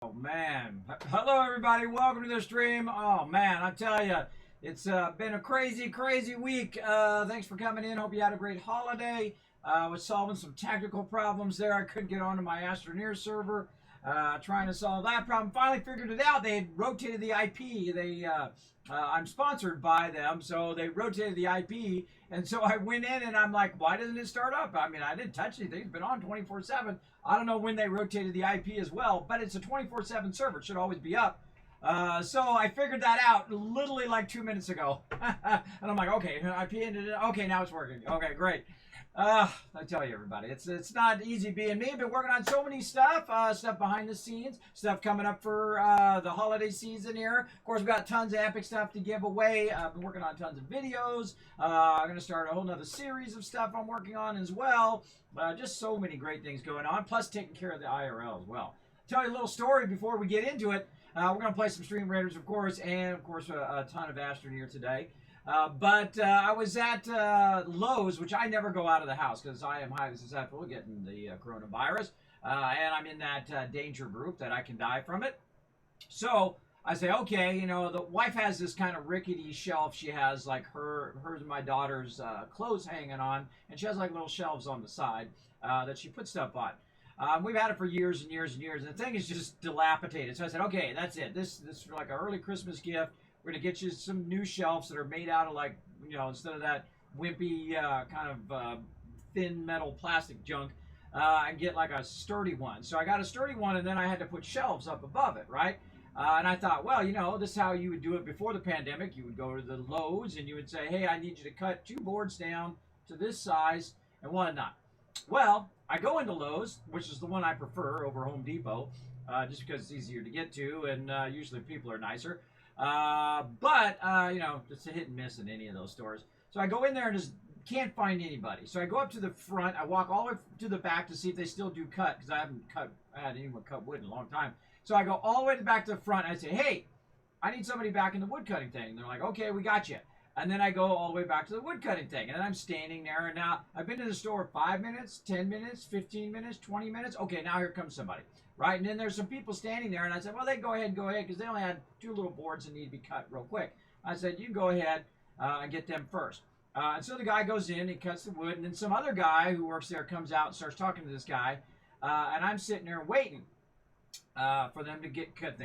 Oh man. Hello everybody, welcome to the stream. Oh man, I tell you, it's been a crazy week. Thanks for coming in. Hope you had a great holiday. I was solving some technical problems there. I couldn't get onto my Astroneer server. Trying to solve that problem. Finally figured it out. They had rotated the IP. I'm sponsored by them, so they rotated the IP. And so I went in and I'm like, why doesn't it start up? I mean, I didn't touch anything. It's been on 24/7. I don't know when they rotated the IP as well, but it's a 24/7 server. It should always be up. So I figured that out literally like 2 minutes ago. And I'm like, okay, IP ended it. Okay, now it's working. Okay, great. I tell you, everybody, it's not easy being me. I've been working on so many stuff behind the scenes, stuff coming up for the holiday season here. Of course, we've got tons of epic stuff to give away. I've been working on tons of videos. I'm going to start a whole nother series of stuff I'm working on as well. Just so many great things going on, plus taking care of the IRL as well. Tell you a little story before we get into it. We're going to play some Stream Raiders, of course, and, of course, a ton of Astroneer today. But I was at Lowe's, which I never go out of the house because I am highly susceptible to getting the coronavirus. And I'm in that danger group that I can die from it. So I say, okay, you know, the wife has this kind of rickety shelf. She has like hers and my daughter's clothes hanging on. And she has like little shelves on the side that she puts stuff on. We've had it for years and years and years. And the thing is just dilapidated. So I said, okay, that's it. This is like an early Christmas gift. We're going to get you some new shelves that are made out of like, you know, instead of that wimpy kind of thin metal plastic junk, and get like a sturdy one. So I got a sturdy one, and then I had to put shelves up above it, right? And I thought, well, you know, this is how you would do it before the pandemic. You would go to the Lowe's and you would say, hey, I need you to cut 2 boards down to this size and whatnot. Well, I go into Lowe's, which is the one I prefer over Home Depot, just because it's easier to get to, and usually people are nicer. But you know, it's a hit and miss in any of those stores. So I go in there and just can't find anybody. So I go up to the front. I walk all the way to the back to see if they still do cut, because I hadn't anyone cut wood in a long time. So I go all the way to the back to the front. And I say, hey, I need somebody back in the wood cutting thing. And they're like, okay, we got you. And then I go all the way back to the wood cutting thing. And then I'm standing there. And now I've been to the store 5 minutes, 10 minutes, 15 minutes, 20 minutes. Okay, now here comes somebody. Right? And then there's some people standing there. And I said, well, they go ahead, because they only had 2 little boards that need to be cut real quick. I said, you go ahead and get them first. And so the guy goes in, he cuts the wood. And then some other guy who works there comes out and starts talking to this guy. And I'm sitting there waiting for them to get cut.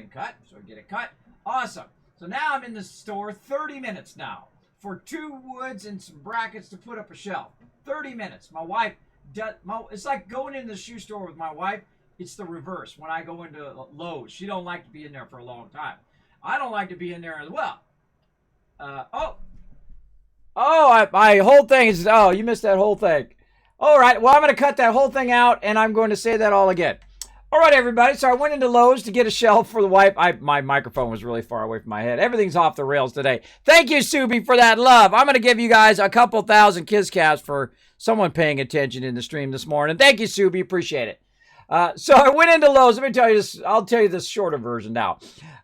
So I get it cut. Awesome. So now I'm in the store 30 minutes now for 2 woods and some brackets to put up a shelf. 30 minutes. My wife does. It's like going in the shoe store with my wife. It's the reverse. When I go into Lowe's, she don't like to be in there for a long time. I don't like to be in there as well. My whole thing is, you missed that whole thing. All right, well, I'm going to cut that whole thing out, and I'm going to say that all again. All right, everybody, so I went into Lowe's to get a shelf for the wife. My microphone was really far away from my head. Everything's off the rails today. Thank you, Subi, for that love. I'm going to give you guys a couple thousand kiss caps for someone paying attention in the stream this morning. Thank you, Subi. Appreciate it. So I went into Lowe's. Let me tell you this. I'll tell you this shorter version now.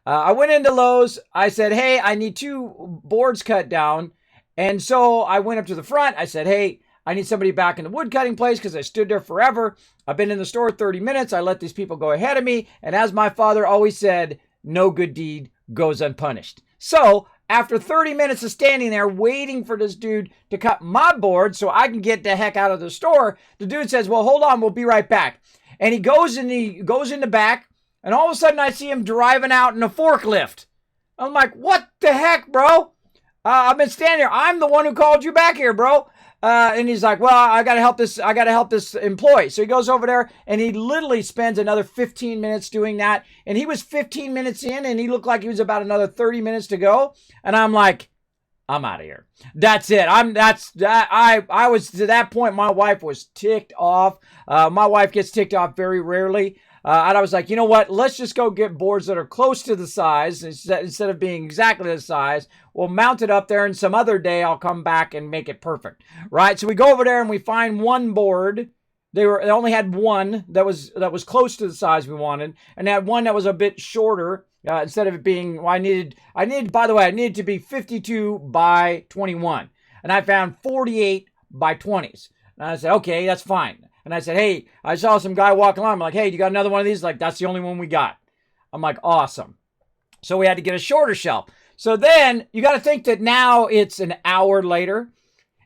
I went into Lowe's. I said, hey, I need 2 boards cut down. And so I went up to the front. I said, hey, I need somebody back in the wood cutting place because I stood there forever. I've been in the store 30 minutes. I let these people go ahead of me. And as my father always said, no good deed goes unpunished. So after 30 minutes of standing there waiting for this dude to cut my board so I can get the heck out of the store, the dude says, well, hold on, we'll be right back. And he goes in the back, and all of a sudden I see him driving out in a forklift. I'm like, what the heck, bro? I've been standing here. I'm the one who called you back here, bro. And he's like, well, I gotta help this employee. So he goes over there and he literally spends another 15 minutes doing that. And he was 15 minutes in and he looked like he was about another 30 minutes to go. And I'm like, I'm out of here. That's it. I was to that point. My wife was ticked off. My wife gets ticked off very rarely. And I was like, you know what? Let's just go get boards that are close to the size instead of being exactly the size. We'll mount it up there, and some other day I'll come back and make it perfect. Right? So we go over there and we find one board. They only had one that was close to the size we wanted, and they had one that was a bit shorter. Instead of it being, I needed to be 52 by 21. And I found 48 by 20s. And I said, okay, that's fine. And I said, hey, I saw some guy walking along. I'm like, hey, you got another one of these? Like, that's the only one we got. I'm like, awesome. So we had to get a shorter shelf. So then you got to think that now it's an hour later.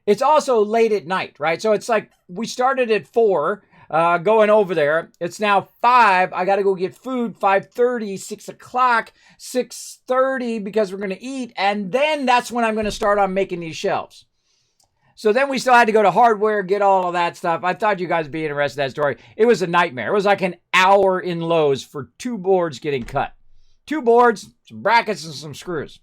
It's also late at night, right? So it's like we started at 4, going over there. It's now 5. I got to go get food, 5:30, 6 o'clock, 6:30 because we're going to eat. And then that's when I'm going to start on making these shelves. So then we still had to go to hardware, get all of that stuff. I thought you guys would be interested in that story. It was a nightmare. It was like an hour in Lowe's for 2 boards getting cut. 2 boards, some brackets, and some screws.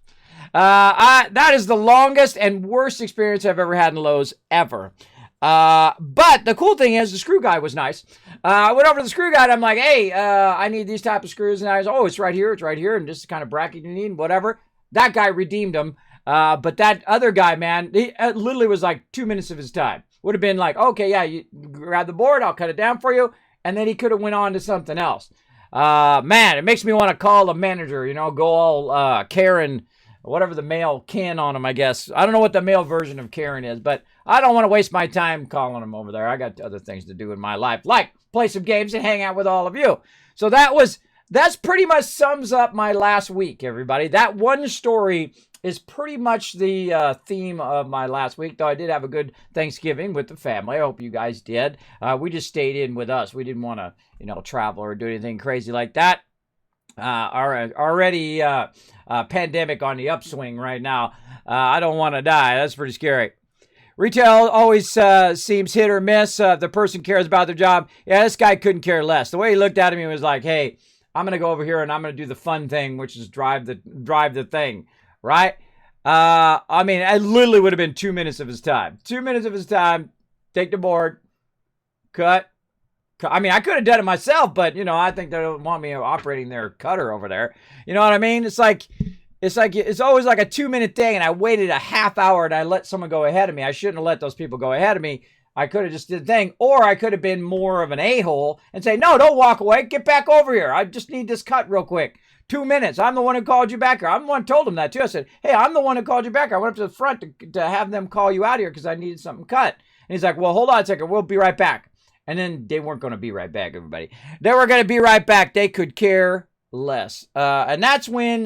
That is the longest and worst experience I've ever had in Lowe's ever. But the cool thing is the screw guy was nice. I went over to the screw guy and I'm like, hey, I need these type of screws. And I was, oh, it's right here. And just the kind of bracket you need and whatever. That guy redeemed them. But that other guy, man, he literally was like 2 minutes of his time. Would have been like, okay, yeah, you grab the board, I'll cut it down for you. And then he could have went on to something else. Man, it makes me want to call the manager, go all Karen, whatever the male can on him, I guess. I don't know what the male version of Karen is, but I don't want to waste my time calling him over there. I got other things to do in my life, like play some games and hang out with all of you. So that's pretty much sums up my last week, everybody. That one story is pretty much the theme of my last week, though I did have a good Thanksgiving with the family. I hope you guys did. We just stayed in with us. We didn't want to, travel or do anything crazy like that. Already pandemic on the upswing right now. I don't want to die. That's pretty scary. Retail always seems hit or miss. If the person cares about their job, yeah, this guy couldn't care less. The way he looked at me was like, hey, I'm going to go over here and I'm going to do the fun thing, which is drive the thing, right? I mean, I literally would have been 2 minutes of his time. 2 minutes of his time, take the board, cut. I mean, I could have done it myself, but, I think they don't want me operating their cutter over there. You know what I mean? It's always like a 2-minute thing, and I waited a half hour and I let someone go ahead of me. I shouldn't have let those people go ahead of me. I could have just did the thing, or I could have been more of an a-hole and say, no, don't walk away. Get back over here. I just need this cut real quick. 2 minutes. I'm the one who called you back here. I'm the one who told them that too. I said, hey, I'm the one who called you back here. I went up to the front to have them call you out here because I needed something cut. And he's like, well, hold on a second. We'll be right back. And then they weren't going to be right back, everybody. They were going to be right back. They could care less. And that's when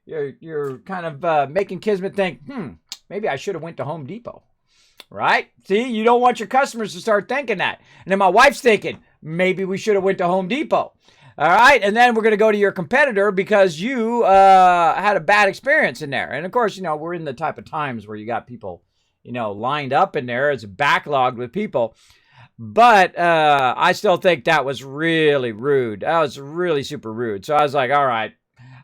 you're kind of making Kismet think, maybe I should have went to Home Depot. Right? See, you don't want your customers to start thinking that. And then my wife's thinking, maybe we should have went to Home Depot. All right? And then we're going to go to your competitor because you had a bad experience in there. And of course, we're in the type of times where you got people, lined up in there. It's backlogged with people. But I still think that was really rude. That was really super rude. So I was like, all right,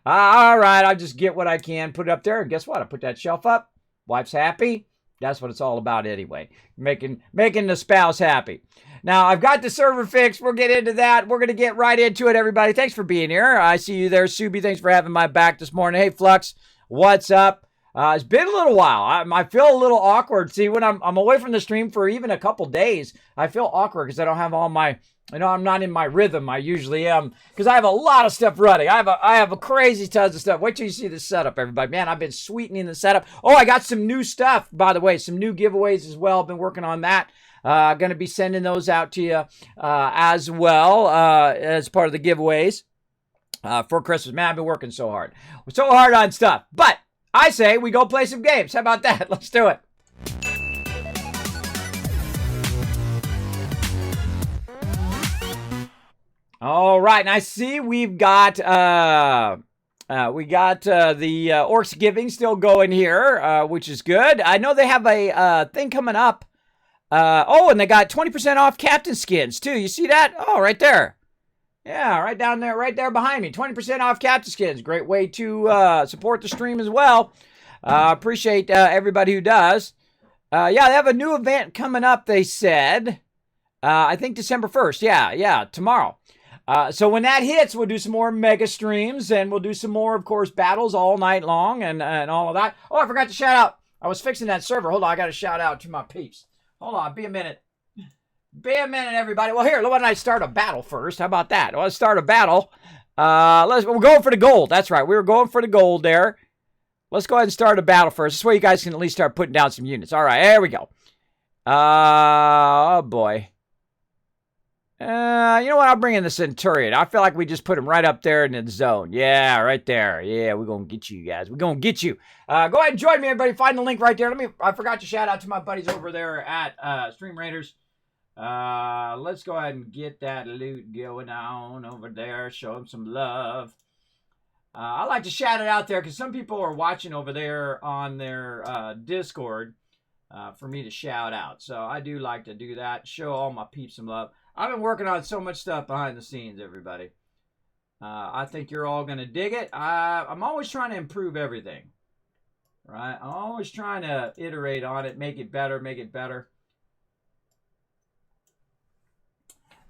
I'll just get what I can, put it up there. And guess what? I put that shelf up. Wife's happy. That's what it's all about anyway. Making the spouse happy. Now, I've got the server fixed. We'll get into that. We're going to get right into it, everybody. Thanks for being here. I see you there, Subi. Thanks for having my back this morning. Hey, Flux, what's up? It's been a little while. I feel a little awkward. See, when I'm away from the stream for even a couple days, I feel awkward because I don't have all my, I'm not in my rhythm. I usually am because I have a lot of stuff running. I have a crazy tons of stuff. Wait till you see the setup, everybody. Man, I've been sweetening the setup. Oh, I got some new stuff, by the way, some new giveaways as well. I've been working on that. Going to be sending those out to you as well as part of the giveaways for Christmas. Man, I've been working so hard. So hard on stuff. But I say we go play some games. How about that? Let's do it. All right, and I see we've got the Orcs Giving still going here, which is good. I know they have a thing coming up. And they got 20% off Captain Skins too. You see that? Oh, right there. Yeah, right down there, right there behind me. 20% off Captain Skins. Great way to support the stream as well. Appreciate everybody who does. Yeah, they have a new event coming up, they said. I think December 1st. Yeah, tomorrow. So when that hits, we'll do some more mega streams, and we'll do some more, of course, battles all night long and all of that. Oh, I forgot to shout out. I was fixing that server. Hold on, I got to shout out to my peeps. Hold on, be a minute. Be a minute, everybody. Well, here, why don't I start a battle first? How about that? Let's start a battle. We're going for the gold. That's right. We were going for the gold there. Let's go ahead and start a battle first. This way you guys can at least start putting down some units. All right, there we go. Oh, boy. You know what? I'll bring in the Centurion. I feel like we just put him right up there in the zone. Yeah, right there. Yeah, we're going to get you guys. We're going to get you. Go ahead and join me, everybody. Find the link right there. I forgot to shout out to my buddies over there at Stream Raiders. Let's go ahead and get that loot going on over there. Show them some love. I like to shout it out there because some people are watching over there on their Discord for me to shout out. So I do like to do that. Show all my peeps some love. I've been working on so much stuff behind the scenes, everybody. I think you're all going to dig it. I'm always trying to improve everything. Right? I'm always trying to iterate on it, make it better, make it better.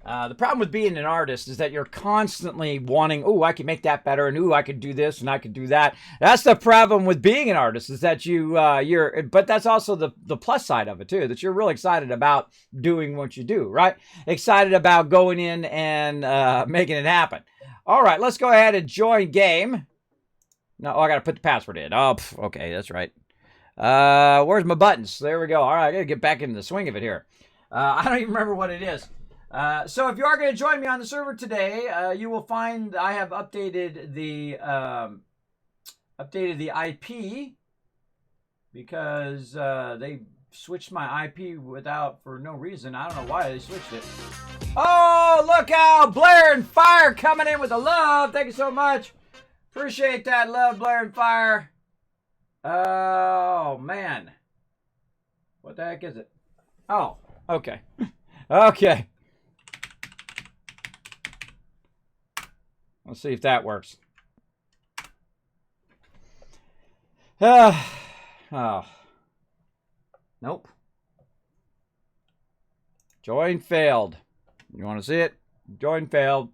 The problem with being an artist is that you're constantly wanting, oh, I can make that better, and ooh, I could do this, and I could do that. That's the problem with being an artist, is that but that's also the plus side of it too, that you're really excited about doing what you do, right? Excited about going in and making it happen. All right, let's go ahead and join game. No, I got to put the password in. Oh, okay, that's right. Where's my buttons? There we go. All right, I got to get back into the swing of it here. I don't even remember what it is. So if you are going to join me on the server today, you will find I have updated the IP because they switched my IP for no reason. I don't know why they switched it. Oh, look out! Blair and Fire coming in with the love. Thank you so much. Appreciate that love, Blair and Fire. Oh, man. What the heck is it? Oh, okay. Okay. Let's see if that works. Oh. Nope. Join failed. You want to see it? Join failed.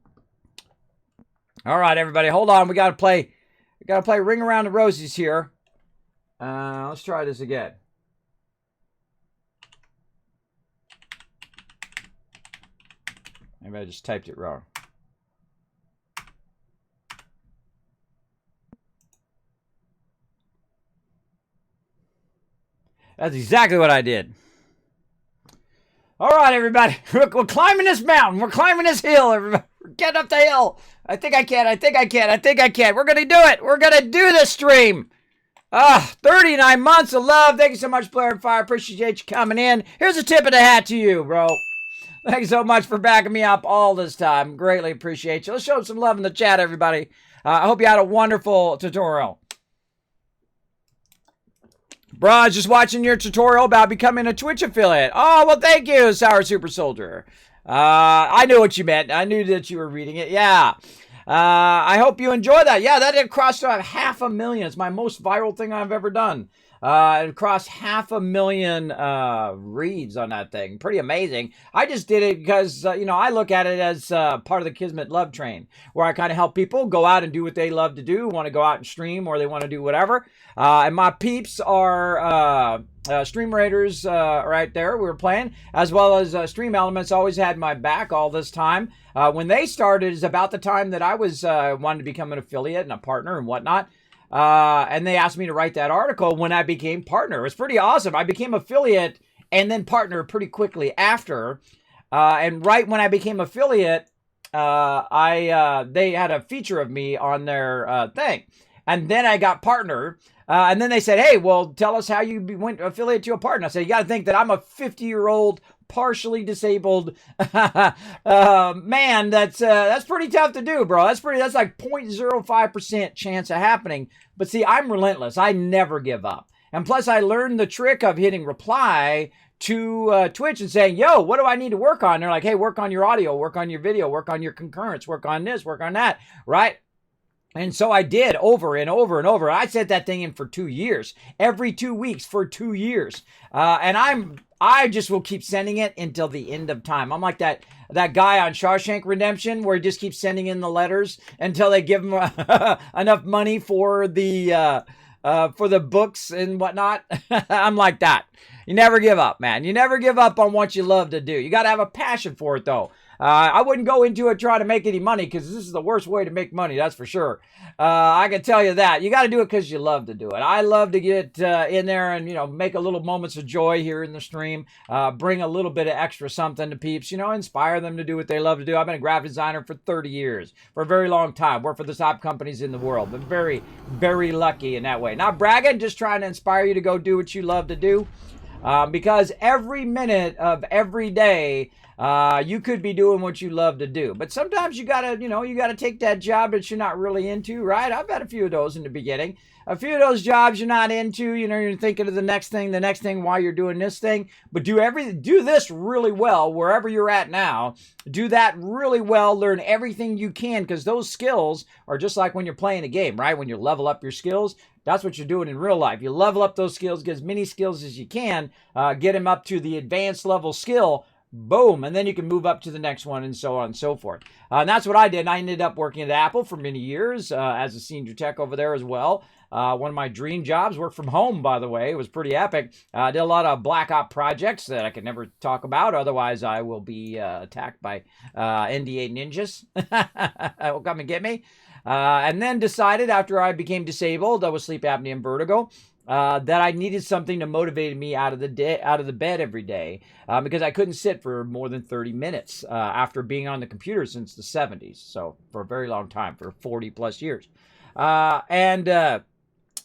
All right, everybody, hold on. We got to play Ring Around the Rosies here. Let's try this again. Maybe I just typed it wrong. That's exactly what I did. All right, everybody. We're climbing this mountain. We're climbing this hill, everybody. We're getting up the hill. I think I can. We're going to do it. We're going to do this stream. 39 months of love. Thank you so much, Blair and Fire. Appreciate you coming in. Here's a tip of the hat to you, bro. Thank you so much for backing me up all this time. Greatly appreciate you. Let's show some love in the chat, everybody. I hope you had a wonderful tutorial. Bro, I was just watching your tutorial about becoming a Twitch affiliate. Oh, well, thank you, Sour Super Soldier. I knew what you meant. I knew that you were reading it. Yeah. I hope you enjoy that. Yeah, that did cross to 500,000. It's my most viral thing I've ever done. It crossed 500,000 reads on that thing. Pretty amazing. I just did it because, I look at it as part of the Kismet love train, where I kind of help people go out and do what they love to do, want to go out and stream, or they want to do whatever. And my peeps are Stream Raiders right there. We were playing, as well as Stream Elements. Always had my back all this time. When they started is about the time that I was wanting to become an affiliate and a partner and whatnot. And they asked me to write that article when I became partner. It was pretty awesome. I became affiliate and then partner pretty quickly after. And right when I became affiliate, they had a feature of me on their thing. And then I got partner. And then they said, hey, well, tell us how you went affiliate to a partner. I said, you got to think that I'm a 50-year-old partially disabled man. That's pretty tough to do, bro. That's like 0.05% chance of happening. But see, I'm relentless. I never give up. And plus, I learned the trick of hitting reply to Twitch and saying, yo, what do I need to work on? They're like, hey, work on your audio, work on your video, work on your concurrence, work on this, work on that, right? And so I did over and over and over. I set that thing in for 2 years, every 2 weeks for 2 years. And I just will keep sending it until the end of time. I'm like that guy on Shawshank Redemption where he just keeps sending in the letters until they give him enough money for the books and whatnot. I'm like that. You never give up, man. You never give up on what you love to do. You got to have a passion for it, though. I wouldn't go into it trying to make any money because this is the worst way to make money, that's for sure. I can tell you that. You got to do it because you love to do it. I love to get in there and, make a little moments of joy here in the stream, bring a little bit of extra something to peeps, inspire them to do what they love to do. I've been a graphic designer for 30 years, for a very long time. Worked for the top companies in the world. Been very, very lucky in that way. Not bragging, just trying to inspire you to go do what you love to do. Because every minute of every day, you could be doing what you love to do. But sometimes you gotta take that job that you're not really into, right? I've had a few of those in the beginning. A few of those jobs you're not into, you're thinking of the next thing while you're doing this thing. But do this really well wherever you're at now. Do that really well. Learn everything you can, because those skills are just like when you're playing a game, right? When you level up your skills, that's what you're doing in real life. You level up those skills, get as many skills as you can, get them up to the advanced level skill, boom, and then you can move up to the next one and so on and so forth. And that's what I did. I ended up working at Apple for many years as a senior tech over there as well. One of my dream jobs, worked from home, by the way. It was pretty epic. I did a lot of Black Ops projects that I could never talk about. Otherwise, I will be attacked by NDA ninjas. Will come and get me. And then decided after I became disabled, with sleep apnea and vertigo, that I needed something to motivate me out of the bed every day, because I couldn't sit for more than 30 minutes after being on the computer since the 70s. So for a very long time, for 40 plus years.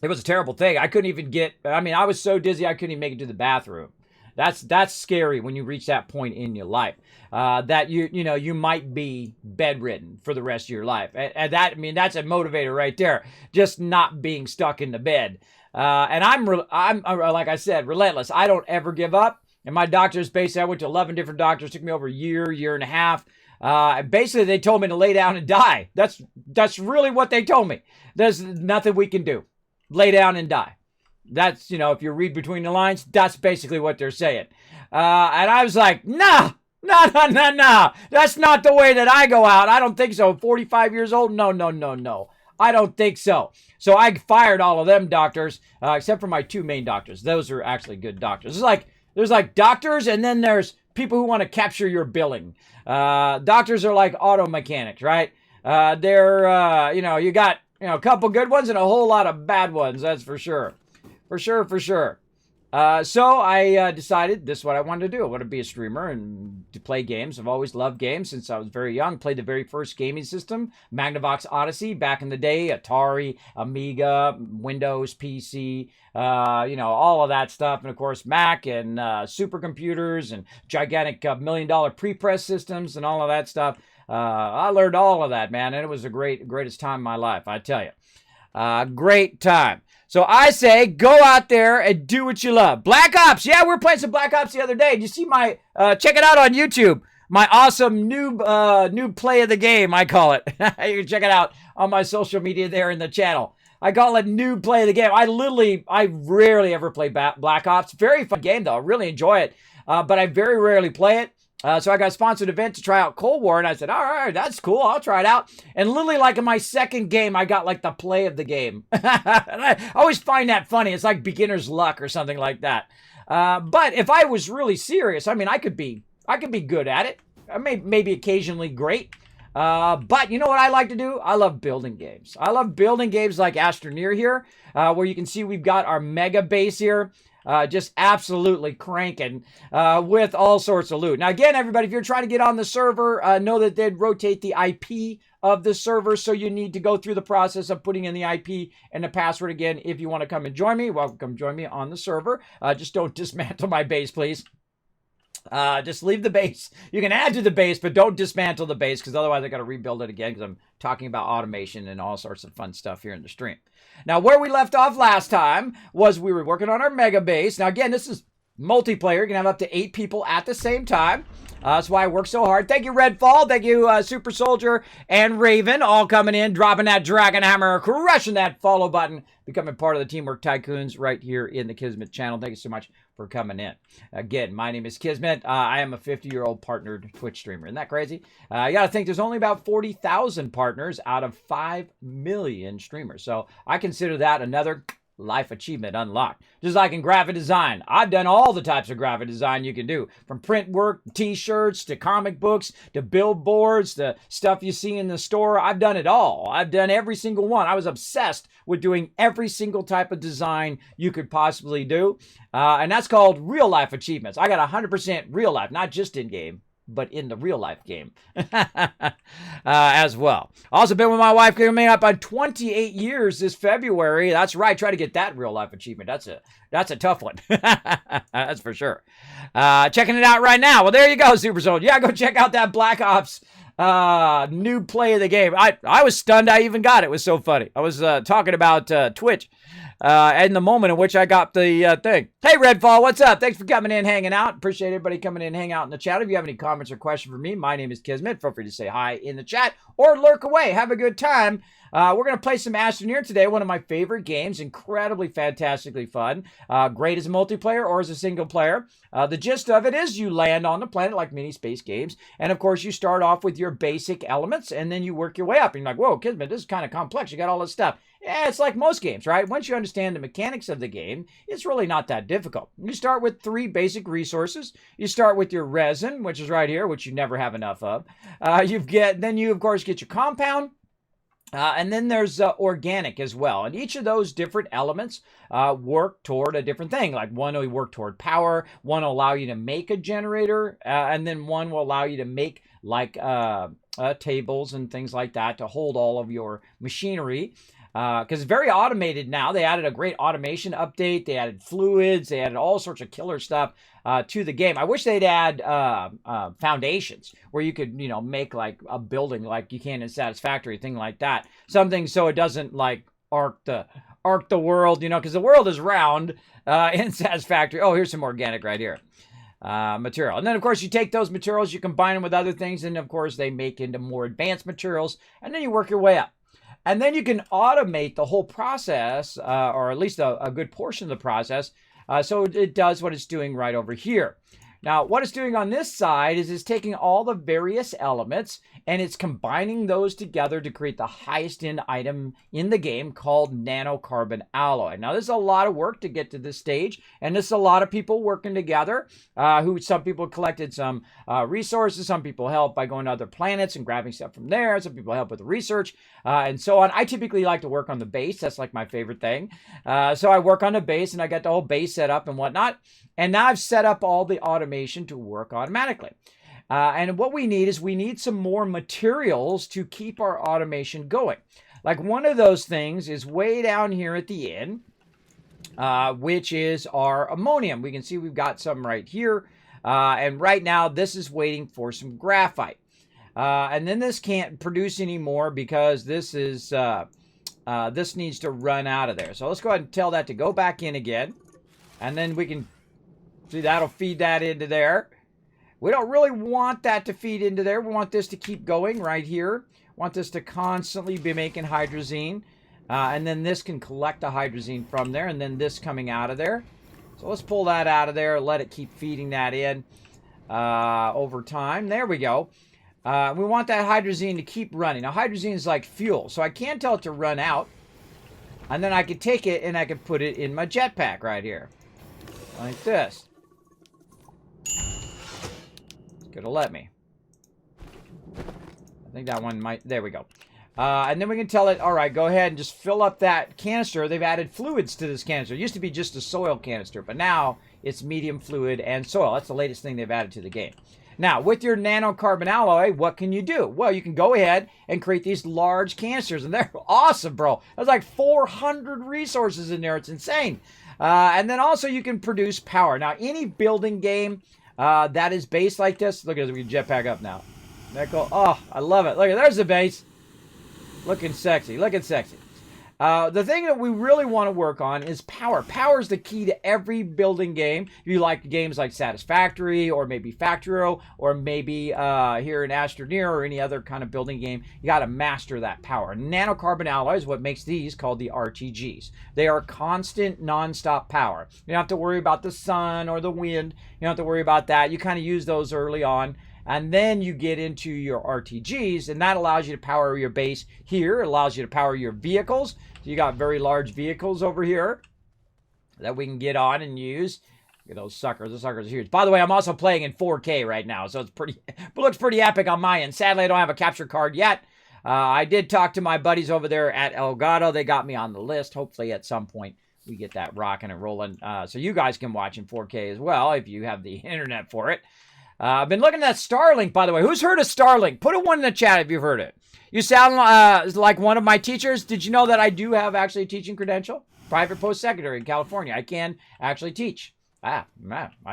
It was a terrible thing. I couldn't even I was so dizzy I couldn't even make it to the bathroom. That's scary when you reach that point in your life, that you might be bedridden for the rest of your life. And that's a motivator right there. Just not being stuck in the bed. And I'm like I said, relentless. I don't ever give up. And my doctors, basically, I went to 11 different doctors. It took me over a year and a half. Basically, they told me to lay down and die. That's really what they told me. There's nothing we can do. Lay down and die. That's, if you read between the lines, that's basically what they're saying. And I was like, no. That's not the way that I go out. I don't think so. 45 years old? No. I don't think so. So I fired all of them doctors, except for my two main doctors. Those are actually good doctors. There's like doctors, and then there's people who want to capture your billing. Doctors are like auto mechanics, right? They're, you got, a couple good ones and a whole lot of bad ones. That's for sure. For sure. So I decided this is what I wanted to do. I want to be a streamer and to play games. I've always loved games since I was very young. Played the very first gaming system, Magnavox Odyssey, back in the day, Atari, Amiga, Windows, PC, all of that stuff. And of course, Mac and supercomputers and gigantic $1 million pre-press systems and all of that stuff. I learned all of that, man. And it was the greatest time of my life, I tell you. Great time. So I say, go out there and do what you love. Black Ops. Yeah, we were playing some Black Ops the other day. Did you see my, check it out on YouTube. My awesome noob play of the game, I call it. You can check it out on my social media there in the channel. I call it noob play of the game. I rarely ever play Black Ops. Very fun game, though. I really enjoy it. But I very rarely play it. So I got a sponsored event to try out Cold War, and I said, all right, that's cool. I'll try it out. And literally, like in my second game, I got like the play of the game. And I always find that funny. It's like beginner's luck or something like that. But if I was really serious, I could be good at it. Maybe occasionally great. But you know what I like to do? I love building games. I love building games like Astroneer here, where you can see we've got our mega base here. Just absolutely cranking with all sorts of loot. Now, again, everybody, if you're trying to get on the server, know that they'd rotate the IP of the server, so you need to go through the process of putting in the IP and the password again. If you want to come and join me, welcome, come join me on the server. Just don't dismantle my base, please. Just leave the base. You can add to the base, but don't dismantle the base, because otherwise I got to rebuild it again, because I'm talking about automation and all sorts of fun stuff here in the stream. Now, where we left off last time was we were working on our mega base. Now, again, this is multiplayer. You can have up to 8 people at the same time. That's why I work so hard. Thank you, Redfall. Thank you, Super Soldier and Raven, all coming in, dropping that Dragon Hammer, crushing that follow button, becoming part of the Teamwork Tycoons right here in the Kismet channel. Thank you so much for coming in. Again, my name is Kismet. I am a 50-year-old partnered Twitch streamer. Isn't that crazy? You got to think there's only about 40,000 partners out of 5 million streamers. So I consider that another life achievement unlocked. Just like in graphic design, I've done all the types of graphic design you can do, from print work, t-shirts, to comic books, to billboards, to stuff you see in the store. I've done it all. I've done every single one. I was obsessed with doing every single type of design you could possibly do. And that's called real life achievements. I got 100% real life, not just in game, but in the real life game as well. Also been with my wife coming up on 28 years this February. That's right. Try to get that real life achievement. That's a tough one. That's for sure. Checking it out right now. Well, there you go, Super Zone. Yeah, go check out that Black Ops new play of the game. I was stunned I even got it. It was so funny. I was talking about Twitch in the moment in which I got the thing. Hey, Redfall, what's up? Thanks for coming in, hanging out. Appreciate everybody coming in, hang out in the chat. If you have any comments or questions for me, my name is Kismet. Feel free to say hi in the chat or lurk away. Have a good time. We're going to play some Astroneer today, one of my favorite games. Incredibly, fantastically fun. Great as a multiplayer or as a single player. The gist of it is you land on the planet like mini space games. And, of course, you start off with your basic elements, and then you work your way up. And you're like, whoa, Kismet, this is kind of complex. You got all this stuff. Yeah, it's like most games, right? Once you understand the mechanics of the game, it's really not that difficult. You start with 3 basic resources. You start with your resin, which is right here, which you never have enough of. Then you, of course, get your compound. And then there's organic as well. And each of those different elements work toward a different thing. Like one will work toward power, one will allow you to make a generator, and then one will allow you to make like tables and things like that to hold all of your machinery. Because it's very automated now. They added a great automation update. They added fluids. They added all sorts of killer stuff to the game. I wish they'd add foundations where you could, make like a building like you can in Satisfactory, thing like that. Something so it doesn't like arc the world, because the world is round in Satisfactory. Oh, here's some organic right here. Material. And then, of course, you take those materials, you combine them with other things, and, of course, they make into more advanced materials, and then you work your way up. And then you can automate the whole process, or at least a good portion of the process, so it does what it's doing right over here. Now, what it's doing on this side is it's taking all the various elements and it's combining those together to create the highest end item in the game called nanocarbon alloy. Now, there's a lot of work to get to this stage, and there's a lot of people working together. Some people collected some resources, some people help by going to other planets and grabbing stuff from there, some people help with the research, and so on. I typically like to work on the base. That's like my favorite thing. So I work on the base, and I got the whole base set up and whatnot. And now I've set up all the automation to work automatically. And what we need some more materials to keep our automation going. Like one of those things is way down here at the end, which is our ammonium. We can see we've got some right here. And right now, this is waiting for some graphite. And then this can't produce anymore because this is this needs to run out of there. So let's go ahead and tell that to go back in again. And then we can see that'll feed that into there. We don't really want that to feed into there. We want this to keep going right here. Want this to constantly be making hydrazine. And then this can collect the hydrazine from there. And then this coming out of there. So let's pull that out of there. Let it keep feeding that in over time. There we go. We want that hydrazine to keep running. Now, hydrazine is like fuel. So I can't tell it to run out. And then I can take it and I can put it in my jetpack right here. Like this. It's gonna let me. I think that one might. There we go. And then we can tell it, all right, go ahead and just fill up that canister. They've added fluids to this canister. It used to be just a soil canister, but now it's medium fluid and soil. That's the latest thing they've added to the game. Now, with your nanocarbon alloy, what can you do? Well, you can go ahead and create these large canisters, and they're awesome, bro. There's like 400 resources in there. It's insane. And then also you can produce power. Now, any building game that is based like this, look at this, we can jetpack up now. That cool? Oh, I love it. Look at, there's the base. Looking sexy, looking sexy. The thing that we really want to work on is power. Power is the key to every building game. If you like games like Satisfactory or maybe Factorio or maybe here in Astroneer or any other kind of building game, you got to master that power. Nanocarbon alloy is what makes these called the RTGs. They are constant, non-stop power. You don't have to worry about the sun or the wind. You don't have to worry about that. You kind of use those early on. And then you get into your RTGs, and that allows you to power your base here. It allows you to power your vehicles. So you got very large vehicles over here that we can get on and use. Look at those suckers. Those suckers are huge. By the way, I'm also playing in 4K right now, so it looks pretty epic on my end. Sadly, I don't have a capture card yet. I did talk to my buddies over there at Elgato. They got me on the list. Hopefully at some point we get that rocking and rolling so you guys can watch in 4K as well if you have the internet for it. I've been looking at Starlink, by the way. Who's heard of Starlink? Put a one in the chat if you've heard it. You sound like one of my teachers. Did you know that I do have actually a teaching credential? Private post-secondary in California. I can actually teach. I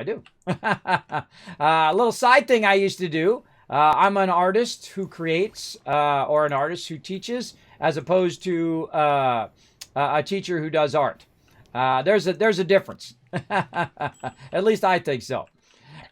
do. A little side thing I used to do. I'm an artist who creates or an artist who teaches as opposed to a teacher who does art. There's a difference. At least I think so.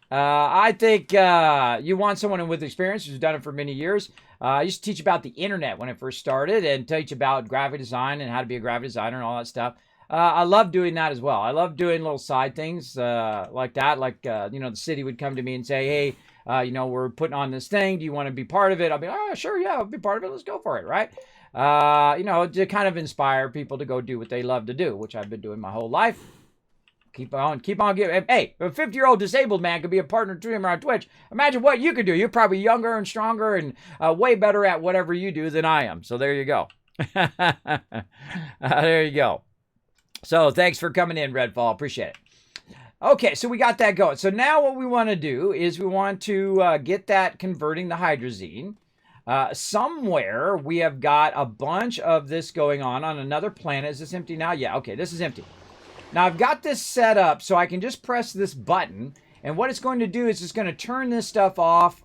I think you want someone with experience who's done it for many years. I used to teach about the internet when it first started and teach about graphic design and how to be a graphic designer and all that stuff. I love doing that as well. I love doing little side things like that. Like, the city would come to me and say, hey, we're putting on this thing. Do you want to be part of it? I'll be, oh, sure, yeah, I'll be part of it. Let's go for it, right? To kind of inspire people to go do what they love to do, which I've been doing my whole life. Keep on giving. Hey, a 50-year-old disabled man could be a partner streamer on Twitch. Imagine what you could do. You're probably younger and stronger and way better at whatever you do than I am. So there you go. There you go. So thanks for coming in, Redfall. Appreciate it. Okay, so we got that going. So now what we want to do is we want to get that converting the hydrazine. Somewhere we have got a bunch of this going on another planet. Is this empty now? Yeah, okay, this is empty. Now I've got this set up so I can just press this button, and what it's going to do is it's going to turn this stuff off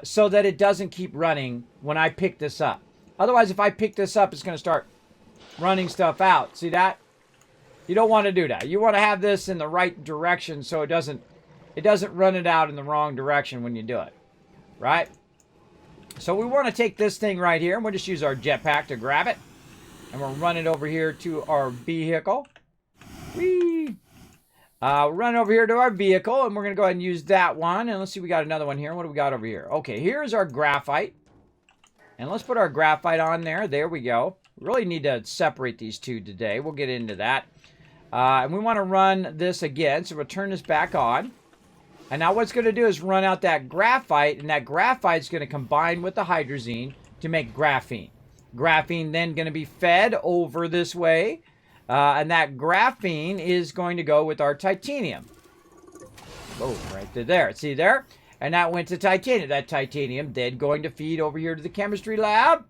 so that it doesn't keep running when I pick this up. Otherwise, if I pick this up, it's going to start running stuff out. See that? You don't want to do that. You want to have this in the right direction so it doesn't run it out in the wrong direction when you do it. Right? So we want to take this thing right here, and we'll just use our jetpack to grab it. And we'll run it over here to our vehicle. Whee! We'll run over here to our vehicle, and we're going to go ahead and use that one. And let's see, we got another one here. What do we got over here? Okay, here's our graphite. And let's put our graphite on there. There we go. We really need to separate these two today. We'll get into that. And we want to run this again. So we'll turn this back on. And now what it's going to do is run out that graphite. And that graphite is going to combine with the hydrazine to make graphene. Graphene then going to be fed over this way. And that graphene is going to go with our titanium. Oh, right to there. See there? And that went to titanium. That titanium then going to feed over here to the chemistry lab.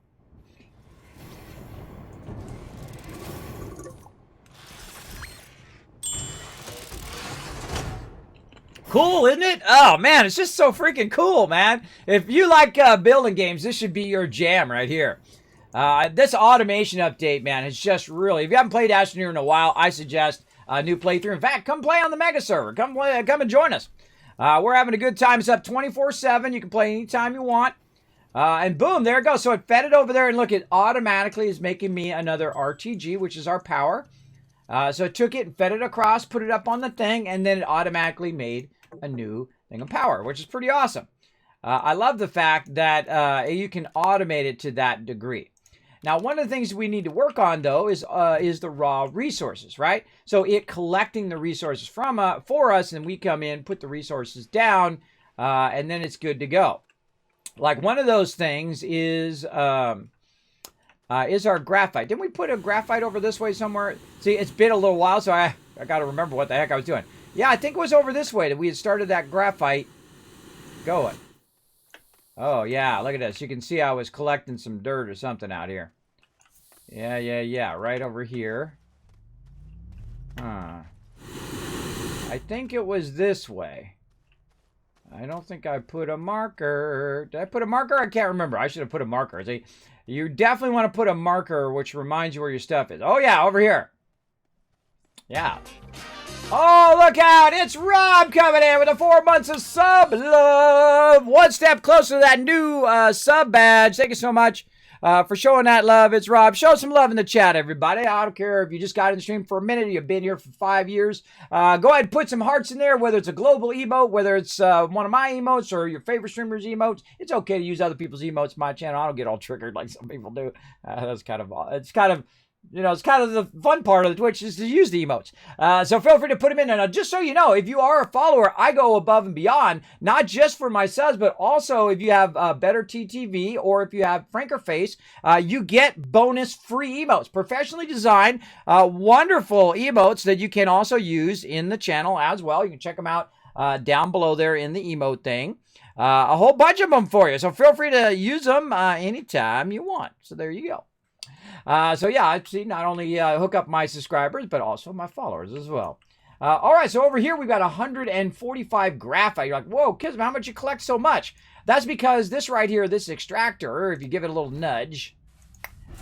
Cool, isn't it? Oh, man, it's just so freaking cool, man. If you like building games, this should be your jam right here. This automation update, man, is just really... If you haven't played Astroneer in a while, I suggest a new playthrough. In fact, come play on the Mega Server. Come and join us. We're having a good time. It's up 24/7. You can play anytime you want. And boom, there it goes. So it fed it over there, and look, it automatically is making me another RTG, which is our power. So it took it and fed it across, put it up on the thing, and then it automatically made a new thing of power, which is pretty awesome. I love the fact that you can automate it to that degree. Now, one of the things we need to work on, though, is the raw resources, right? So it collecting the resources for us, and we come in, put the resources down, and then it's good to go. Like one of those things is our graphite. Didn't we put a graphite over this way somewhere? See, it's been a little while, so I got to remember what the heck I was doing. Yeah, I think it was over this way that we had started that graphite going. Oh, yeah, look at this. You can see I was collecting some dirt or something out here. Yeah, right over here. I think it was this way. I don't think I put a marker. Did I put a marker? I can't remember. I should have put a marker. See, you definitely want to put a marker which reminds you where your stuff is. Oh, yeah, over here. Yeah. Oh, look out. It's Rob coming in with the 4 months of sub love. One step closer to that new sub badge. Thank you so much. for showing that love. It's Rob. Show some love in the chat, everybody. I don't care if you just got in the stream for a minute or you've been here for 5 years. Go ahead and put some hearts in there, whether it's a global emote, whether it's one of my emotes or your favorite streamer's emotes. It's okay to use other people's emotes on my channel. I don't get all triggered like some people do. It's kind of the fun part of the Twitch is to use the emotes. So feel free to put them in. And just so you know, if you are a follower, I go above and beyond, not just for my subs, but also if you have better TTV or if you have Franker Face, you get bonus free emotes, professionally designed, wonderful emotes that you can also use in the channel as well. You can check them out down below there in the emote thing. A whole bunch of them for you. So feel free to use them anytime you want. So there you go. So yeah, I see not only hook up my subscribers, but also my followers as well. All right, so over here we've got 145 graphite. You're like, whoa, Kismet, how much you collect so much? That's because this right here, this extractor, if you give it a little nudge,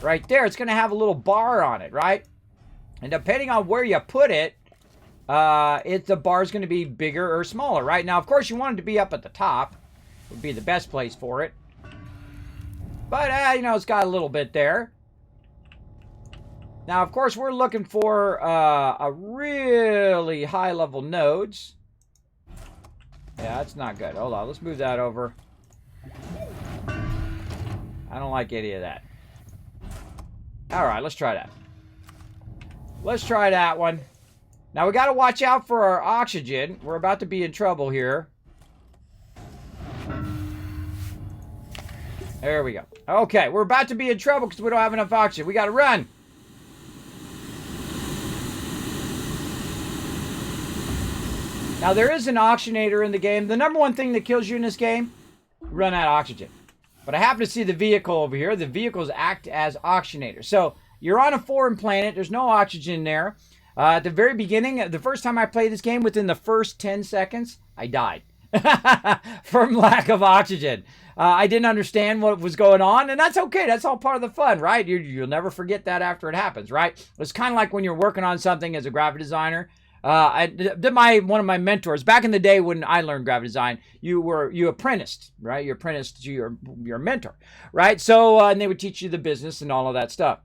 right there, it's going to have a little bar on it, right? And depending on where you put it, the bar is going to be bigger or smaller, right? Now, of course, you want it to be up at the top. Would be the best place for it. But, you know, it's got a little bit there. Now, of course, we're looking for a really high-level nodes. Yeah, that's not good. Hold on, let's move that over. I don't like any of that. All right, let's try that. Let's try that one. Now, we got to watch out for our oxygen. We're about to be in trouble here. There we go. Okay, we're about to be in trouble because we don't have enough oxygen. We got to run. Now, there is an oxygenator in the game. The number one thing that kills you in this game, run out of oxygen. But I happen to see the vehicle over here. The vehicles act as oxygenators. So, you're on a foreign planet. There's no oxygen there. At the very beginning, the first time I played this game, within the first 10 seconds, I died. From lack of oxygen. I didn't understand what was going on, and that's okay. That's all part of the fun, right? You'll never forget that after it happens, right? It's kind of like when you're working on something as a graphic designer. One of my mentors back in the day when I learned graphic design, you apprenticed, right? You apprenticed to your mentor, right? So and they would teach you the business and all of that stuff.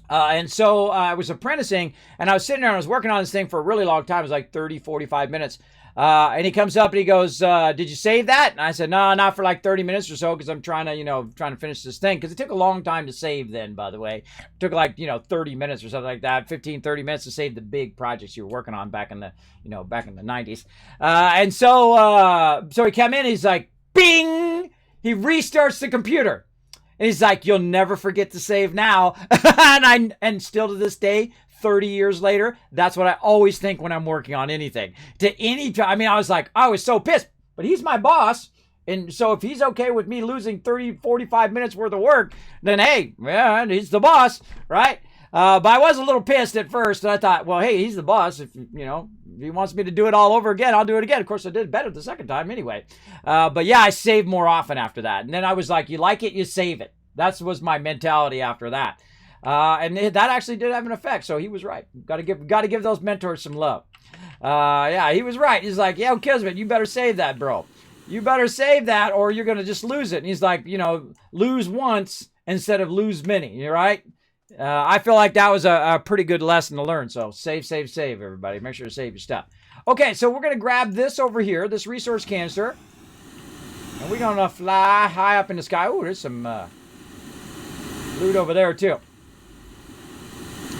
And so I was apprenticing, and I was sitting there and I was working on this thing for a really long time. It was like 30, 45 minutes. And he comes up and he goes, did you save that? And I said, no, not for like 30 minutes or so, because I'm trying to finish this thing. Because it took a long time to save then, by the way. It took like, 30 minutes or something like that, 15, 30 minutes to save the big projects you were working on back in the 90s. And so he came in and he's like, bing! He restarts the computer. And he's like, you'll never forget to save now. and still to this day, 30 years later, that's what I always think when I'm working on anything. I was so pissed, but he's my boss. And so if he's okay with me losing 30, 45 minutes worth of work, then hey, yeah, he's the boss, right? But I was a little pissed at first. And I thought, well, hey, he's the boss. If he wants me to do it all over again, I'll do it again. Of course, I did better the second time anyway. But yeah, I saved more often after that. And then I was like, you like it, you save it. That was my mentality after that. And that actually did have an effect. So he was right. Got to give those mentors some love. Yeah, he was right. He's like, yeah, Kismet, you better save that, bro. You better save that or you're going to just lose it. And he's like, lose once instead of lose many. You're right. I feel like that was a pretty good lesson to learn. So save, everybody. Make sure to save your stuff. Okay, so we're going to grab this over here, this resource canister. And we're going to fly high up in the sky. Oh, there's some loot over there, too.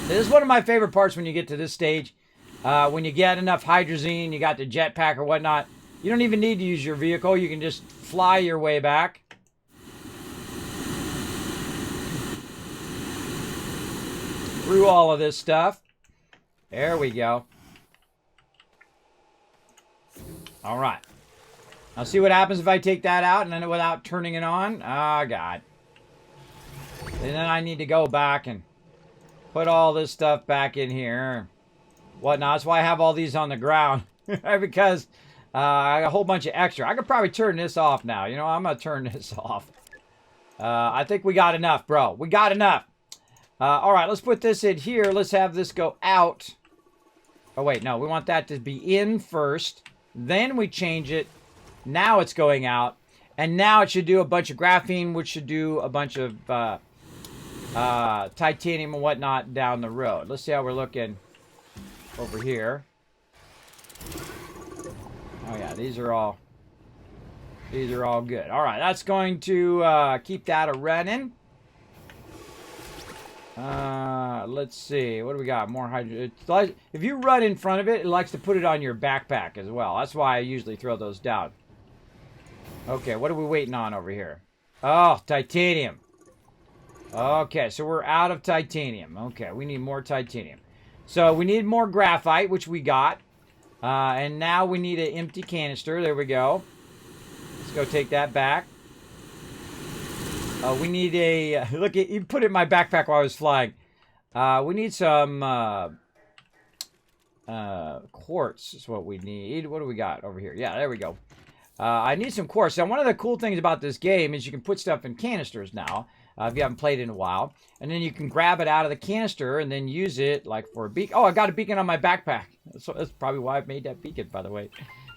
This is one of my favorite parts when you get to this stage. When you get enough hydrazine, you got the jetpack or whatnot. You don't even need to use your vehicle. You can just fly your way back. Through all of this stuff. There we go. All right. Now see what happens if I take that out and then without turning it on. Oh, God. And then I need to go back and put all this stuff back in here. Whatnot. That's why I have all these on the ground. Because I got a whole bunch of extra. I could probably turn this off now. I'm going to turn this off. I think we got enough, bro. We got enough. All right, let's put this in here. Let's have this go out. Oh, wait, no. We want that to be in first. Then we change it. Now it's going out. And now it should do a bunch of graphene, which should do a bunch of titanium and whatnot down the road. Let's see how we're looking over here. Oh yeah, these are all good. All right, that's going to keep that a running. Let's see. What do we got? More hydrogen. If you run in front of it, it likes to put it on your backpack as well. That's why I usually throw those down. Okay, what are we waiting on over here? Oh, titanium. Okay, so we're out of titanium. Okay, we need more titanium. So we need more graphite, which we got. And now we need an empty canister. There we go. Let's go take that back. We need a... Look, you put it in my backpack while I was flying. We need some quartz is what we need. What do we got over here? Yeah, there we go. I need some quartz. Now, one of the cool things about this game is you can put stuff in canisters now. If you haven't played in a while. And then you can grab it out of the canister and then use it like for a beacon. Oh, I got a beacon on my backpack. So that's probably why I've made that beacon, by the way.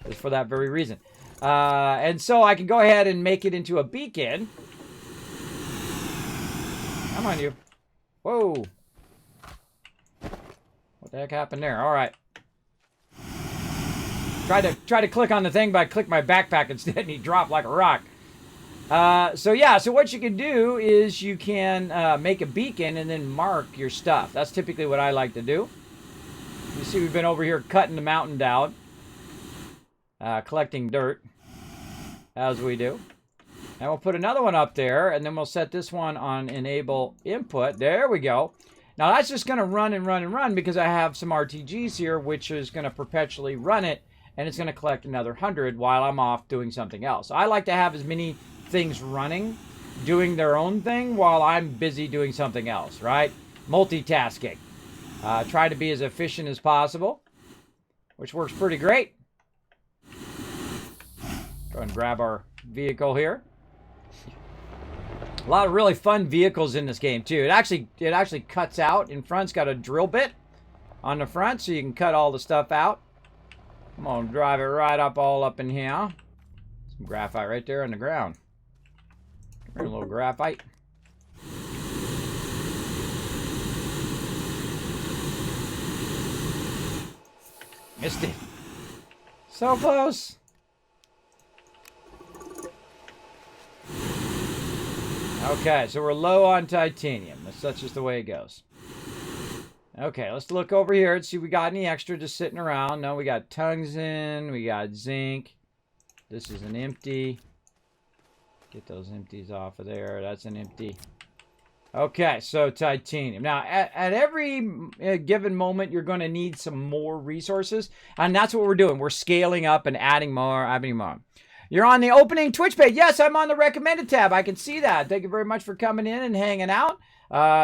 It's for that very reason. And so I can go ahead and make it into a beacon. Come on, you. Whoa. What the heck happened there? All right. Try to click on the thing, but I clicked my backpack instead and he dropped like a rock. So yeah, so what you can do is you can make a beacon and then mark your stuff. That's typically what I like to do. You see we've been over here cutting the mountain down. Collecting dirt. As we do. And we'll put another one up there and then we'll set this one on enable input. There we go. Now that's just going to run and run and run because I have some RTGs here which is going to perpetually run it. And it's going to collect another 100 while I'm off doing something else. I like to have as many things running, doing their own thing while I'm busy doing something else, right? Multitasking. Try to be as efficient as possible, which works pretty great. Go and grab our vehicle here. A lot of really fun vehicles in this game too. It actually cuts out in front. It's got a drill bit on the front so you can cut all the stuff out. I'm gonna drive it right up all up in here. Some graphite right there on the ground. There's a little graphite. Missed it. So close. Okay, so we're low on titanium. That's just the way it goes. Okay, let's look over here and see if we got any extra just sitting around. No, we got tungsten, we got zinc. This is an empty. Get those empties off of there. That's an empty. Okay, so titanium. Now, at every given moment, you're going to need some more resources. And that's what we're doing. We're scaling up and adding more, adding more. You're on the opening Twitch page. Yes, I'm on the recommended tab. I can see that. Thank you very much for coming in and hanging out.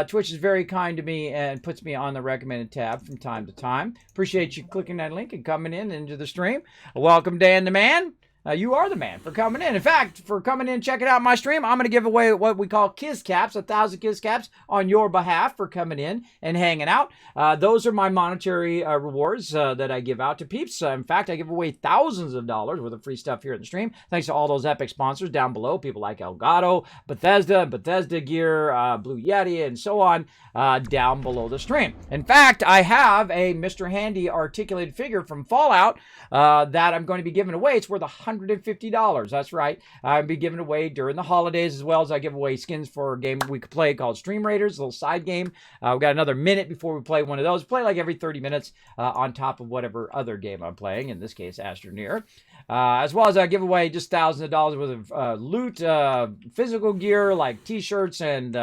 Twitch is very kind to me and puts me on the recommended tab from time to time. Appreciate you clicking that link and coming in into the stream. Welcome, Dan the Man. You are the man for coming in. In fact, for coming in and checking out my stream, I'm going to give away what we call Kiss Caps, 1,000 Kiss Caps on your behalf for coming in and hanging out. Those are my monetary rewards that I give out to peeps. In fact, I give away thousands of dollars worth of free stuff here in the stream. Thanks to all those epic sponsors down below, people like Elgato, Bethesda Gear, Blue Yeti, and so on, down below the stream. In fact, I have a Mr. Handy articulated figure from Fallout that I'm going to be giving away. It's worth $150. That's right. I'll be giving away during the holidays as well as I give away skins for a game we could play called Stream Raiders, a little side game. We've got another minute before we play one of those. Play like every 30 minutes on top of whatever other game I'm playing, in this case, Astroneer. As well as I give away just thousands of dollars worth of loot, physical gear like t-shirts and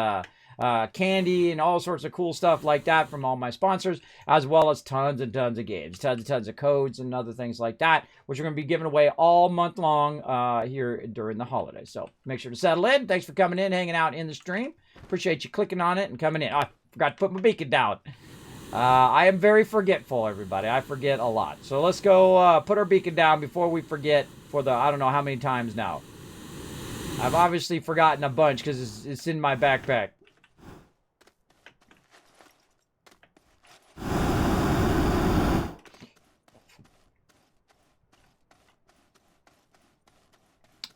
candy and all sorts of cool stuff like that from all my sponsors, as well as tons and tons of games, tons of codes and other things like that, which are going to be given away all month long here during the holidays. So make sure to settle in. Thanks for coming in, hanging out in the stream. Appreciate you clicking on it and coming in. Oh, I forgot to put my beacon down. I am very forgetful, everybody. I forget a lot. So let's go put our beacon down before we forget for the, I don't know how many times now. I've obviously forgotten a bunch because it's in my backpack.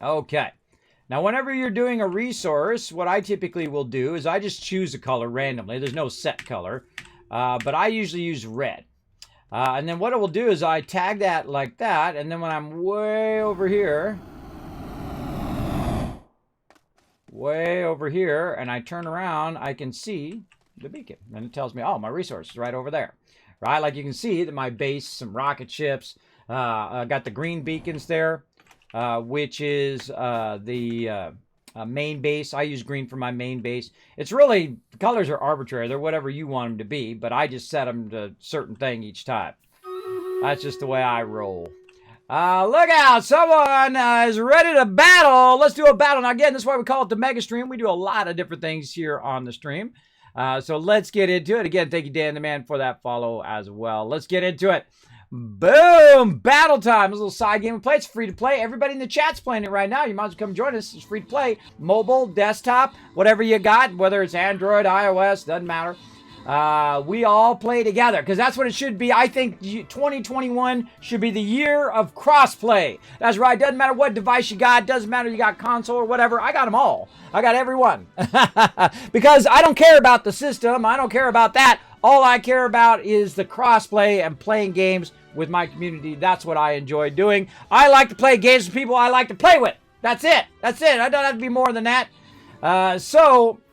Okay. Now, whenever you're doing a resource, what I typically will do is I just choose a color randomly. There's no set color, but I usually use red. And then what it will do is I tag that like that, and then when I'm way over here, and I turn around, I can see the beacon. And it tells me, oh, my resource is right over there. Right? Like you can see that my base, some rocket ships, I got the green beacons there, which is the main base. I use green for my main base. It's really, the colors are arbitrary. They're whatever you want them to be, but I just set them to a certain thing each time. That's just the way I roll. Look out, someone is ready to battle. Let's do a battle. Now again, this is why we call it the mega stream. We do a lot of different things here on the stream. So let's get into it. Again, thank you, Dan the Man, for that follow as well. Let's get into it. Boom! Battle time. It's a little side game of play. It's free to play. Everybody in the chat's playing it right now. You might as well come join us. It's free to play. Mobile, desktop, whatever you got, whether it's Android, iOS, doesn't matter. We all play together because that's what it should be. I think 2021 should be the year of crossplay. That's right. Doesn't matter what device you got. Doesn't matter you got console or whatever. I got them all. I got everyone. Because I don't care about the system. I don't care about that. All I care about is the crossplay and playing games with my community. That's what I enjoy doing. I like to play games with people I like to play with. That's it. That's it. I don't have to be more than that.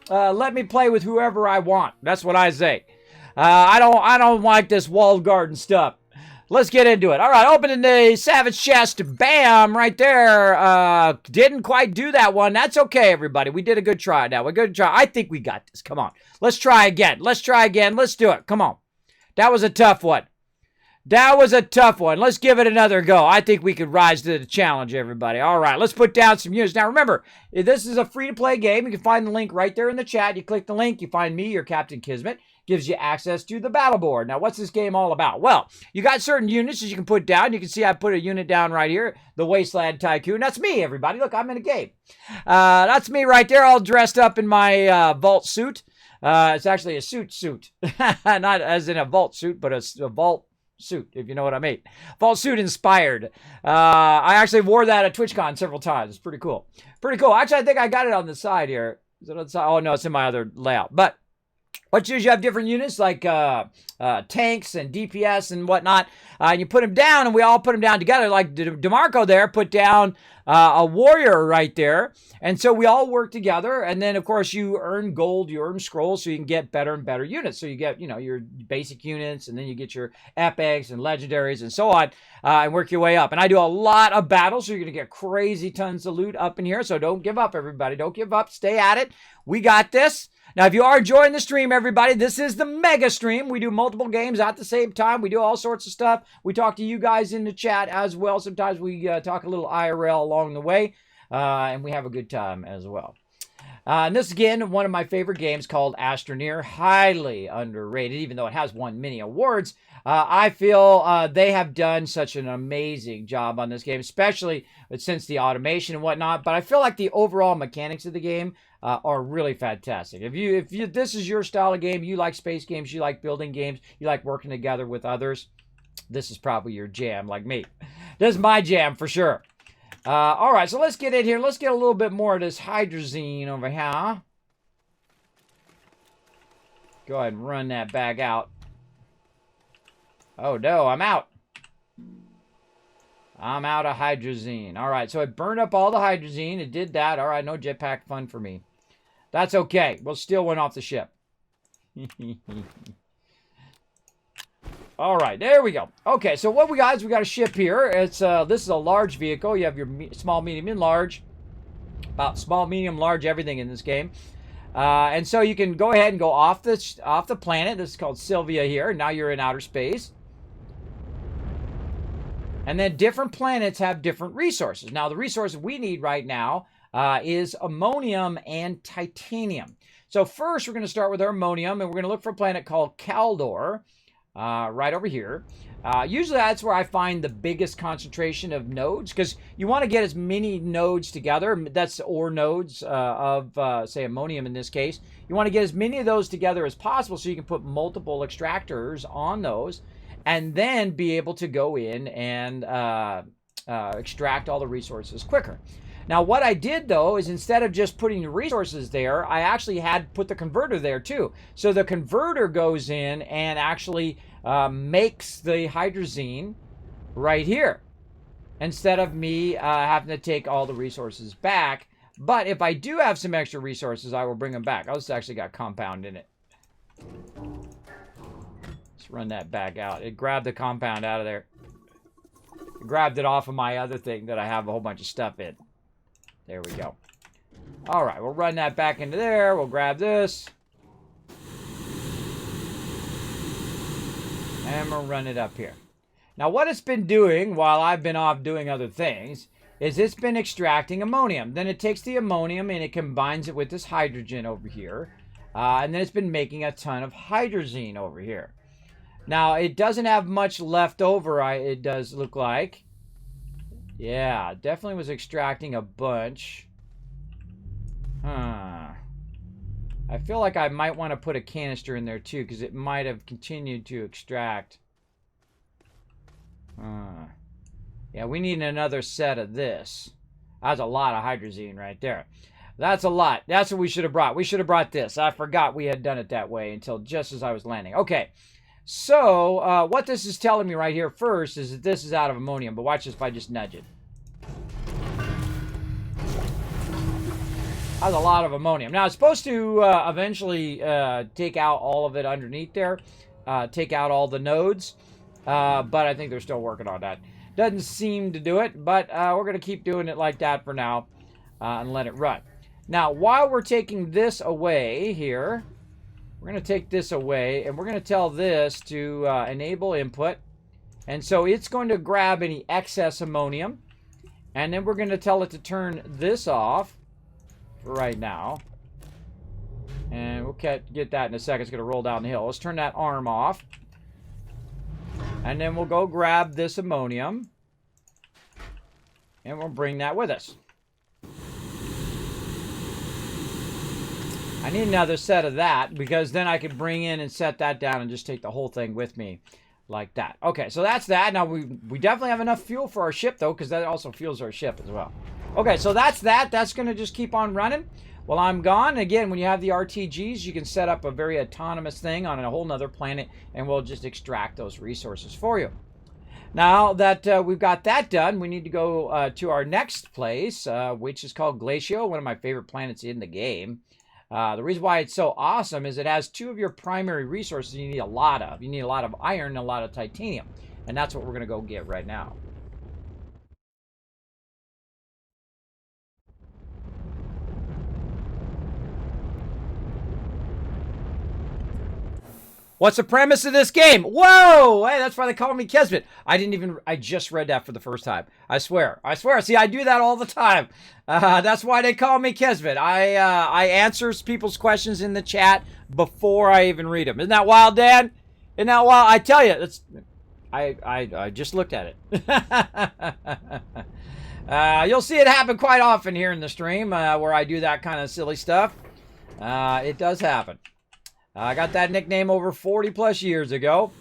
Let me play with whoever I want. That's what I say. I don't like this walled garden stuff. Let's get into it. All right, opening the Savage chest. Bam, right there. Didn't quite do that one. That's okay, everybody. We did a good try now. We're good try. I think we got this. Come on. Let's try again. Let's try again. Let's do it. Come on. That was a tough one. That was a tough one. Let's give it another go. I think we could rise to the challenge, everybody. All right, let's put down some units. Now, remember, this is a free-to-play game. You can find the link right there in the chat. You click the link. You find me, your Captain Kismet. Gives you access to the battle board. Now, what's this game all about? Well, you got certain units that you can put down. You can see I put a unit down right here, the Wasteland Tycoon. That's me, everybody. Look, I'm in a game. That's me right there, all dressed up in my vault suit. It's actually a suit. Not as in a vault suit, but a vault suit, if you know what I mean. Vault suit inspired. I actually wore that at TwitchCon several times. It's pretty cool. Pretty cool. Actually, I think I got it on the side here. Is it on the side? Oh, no, it's in my other layout. But what you have different units like tanks and DPS and whatnot. And you put them down, and we all put them down together. Like DeMarco there put down a warrior right there. And so we all work together. And then, of course, you earn gold, you earn scrolls, so you can get better and better units. So you get, your basic units, and then you get your epics and legendaries and so on, and work your way up. And I do a lot of battles, so you're going to get crazy tons of loot up in here. So don't give up, everybody. Don't give up. Stay at it. We got this. Now, if you are enjoying the stream, everybody, this is the mega stream. We do multiple games at the same time. We do all sorts of stuff. We talk to you guys in the chat as well. Sometimes we talk a little IRL along the way, and we have a good time as well. And this, again, one of my favorite games called Astroneer. Highly underrated, even though it has won many awards. I feel they have done such an amazing job on this game, especially since the automation and whatnot. But I feel like the overall mechanics of the game are really fantastic. If this is your style of game, you like space games, you like building games, you like working together with others, this is probably your jam, like me. This is my jam for sure. All right, so let's get in here. Let's get a little bit more of this hydrazine over here. Go ahead and run that back out. Oh, no, I'm out. I'm out of hydrazine. All right, so it burned up all the hydrazine. It did that. All right, no jetpack fun for me. That's okay. We'll steal one off the ship. All right, there we go. Okay, so what we got is we got a ship here. It's this is a large vehicle. You have your small, medium, and large. About small, medium, large, everything in this game. And so you can go ahead and go off the planet. This is called Sylvia here. Now you're in outer space. And then different planets have different resources. Now, the resource we need right now is ammonium and titanium. So first, we're going to start with our ammonium, and we're going to look for a planet called Caldor, right over here. Usually, that's where I find the biggest concentration of nodes, because you want to get as many nodes together. That's ore nodes of, say, ammonium in this case. You want to get as many of those together as possible so you can put multiple extractors on those, and then be able to go in and extract all the resources quicker. Now, what I did, though, is instead of just putting resources there, I actually had put the converter there, too. So the converter goes in and actually makes the hydrazine right here, instead of me having to take all the resources back. But if I do have some extra resources, I will bring them back. Oh, this actually got compound in it. Let's run that back out. It grabbed the compound out of there. It grabbed it off of my other thing that I have a whole bunch of stuff in. There we go. All right, we'll run that back into there. We'll grab this. And we'll run it up here. Now, what it's been doing while I've been off doing other things is it's been extracting ammonium. Then it takes the ammonium and it combines it with this hydrogen over here. And then it's been making a ton of hydrazine over here. Now, it doesn't have much left over, it does look like. Yeah, definitely was extracting a bunch. I feel like I might want to put a canister in there too, because it might have continued to extract. Yeah, we need another set of this. That's a lot of hydrazine right there. That's a lot. That's what we should have brought. We should have brought this. I forgot we had done it that way until just as I was landing. Okay. So, what this is telling me right here first is that this is out of ammonium. But watch this if I just nudge it. That's a lot of ammonium. Now, it's supposed to eventually take out all of it underneath there. Take out all the nodes. But I think they're still working on that. Doesn't seem to do it. But we're going to keep doing it like that for now. And let it run. Now, while we're taking this away here... We're going to take this away, and we're going to tell this to enable input. And so it's going to grab any excess ammonium. And then we're going to tell it to turn this off for right now. And we'll get that in a second. It's going to roll down the hill. Let's turn that arm off. And then we'll go grab this ammonium. And we'll bring that with us. I need another set of that, because then I could bring in and set that down and just take the whole thing with me like that. Okay, so that's that. Now, we definitely have enough fuel for our ship, though, because that also fuels our ship as well. Okay, so that's that. That's going to just keep on running while I'm gone. Again, when you have the RTGs, you can set up a very autonomous thing on a whole nother planet, and we'll just extract those resources for you. Now that we've got that done, we need to go to our next place, which is called Glacio, one of my favorite planets in the game. The reason why it's so awesome is it has two of your primary resources you need a lot of. You need a lot of iron and a lot of titanium. And that's what we're going to go get right now. What's the premise of this game? Whoa! Hey, that's why they call me Kismet. I just read that for the first time. I swear. See, I do that all the time. That's why they call me Kismet. I answer people's questions in the chat before I even read them. Isn't that wild, Dan? Isn't that wild? I tell you, I just looked at it. You'll see it happen quite often here in the stream where I do that kind of silly stuff. It does happen. I got that nickname over 40 plus years ago.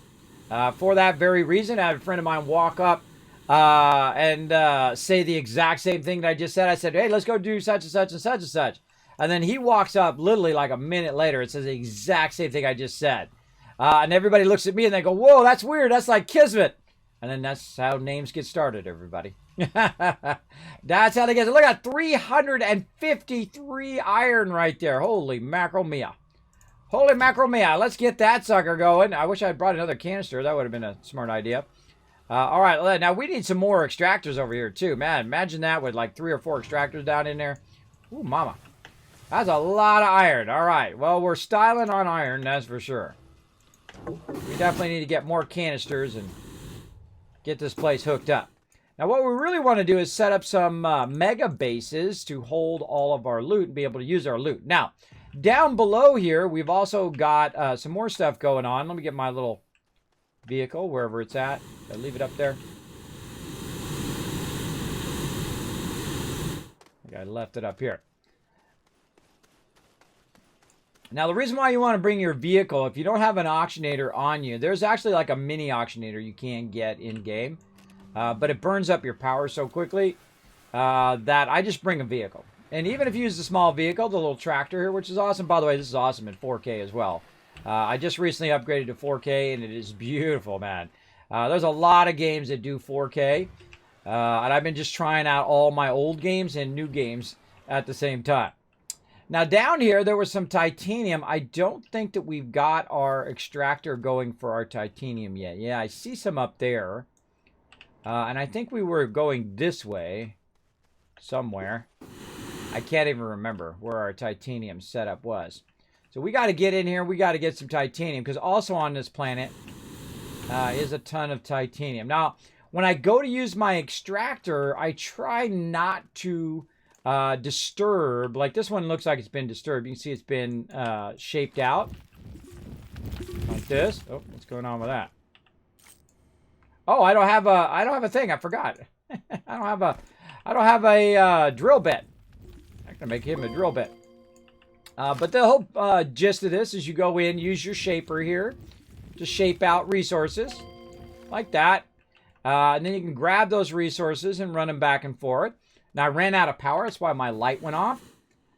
For that very reason, I had a friend of mine walk up and say the exact same thing that I just said. I said, hey, let's go do such and such and such and such. And then he walks up literally like a minute later. It says the exact same thing I just said. And everybody looks at me and they go, whoa, that's weird. That's like Kismet. And then that's how names get started, everybody. That's how they get it. Look at 353 iron right there. Holy mackerel mia. Holy mackerel mia. Let's get that sucker going. I wish I had brought another canister. That would have been a smart idea. All right. Now, we need some more extractors over here, too. Man, imagine that with like 3 or 4 extractors down in there. Ooh, mama. That's a lot of iron. All right. Well, we're styling on iron, that's for sure. We definitely need to get more canisters and get this place hooked up. Now, what we really want to do is set up some mega bases to hold all of our loot and be able to use our loot. Now, down below here, we've also got some more stuff going on. Let me get my little vehicle, wherever it's at. I leave it up there. I think I left it up here. Now, the reason why you want to bring your vehicle, if you don't have an auctionator on you, there's actually like a mini auctionator you can get in-game. But it burns up your power so quickly that I just bring a vehicle. And even if you use the small vehicle, the little tractor here, which is awesome. By the way, this is awesome in 4K as well. I just recently upgraded to 4K, and it is beautiful, man. There's a lot of games that do 4K. And I've been just trying out all my old games and new games at the same time. Now, down here, there was some titanium. I don't think that we've got our extractor going for our titanium yet. Yeah, I see some up there. And I think we were going this way somewhere. I can't even remember where our titanium setup was. So we got to get in here. We got to get some titanium, because also on this planet is a ton of titanium. Now, when I go to use my extractor, I try not to disturb. Like this one looks like it's been disturbed. You can see it's been shaped out like this. Oh, what's going on with that? Oh, I don't have a thing. I forgot. I don't have a drill bit. I can make him a drill bit. But the whole gist of this is you go in, use your shaper here to shape out resources like that. And then you can grab those resources and run them back and forth. Now, I ran out of power. That's why my light went off.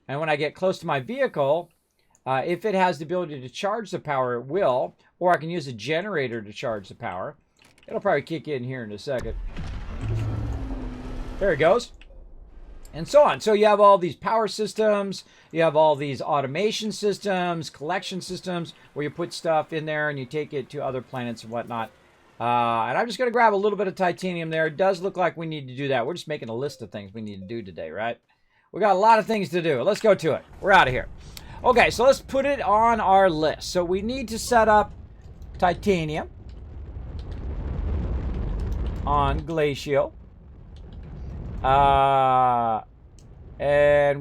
And when I get close to my vehicle, if it has the ability to charge the power, it will. Or I can use a generator to charge the power. It'll probably kick in here in a second. There it goes. And so on. So you have all these power systems. You have all these automation systems, collection systems, where you put stuff in there and you take it to other planets and whatnot. And I'm just going to grab a little bit of titanium there. It does look like we need to do that. We're just making a list of things we need to do today, right? We got a lot of things to do. Let's go to it. We're out of here. Okay, so let's put it on our list. So we need to set up titanium on Glacial. And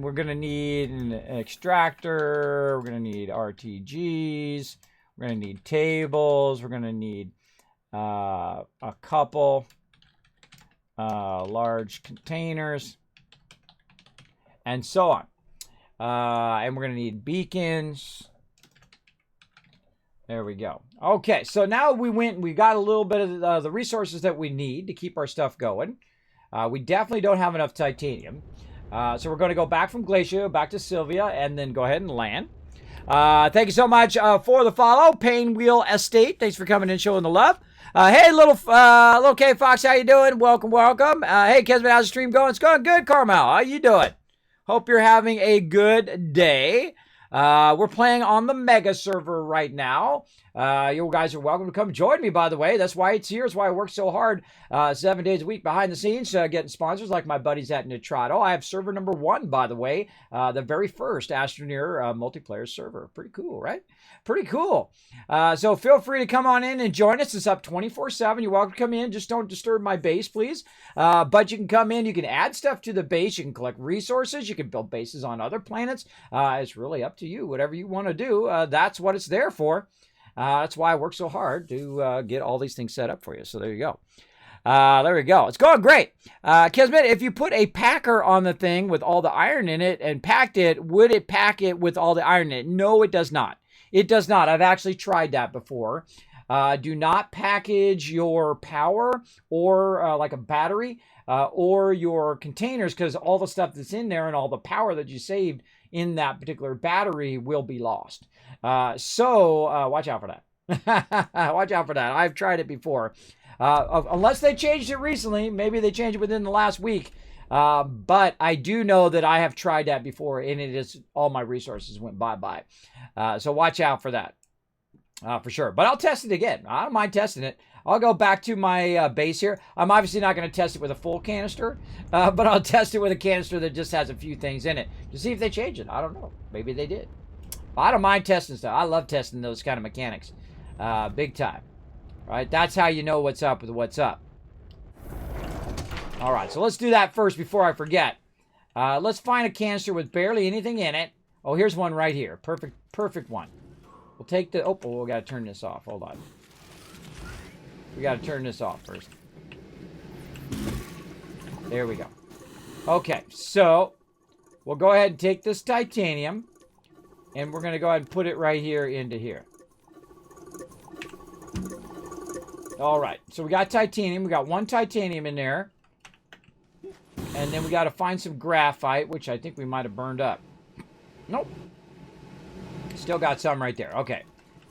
we're going to need an extractor. We're going to need RTGs. We're going to need tables. We're going to need a couple large containers, and so on. And we're going to need beacons. There we go. Okay, so now we got a little bit of the resources that we need to keep our stuff going. We definitely don't have enough titanium. So we're going to go back from Glacier, back to Sylvia, and then go ahead and land. Thank you so much for the follow. Pain Wheel Estate, thanks for coming and showing the love. Hey, little K Fox, how you doing? Welcome, welcome. Hey, Kismet, how's the stream going? It's going good, Carmel. How you doing? Hope you're having a good day. We're playing on the Mega server right now. You guys are welcome to come join me, by the way. That's why it's here. That's why I work so hard 7 days a week behind the scenes, getting sponsors like my buddies at Nitrato. I have server number 1, by the way, the very first Astroneer multiplayer server. Pretty cool, right? Pretty cool. So feel free to come on in and join us. It's up 24/7. You're welcome to come in. Just don't disturb my base, please. But you can come in. You can add stuff to the base. You can collect resources. You can build bases on other planets. It's really up to you. Whatever you want to do, that's what it's there for. That's why I work so hard to get all these things set up for you. So there you go. There we go. It's going great. Kismet, if you put a packer on the thing with all the iron in it and packed it, would it pack it with all the iron in it? No, it does not. It does not. I've actually tried that before. Do not package your power or like a battery or your containers, because all the stuff that's in there and all the power that you saved in that particular battery will be lost. So watch out for that. Watch out for that. I've tried it before. Unless they changed it recently. Maybe they changed it within the last week. But I do know that I have tried that before, and it is all my resources went bye-bye. So watch out for that. For sure. But I'll test it again. I don't mind testing it. I'll go back to my base here. I'm obviously not going to test it with a full canister, but I'll test it with a canister that just has a few things in it to see if they change it. I don't know. Maybe they did. I don't mind testing stuff. I love testing those kind of mechanics. Big time. All right? That's how you know what's up with what's up. All right. So let's do that first before I forget. Let's find a canister with barely anything in it. Oh, here's one right here. Perfect one. We'll take the... Oh, we got to turn this off. Hold on. We got to turn this off first. There we go. Okay, so we'll go ahead and take this titanium, and we're going to go ahead and put it right here into here. All right, so we got titanium. We got one titanium in there. And then we got to find some graphite, which I think we might have burned up. Nope. Still got some right there. Okay.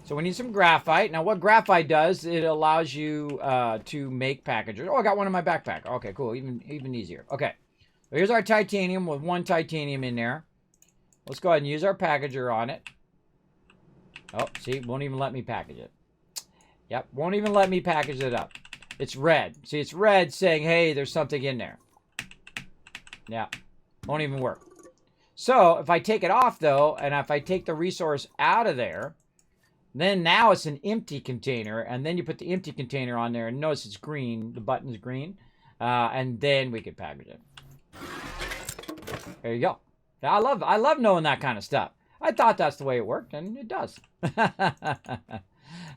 So we need some graphite. Now what graphite does, it allows you to make packages. Oh, I got one in my backpack. Okay, cool. Even easier. Okay. So here's our titanium with 1 titanium in there. Let's go ahead and use our packager on it. Oh, see, won't even let me package it. Yep, won't even let me package it up. It's red. See, it's red saying, hey, there's something in there. Yeah, won't even work. So if I take it off, though, and if I take the resource out of there, then now it's an empty container, and then you put the empty container on there, and notice it's green. The button's green, and then we can package it. There you go. I love knowing that kind of stuff. I thought that's the way it worked, and it does.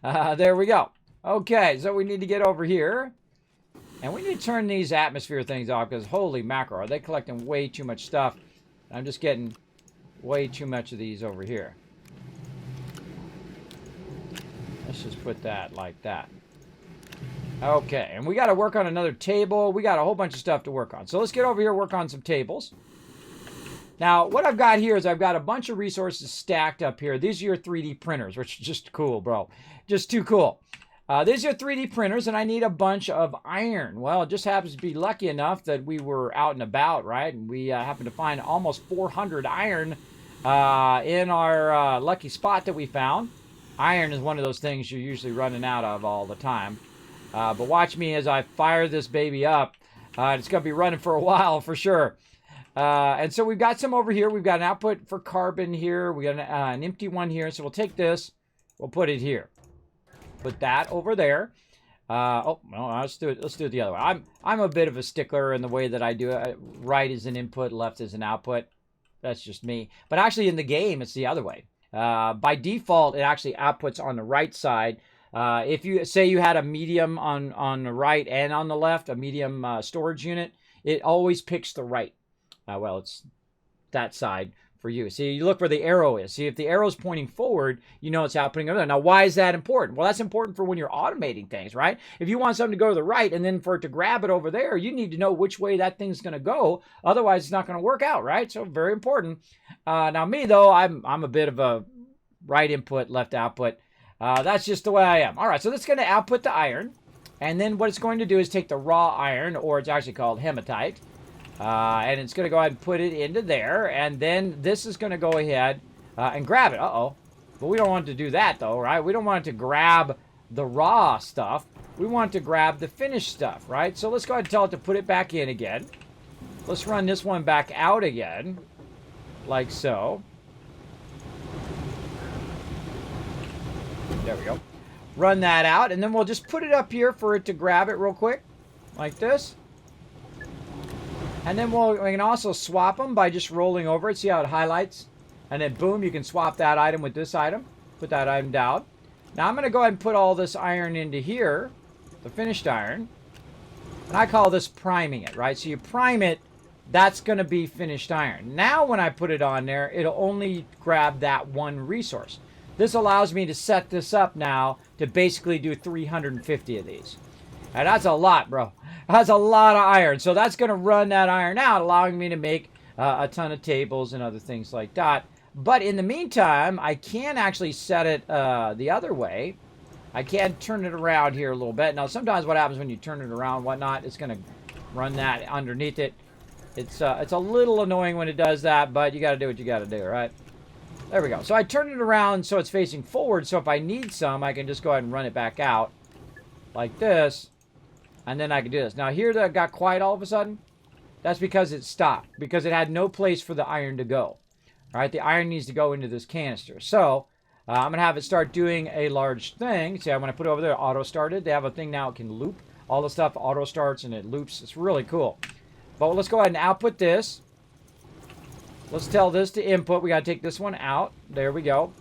There we go. Okay, so we need to get over here. And we need to turn these atmosphere things off, because holy mackerel, are they collecting way too much stuff. I'm just getting way too much of these over here. Let's just put that like that. Okay, and we got to work on another table. We got a whole bunch of stuff to work on. So let's get over here and work on some tables. Now, what I've got here is I've got a bunch of resources stacked up here. These are your 3D printers, which is just cool, bro. Just too cool. These are 3D printers, and I need a bunch of iron. Well, it just happens to be lucky enough that we were out and about, right? And we happened to find almost 400 iron in our lucky spot that we found. Iron is one of those things you're usually running out of all the time. But watch me as I fire this baby up. It's going to be running for a while for sure. And so we've got some over here. We've got an output for carbon here. We got an empty one here. So we'll take this. We'll put it here. Put that over there. Oh, no, let's do it. Let's do it the other way. I'm a bit of a stickler in the way that I do it. Right is an input, left is an output. That's just me. But actually in the game, it's the other way. By default, it actually outputs on the right side. If you say you had a medium on the right and on the left, a medium storage unit, it always picks the right. Well, it's that side for you. See, you look where the arrow is. See, if the arrow is pointing forward, you know it's outputting over there. Now, why is that important? Well, that's important for when you're automating things, right? If you want something to go to the right and then for it to grab it over there, you need to know which way that thing's going to go. Otherwise, it's not going to work out, right? So, very important. Now, me, though, I'm a bit of a right input, left output. That's just the way I am. All right, so that's going to output the iron. And then what it's going to do is take the raw iron, or it's actually called hematite. And it's going to go ahead and put it into there. And then this is going to go ahead and grab it. Uh-oh. But we don't want to do that, though, right? We don't want it to grab the raw stuff. We want to grab the finished stuff, right? So let's go ahead and tell it to put it back in again. Let's run this one back out again. Like so. There we go. Run that out. And then we'll just put it up here for it to grab it real quick. Like this. And then we can also swap them by just rolling over it. See how it highlights? And then boom, you can swap that item with this item. Put that item down. Now I'm going to go ahead and put all this iron into here. The finished iron. And I call this priming it, right? So you prime it. That's going to be finished iron. Now when I put it on there, it'll only grab that one resource. This allows me to set this up now to basically do 350 of these. And that's a lot, bro. That's a lot of iron. So that's going to run that iron out, allowing me to make a ton of tables and other things like that. But in the meantime, I can actually set it the other way. I can turn it around here a little bit. Now, sometimes what happens when you turn it around and whatnot, it's going to run that underneath it. It's a little annoying when it does that, but you got to do what you got to do, right? There we go. So I turn it around so it's facing forward. So if I need some, I can just go ahead and run it back out like this. And then I can do this. Now here that got quiet all of a sudden. That's because it stopped. Because it had no place for the iron to go. All right, the iron needs to go into this canister. So I'm going to have it start doing a large thing. See, when I put it over there, auto started. They have a thing now it can loop. All the stuff auto starts and it loops. It's really cool. But let's go ahead and output this. Let's tell this to input. We got to take this one out. There we go.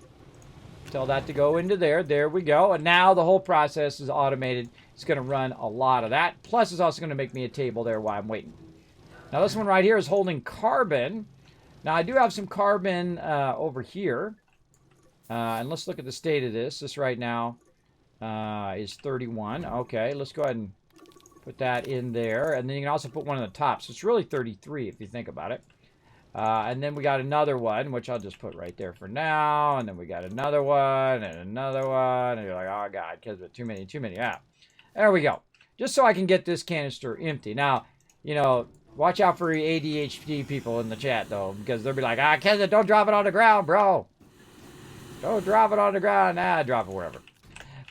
Tell that to go into there. There we go. And now the whole process is automated. It's going to run a lot of that. Plus, it's also going to make me a table there while I'm waiting. Now, this one right here is holding carbon. Now, I do have some carbon over here. And let's look at the state of this. This right now is 31. Okay, let's go ahead and Put that in there. And then you can also put one on the top. So it's really 33 if you think about it. And then we got another one, which I'll just put right there for now. And then we got another one and another one. And you're like, oh, God, Kismet, too many. Yeah. There we go. Just so I can get this canister empty. Now, you know, watch out for ADHD people in the chat, though, because they'll be like, Kismet, don't drop it on the ground, bro. Don't drop it on the ground. Nah, drop it wherever.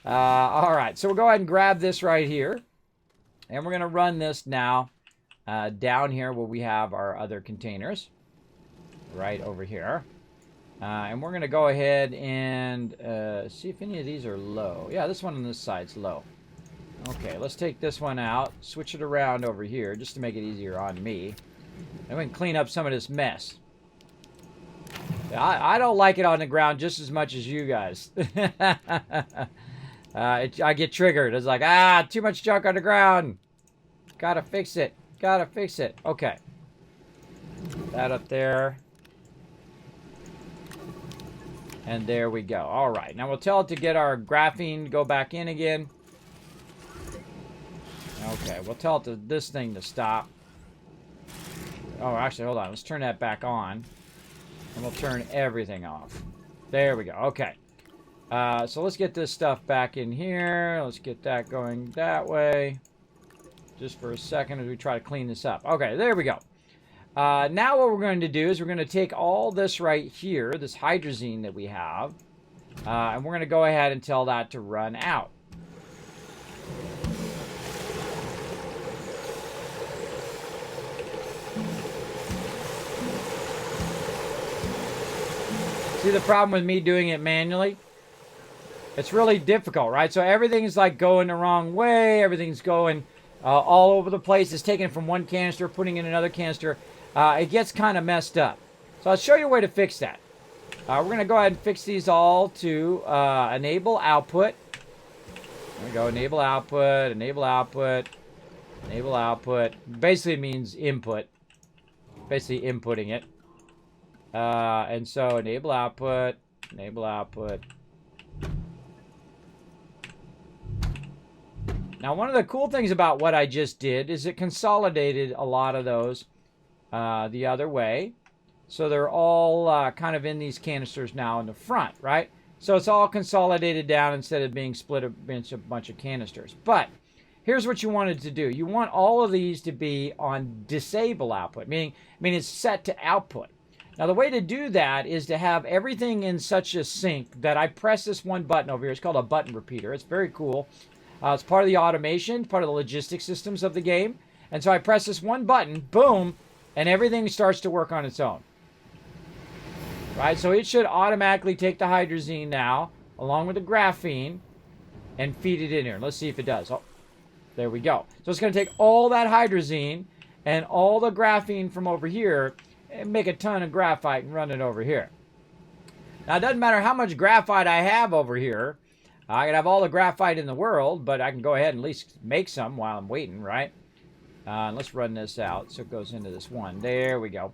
All right, so we'll go ahead and grab this right here. And we're going to run this now down here where we have our other containers. Right over here. And we're going to go ahead and see if any of these are low. Yeah, this one on this side's low. Okay, let's take this one out. Switch it around over here just to make it easier on me. And we can clean up some of this mess. I don't like it on the ground just as much as you guys. I get triggered. It's like, too much junk on the ground. Gotta fix it. Gotta fix it. Okay. That up there. And there we go. All right. Now we'll tell it to get our graphene to go back in again. Okay. We'll tell it to this thing to stop. Oh, actually, hold on. Let's turn that back on. And we'll turn everything off. There we go. Okay. So let's get this stuff back in here. Let's get that going that way. Just for a second as we try to clean this up. Okay, there we go. Now what we're going to do is we're going to take all this right here, this hydrazine that we have, and we're going to go ahead and tell that to run out. See the problem with me doing it manually? It's really difficult, right? So everything's like going the wrong way. Everything's going all over the place. It's taken from one canister, putting in another canister. It gets kind of messed up. So I'll show you a way to fix that. We're going to go ahead and fix these all to enable output. There we go. Enable output, enable output, enable output. Basically it means input. Basically inputting it. And so enable output, enable output. Now, one of the cool things about what I just did is it consolidated a lot of those the other way. So they're all kind of in these canisters now in the front, right? So it's all consolidated down instead of being split into a bunch of canisters. But here's what you wanted to do. You want all of these to be on disable output, meaning it's set to output. Now, the way to do that is to have everything in such a sync that I press this one button over here. It's called a button repeater. It's very cool. It's part of the automation, part of the logistics systems of the game. And so I press this one button, boom, and everything starts to work on its own. Right? So it should automatically take the hydrazine now, along with the graphene, and feed it in here. Let's see if it does. Oh, there we go. So it's going to take all that hydrazine and all the graphene from over here and make a ton of graphite and run it over here. Now, it doesn't matter how much graphite I have over here. I can have all the graphite in the world, but I can go ahead and at least make some while I'm waiting, right? Let's run this out so it goes into this one. There we go.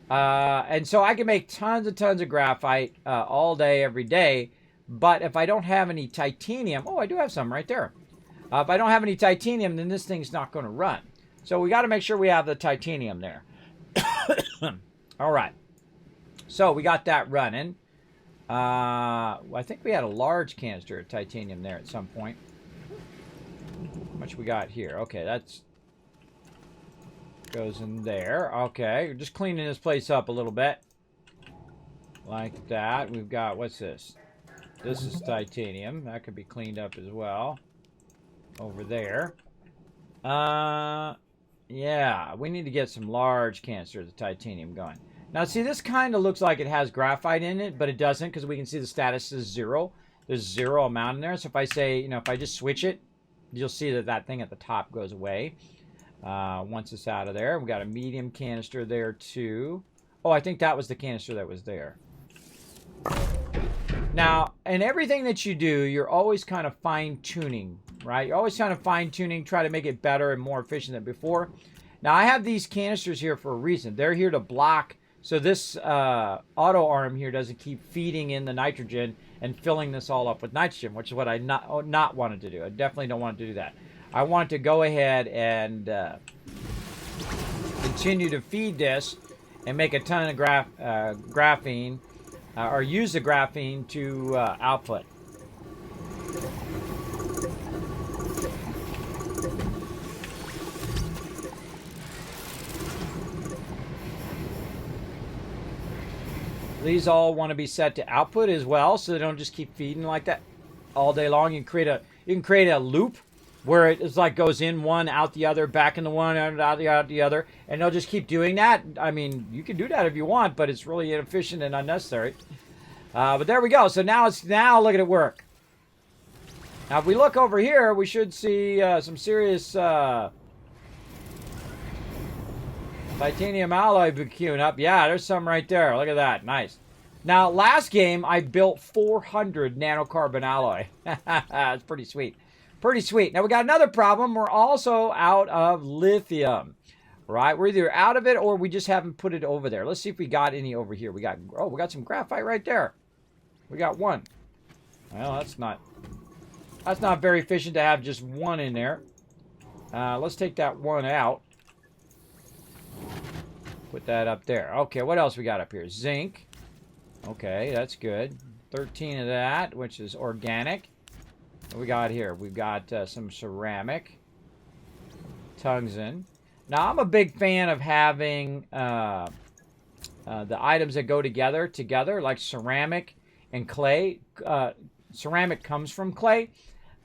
And so I can make tons and tons of graphite all day, every day. But if I don't have any titanium, oh, I do have some right there. If I don't have any titanium, then this thing's not going to run. So we got to make sure we have the titanium there. All right. So we got that running. I think we had a large canister of titanium there at some point. How much we got here? Okay, that's goes in there. Okay, we're just cleaning this place up a little bit. Like that. We've got, what's this? This is titanium. That could be cleaned up as well. Over there. Yeah, we need to get some large canisters of titanium going. Now, see, this kind of looks like it has graphite in it, but it doesn't because we can see the status is 0. There's 0 amount in there. So if I say, if I just switch it, you'll see that that thing at the top goes away once it's out of there. We got a medium canister there, too. Oh, I think that was the canister that was there. Now, in everything that you do, you're always kind of fine-tuning, right? You're always kind of fine-tuning, try to make it better and more efficient than before. Now, I have these canisters here for a reason. They're here to block, so this auto arm here doesn't keep feeding in the nitrogen and filling this all up with nitrogen, which is what I not wanted to do. I definitely don't want to do that. I want to go ahead and continue to feed this and make a ton of graphene, or use the graphene to output. These all want to be set to output as well, so they don't just keep feeding like that all day long. You can create a loop where it's like goes in one, out the other, back in the one, out the other, and they'll just keep doing that. I mean, you can do that if you want, but it's really inefficient and unnecessary. But there we go. So now look at it work. Now if we look over here, we should see some serious titanium alloy queuing up. Yeah, there's some right there. Look at that. Nice. Now, last game, I built 400 nanocarbon alloy. It's pretty sweet. Pretty sweet. Now, we got another problem. We're also out of lithium. Right? We're either out of it or we just haven't put it over there. Let's see if we got any over here. We got some graphite right there. We got one. Well, that's not very efficient to have just one in there. Let's take that one out. Put that up there. Okay, what else we got up here? Zinc. Okay, that's good. 13 of that, which is organic. What we got here? We've got some ceramic. Tungsten. Now, I'm a big fan of having the items that go together, like ceramic and clay. Ceramic comes from clay,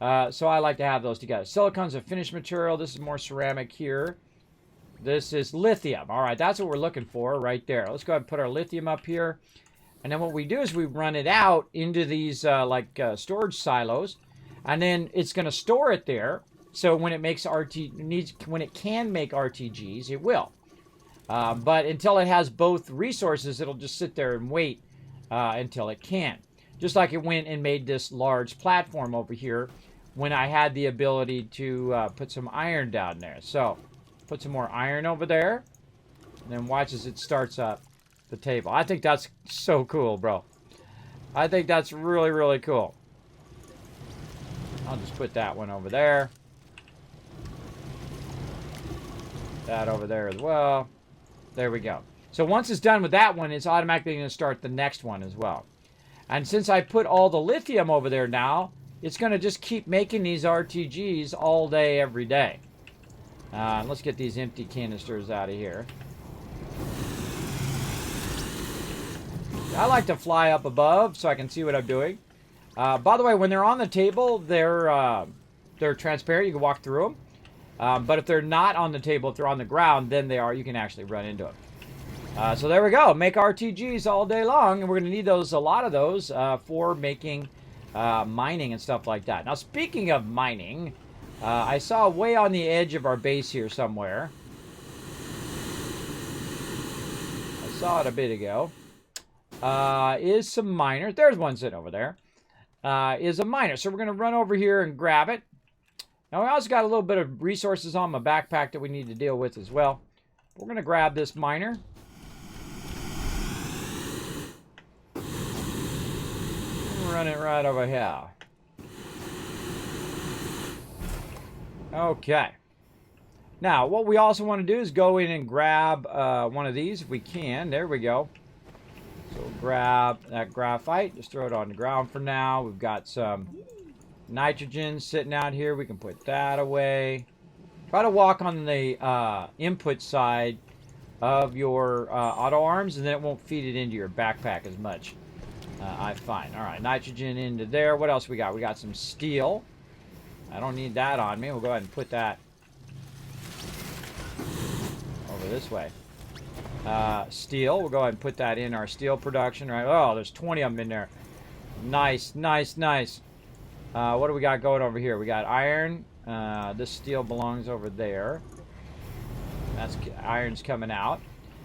so I like to have those together. Silicon's a finished material. This is more ceramic here. This is lithium. All right, that's what we're looking for right there. Let's go ahead and put our lithium up here. And then what we do is we run it out into these storage silos. And then it's going to store it there. So when it makes when it can make RTGs, it will. But until it has both resources, it'll just sit there and wait until it can. Just like it went and made this large platform over here when I had the ability to put some iron down there. So put some more iron over there, and then watch as it starts up the table. I think that's so cool, bro. I think that's really, really cool. I'll just put that one over there. That over there as well. There we go. So once it's done with that one, it's automatically going to start the next one as well. And since I put all the lithium over there now, it's going to just keep making these RTGs all day, every day. Let's get these empty canisters out of here. I like to fly up above so I can see what I'm doing. By the way, when they're on the table, they're transparent. You can walk through them. But if they're not on the table, if they're on the ground, then you can actually run into them. So there we go. Make RTGs all day long, and we're going to need a lot of those for making mining and stuff like that. Now, speaking of mining, I saw way on the edge of our base here somewhere. I saw it a bit ago. Is some miners. There's one sitting over there. Is a miner. So we're going to run over here and grab it. Now, we also got a little bit of resources on my backpack that we need to deal with as well. We're going to grab this miner. Run it right over here. Okay. Now, what we also want to do is go in and grab one of these if we can. There we go. So we'll grab that graphite. Just throw it on the ground for now. We've got some nitrogen sitting out here. We can put that away. Try to walk on the input side of your auto arms, and then it won't feed it into your backpack as much. I find. All right, nitrogen into there. What else we got? We got some steel. I don't need that on me. We'll go ahead and put that over this way. Steel. We'll go ahead and put that in our steel production. Right. Oh, there's 20 of them in there. Nice, nice, nice. What do we got going over here? We got iron. This steel belongs over there. That's iron's coming out.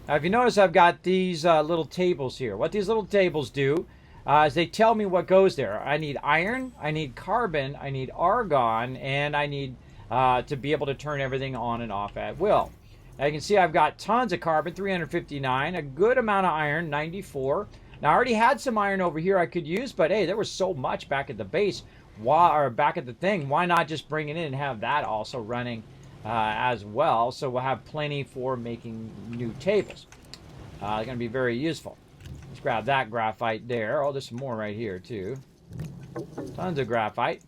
Now, if you notice, I've got these little tables here. What these little tables do is they tell me what goes there. I need iron, I need carbon, I need argon, and I need to be able to turn everything on and off at will. Now, you can see I've got tons of carbon, 359, a good amount of iron, 94. Now, I already had some iron over here I could use, but hey, there was so much back at the base. or back at the thing, why not just bring it in and have that also running as well? So we'll have plenty for making new tables. Going to be very useful. Let's grab that graphite there. Oh, there's some more right here too. Tons of graphite.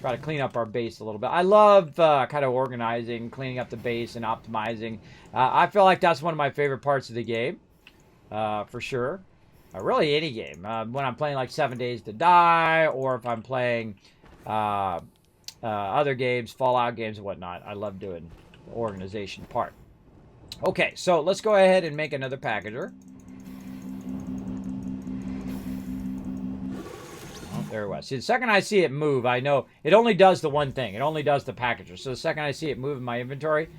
Try to clean up our base a little bit. I love kind of organizing, cleaning up the base and optimizing. I feel like that's one of my favorite parts of the game, for sure. Really any game. When I'm playing like 7 Days to Die, or if I'm playing other games, Fallout games and whatnot, I love doing the organization part. Okay, so let's go ahead and make another packager. There it was. See, the second I see it move, I know it only does the one thing. It only does the packager. So the second I see it move in my inventory,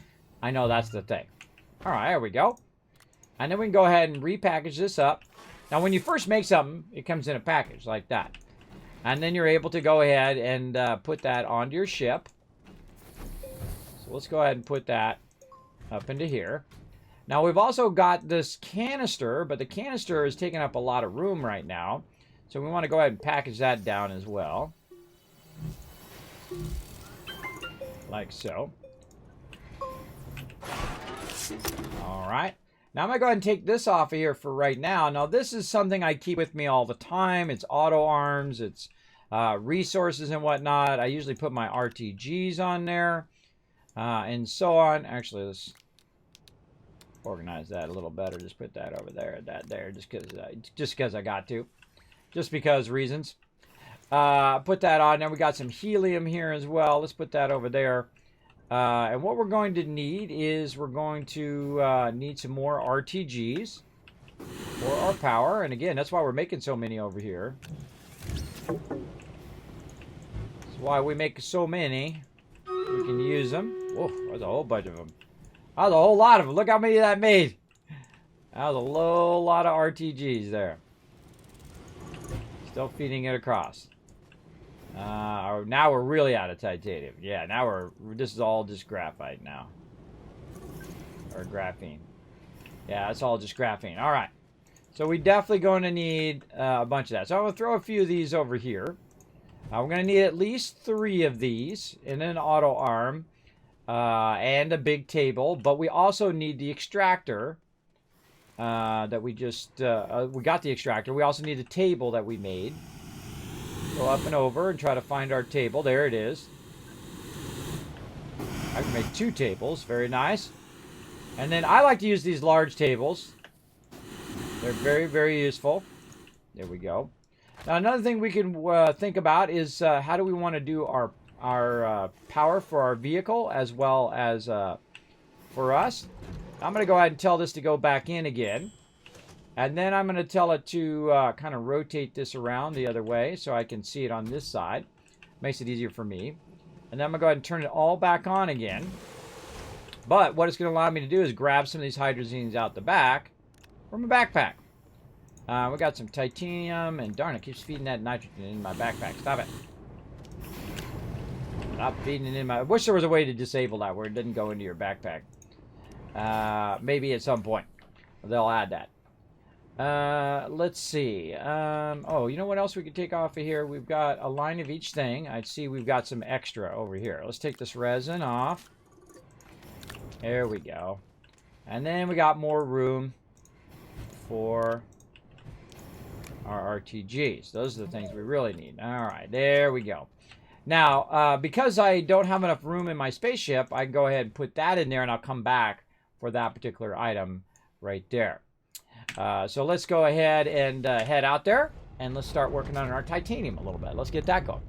I know that's the thing. All right, there we go. And then we can go ahead and repackage this up. Now, when you first make something, it comes in a package like that. And then you're able to go ahead and put that onto your ship. So let's go ahead and put that up into here. Now, we've also got this canister, but the canister is taking up a lot of room right now. So we want to go ahead and package that down as well. Like so. All right. Now I'm going to go ahead and take this off of here for right now. Now this is something I keep with me all the time. It's auto arms. It's resources and whatnot. I usually put my RTGs on there. And so on. Actually, let's organize that a little better. Just put that over there, that there. Just because I got to. Just because reasons. Put that on. Now we got some helium here as well. Let's put that over there. And what we're going to need is we're going to need some more RTGs for our power. And again, that's why we're making so many over here. That's why we make so many. We can use them. Oh, there's a whole bunch of them. That was a whole lot of them. Look how many that made. That was a lot of RTGs there. Still feeding it across. Now we're really out of titanium. Yeah, now this is all just graphite now. Or graphene. Yeah, it's all just graphene. All right. So we're definitely going to need a bunch of that. So I'm going to throw a few of these over here. We're going to need at least 3 of these in an auto arm and a big table. But we also need the extractor. That we just, we got the extractor. We also need a table that we made. Go up and over and try to find our table. There it is. I can make 2 tables. Very nice. And then I like to use these large tables. They're very, very useful. There we go. Now another thing we can think about is how do we want to do our power for our vehicle as well as for us. I'm going to go ahead and tell this to go back in again. And then I'm going to tell it to kind of rotate this around the other way so I can see it on this side. Makes it easier for me. And then I'm going to go ahead and turn it all back on again. But what it's going to allow me to do is grab some of these hydrazines out the back from a backpack. We got some titanium, and darn, it keeps feeding that nitrogen in my backpack. Stop it. Stop feeding it in my... I wish there was a way to disable that where it didn't go into your backpack. Maybe at some point they'll add that. Let's see. Oh, you know what else we could take off of here? We've got a line of each thing. I see we've got some extra over here. Let's take this resin off. There we go. And then we got more room for our RTGs. Those are the things we really need. All right, there we go. Now, because I don't have enough room in my spaceship, I can go ahead and put that in there, and I'll come back for that particular item right there. So let's go ahead and head out there, and let's start working on our titanium a little bit. Let's get that going.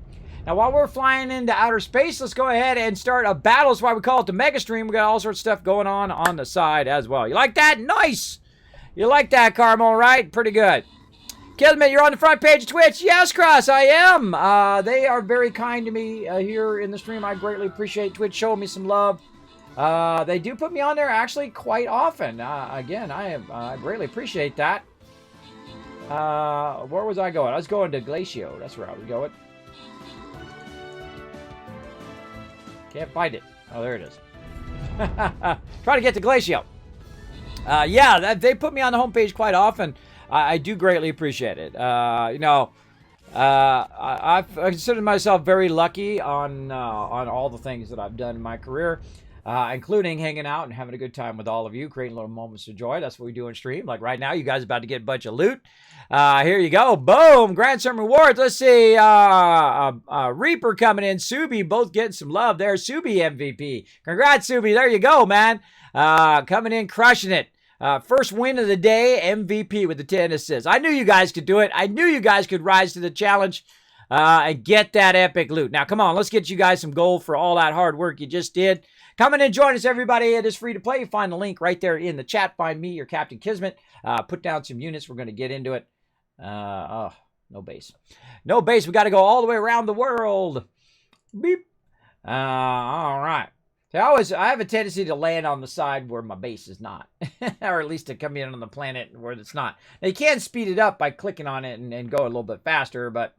Now, while we're flying into outer space, let's go ahead and start a battle. That's why we call it the Mega Stream. We got all sorts of stuff going on the side as well. You like that? Nice! You like that, Carmel, right? Pretty good. Kismet, you're on the front page of Twitch. Yes, Cross, I am. They are very kind to me here in the stream. I greatly appreciate Twitch showing me some love. They do put me on there actually quite often. Again, I greatly appreciate that. Where was I going? I was going to Glacio. That's where I was going. Can't find it. Oh, there it is. Try to get to Glacio. Yeah, they put me on the homepage quite often. I do greatly appreciate it. You know, I consider myself very lucky on all the things that I've done in my career, including hanging out and having a good time with all of you, creating little moments of joy. That's what we do on stream. Like right now, you guys are about to get a bunch of loot. Here you go. Boom. Grand Slam rewards. Let's see. Reaper coming in. Subi both getting some love there. Subi MVP. Congrats, Subi. There you go, man. Coming in, crushing it. First win of the day, MVP with the 10 assists. I knew you guys could do it. I knew you guys could rise to the challenge and get that epic loot. Now, come on, let's get you guys some gold for all that hard work you just did. Come in and join us, everybody. It is free to play. You find the link right there in the chat. Find me, your Captain Kismet. Put down some units. We're going to get into it. No base. No base. We got to go all the way around the world. Beep. All right. I have a tendency to land on the side where my base is not, or at least to come in on the planet where it's not. Now, you can speed it up by clicking on it and go a little bit faster, but,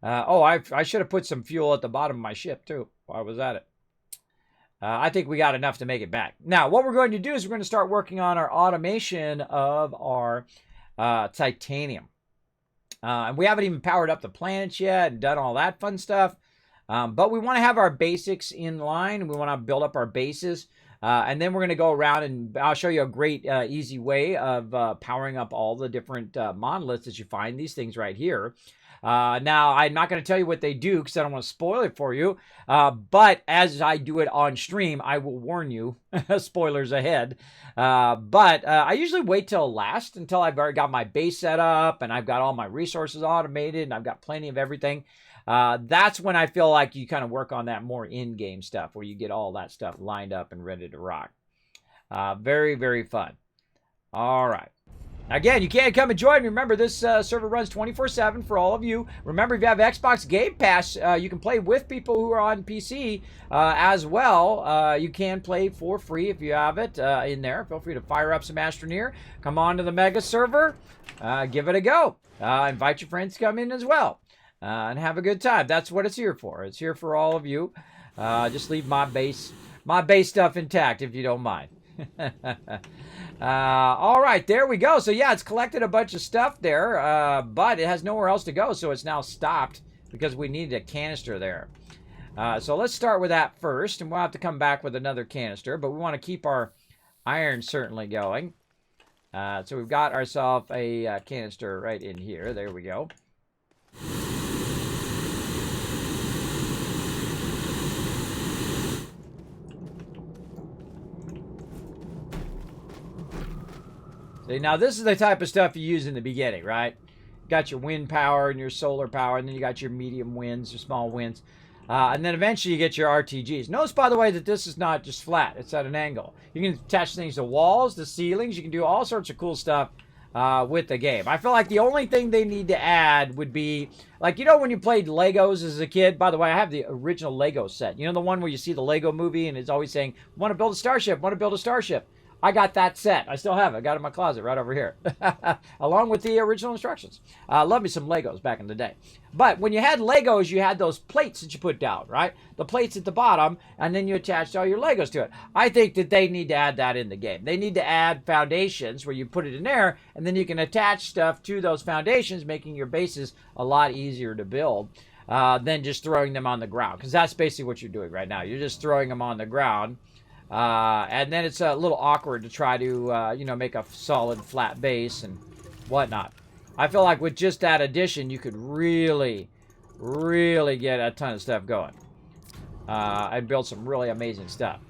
I should have put some fuel at the bottom of my ship, too, while I was at it. I think we got enough to make it back. Now, what we're going to do is we're going to start working on our automation of our titanium. And we haven't even powered up the planets yet and done all that fun stuff. But we want to have our basics in line. We want to build up our bases. And then we're going to go around and I'll show you a great, easy way of powering up all the different monoliths that you find. These things right here. Now, I'm not going to tell you what they do because I don't want to spoil it for you. But as I do it on stream, I will warn you. Spoilers ahead. But I usually wait till last until I've already got my base set up and I've got all my resources automated and I've got plenty of everything. That's when I feel like you kind of work on that more in-game stuff where you get all that stuff lined up and ready to rock. Very, very fun. All right. Again, you can come and join me. Remember, this server runs 24/7 for all of you. Remember, if you have Xbox Game Pass, you can play with people who are on PC as well. You can play for free if you have it in there. Feel free to fire up some Astroneer. Come on to the Mega server. Give it a go. Invite your friends to come in as well. And have a good time. That's what it's here for. It's here for all of you. Just leave my base stuff intact if you don't mind. All right, there we go. So yeah, it's collected a bunch of stuff there, but it has nowhere else to go, so it's now stopped because we needed a canister there. So let's start with that first, and we'll have to come back with another canister, but we want to keep our iron certainly going. So we've got ourselves a canister right in here. There we go. Now, this is the type of stuff you use in the beginning, right? You got your wind power and your solar power, and then you got your medium winds, your small winds. And then eventually you get your RTGs. Notice, by the way, that this is not just flat. It's at an angle. You can attach things to walls, to ceilings. You can do all sorts of cool stuff with the game. I feel like the only thing they need to add would be, like, you know when you played Legos as a kid? By the way, I have the original Lego set. You know the one where you see the Lego movie and it's always saying, want to build a starship, want to build a starship. I got that set. I still have it. I got it in my closet right over here. Along with the original instructions. Love me some Legos back in the day. But when you had Legos, you had those plates that you put down, right? The plates at the bottom, and then you attached all your Legos to it. I think that they need to add that in the game. They need to add foundations where you put it in there, and then you can attach stuff to those foundations, making your bases a lot easier to build than just throwing them on the ground. Because that's basically what you're doing right now. You're just throwing them on the ground. And then it's a little awkward to try to, make a solid flat base and whatnot. I feel like with just that addition, you could really, really get a ton of stuff going. And build some really amazing stuff.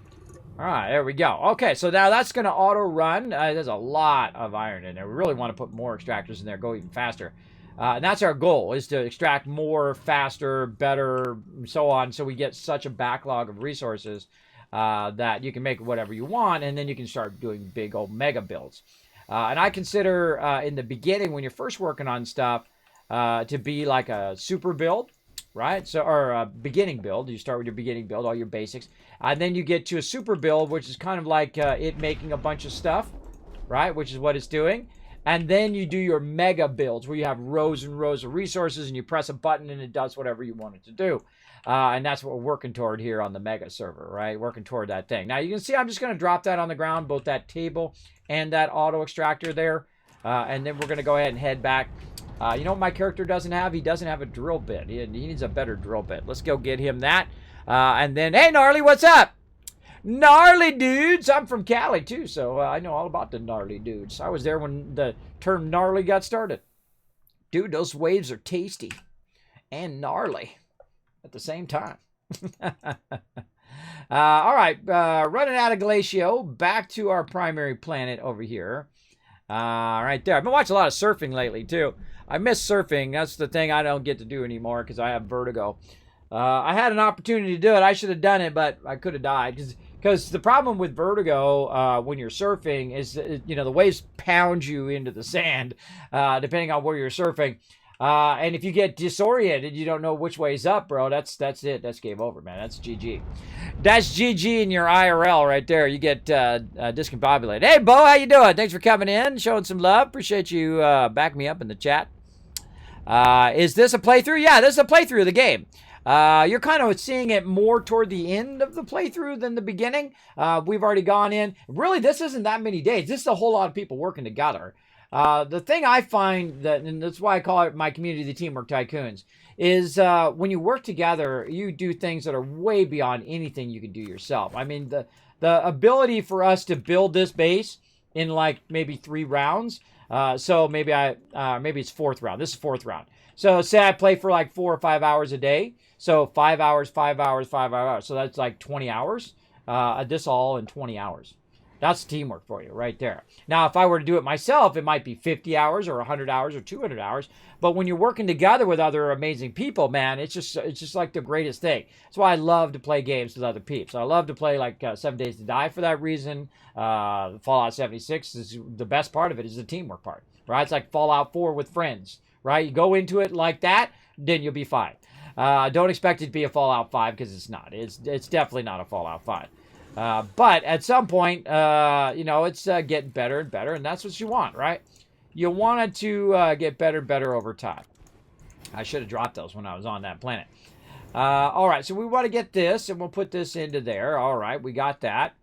All right, there we go. Okay, so now that's going to auto-run. There's a lot of iron in there. We really want to put more extractors in there, go even faster. And that's our goal, is to extract more, faster, better, and so on, so we get such a backlog of resources that you can make whatever you want, and then you can start doing big old mega builds. And I consider in the beginning, when you're first working on stuff, to be like a super build, right? So, or a beginning build. You start with your beginning build, all your basics, and then you get to a super build, which is kind of like it making a bunch of stuff, right? Which is what it's doing. And then you do your mega builds, where you have rows and rows of resources, and you press a button and it does whatever you want it to do. And that's what we're working toward here on the Mega server, right? Working toward that thing. Now, you can see I'm just going to drop that on the ground, both that table and that auto extractor there. And then we're going to go ahead and head back. You know what my character doesn't have? He doesn't have a drill bit. He needs a better drill bit. Let's go get him that. And then, hey, Gnarly, what's up? Gnarly dudes. I'm from Cali, too, so I know all about the gnarly dudes. I was there when the term gnarly got started. Dude, those waves are tasty and gnarly at the same time. All right, running out of Glacio, back to our primary planet over here. Right there. I've been watching a lot of surfing lately, too. I miss surfing. That's the thing I don't get to do anymore because I have vertigo. I had an opportunity to do it. I should have done it, but I could have died. Because the problem with vertigo when you're surfing is, you know, the waves pound you into the sand, depending on where you're surfing. And if you get disoriented, you don't know which way's up, bro. That's it. That's game over, man. That's GG. That's GG in your IRL right there. You get discombobulated. Hey, Bo, how you doing? Thanks for coming in, showing some love. Appreciate you backing me up in the chat. Is this a playthrough? Yeah, this is a playthrough of the game. You're kind of seeing it more toward the end of the playthrough than the beginning. We've already gone in. Really, this isn't that many days. This is a whole lot of people working together. The thing I find that, and that's why I call it my community, the Teamwork Tycoons, is when you work together, you do things that are way beyond anything you can do yourself. I mean, the ability for us to build this base in like maybe 3 rounds. So maybe it's 4th round. This is 4th round. So say I play for like 4 or 5 hours a day. So 5 hours, 5 hours, 5 hours. So that's like 20 hours. This all in 20 hours. That's teamwork for you right there. Now, if I were to do it myself, it might be 50 hours or 100 hours or 200 hours. But when you're working together with other amazing people, man, it's just like the greatest thing. That's why I love to play games with other peeps. I love to play like 7 Days to Die for that reason. Fallout 76 is the best part of it is the teamwork part, right? It's like Fallout 4 with friends, right? You go into it like that, then you'll be fine. Don't expect it to be a Fallout 5 because it's not. It's definitely not a Fallout 5. But at some point, you know, it's getting better and better, and that's what you want, right? You want it to get better and better over time. I should have dropped those when I was on that planet. All right, so we want to get this, and we'll put this into there. All right, we got that.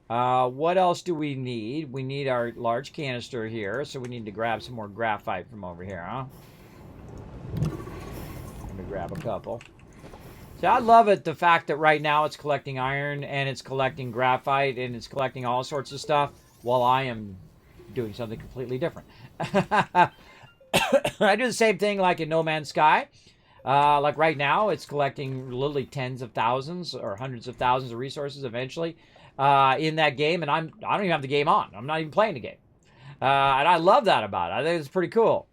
What else do we need? We need our large canister here, so we need to grab some more graphite from over here, huh? Let me grab a couple. See, I love it, the fact that right now it's collecting iron, and it's collecting graphite, and it's collecting all sorts of stuff, while I am doing something completely different. I do the same thing like in No Man's Sky. Like right now, it's collecting literally tens of thousands or hundreds of thousands of resources eventually in that game, and I don't even have the game on. I'm not even playing the game. And I love that about it. I think it's pretty cool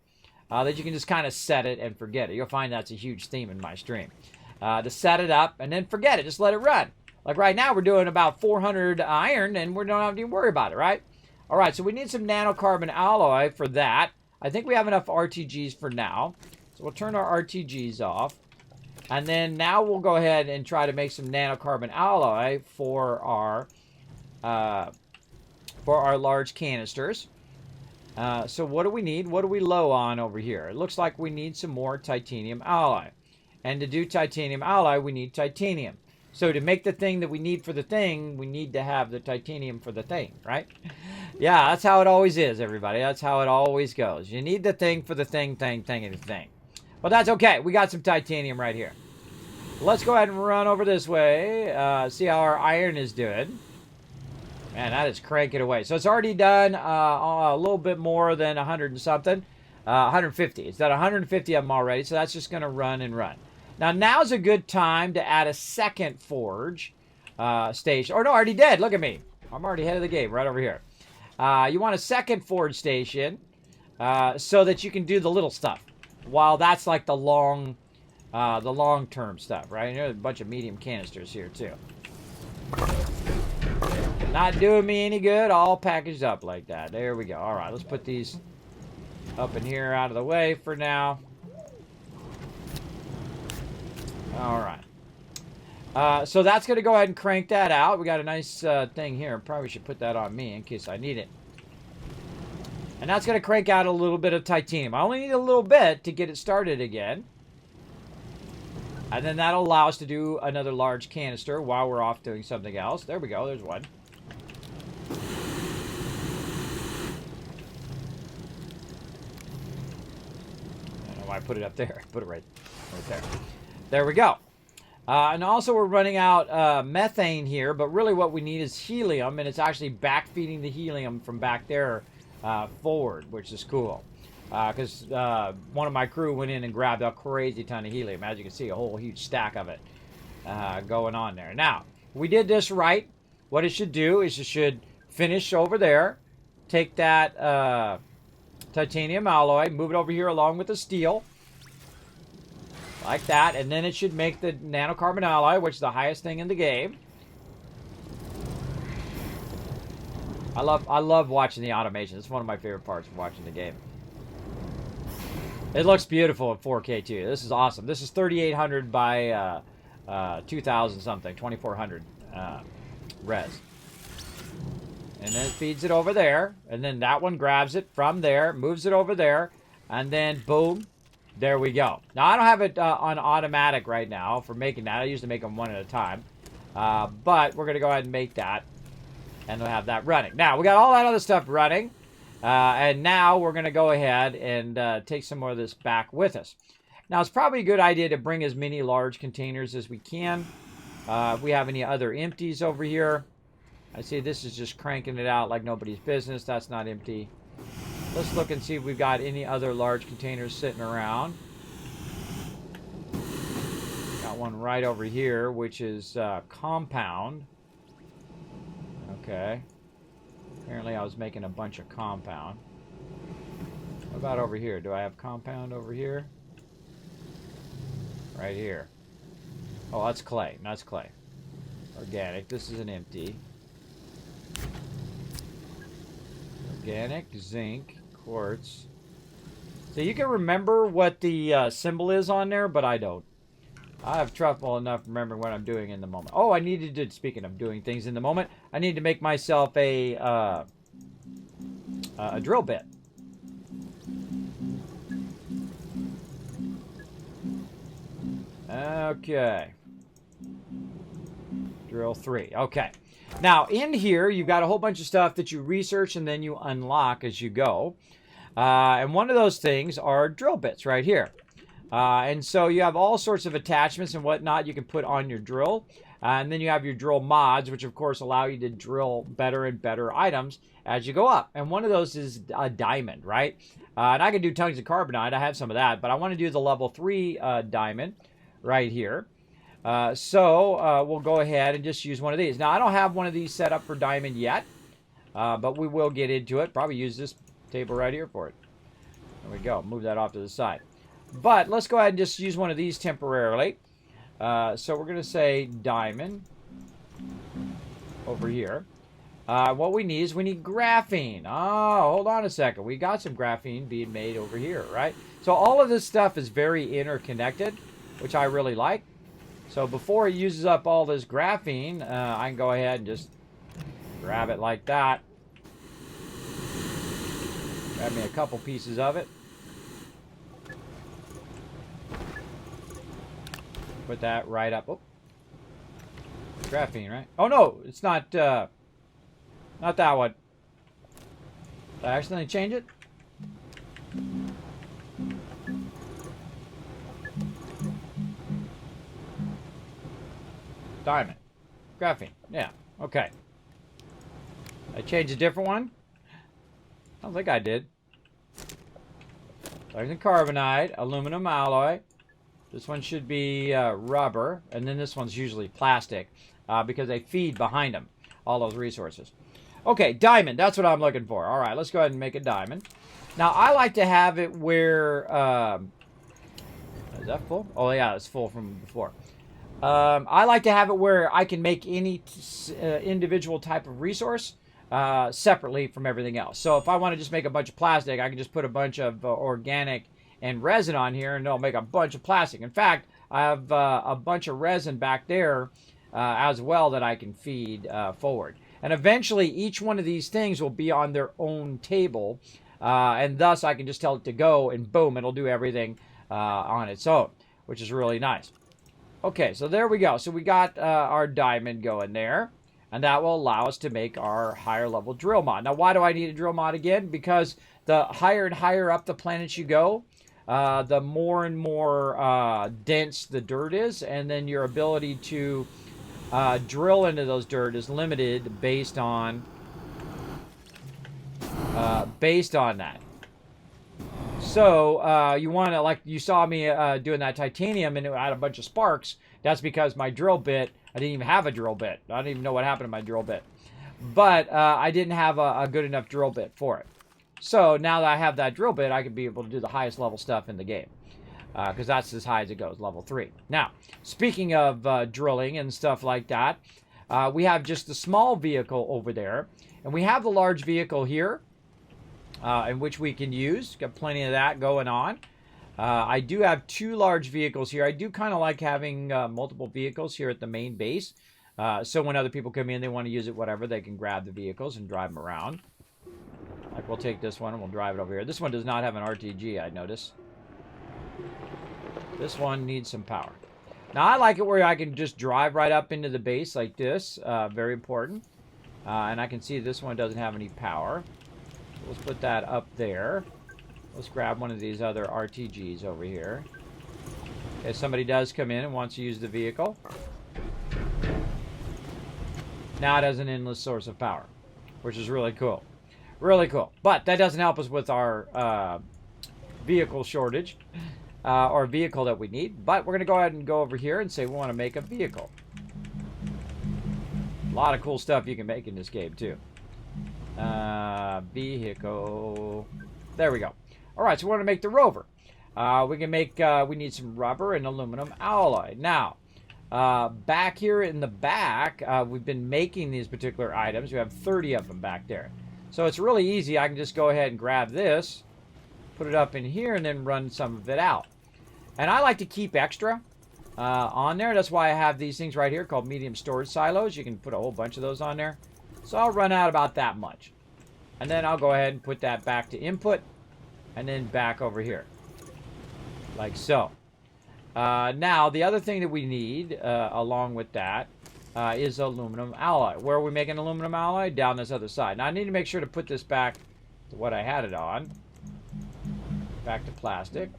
that you can just kind of set it and forget it. You'll find that's a huge theme in my stream. To set it up and then forget it. Just let it run. Like right now, we're doing about 400 iron, and we don't have to even worry about it, right? All right, so we need some nanocarbon alloy for that. I think we have enough RTGs for now. So we'll turn our RTGs off. And then now we'll go ahead and try to make some nanocarbon alloy for our large canisters. So what do we need? What are we low on over here? It looks like we need some more titanium alloy. And to do titanium alloy, we need titanium. So to make the thing that we need for the thing, we need to have the titanium for the thing, right? Yeah, that's how it always is, everybody. That's how it always goes. You need the thing for the thing, and the thing. But that's okay. We got some titanium right here. Let's go ahead and run over this way. See how our iron is doing. Man, that is cranking away. So it's already done a little bit more than 100 and something. 150. It's at 150 of them already. So that's just going to run and run. Now's a good time to add a second forge station. Or no, I already did. Look at me. I'm already ahead of the game right over here. You want a second forge station so that you can do the little stuff. While that's like the long-term stuff, right? There's a bunch of medium canisters here too. Not doing me any good. All packaged up like that. There we go. All right, let's put these up in here out of the way for now. All right. So that's going to go ahead and crank that out. We got a nice thing here. Probably should put that on me in case I need it. And that's going to crank out a little bit of titanium. I only need a little bit to get it started again. And then that'll allow us to do another large canister while we're off doing something else. There we go. There's one. why I put it up there. Put it right there. There we go. And also we're running out methane here, but really what we need is helium, and it's actually backfeeding the helium from back there forward, which is cool. Because one of my crew went in and grabbed a crazy ton of helium. As you can see, a whole huge stack of it going on there. Now, we did this right. What it should do is it should finish over there, take that titanium alloy, move it over here along with the steel, like that, and then it should make the nanocarbon alloy, which is the highest thing in the game. I love watching the automation. It's one of my favorite parts of watching the game. It looks beautiful in 4K too. This is awesome. This is 3800 by 2000 something, 2400 res. And then it feeds it over there, and then that one grabs it from there, moves it over there, and then boom, there we go. Now I don't have it on automatic right now for making that. I usually make them one at a time, but we're gonna go ahead and make that, and we'll have that running. Now we got all that other stuff running, and now we're gonna go ahead and take some more of this back with us. Now it's probably a good idea to bring as many large containers as we can. If we have any other empties over here. I see this is just cranking it out like nobody's business. That's not empty. Let's look and see if we've got any other large containers sitting around. Got one right over here, which is compound. Okay. Apparently I was making a bunch of compound. What about over here? Do I have compound over here? Right here. Oh, that's clay. That's clay. Organic. This is an empty. Organic, zinc, quartz. So you can remember what the symbol is on there, but I don't. I have trouble enough remembering what I'm doing in the moment. Oh, I needed to, speaking of doing things in the moment, I need to make myself a drill bit. Okay. Drill 3. Okay. Now, in here, you've got a whole bunch of stuff that you research and then you unlock as you go. And one of those things are drill bits right here. And so you have all sorts of attachments and whatnot you can put on your drill. And then you have your drill mods, which of course allow you to drill better and better items as you go up. And one of those is a diamond, right? And I can do tons of carbonite. I have some of that. But I want to do the level 3 diamond right here. We'll go ahead and just use one of these. Now, I don't have one of these set up for diamond yet, but we will get into it. Probably use this table right here for it. There we go. Move that off to the side. But let's go ahead and just use one of these temporarily. So we're going to say diamond over here. What we need is we need graphene. Oh, hold on a second. We got some graphene being made over here, right? So all of this stuff is very interconnected, which I really like. So before it uses up all this graphene, I can go ahead and just grab it like that. Grab me a couple pieces of it. Put that right up. Oh. Graphene, right? Oh no, it's not that one. Did I accidentally change it? Diamond. Graphene. Yeah. Okay. I changed a different one? I don't think I did. Tungsten carbonide, aluminum alloy. This one should be rubber. And then this one's usually plastic because they feed behind them, all those resources. Okay, diamond. That's what I'm looking for. All right, let's go ahead and make a diamond. Now, I like to have it where... is that full? Oh, yeah, it's full from before. I like to have it where I can make any individual type of resource separately from everything else. So if I want to just make a bunch of plastic, I can just put a bunch of organic and resin on here, and it'll make a bunch of plastic. In fact, I have a bunch of resin back there as well that I can feed forward. And eventually, each one of these things will be on their own table, and thus I can just tell it to go, and boom, it'll do everything on its own, which is really nice. Okay, so there we go. So we got our diamond going there, and that will allow us to make our higher level drill mod. Now, why do I need a drill mod again? Because the higher and higher up the planets you go, the more and more dense the dirt is, and then your ability to drill into those dirt is limited based on that. So you want to, like you saw me doing that titanium and it had a bunch of sparks. That's because my drill bit, I didn't even have a drill bit. I don't even know what happened to my drill bit. But I didn't have a good enough drill bit for it. So now that I have that drill bit, I can be able to do the highest level stuff in the game. Because that's as high as it goes, level 3. Now, speaking of drilling and stuff like that, we have just the small vehicle over there. And we have the large vehicle here, in which we can use. Got plenty of that going on. I do have 2 large vehicles here. I do kind of like having multiple vehicles here at the main base. So when other people come in, they want to use it, whatever, they can grab the vehicles and drive them around. Like, we'll take this one and we'll drive it over here. This one does not have an RTG, I notice. This one needs some power. Now, I like it where I can just drive right up into the base like this. Very important. And I can see this one doesn't have any power. So let's put that up there. Let's grab one of these other RTGs over here. If somebody does come in and wants to use the vehicle. Now it has an endless source of power, which is really cool. Really cool. But that doesn't help us with our vehicle shortage, or vehicle that we need. But we're going to go ahead and go over here and say we want to make a vehicle. A lot of cool stuff you can make in this game, too. Vehicle. There we go. All right, so we want to make the rover. We can make, we need some rubber and aluminum alloy. Now, back here in the back, we've been making these particular items. We have 30 of them back there. So it's really easy. I can just go ahead and grab this, put it up in here, and then run some of it out. And I like to keep extra on there. That's why I have these things right here called medium storage silos. You can put a whole bunch of those on there. So I'll run out about that much. And then I'll go ahead and put that back to input and then back over here. Like so. Now, the other thing that we need along with that is aluminum alloy. Where are we making aluminum alloy? Down this other side. Now, I need to make sure to put this back to what I had it on. Back to plastic.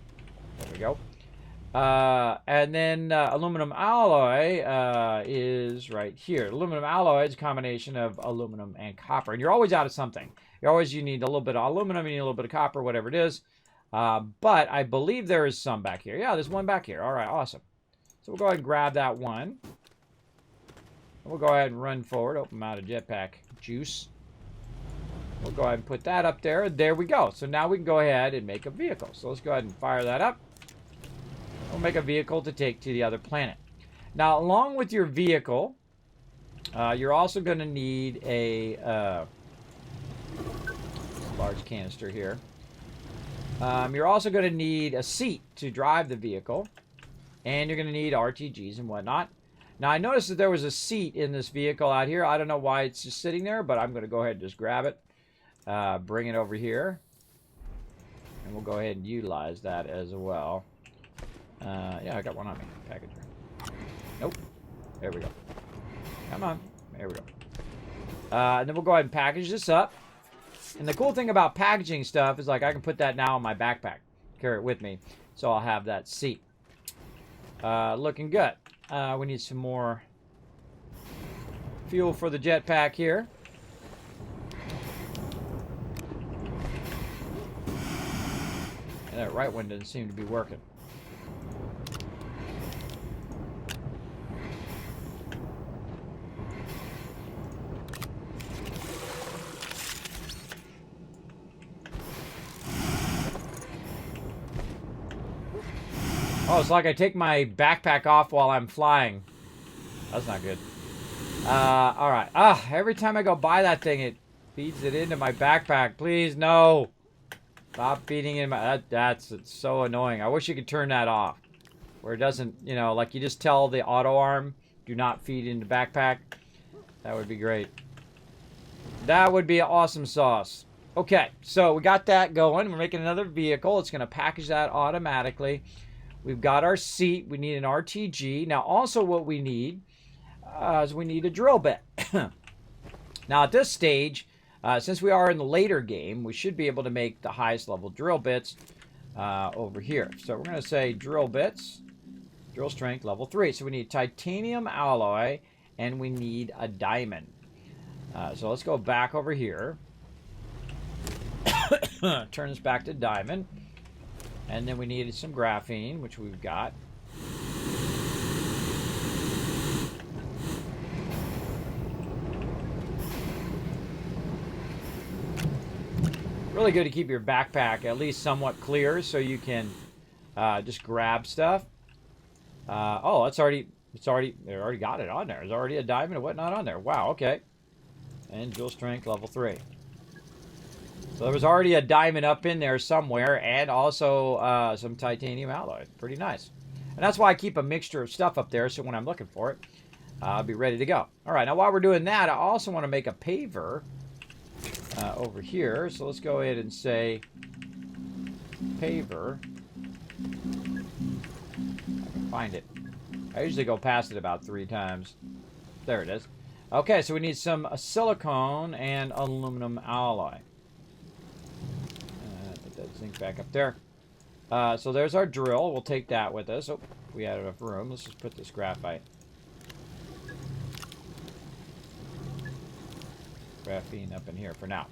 There we go. And then aluminum alloy is right here. Aluminum alloy is a combination of aluminum and copper. And you're always out of something. You need a little bit of aluminum, you need a little bit of copper, whatever it is. But I believe there is some back here. Yeah, there's one back here. All right, awesome. So we'll go ahead and grab that one. We'll go ahead and run forward. Open them out of jetpack juice. We'll go ahead and put that up there. There we go. So now we can go ahead and make a vehicle. So let's go ahead and fire that up. We'll make a vehicle to take to the other planet. Now, along with your vehicle, you're also going to need a large canister here. You're also going to need a seat to drive the vehicle. And you're going to need RTGs and whatnot. Now, I noticed that there was a seat in this vehicle out here. I don't know why it's just sitting there, but I'm going to go ahead and just grab it. Bring it over here. And we'll go ahead and utilize that as well. Yeah, I got one on me. Package. Nope. There we go. Come on. There we go. And then we'll go ahead and package this up. And the cool thing about packaging stuff is, like, I can put that now in my backpack. Carry it with me. So I'll have that seat. Looking good. We need some more fuel for the jetpack here. And that right one doesn't seem to be working. Oh, it's like I take my backpack off while I'm flying. That's not good. Alright. Every time I go buy that thing, it feeds it into my backpack. Please, no. Stop feeding in my... It's so annoying. I wish you could turn that off. Where it doesn't, you know, like you just tell the auto arm, do not feed into backpack. That would be great. That would be awesome sauce. Okay, so we got that going. We're making another vehicle. It's going to package that automatically. We've got our seat. We need an RTG. Now, also what we need is we need a drill bit. Now, at this stage, since we are in the later game, we should be able to make the highest level drill bits over here. So we're going to say drill bits, drill strength level 3. So we need titanium alloy, and we need a diamond. So let's go back over here. Turn this back to diamond. And then we needed some graphene, which we've got. Really good to keep your backpack at least somewhat clear so you can just grab stuff. Oh, they already got it on there. There's already a diamond and whatnot on there. Wow, okay. And drill strength level 3. So there was already a diamond up in there somewhere, and also some titanium alloy. Pretty nice. And that's why I keep a mixture of stuff up there, so when I'm looking for it, I'll be ready to go. All right, now while we're doing that, I also want to make a paver over here. So let's go ahead and say paver. I can find it. I usually go past it about 3 times. There it is. Okay, so we need some silicone and aluminum alloy. Put that zinc back up there. So there's our drill. We'll take that with us. Oh, we had enough room. Let's just put this graphite. Graphene up in here for now.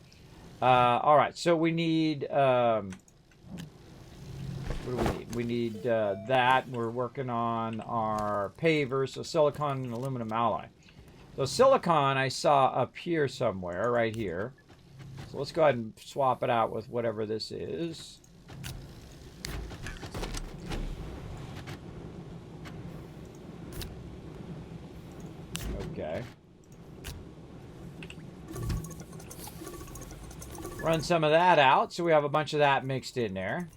All right, so we need... what do we need? We need that. We're working on our paver, so silicon and aluminum alloy. So silicon I saw up here somewhere, right here. So let's go ahead and swap it out with whatever this is. Okay. Run some of that out, so we have a bunch of that mixed in there.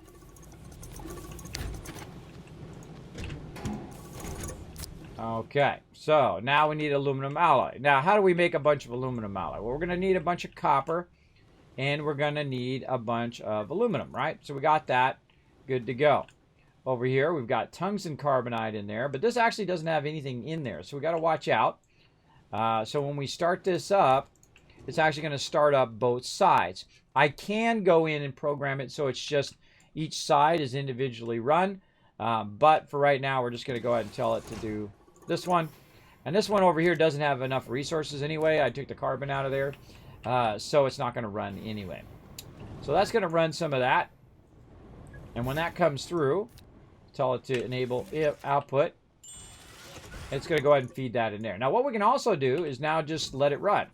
Okay, so now we need aluminum alloy. Now, how do we make a bunch of aluminum alloy? Well, we're going to need a bunch of copper, and we're going to need a bunch of aluminum, right? So we got that. Good to go. Over here, we've got tungsten carbonide in there, but this actually doesn't have anything in there, so we got to watch out. So when we start this up, it's actually going to start up both sides. I can go in and program it so it's just each side is individually run, but for right now, we're just going to go ahead and tell it to do this one. And this one over here doesn't have enough resources anyway. I took the carbon out of there, so it's not going to run anyway. So that's going to run some of that. And when that comes through, tell it to enable output. It's going to go ahead and feed that in there. Now what we can also do is now just let it run,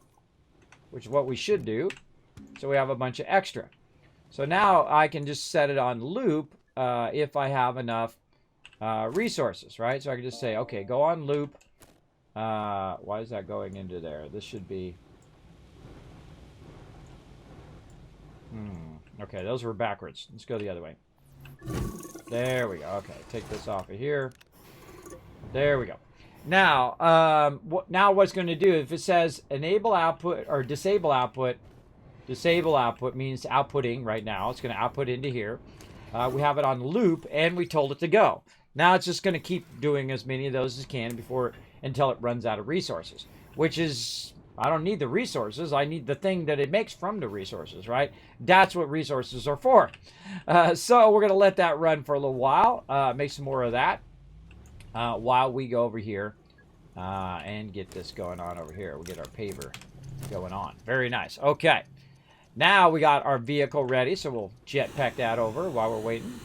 which is what we should do. So we have a bunch of extra. So now I can just set it on loop if I have enough resources, right? So I can just say, okay, go on loop. Why is that going into there? This should be... Okay, those were backwards. Let's go the other way. There we go. Okay, take this off of here. There we go. Now, now what's going to do, if it says enable output or disable output means outputting right now. It's going to output into here. We have it on loop, and we told it to go. Now it's just going to keep doing as many of those as it can until it runs out of resources, which is, I don't need the resources. I need the thing that it makes from the resources, right? That's what resources are for. So we're going to let that run for a little while, make some more of that while we go over here and get this going on over here. We'll get our paver going on. Very nice. Okay. Now we got our vehicle ready, so we'll jetpack that over while we're waiting.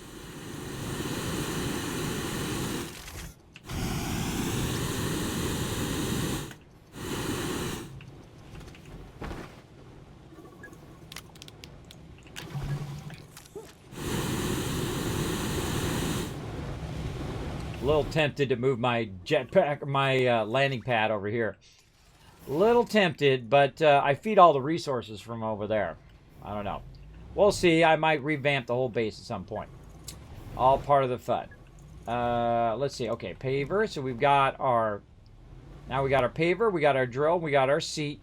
A little tempted to move my jetpack, my landing pad over here. Little tempted, but I feed all the resources from over there. I don't know. We'll see. I might revamp the whole base at some point. All part of the fun. Let's see. Okay, paver. So we've got our... Now we got our paver, we got our drill, we got our seat,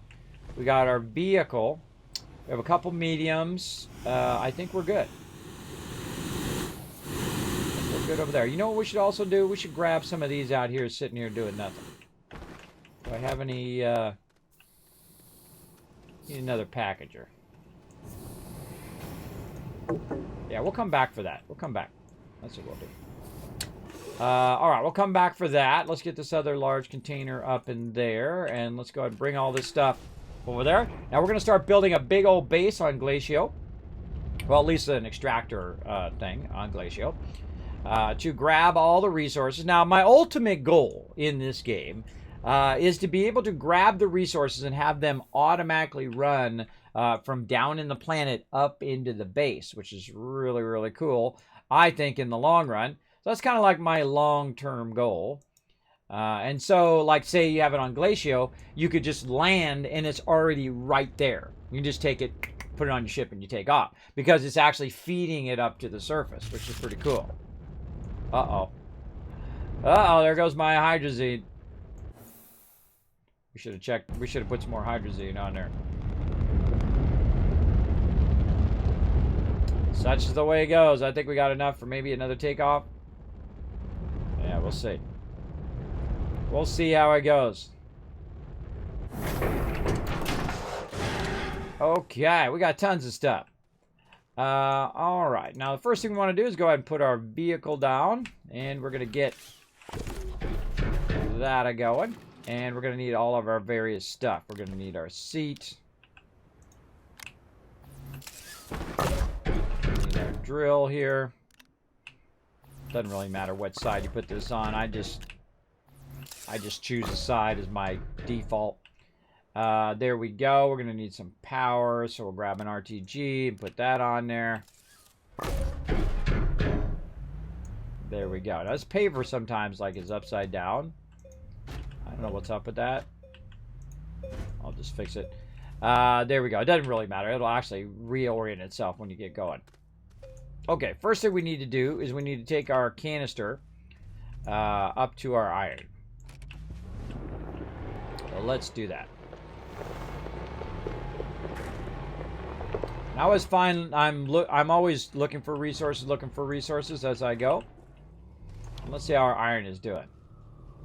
we got our vehicle. We have a couple mediums. I think we're good. Good over there. You know what we should also do? We should grab some of these out here sitting here doing nothing. Do I have any, need another packager. Yeah, we'll come back for that. We'll come back. That's what we'll do. All right, we'll come back for that. Let's get this other large container up in there, and let's go ahead and bring all this stuff over there. Now we're going to start building a big old base on Glacio. Well, at least an extractor thing on Glacio. To grab all the resources. Now, my ultimate goal in this game is to be able to grab the resources and have them automatically run from down in the planet up into the base, which is really, really cool, I think, in the long run. So that's kind of like my long-term goal. And so, like, say you have it on Glacio, you could just land and it's already right there. You can just take it, put it on your ship, and you take off. Because it's actually feeding it up to the surface, which is pretty cool. Uh-oh. Uh-oh, there goes my hydrazine. We should have checked. We should have put some more hydrazine on there. Such is the way it goes. I think we got enough for maybe another takeoff. Yeah, we'll see. We'll see how it goes. Okay, we got tons of stuff. All right. Now, the first thing we want to do is go ahead and put our vehicle down. And we're going to get that going. And we're going to need all of our various stuff. We're going to need our seat. Need our drill here. Doesn't really matter what side you put this on. I just choose a side as my default. There we go. We're going to need some power, so we'll grab an RTG and put that on there. There we go. Now, this paver sometimes like is upside down. I don't know what's up with that. I'll just fix it. There we go. It doesn't really matter. It'll actually reorient itself when you get going. Okay, first thing we need to do is we need to take our canister up to our iron. So let's do that. I always find I'm always looking for resources as I go. Let's see how our iron is doing.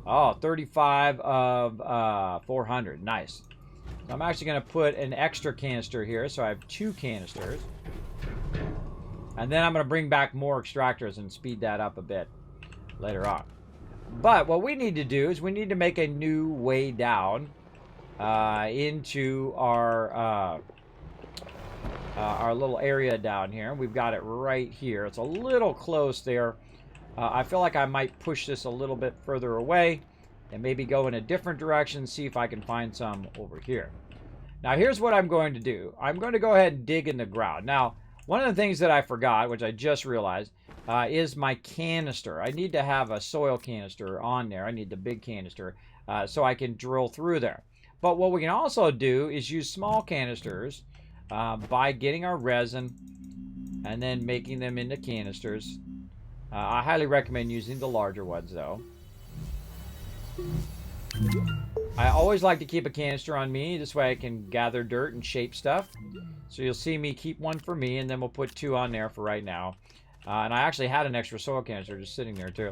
Oh, 35 of 400. Nice. So I'm actually going to put an extra canister here, so I have 2 canisters. And then I'm going to bring back more extractors and speed that up a bit later on. But what we need to do is we need to make a new way down into our little area down here. We've got it right here. It's a little close there. I feel like I might push this a little bit further away and maybe go in a different direction, see if I can find some over here. Now, here's what I'm going to do. I'm going to go ahead and dig in the ground. Now, one of the things that I forgot, which I just realized, is my canister. I need to have a soil canister on there. I need the big canister so I can drill through there. But what we can also do is use small canisters by getting our resin and then making them into canisters. I highly recommend using the larger ones, though. I always like to keep a canister on me. This way I can gather dirt and shape stuff. So you'll see me keep one for me, and then we'll put 2 on there for right now. And I actually had an extra soil canister just sitting there, too.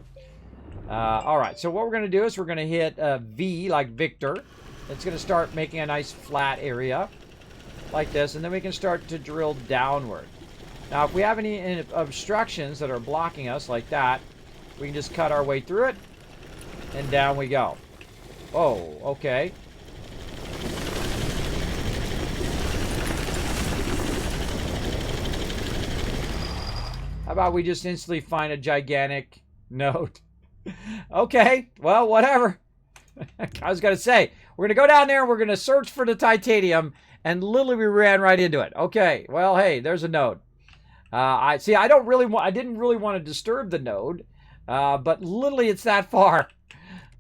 All right, so what we're going to do is we're going to hit V, like Victor. It's going to start making a nice flat area like this, and then we can start to drill downward. Now, if we have any obstructions that are blocking us like that, we can just cut our way through it, and down we go. Oh, okay. How about we just instantly find a gigantic node? Okay, well, whatever. I was going to say, we're going to go down there, we're going to search for the titanium, and literally we ran right into it. Okay, well, hey, there's a node. I didn't really want to disturb the node, but literally it's that far.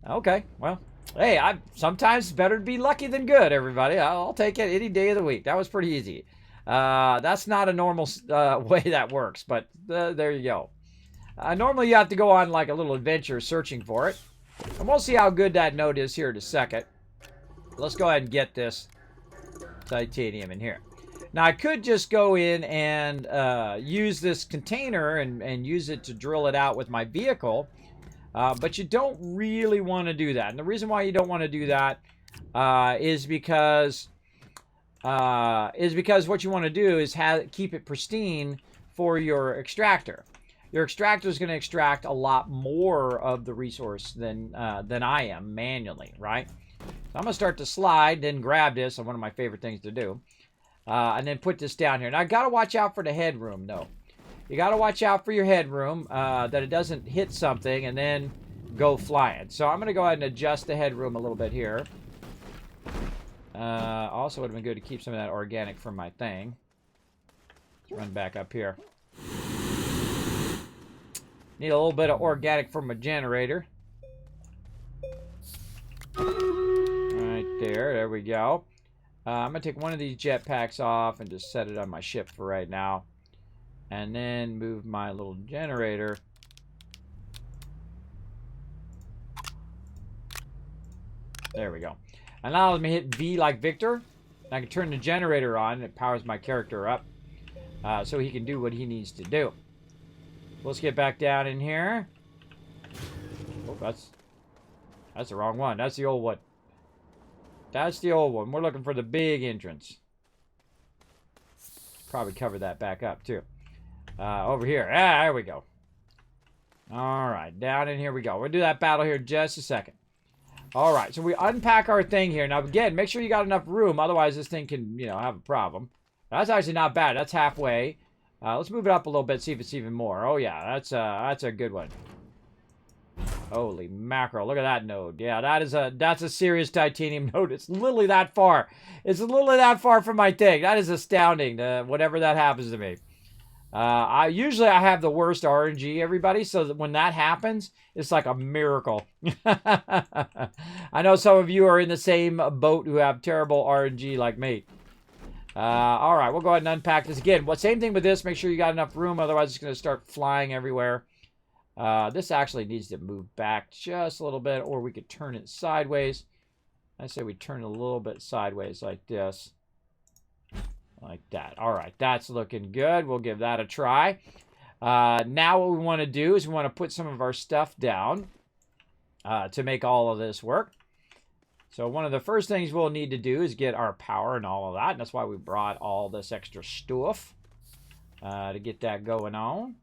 Okay, well, hey, sometimes it's better to be lucky than good, everybody. I'll take it any day of the week. That was pretty easy. That's not a normal way that works, but there you go. Normally you have to go on like a little adventure searching for it. And we'll see how good that node is here in a second. Let's go ahead and get this titanium in here. Now, I could just go in and use this container and use it to drill it out with my vehicle. But you don't really want to do that. And the reason why you don't want to do that is because what you want to do is keep it pristine for your extractor. Your extractor is going to extract a lot more of the resource than I am manually, right? So I'm going to start to slide, then grab this, one of my favorite things to do, and then put this down here. Now, I got to watch out for the headroom, though. You got to watch out for your headroom, that it doesn't hit something and then go flying. So I'm going to go ahead and adjust the headroom a little bit here. Also would have been good to keep some of that organic from my thing. Let's run back up here. Need a little bit of organic from my generator. Right there. There we go. I'm going to take one of these jetpacks off and just set it on my ship for right now. And then move my little generator. There we go. And now let me hit V like Victor. I can turn the generator on. It powers my character up. So he can do what he needs to do. Let's get back down in here. Oh, that's the wrong one. That's the old one. That's the old one. We're looking for the big entrance. Probably cover that back up too. Over here. Ah, there we go. All right, down in here we go. We'll do that battle here in just a second. All right, so we unpack our thing here. Now, again, make sure you got enough room. Otherwise, this thing can, have a problem. That's actually not bad. That's halfway. Let's move it up a little bit, see if it's even more. Oh, yeah, that's a good one. Holy mackerel. Look at that node. Yeah, that's a serious titanium node. It's literally that far. It's literally that far from my thing. That is astounding, whatever that happens to me. Usually I have the worst RNG, everybody, so that when that happens, it's like a miracle. I know some of you are in the same boat who have terrible RNG like me. All right, we'll go ahead and unpack this again. Same thing with this. Make sure you got enough room, otherwise it's going to start flying everywhere. This actually needs to move back just a little bit, or we could turn it sideways. I say we turn it a little bit sideways like this. Like that. All right, that's looking good. We'll give that a try. Now what we want to do is we want to put some of our stuff down to make all of this work. So one of the first things we'll need to do is get our power and all of that. And that's why we brought all this extra stuff to get that going on.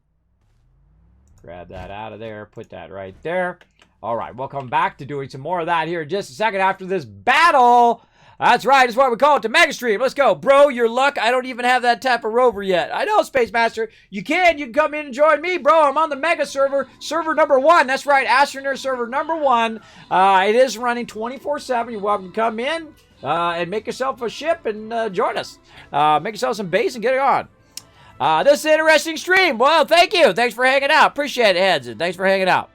Grab that out of there. Put that right there. All right, we'll come back to doing some more of that here in just a second after this battle. That's right. That's why we call it the Mega Stream. Let's go. Bro, your luck. I don't even have that type of rover yet. I know, Space Master. You can come in and join me, bro. I'm on the Mega server. Server number 1. That's right. Astroneer server number 1. It is running 24/7. You're welcome to come in and make yourself a ship and join us. Make yourself some base and get it on. This is an interesting stream. Well, thank you. Thanks for hanging out. Appreciate it, Heads. And thanks for hanging out.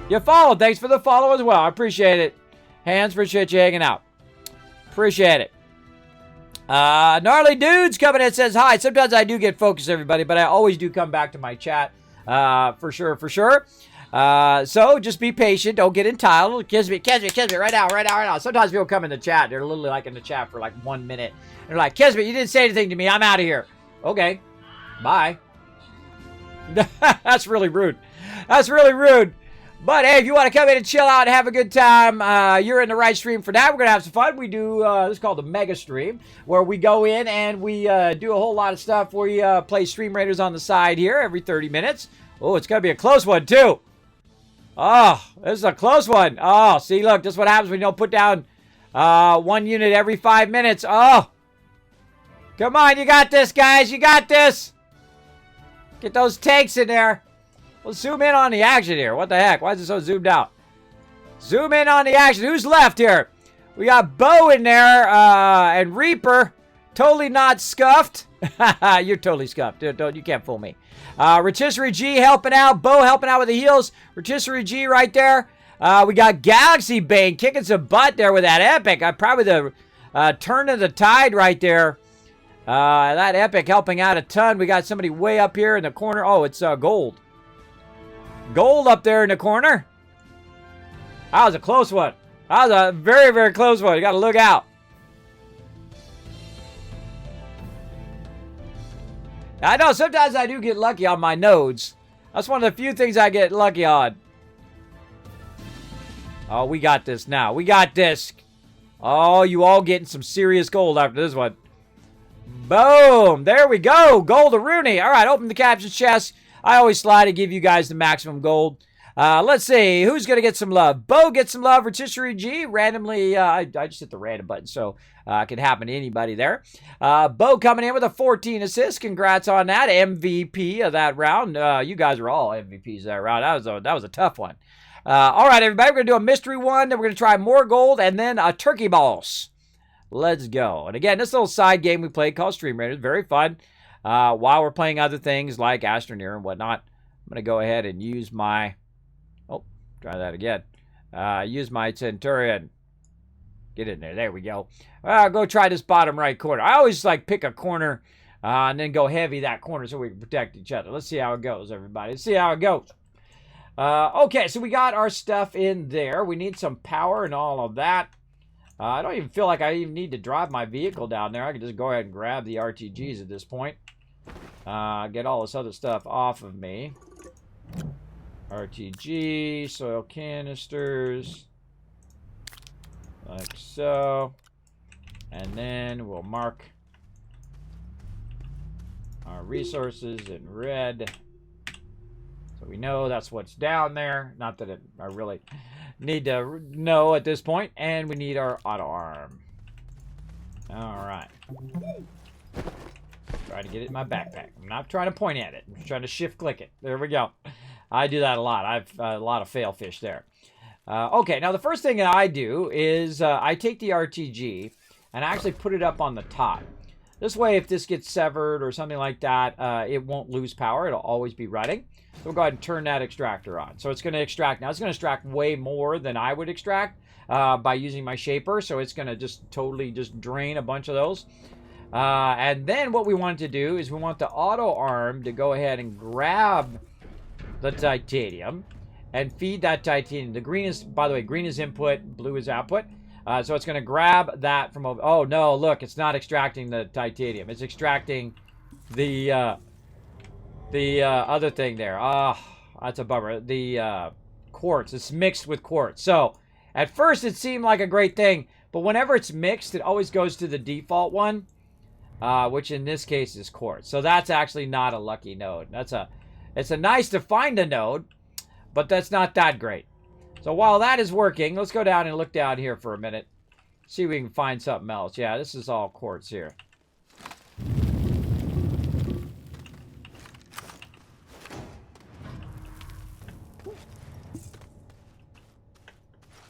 You followed. Thanks for the follow as well. I appreciate it. Hands, appreciate you hanging out. Appreciate it. Gnarly Dudes coming in says, hi. Sometimes I do get focused, everybody, but I always do come back to my chat. For sure, for sure. So just be patient. Don't get entitled. Kismet, right now. Sometimes people come in the chat. They're literally like in the chat for like 1 minute. They're like, Kismet, you didn't say anything to me. I'm out of here. Okay. Bye. That's really rude. That's really rude. But hey, if you want to come in and chill out and have a good time, you're in the right stream for that. We're going to have some fun. We do, this is called the Mega Stream, where we go in and we do a whole lot of stuff for you. Play Stream Raiders on the side here every 30 minutes. Oh, it's going to be a close one, too. Oh, this is a close one. Oh, see, look, this is what happens when you don't put down 1 unit every 5 minutes. Oh, come on, you got this, guys. You got this. Get those tanks in there. Let's zoom in on the action here. What the heck? Why is it so zoomed out? Zoom in on the action. Who's left here? We got Bo in there and Reaper. Totally not scuffed. You're totally scuffed. You can't fool me. Rotisserie G helping out. Bo helping out with the heals. Rotisserie G right there. We got Galaxy Bane kicking some butt there with that epic. Probably the turn of the tide right there. That epic helping out a ton. We got somebody way up here in the corner. Oh, it's gold. Gold up there in the corner. That was a close one. That was a very, very close one. You got to look out. I know sometimes I do get lucky on my nodes. That's one of the few things I get lucky on. Oh, we got this now. We got this. Oh, you all getting some serious gold after this one. Boom. There we go. Gold to Rooney. All right, open the captions chest. I always slide to give you guys the maximum gold. Let's see. Who's going to get some love? Bo gets some love. Rotisserie G. Randomly, I just hit the random button, so it can happen to anybody there. Bo coming in with a 14 assists. Congrats on that. MVP of that round. You guys are all MVPs of that round. That was a tough one. All right, everybody. We're going to do a mystery one. Then we're going to try more gold and then a turkey balls. Let's go. And again, this little side game we played called Stream Raiders. Very fun. While we're playing other things like Astroneer and whatnot, I'm going to go ahead and use my... Oh, try that again. Use my Centurion. Get in there. There we go. Go try this bottom right corner. I always like pick a corner and then go heavy that corner so we can protect each other. Let's see how it goes, everybody. Let's see how it goes. Okay, so we got our stuff in there. We need some power and all of that. I don't even feel like I even need to drive my vehicle down there. I can just go ahead and grab the RTGs at this point. Get all this other stuff off of me. RTG, soil canisters. Like so. And then we'll mark our resources in red. So we know that's what's down there. Not that I really need to know at this point. And we need our auto arm. Alright. Try to get it in my backpack. I'm not trying to point at it. I'm just trying to shift click it. There we go. I do that a lot. I've a lot of fail fish there. Okay, now the first thing that I do is I take the RTG and I actually put it up on the top. This way, if this gets severed or something like that, it won't lose power. It'll always be running. So we'll go ahead and turn that extractor on. So it's going to extract. Now, it's going to extract way more than I would extract by using my shaper. So it's going to just totally just drain a bunch of those. And then what we want to do is we want the auto arm to go ahead and grab the titanium and feed that titanium. The green is, by the way, green is input, blue is output. So it's going to grab that from over. Oh, no, look, it's not extracting the titanium. It's extracting the other thing there. That's a bummer. The quartz. It's mixed with quartz. So at first it seemed like a great thing, but whenever it's mixed, it always goes to the default one, which in this case is quartz. So that's actually not a lucky node. It's a nice to find a node, but that's not that great. So while that is working, let's go down and look down here for a minute. See if we can find something else. Yeah, this is all quartz here.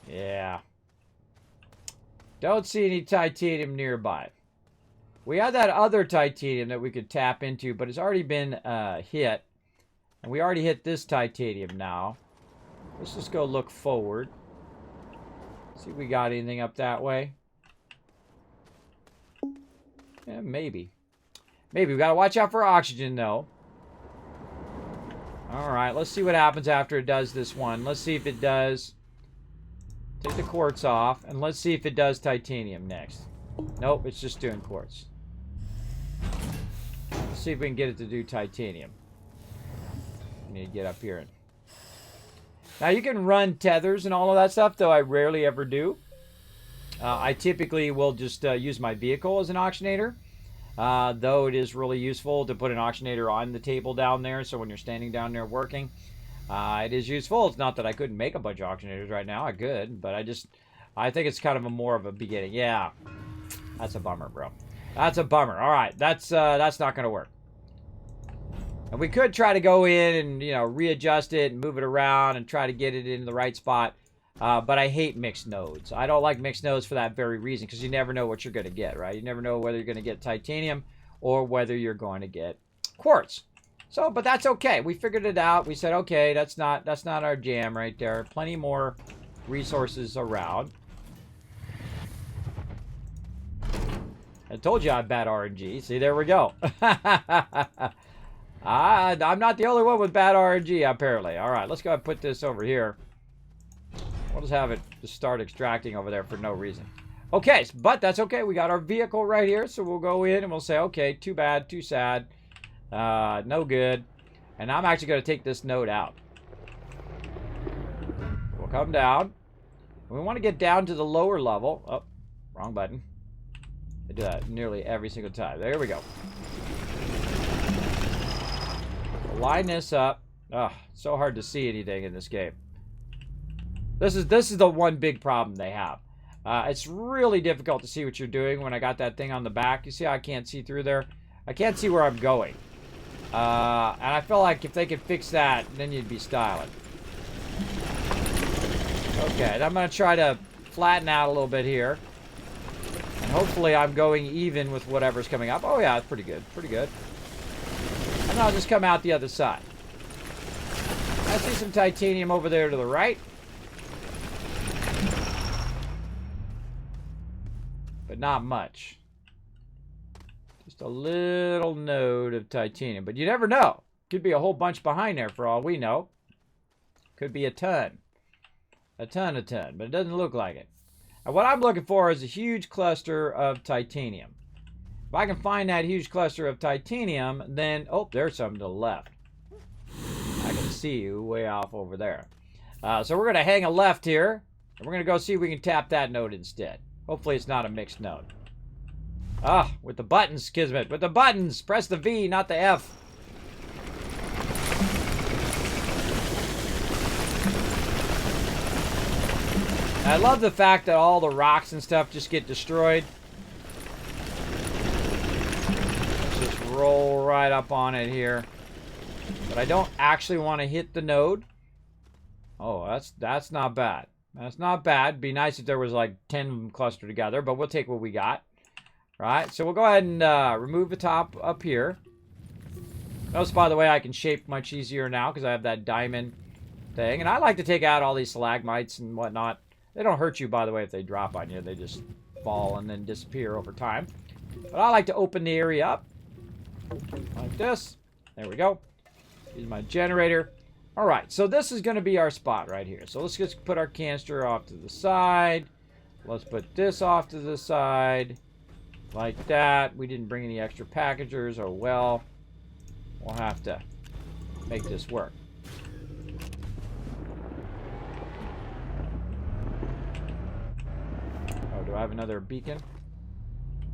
Yeah. Don't see any titanium nearby. We had that other titanium that we could tap into, but it's already been hit. And we already hit this titanium now. Let's just go look forward. See if we got anything up that way. Yeah, maybe. Maybe. We got to watch out for oxygen, though. Alright, let's see what happens after it does this one. Let's see if it does... Take the quartz off, and let's see if it does titanium next. Nope, it's just doing quartz. Let's see if we can get it to do titanium. We need to get up here. Now, you can run tethers and all of that stuff, though I rarely ever do. I typically will just use my vehicle as an oxygenator. Though it is really useful to put an oxygenator on the table down there, so when you're standing down there working, it is useful. It's not that I couldn't make a bunch of oxygenators right now. I could, but I think it's kind of more of a beginning. Yeah, that's a bummer, bro. That's a bummer. All right, that's not going to work. And we could try to go in and, you know, readjust it and move it around and try to get it in the right spot. But I hate mixed nodes. I don't like mixed nodes for that very reason, because you never know what you're going to get, right? You never know whether you're going to get titanium or whether you're going to get quartz. So, but that's okay. We figured it out. We said, okay, that's not our jam right there. Plenty more resources around. I told you I have bad RNG. See, there we go. I'm not the only one with bad RNG, apparently. All right, let's go ahead and put this over here. We'll just have it just start extracting over there for no reason. Okay, but that's okay. We got our vehicle right here, so we'll go in and we'll say, okay, too bad, too sad. No good. And I'm actually going to take this node out. We'll come down. We want to get down to the lower level. Oh, wrong button. I do that nearly every single time. There we go. Line this up. Ugh, so hard to see anything in this game. This is the one big problem they have. It's really difficult to see what you're doing when I got that thing on the back. You see how I can't see through there? I can't see where I'm going. And I feel like if they could fix that, then you'd be styling. Okay, and I'm going to try to flatten out a little bit here. And hopefully I'm going even with whatever's coming up. Oh yeah, it's pretty good. Pretty good. And I'll just come out the other side. I see some titanium over there to the right. But not much. Just a little node of titanium. But you never know. Could be a whole bunch behind there for all we know. Could be a ton. A ton. But it doesn't look like it. And what I'm looking for is a huge cluster of titanium. If I can find that huge cluster of titanium, then... Oh, there's some to the left. I can see you way off over there. So we're going to hang a left here. And we're going to go see if we can tap that node instead. Hopefully it's not a mixed node. Ah, with the buttons, Kismet. With the buttons! Press the V, not the F. I love the fact that all the rocks and stuff just get destroyed. Let's just roll right up on it here. But I don't actually want to hit the node. Oh, that's not bad. That's not bad. It'd be nice if there was like 10 of them clustered together, but we'll take what we got. Right, so we'll go ahead and remove the top up here. Notice, by the way, I can shape much easier now because I have that diamond thing. And I like to take out all these stalagmites and whatnot. They don't hurt you, by the way, if they drop on you. They just fall and then disappear over time. But I like to open the area up. Like this. There we go. Use my generator. Alright, so this is going to be our spot right here. So let's just put our canister off to the side. Let's put this off to the side. Like that. We didn't bring any extra packagers. Oh well. We'll have to make this work. Oh, do I have another beacon?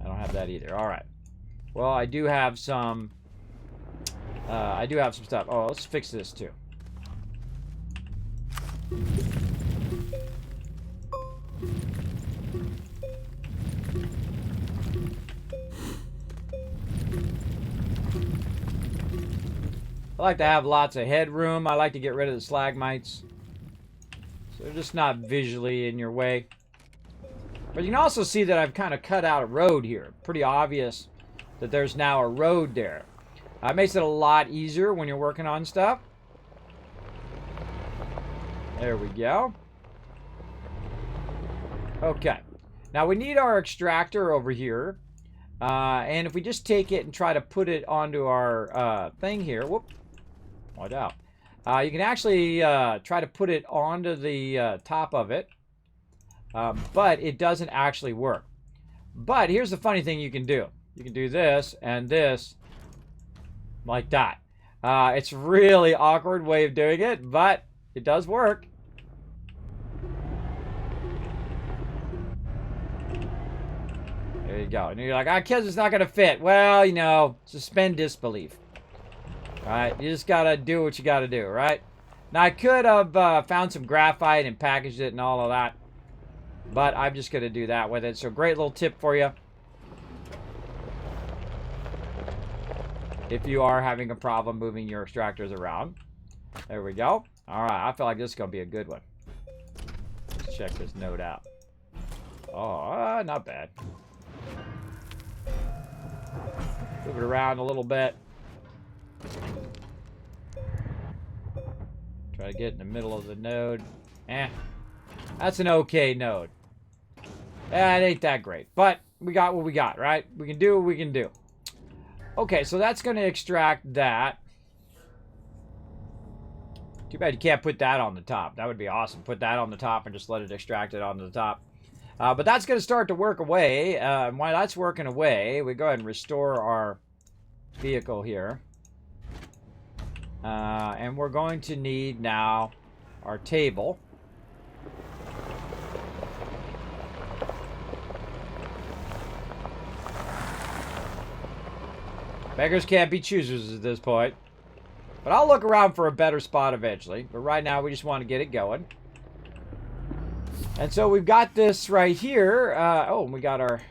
I don't have that either. Alright. Well, I do have some... stuff. Oh, let's fix this too. I like to have lots of headroom. I like to get rid of the stalagmites. So they're just not visually in your way. But you can also see that I've kind of cut out a road here. Pretty obvious that there's now a road there. It makes it a lot easier when you're working on stuff. There we go. Okay. Now we need our extractor over here. And if we just take it and try to put it onto our thing here. Whoop. Watch out. You can actually try to put it onto the top of it. But it doesn't actually work. But here's the funny thing you can do. You can do this and this. Like that. It's a really awkward way of doing it, but it does work. There you go. And you're like, kids, it's not going to fit. Well, you know, suspend disbelief. Alright, you just got to do what you got to do, right? Now, I could have found some graphite and packaged it and all of that. But I'm just going to do that with it. So, great little tip for you. If you are having a problem moving your extractors around. There we go. Alright, I feel like this is going to be a good one. Let's check this node out. Oh, not bad. Move it around a little bit. Try to get in the middle of the node. That's an okay node. It ain't that great. But we got what we got, right? We can do what we can do. Okay, so that's going to extract that. Too bad you can't put that on the top. That would be awesome. Put that on the top and just let it extract it onto the top. But that's going to start to work away. And while that's working away, we go ahead and restore our vehicle here. And we're going to need now our table. Beggars can't be choosers at this point. But I'll look around for a better spot eventually. But right now, we just want to get it going. And so we've got this right here. Oh, we got our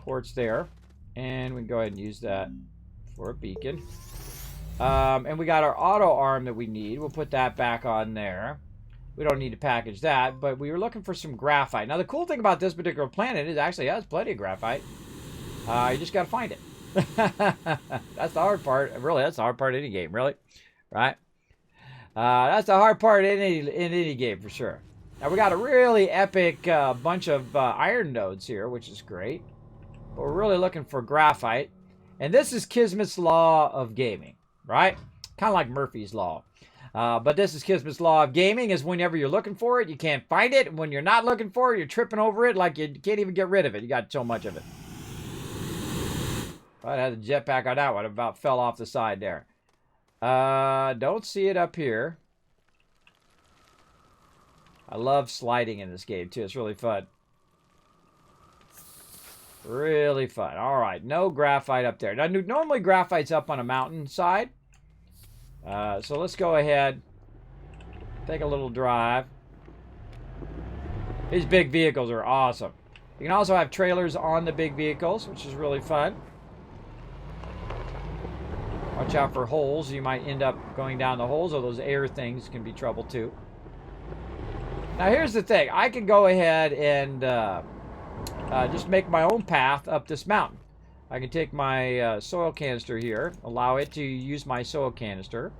quartz there. And we can go ahead and use that for a beacon. And we got our auto arm that we need. We'll put that back on there. We don't need to package that, but we were looking for some graphite. Now, the cool thing about this particular planet is it actually has plenty of graphite. You just got to find it. That's the hard part. Really, that's the hard part of any game, really. Right? That's the hard part in any game, for sure. Now, we got a really epic bunch of iron nodes here, which is great. But we're really looking for graphite. And this is Kismet's law of gaming, right? Kind of like Murphy's law. But this is Kismet's law of gaming, is whenever you're looking for it, you can't find it. And when you're not looking for it, you're tripping over it like you can't even get rid of it. You got so much of it. I had the jetpack on that one. About fell off the side there. Don't see it up here. I love sliding in this game, too. It's really fun. Really fun. All right. No graphite up there. Now, normally graphite's up on a mountainside. So let's go ahead. Take a little drive. These big vehicles are awesome. You can also have trailers on the big vehicles, which is really fun. Watch out for holes. You might end up going down the holes, or those air things can be trouble too. Now here's the thing. I can go ahead and just make my own path up this mountain. I can take my soil canister here, allow it to use my soil canister.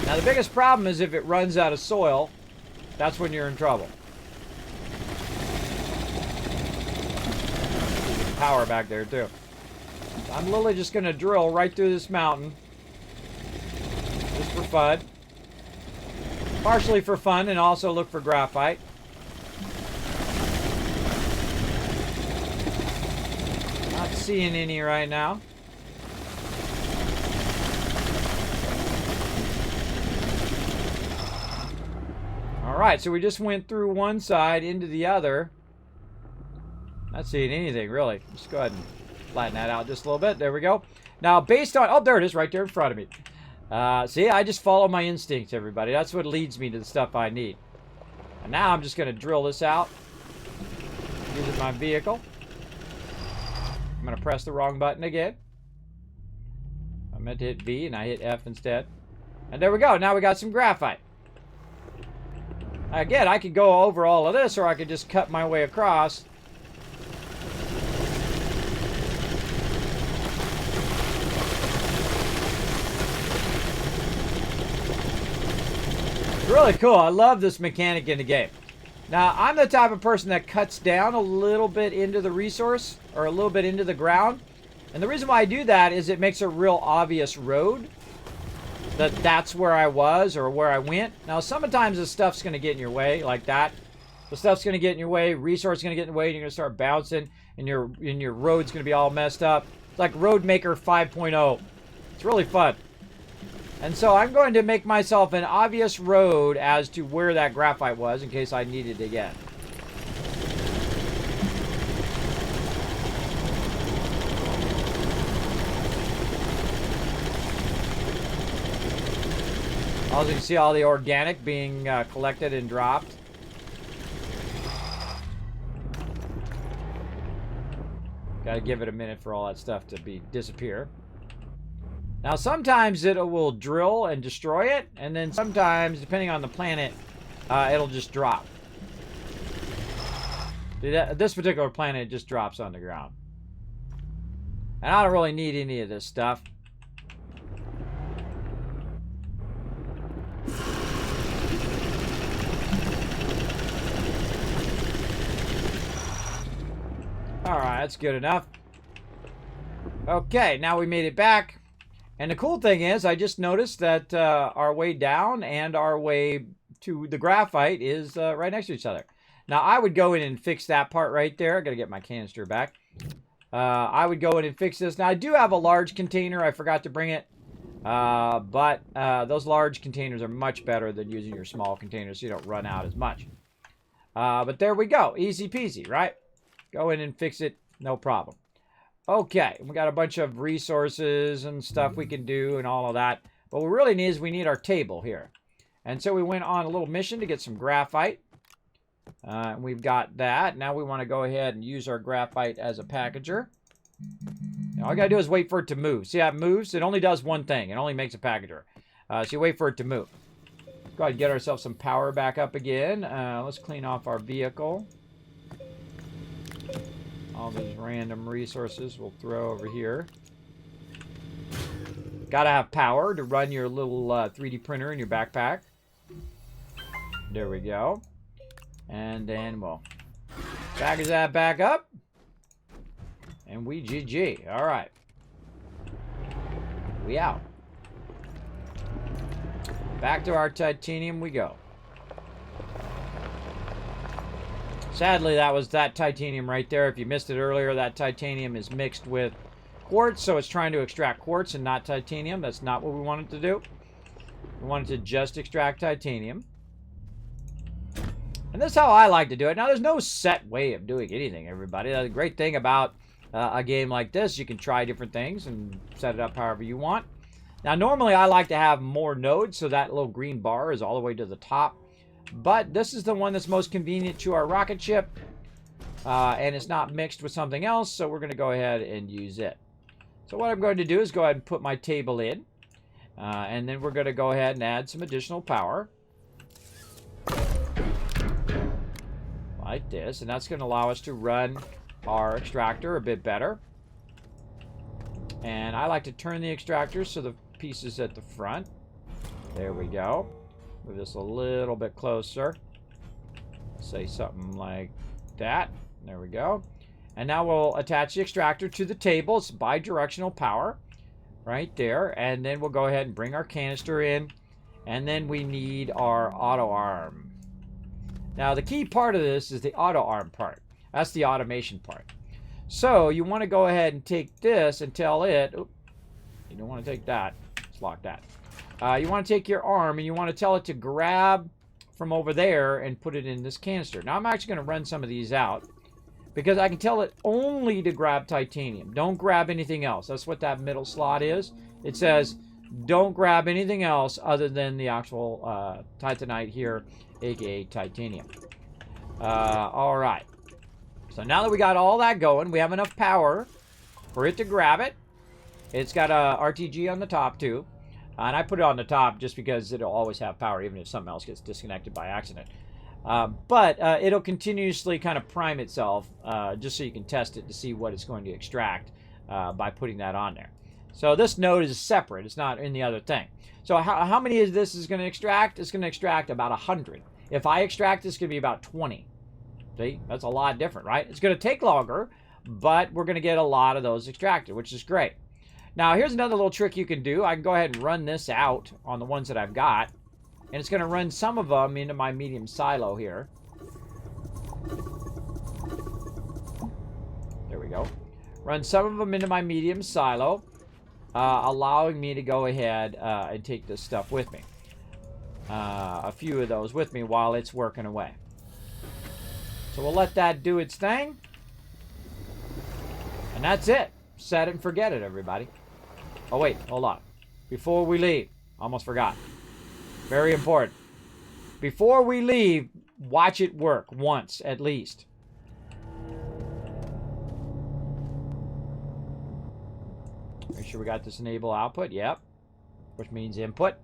Now the biggest problem is if it runs out of soil, that's when you're in trouble. Power back there too. I'm literally just going to drill right through this mountain. Just for fun. Partially for fun, and also look for graphite. Not seeing any right now. Alright, so we just went through one side into the other. Not seeing anything, really. Just go ahead and flatten that out just a little bit. There we go. Now, based on... Oh, there it is, right there in front of me. See, I just follow my instincts, everybody. That's what leads me to the stuff I need. And now I'm just going to drill this out using my vehicle. I'm going to press the wrong button again. I meant to hit V, and I hit F instead. And there we go. Now we got some graphite. Again, I could go over all of this, or I could just cut my way across. Really cool. I love this mechanic in the game. Now, I'm the type of person that cuts down a little bit into the resource, or a little bit into the ground. And the reason why I do that is it makes a real obvious road. That's where I was, or where I went. Now, sometimes this stuff's going to get in your way, like that. The stuff's going to get in your way, resource is going to get in the way, and you're going to start bouncing, and your road's going to be all messed up. It's like Road Maker 5.0. It's really fun. And so I'm going to make myself an obvious road as to where that graphite was in case I needed it again. Also, you can see all the organic being collected and dropped. Got to give it a minute for all that stuff to disappear. Now, sometimes it will drill and destroy it, and then sometimes, depending on the planet, it'll just drop. This particular planet, it just drops on the ground. And I don't really need any of this stuff. Alright, that's good enough. Okay, now we made it back. And the cool thing is, I just noticed that our way down and our way to the graphite is right next to each other. Now, I would go in and fix that part right there. I gotta get my canister back. I would go in and fix this. Now, I do have a large container. I forgot to bring it. But those large containers are much better than using your small containers so you don't run out as much. But there we go. Easy peasy, right? Go in and fix it. No problem. Okay, we got a bunch of resources and stuff we can do and all of that. But what we really need is we need our table here. And so we went on a little mission to get some graphite. We've got that. Now we want to go ahead and use our graphite as a packager. Now, all you got to do is wait for it to move. See how it moves? It only does one thing. It only makes a packager. So you wait for it to move. Let's go ahead and get ourselves some power back up again. Let's clean off our vehicle. All these random resources we'll throw over here. Gotta have power to run your little 3D printer in your backpack. There we go. And then we'll package that back up. And we GG. Alright. We out. Back to our titanium we go. Sadly, that was that titanium right there. If you missed it earlier, that titanium is mixed with quartz, so it's trying to extract quartz and not titanium. That's not what we wanted to do. We wanted to just extract titanium. And this is how I like to do it. Now, there's no set way of doing anything, everybody. The great thing about a game like this, you can try different things and set it up however you want. Now, normally I like to have more nodes, so that little green bar is all the way to the top. But this is the one that's most convenient to our rocket ship. And it's not mixed with something else, so we're going to go ahead and use it. So what I'm going to do is go ahead and put my table in. And then we're going to go ahead and add some additional power. Like this. And that's going to allow us to run our extractor a bit better. And I like to turn the extractor so the piece is at the front. There we go. Move this a little bit closer. Say something like that. There we go. And now we'll attach the extractor to the table. It's bi-directional power right there. And then we'll go ahead and bring our canister in. And then we need our auto arm. Now the key part of this is the auto arm part. That's the automation part. So you want to go ahead and take this and tell it, oops, you don't want to take that. Let's lock that. You want to take your arm and you want to tell it to grab from over there and put it in this canister. Now I'm actually going to run some of these out because I can tell it only to grab titanium. Don't grab anything else. That's what that middle slot is. It says don't grab anything else other than the actual titanite here, aka titanium. All right. So now that we got all that going, we have enough power for it to grab it. It's got a RTG on the top too. And I put it on the top just because it'll always have power even if something else gets disconnected by accident. But it'll continuously kind of prime itself just so you can test it to see what it's going to extract by putting that on there. So this node is separate. It's not in the other thing. So how many of this is going to extract? It's going to extract about 100. If I extract, it's going to be about 20. See? That's a lot different, right? It's going to take longer, but we're going to get a lot of those extracted, which is great. Now, here's another little trick you can do. I can go ahead and run this out on the ones that I've got. And it's going to run some of them into my medium silo here. There we go. Run some of them into my medium silo, allowing me to go ahead and take this stuff with me. A few of those with me while it's working away. So we'll let that do its thing. And that's it. Set it and forget it, everybody. Oh, wait. Hold on. Before we leave. Almost forgot. Very important. Before we leave, watch it work once, at least. Make sure we got this enable output. Yep. Which means input.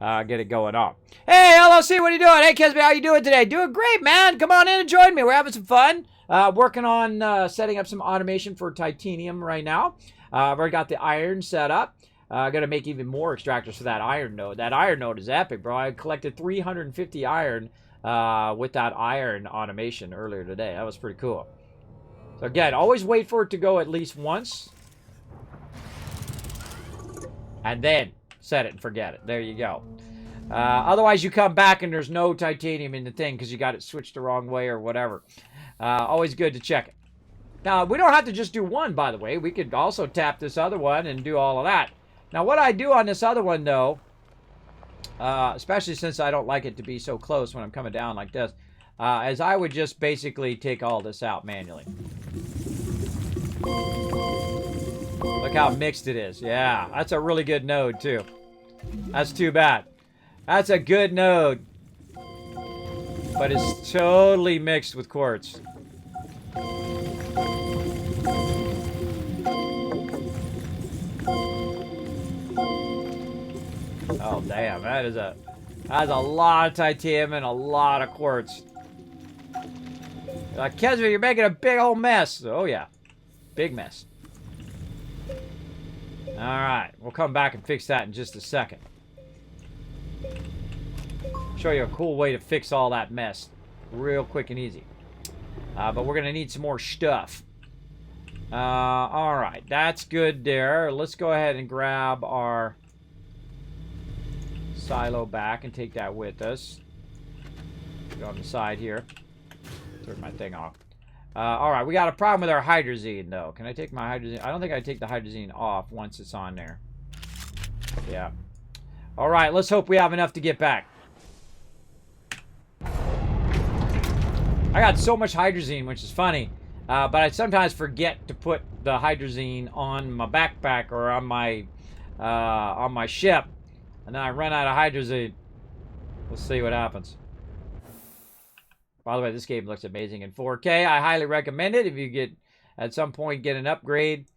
Get it going on. Hey, LLC, what are you doing? Hey, Kismet, how you doing today? Doing great, man. Come on in and join me. We're having some fun. Working on setting up some automation for titanium right now. I've already got the iron set up. Going to make even more extractors for that iron node. That iron node is epic, bro. I collected 350 iron with that iron automation earlier today. That was pretty cool. So again, always wait for it to go at least once. And then set it and forget it. There you go. Otherwise, you come back and there's no titanium in the thing because you got it switched the wrong way or whatever. Always good to check it. Now, we don't have to just do one, by the way. We could also tap this other one and do all of that. Now, what I do on this other one, though, especially since I don't like it to be so close when I'm coming down like this, is I would just basically take all this out manually. Look how mixed it is. Yeah, that's a really good node, too. That's too bad. That's a good node. But it's totally mixed with quartz. Oh, damn. That's a lot of titanium and a lot of quartz. Like, Kismet, you're making a big old mess. Oh, yeah. Big mess. Alright. We'll come back and fix that in just a second. Show you a cool way to fix all that mess. Real quick and easy. But we're going to need some more stuff. Alright. That's good there. Let's go ahead and grab our silo back and take that with us. Go on the side here. Turn my thing off. Alright, we got a problem with our hydrazine, though. Can I take my hydrazine? I don't think I take the hydrazine off once it's on there. Yeah. Alright, let's hope we have enough to get back. I got so much hydrazine, which is funny. But I sometimes forget to put the hydrazine on my backpack or on my ship. And then I run out of hydrazine. We'll see what happens. By the way, this game looks amazing in 4K. I highly recommend it if you get, at some point, get an upgrade.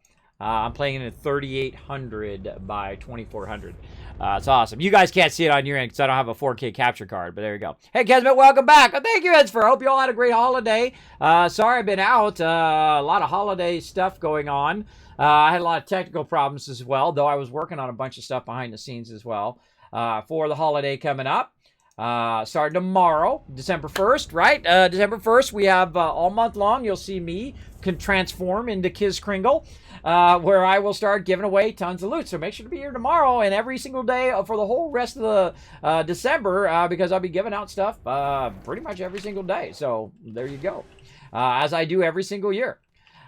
I'm playing it at 3800 by 2400. It's awesome. You guys can't see it on your end because I don't have a 4K capture card, but there you go. Hey, Kismet, welcome back. Thank you, Edsfer. I hope you all had a great holiday. Sorry I've been out. A lot of holiday stuff going on. I had a lot of technical problems as well, though I was working on a bunch of stuff behind the scenes as well for the holiday coming up. Starting tomorrow, December 1st, right? December 1st, we have all month long, you'll see me can transform into Kiz Kringle, where I will start giving away tons of loot. So make sure to be here tomorrow and every single day for the whole rest of the December, because I'll be giving out stuff pretty much every single day. So there you go. As I do every single year.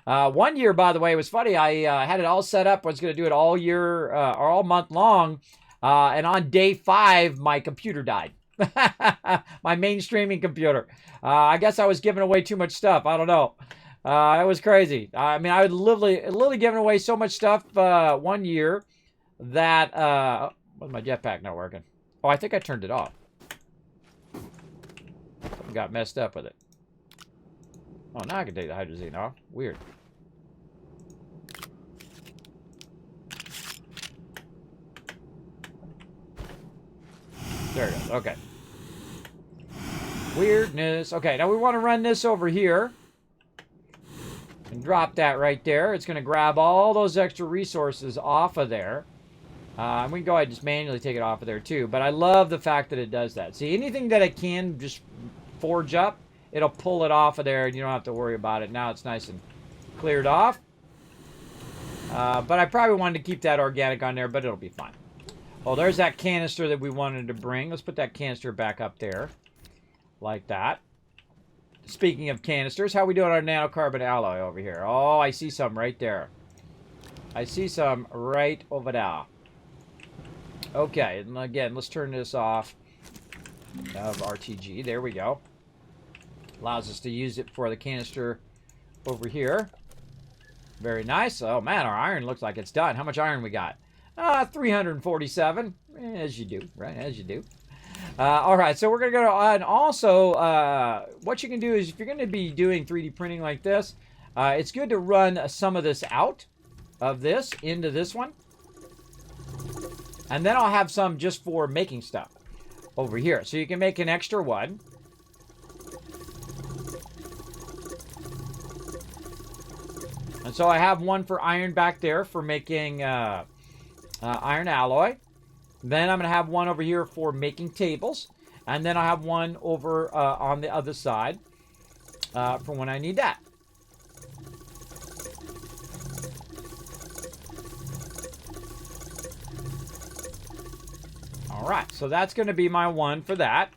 One year, by the way, it was funny. I had it all set up. I was going to do it all year, or all month long. And on day 5, my computer died. My main streaming computer. I guess I was giving away too much stuff. I don't know. It was crazy. I mean, I was literally giving away so much stuff one year that was my jetpack not working? Oh, I think I turned it off. Something got messed up with it. Oh, now I can take the hydrazine off. Weird. There it goes. Okay. Weirdness. Okay, now we want to run this over here. And drop that right there. It's going to grab all those extra resources off of there. And we can go ahead and just manually take it off of there too. But I love the fact that it does that. See, anything that it can just forge up, it'll pull it off of there and you don't have to worry about it. Now it's nice and cleared off. But I probably wanted to keep that organic on there, but it'll be fine. Oh, there's that canister that we wanted to bring. Let's put that canister back up there. Like that. Speaking of canisters, how we doing our nanocarbon alloy over here? Oh, I see some right there. I see some right over there. Okay, and again, let's turn this off of RTG. There we go. Allows us to use it for the canister over here. Very nice. Oh, man, our iron looks like it's done. How much iron we got? 347. As you do, right? As you do. All right, so we're going to go to, and also, what you can do is if you're going to be doing 3D printing like this, it's good to run some of this out of this into this one. And then I'll have some just for making stuff over here. So you can make an extra one. And so I have one for iron back there for making iron alloy. Then I'm going to have one over here for making tables. And then I have one over on the other side for when I need that. All right, so that's going to be my one for that.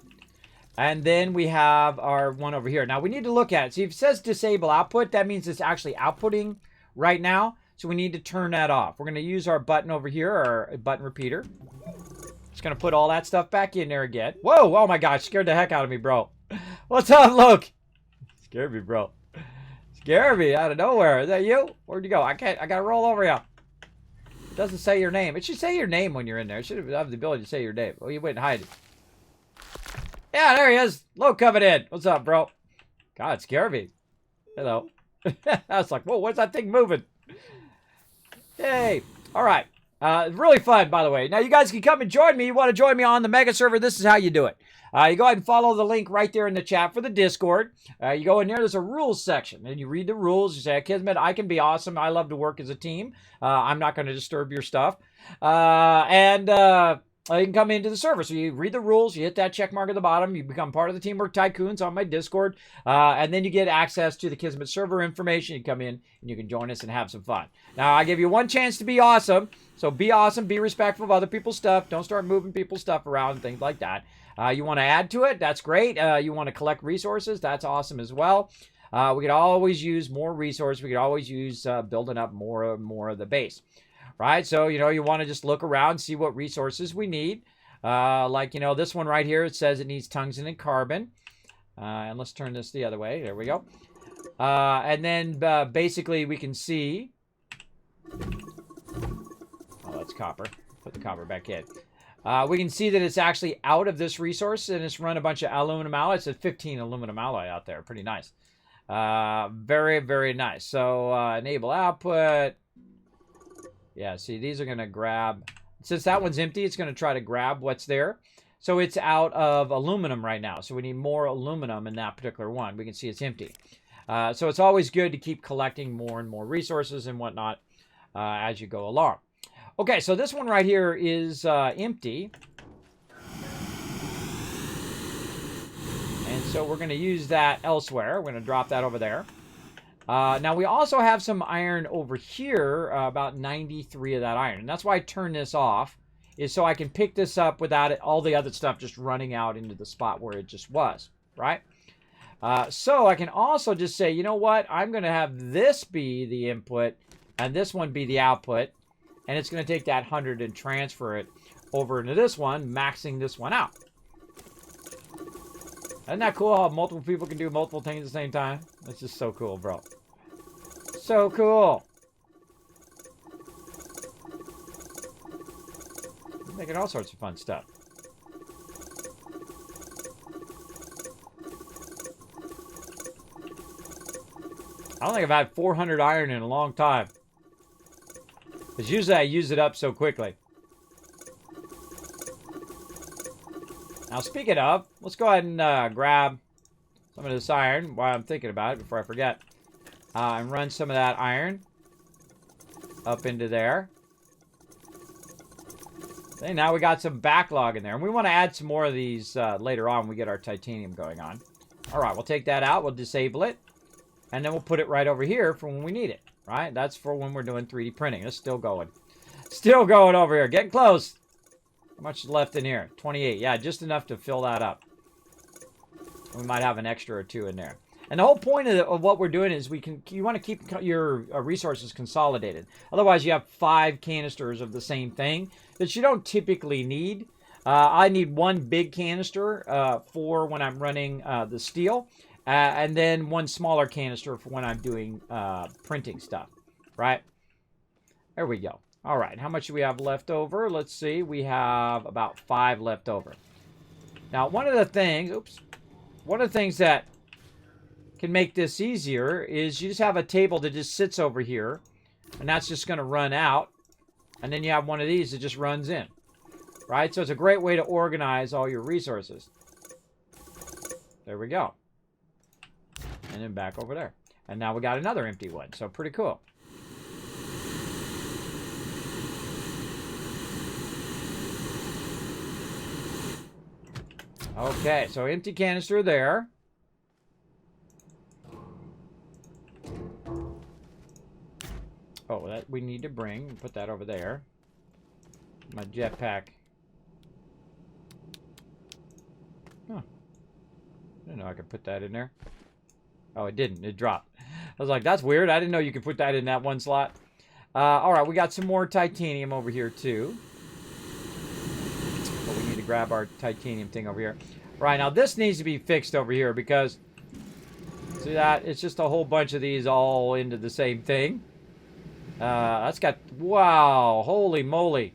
And then we have our one over here. Now, we need to look at it. See, if it says disable output, that means it's actually outputting right now. So we need to turn that off. We're going to use our button over here, our button repeater. Just going to put all that stuff back in there again. Whoa, oh my gosh, scared the heck out of me, bro. What's up, Luke? Scared me, bro. Scared me out of nowhere. Is that you? Where'd you go? I got to roll over here. It doesn't say your name. It should say your name when you're in there. It should have the ability to say your name. Oh, you went and hide it. Yeah, there he is. Luke coming in. What's up, bro? God, it scared me. Hello. I was like, whoa, what's that thing moving? Yay. All right. Really fun, by the way. Now, you guys can come and join me. You want to join me on the mega server, this is how you do it. You go ahead and follow the link right there in the chat for the Discord. You go in there, there's a rules section, and you read the rules. You say, Kismet, I can be awesome. I love to work as a team. I'm not going to disturb your stuff. You can come into the server. So you read the rules, you hit that check mark at the bottom, you become part of the Teamwork Tycoons on my Discord, and then you get access to the Kismet server information. You come in and you can join us and have some fun. Now, I give you one chance to be awesome. So be awesome, be respectful of other people's stuff. Don't start moving people's stuff around, things like that. You want to add to it, that's great. You want to collect resources, that's awesome as well. We could always use more resources. We could always use building up more of the base. Right, so, you want to just look around, see what resources we need. Like, this one right here, it says it needs tungsten and carbon. And let's turn this the other way. There we go. And then, basically, we can see... Oh, that's copper. Put the copper back in. We can see that it's actually out of this resource, and it's run a bunch of aluminum alloy. It says 15 aluminum alloy out there. Pretty nice. Very, very nice. So, enable output... Yeah, see, these are going to grab... Since that one's empty, it's going to try to grab what's there. So it's out of aluminum right now. So we need more aluminum in that particular one. We can see it's empty. So it's always good to keep collecting more and more resources and whatnot as you go along. Okay, so this one right here is empty. And so we're going to use that elsewhere. We're going to drop that over there. Now, we also have some iron over here, about 93 of that iron. And that's why I turned this off, is so I can pick this up without all the other stuff just running out into the spot where it just was, right? So I can also just say, you know what? I'm going to have this be the input and this one be the output. And it's going to take that 100 and transfer it over into this one, maxing this one out. Isn't that cool how multiple people can do multiple things at the same time? That's just so cool, bro. So cool. Making all sorts of fun stuff. I don't think I've had 400 iron in a long time. Because usually I use it up so quickly. Now, speaking of, let's go ahead and grab some of this iron while I'm thinking about it before I forget. And run some of that iron up into there. Okay, now we got some backlog in there. And we want to add some more of these later on when we get our titanium going on. All right, we'll take that out. We'll disable it. And then we'll put it right over here for when we need it. Right? That's for when we're doing 3D printing. It's still going. Still going over here. Getting close. How much is left in here? 28. Yeah, just enough to fill that up. We might have an extra or two in there. And the whole point of what we're doing is you want to keep your resources consolidated. Otherwise, you have 5 canisters of the same thing that you don't typically need. I need one big canister for when I'm running the steel. And then one smaller canister for when I'm doing printing stuff. Right? There we go. All right, how much do we have left over? Let's see. We have about 5 left over. Now, one of the things that can make this easier is you just have a table that just sits over here, and that's just going to run out. And then you have one of these that just runs in. Right? So it's a great way to organize all your resources. There we go. And then back over there. And now we got another empty one. So pretty cool. Okay, so empty canister there. Oh, that we need to bring. Put that over there. My jetpack. Huh. I didn't know I could put that in there. Oh, it didn't. It dropped. I was like, that's weird. I didn't know you could put that in that one slot. All right, we got some more titanium over here too. But we need to grab our titanium thing over here. Right, now this needs to be fixed over here because, see that? It's just a whole bunch of these all into the same thing. That's got, wow, holy moly.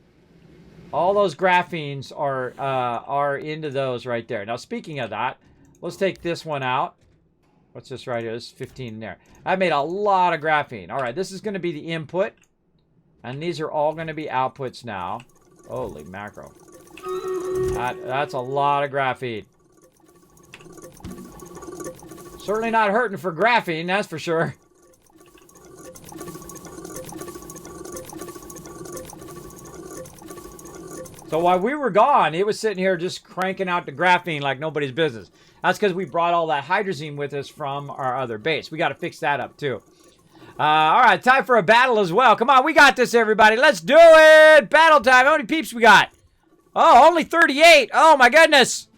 All those graphenes are into those right there. Now, speaking of that, let's take this one out. What's this right here? This is 15 in there. I made a lot of graphene. All right, this is going to be the input. And these are all going to be outputs now. Holy mackerel. That's a lot of graphene. Certainly not hurting for graphene, that's for sure. So while we were gone, it was sitting here just cranking out the graphene like nobody's business. That's because we brought all that hydrazine with us from our other base. We got to fix that up too. All right, time for a battle as well. Come on, we got this, everybody. Let's do it. Battle time. How many peeps we got? Oh, only 38. Oh, my goodness.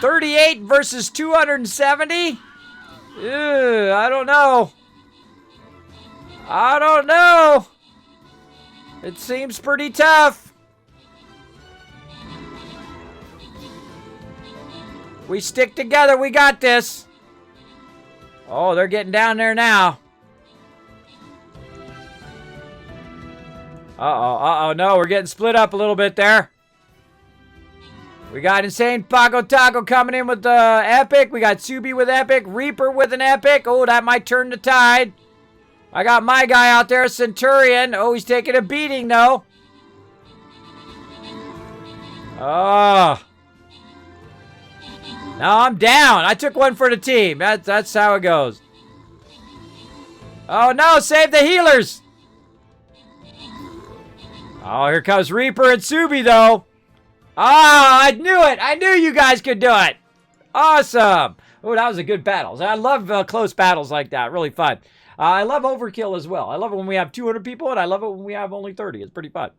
38 versus 270? I don't know. I don't know. It seems pretty tough. We stick together. We got this. Oh, they're getting down there now. Uh-oh, no, we're getting split up a little bit there. We got Insane Paco Taco coming in with the Epic. We got Subi with Epic. Reaper with an Epic. Oh, that might turn the tide. I got my guy out there, Centurion. Oh, he's taking a beating, though. Oh. No, I'm down. I took one for the team. That's how it goes. Oh, no, save the healers. Oh, here comes Reaper and Subi, though. Ah, I knew it. I knew you guys could do it. Awesome. Oh, that was a good battle. I love close battles like that. Really fun. I love overkill as well. I love it when we have 200 people, and I love it when we have only 30. It's pretty fun.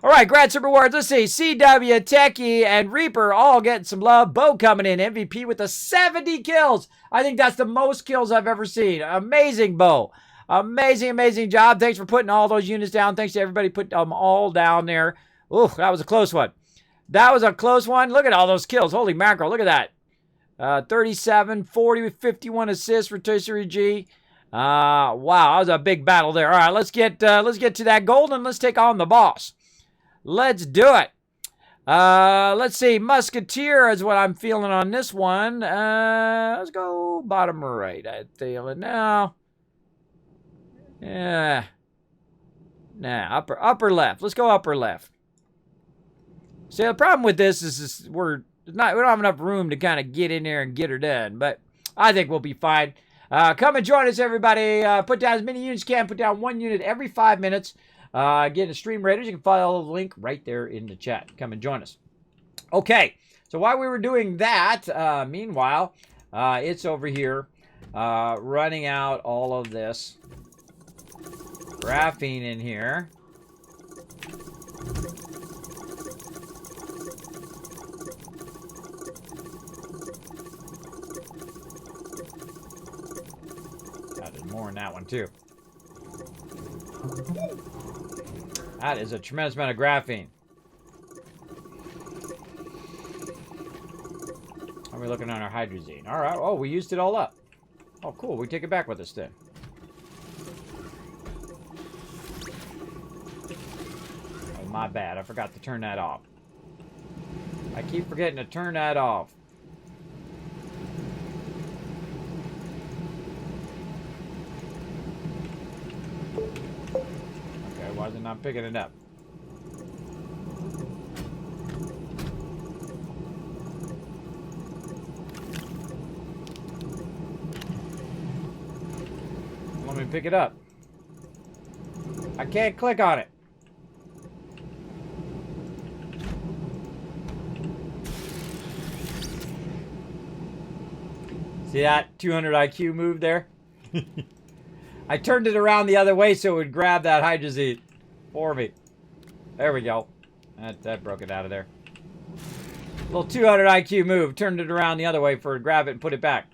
All right, grad super awards. Let's see. CW, Techie, and Reaper all getting some love. Bo coming in. MVP with the 70 kills. I think that's the most kills I've ever seen. Amazing, Bo. Amazing, amazing job. Thanks for putting all those units down. Thanks to everybody put them all down there. Ooh, that was a close one. That was a close one. Look at all those kills. Holy mackerel. Look at that. 37, 40 with 51 assists for Tertiary G. Wow, that was a big battle there. All right, let's get to that gold and let's take on the boss. Let's do it. Let's see. Musketeer is what I'm feeling on this one. Let's go bottom right. I feel it now. Yeah. Nah, upper left. Let's go upper left. See, the problem with this is we don't have enough room to kind of get in there and get her done, but I think we'll be fine. Come and join us, everybody. Put down as many units as you can. Put down 1 unit every 5 minutes. Get the Stream Raiders. You can follow the link right there in the chat. Come and join us. Okay, so while we were doing that, meanwhile, it's over here running out all of this graphene in here. There's more in that one too. That is a tremendous amount of graphene. How are we looking on our hydrazine? All right. Oh, we used it all up. Oh, cool. We take it back with us then. Oh, my bad. I forgot to turn that off. I keep forgetting to turn that off. Okay, why is it not picking it up? Let me pick it up. I can't click on it. See that 200 IQ move there? I turned it around the other way so it would grab that hydrazine for me. There we go. That broke it out of there. Little 200 IQ move. Turned it around the other way for it to grab it and put it back.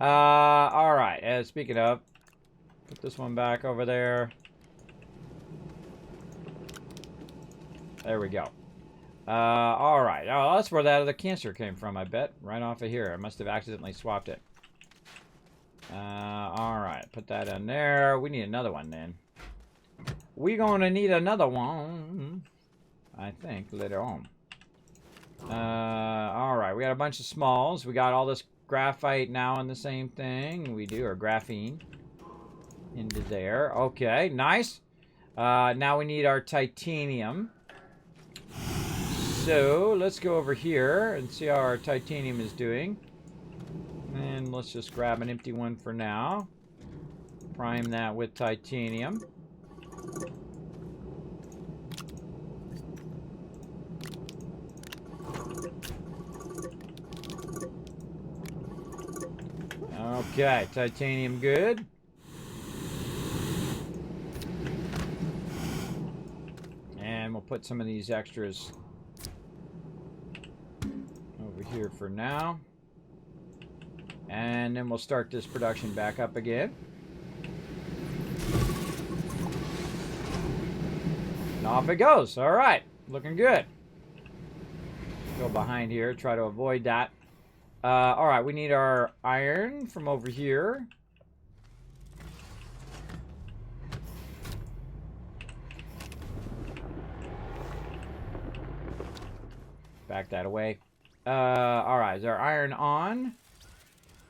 All right. Speaking of, put this one back over there. There we go. All right. Oh, that's where that other canister came from, I bet. Right off of here. I must have accidentally swapped it. All right. Put that in there. We need another one then. We're going to need another one, I think, later on. All right. We got a bunch of smalls. We got all this graphite now in the same thing. We do, or graphene. Into there. Okay, nice. Now we need our titanium. So, let's go over here and see how our titanium is doing. And let's just grab an empty one for now. Prime that with titanium. Okay, titanium good. And we'll put some of these extras over here for now. And then we'll start this production back up again. And off it goes. All right, looking good. Go behind here, try to avoid that. All right, we need our iron from over here. Back that away. All right, is our iron on?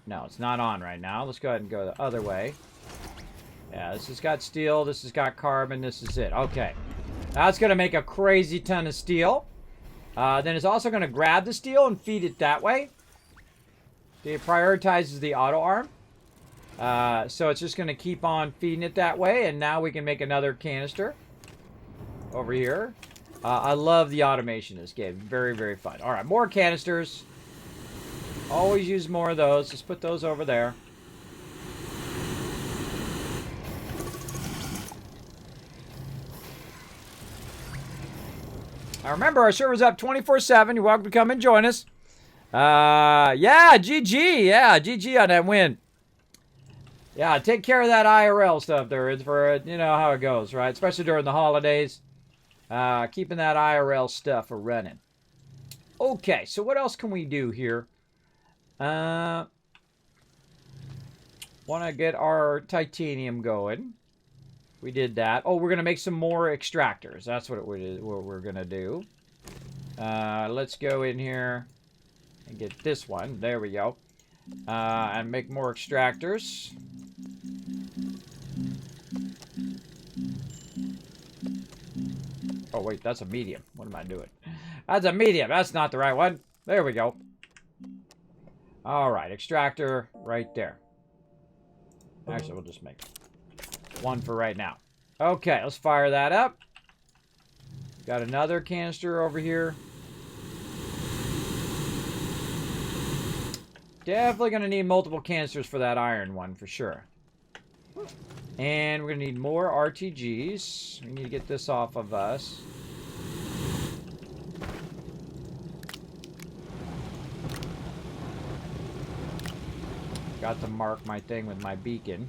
No, it's not on right now. Let's go ahead and go the other way. Yeah, this has got steel. This has got carbon. This is it. Okay. That's going to make a crazy ton of steel. Then it's also going to grab the steel and feed it that way. It prioritizes the auto arm. So it's just going to keep on feeding it that way. And now we can make another canister over here. I love the automation in this game. Very, very fun. All right, more canisters. Always use more of those. Just put those over there. Now remember, our server's up 24/7. You're welcome to come and join us. Yeah, GG. Yeah, GG on that win. Yeah, take care of that IRL stuff there. It's for, you know how it goes, right? Especially during the holidays. Keeping that IRL stuff running. Okay, so what else can we do here? Want to get our titanium going. We did that. Oh, we're going to make some more extractors. That's what we're going to do. Let's go in here and get this one. There we go. And make more extractors. Oh, wait, that's a medium. What am I doing? That's a medium. That's not the right one. There we go. All right, extractor right there. Actually, we'll just make one for right now. Okay, let's fire that up. Got another canister over here. Definitely going to need multiple canisters for that iron one, for sure. And we're going to need more RTGs. We need to get this off of us. Got to mark my thing with my beacon.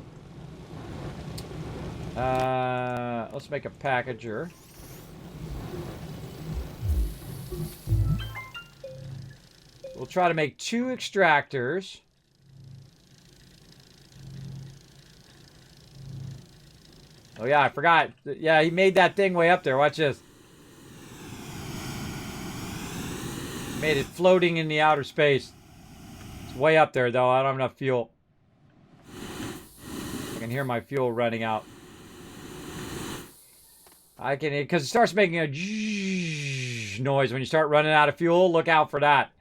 Let's make a packager. We'll try to make 2 extractors. Oh yeah, I forgot. Yeah, he made that thing way up there. Watch this. Made it floating in the outer space. It's way up there, though. I don't have enough fuel. I can hear my fuel running out. I can, because it starts making a noise when you start running out of fuel. Look out for that,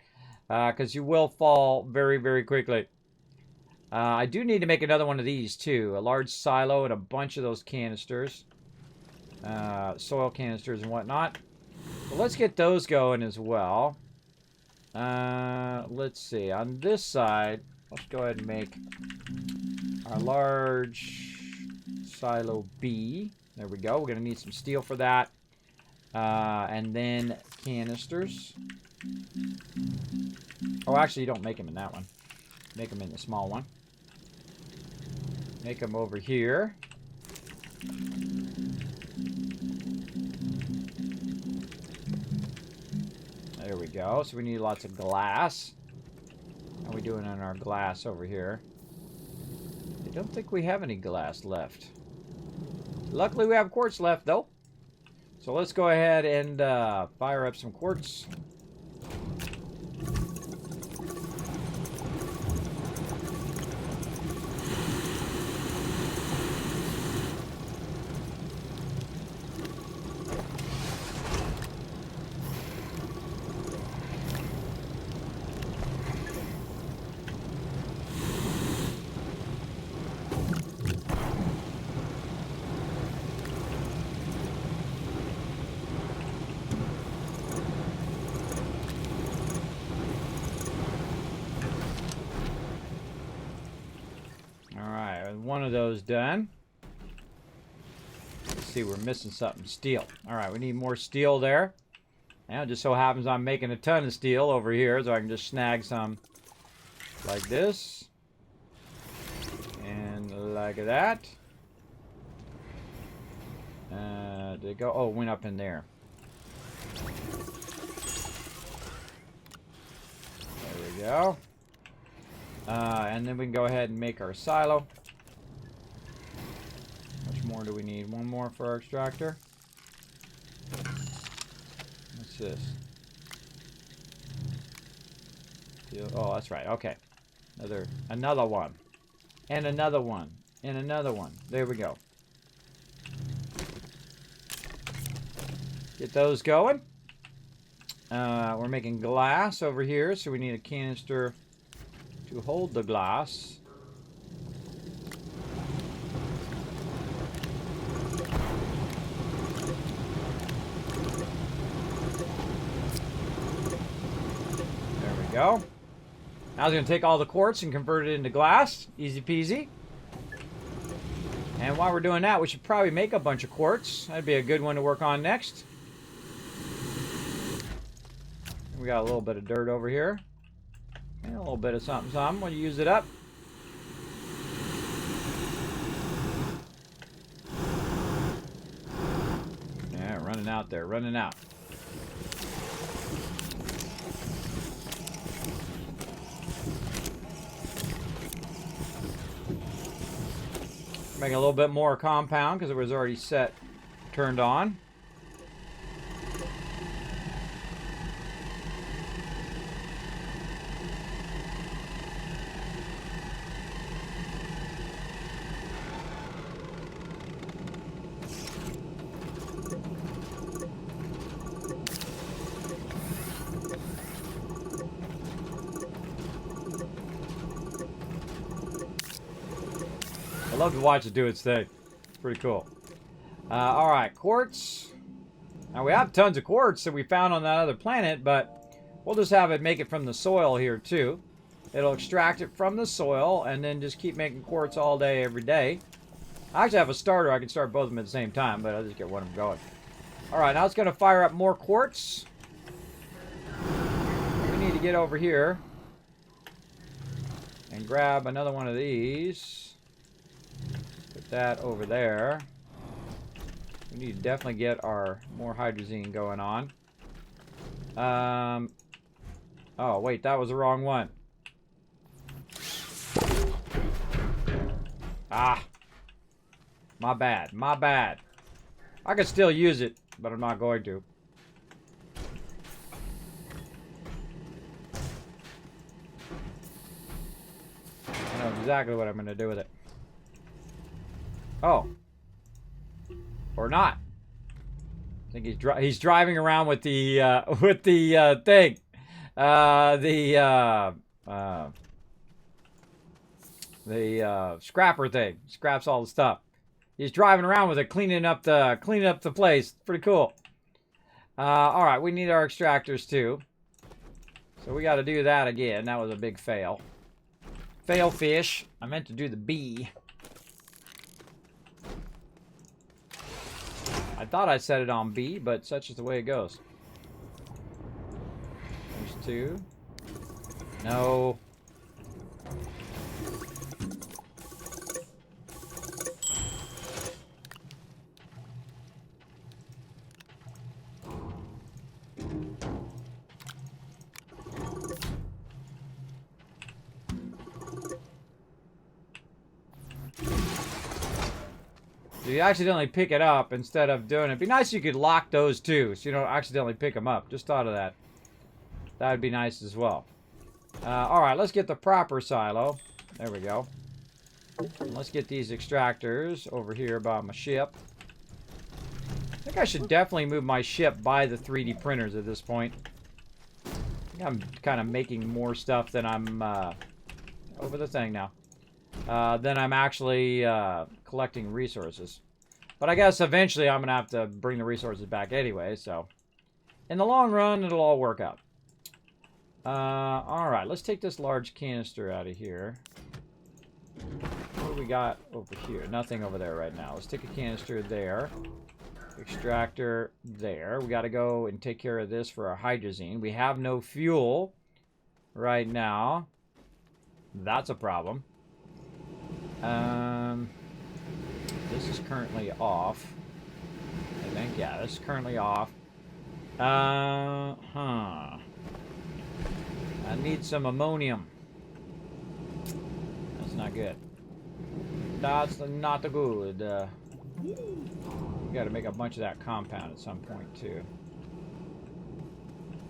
because you will fall very, very quickly. I do need to make another one of these, too. A large silo and a bunch of those canisters. Soil canisters and whatnot. But let's get those going as well. Let's see. On this side, let's go ahead and make our large silo B. There we go. We're going to need some steel for that. And then canisters. Oh, actually, you don't make them in that one. Make them in the small one. Make them over here. There we go. So we need lots of glass. How are we doing on our glass over here? I don't think we have any glass left. Luckily, we have quartz left, though. So let's go ahead and fire up some quartz. One of those done. Let's see, we're missing something. Steel. Alright, we need more steel there. And it just so happens I'm making a ton of steel over here, so I can just snag some like this. And like that. Did it go? Oh, it went up in there. There we go. And then we can go ahead and make our silo. More do we need? One more for our extractor. What's this? Oh, that's right. Okay. Another one. And another one. And another one. There we go. Get those going. We're making glass over here, so we need a canister to hold the glass. Go. Now I was going to take all the quartz and convert it into glass. Easy peasy. And while we're doing that, we should probably make a bunch of quartz. That'd be a good one to work on next. We got a little bit of dirt over here. And a little bit of something. We'll use it up. Yeah, running out there. Running out. Make a little bit more compound because it was already turned on. I love to watch it do its thing. It's pretty cool. Alright, quartz. Now we have tons of quartz that we found on that other planet, but we'll just have it make it from the soil here too. It'll extract it from the soil and then just keep making quartz all day, every day. I actually have a starter. I can start both of them at the same time, but I'll just get one of them going. Alright, now it's going to fire up more quartz. We need to get over here and grab another one of these. Put that over there. We need to definitely get our more hydrazine going on. Oh, wait, that was the wrong one. Ah. My bad. My bad. I could still use it, but I'm not going to. I know exactly what I'm going to do with it. Oh. Or not. I think he's driving around with the thing. The scrapper thing. Scraps all the stuff. He's driving around with it, cleaning up the place. Pretty cool. All right, we need our extractors too. So we got to do that again. That was a big fail. Fail fish. I meant to do the B. I thought I set it on B, but such is the way it goes. There's two. No. you accidentally pick it up instead of doing it. It'd be nice if you could lock those too, so you don't accidentally pick them up. Just thought of that. That would be nice as well. Alright, let's get the proper silo. There we go. And let's get these extractors over here by my ship. I think I should definitely move my ship by the 3D printers at this point. I think I'm kind of making more stuff than I'm... over the thing now. Then I'm actually collecting resources. But I guess eventually I'm going to have to bring the resources back anyway, so... in the long run, it'll all work out. Alright, let's take this large canister out of here. What do we got over here? Nothing over there right now. Let's take a canister there. Extractor there. We got to go and take care of this for our hydrazine. We have no fuel right now. That's a problem. This is currently off. I think, yeah, this is currently off. I need some ammonium. That's not good. That's not good. We got to make a bunch of that compound at some point, too.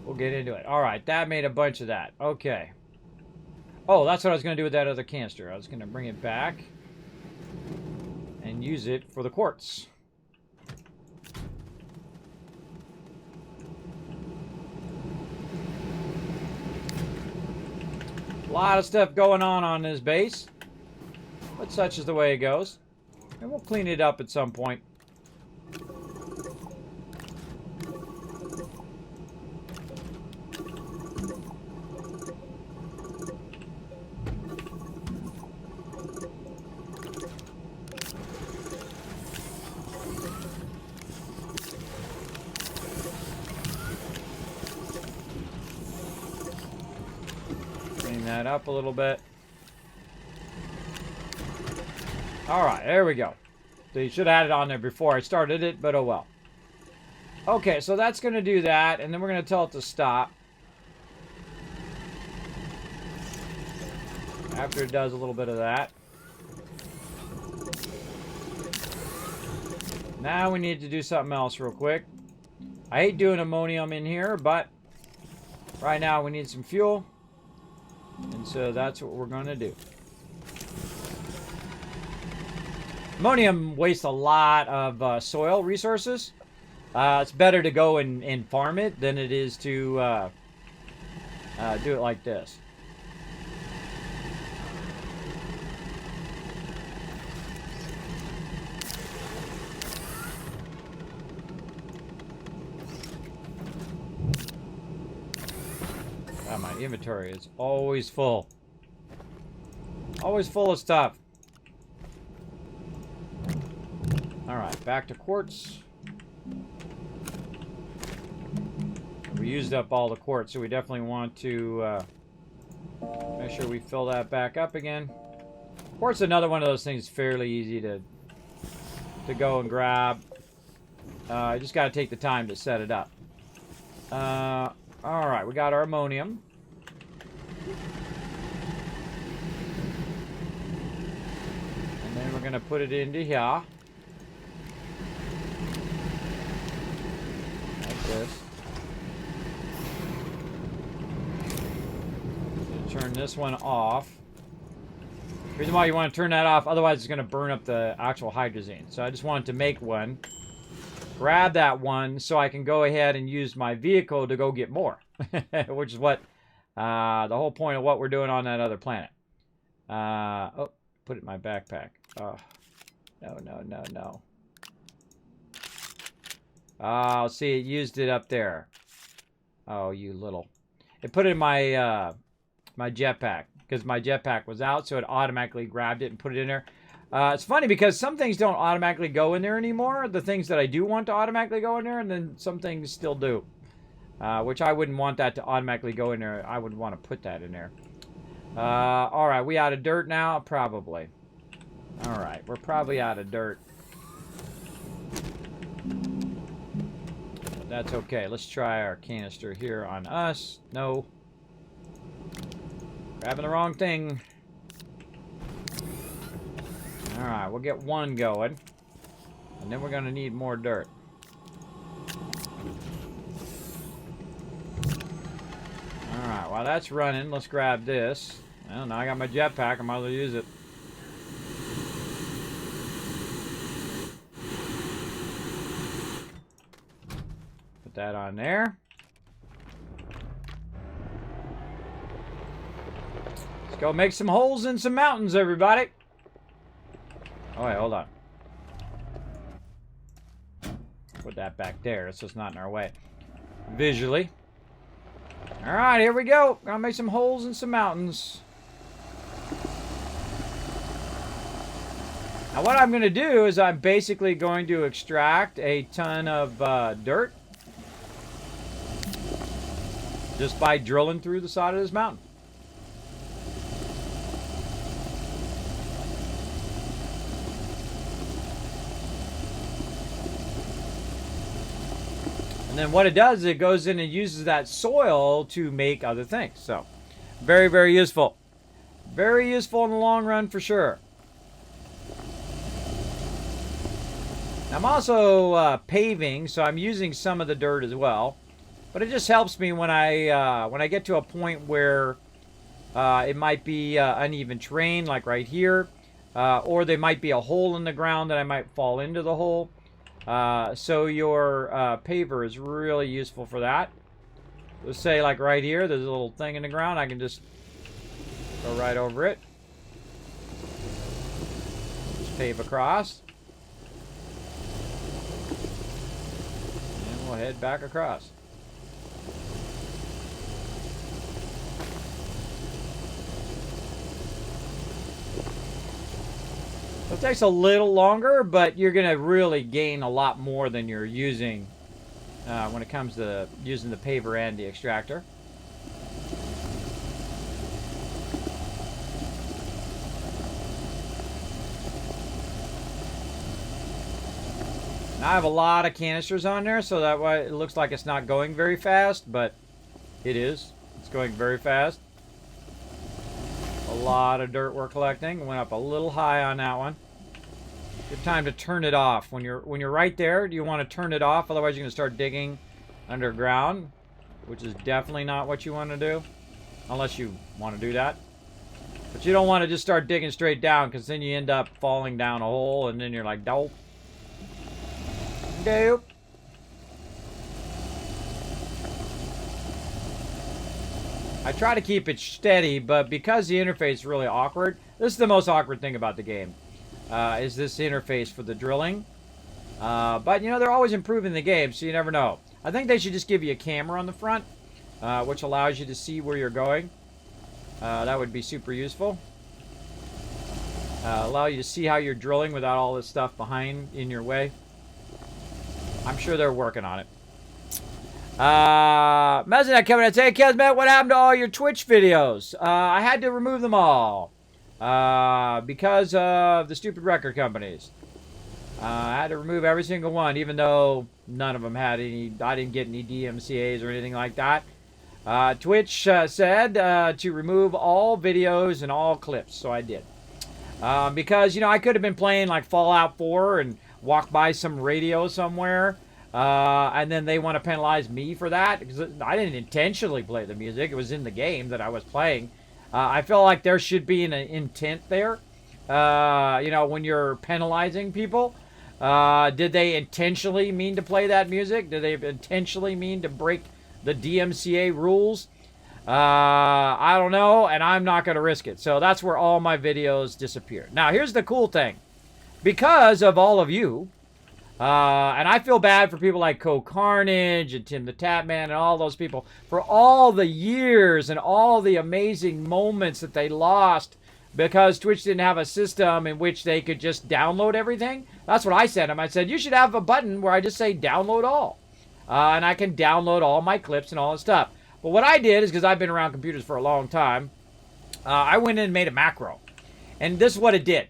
We'll get into it. Alright, that made a bunch of that. Okay. Oh, that's what I was going to do with that other canister. I was going to bring it back and use it for the quartz. A lot of stuff going on this base, but such is the way it goes. And we'll clean it up at some point. That up a little bit. Alright, there we go. So you should have had it on there before I started it, but oh well. Okay, so that's going to do that, and then we're going to tell it to stop. After it does a little bit of that. Now we need to do something else real quick. I hate doing ammonium in here, but right now we need some fuel. And so that's what we're going to do. Ammonium wastes a lot of soil resources. It's better to go and farm it than it is to do it like this. My inventory is always full. Always full of stuff. Alright, back to quartz. We used up all the quartz, so we definitely want to make sure we fill that back up again. Quartz is another one of those things fairly easy to go and grab. You just got to take the time to set it up. Alright, we got our ammonium. And then we're going to put it into here. Like this. Turn this one off. The reason why you want to turn that off, otherwise it's going to burn up the actual hydrazine. So I just wanted to make one. Grab that one so I can go ahead and use my vehicle to go get more. Which is what the whole point of what we're doing on that other planet. Oh, put it in my backpack. Oh, no. Oh, see, it used it up there. Oh, you little. It put it in my my jetpack because my jetpack was out, so it automatically grabbed it and put it in there. It's funny because some things don't automatically go in there anymore. The things that I do want to automatically go in there, and then some things still do. Which I wouldn't want that to automatically go in there. I would want to put that in there. Alright, we out of dirt now? Probably. Alright, we're probably out of dirt. But that's okay. Let's try our canister here on us. No. Grabbing the wrong thing. Alright, we'll get one going. And then we're going to need more dirt. Alright, while that's running, let's grab this. Well, now I got my jetpack. I might as well use it. Put that on there. Let's go make some holes in some mountains, everybody. Oh, wait, hold on. Put that back there. It's just not in our way. Visually. Alright, here we go. Gonna make some holes in some mountains. Now what I'm going to do is I'm basically going to extract a ton of dirt. Just by drilling through the side of this mountain. And then what it does is it goes in and uses that soil to make other things. So, very, very useful. Very useful in the long run for sure. I'm also paving, so I'm using some of the dirt as well. But it just helps me when I get to a point where it might be uneven terrain, like right here. Or there might be a hole in the ground that I might fall into the hole. So your paver is really useful for that. Let's say like right here, there's a little thing in the ground. I can just go right over it. Just pave across. And we'll head back across. It takes a little longer, but you're going to really gain a lot more than you're using when it comes to using the paver and the extractor. Now I have a lot of canisters on there, so that way it looks like it's not going very fast, but it is. It's going very fast. A lot of dirt we're collecting. Went up a little high on that one. Good time to turn it off. When you're right there, you want to turn it off, otherwise you're going to start digging underground, which is definitely not what you want to do, unless you want to do that. But you don't want to just start digging straight down, because then you end up falling down a hole, and then you're like, dope. Dope. I try to keep it steady, but because the interface is really awkward, this is the most awkward thing about the game, is this interface for the drilling. But, you know, they're always improving the game, so you never know. I think they should just give you a camera on the front, which allows you to see where you're going. That would be super useful. Allow you to see how you're drilling without all this stuff behind in your way. I'm sure they're working on it. Mesnet coming in. Hey, Kismet, what happened to all your Twitch videos? I had to remove them all. Because of the stupid record companies. I had to remove every single one, even though none of them had any, I didn't get any DMCAs or anything like that. Twitch said to remove all videos and all clips, so I did. Because, you know, I could have been playing like Fallout 4 and walked by some radio somewhere. And then they want to penalize me for that, because I didn't intentionally play the music. It was in the game that I was playing. I feel like there should be an intent there. You know, when you're penalizing people. Did they intentionally mean to play that music? Did they intentionally mean to break the DMCA rules? I don't know, and I'm not going to risk it. So that's where all my videos disappear. Now, here's the cool thing. Because of all of you, and I feel bad for people like Co Carnage and Tim the Tapman and all those people for all the years and all the amazing moments that they lost because Twitch didn't have a system in which they could just download everything. That's what I said to them. I said, you should have a button where I just say download all. And I can download all my clips and all this stuff. But what I did is, because I've been around computers for a long time, I went in and made a macro. And this is what it did.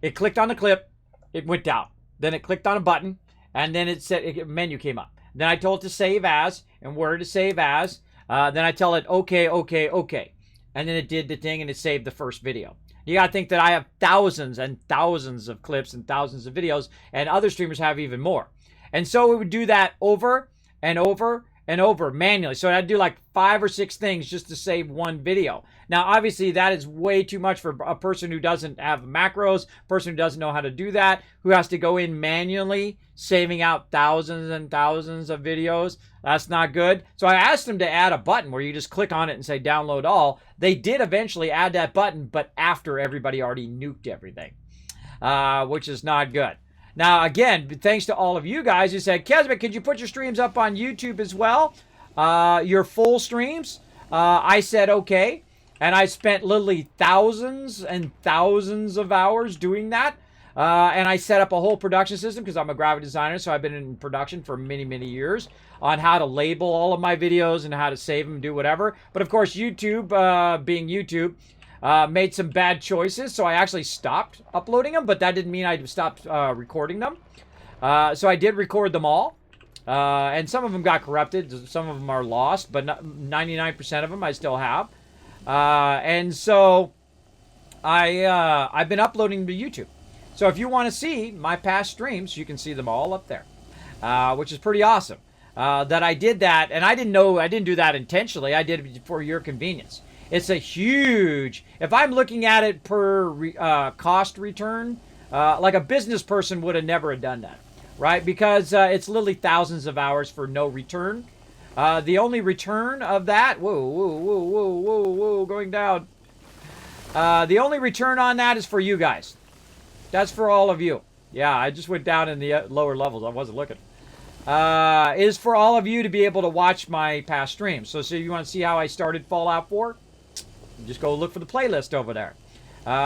It clicked on the clip. It went down. Then it clicked on a button, and then it said a menu came up. Then I told it to save as, and where to save as. Then I tell it, okay, okay, okay. And then it did the thing, and it saved the first video. You got to think that I have thousands and thousands of clips and thousands of videos, and other streamers have even more. And so it would do that over and over and over manually. So I'd do like 5 or 6 things just to save one video. Now, obviously, that is way too much for a person who doesn't have macros, person who doesn't know how to do that, who has to go in manually, saving out thousands and thousands of videos. That's not good. So I asked them to add a button where you just click on it and say download all. They did eventually add that button, but after everybody already nuked everything, which is not good. Now, again, thanks to all of you guys who said, Kismet, could you put your streams up on YouTube as well? Your full streams? I said, okay. And I spent literally thousands and thousands of hours doing that. And I set up a whole production system because I'm a graphic designer, so I've been in production for many, many years on how to label all of my videos and how to save them, do whatever. But of course, YouTube, being YouTube, made some bad choices, so I actually stopped uploading them, but that didn't mean I stopped recording them. So I did record them all, and some of them got corrupted, some of them are lost, but 99% of them I still have. And so I've been uploading to YouTube. So if you want to see my past streams, you can see them all up there, which is pretty awesome. That I did that, and I didn't do that intentionally. I did it for your convenience. It's a huge, if I'm looking at it per cost return, like a business person would have never done that, right? Because it's literally thousands of hours for no return. The only return of that, whoa, going down. The only return on that is for you guys. That's for all of you. Yeah, I just went down in the lower levels. I wasn't looking. Is for all of you to be able to watch my past streams. So if you want to see how I started Fallout 4, just go look for the playlist over there.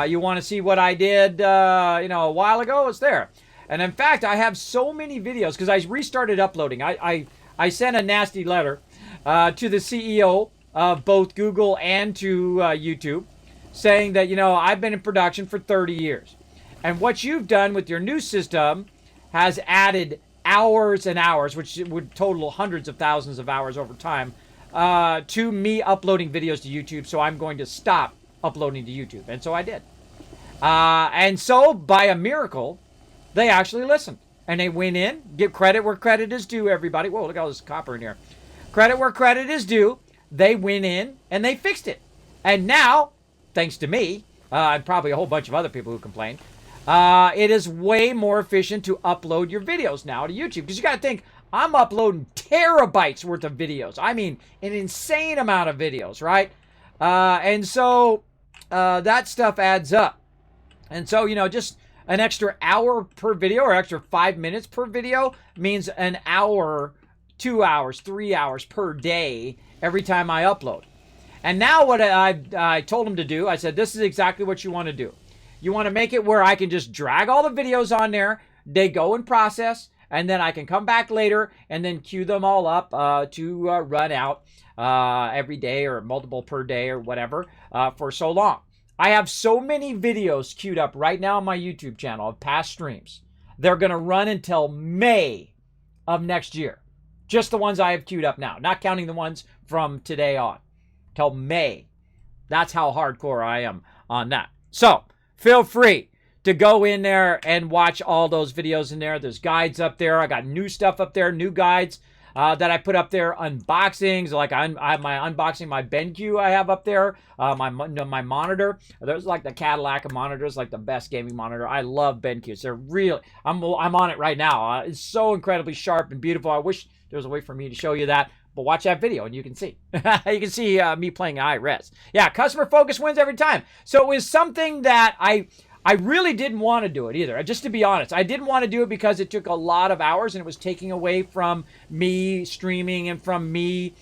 You want to see what I did, a while ago? It's there. And in fact, I have so many videos because I restarted uploading. I sent a nasty letter to the CEO of both Google and to YouTube saying that, I've been in production for 30 years. And what you've done with your new system has added hours and hours, which would total hundreds of thousands of hours over time, to me uploading videos to YouTube. So I'm going to stop uploading to YouTube. And so I did. And so by a miracle, they actually listened. And they went in, give credit where credit is due, everybody. Whoa, look at all this copper in here. Credit where credit is due. They went in and they fixed it. And now, thanks to me, and probably a whole bunch of other people who complained, it is way more efficient to upload your videos now to YouTube. Because you got to think, I'm uploading terabytes worth of videos. I mean, an insane amount of videos, right? And so that stuff adds up. And so, just an extra hour per video or extra 5 minutes per video means an hour, 2 hours, 3 hours per day every time I upload. And now what I told them to do, I said, this is exactly what you want to do. You want to make it where I can just drag all the videos on there, they go in process, and then I can come back later and then queue them all up to run out every day or multiple per day or whatever for so long. I have so many videos queued up right now on my YouTube channel of past streams. They're going to run until May of next year. Just the ones I have queued up now, not counting the ones from today on. Till May. That's how hardcore I am on that. So, feel free to go in there and watch all those videos in there. There's guides up there. I got new stuff up there, new guides that I put up there, unboxings. Like I have my unboxing, my BenQ I have up there, my monitor. There's like the Cadillac monitors, like the best gaming monitor. I love BenQs. They're really, I'm on it right now. It's so incredibly sharp and beautiful. I wish there was a way for me to show you that. But watch that video and you can see. You can see me playing high res. Yeah, customer focus wins every time. So it was something that I really didn't want to do it either. Just to be honest, I didn't want to do it because it took a lot of hours and it was taking away from me streaming and from me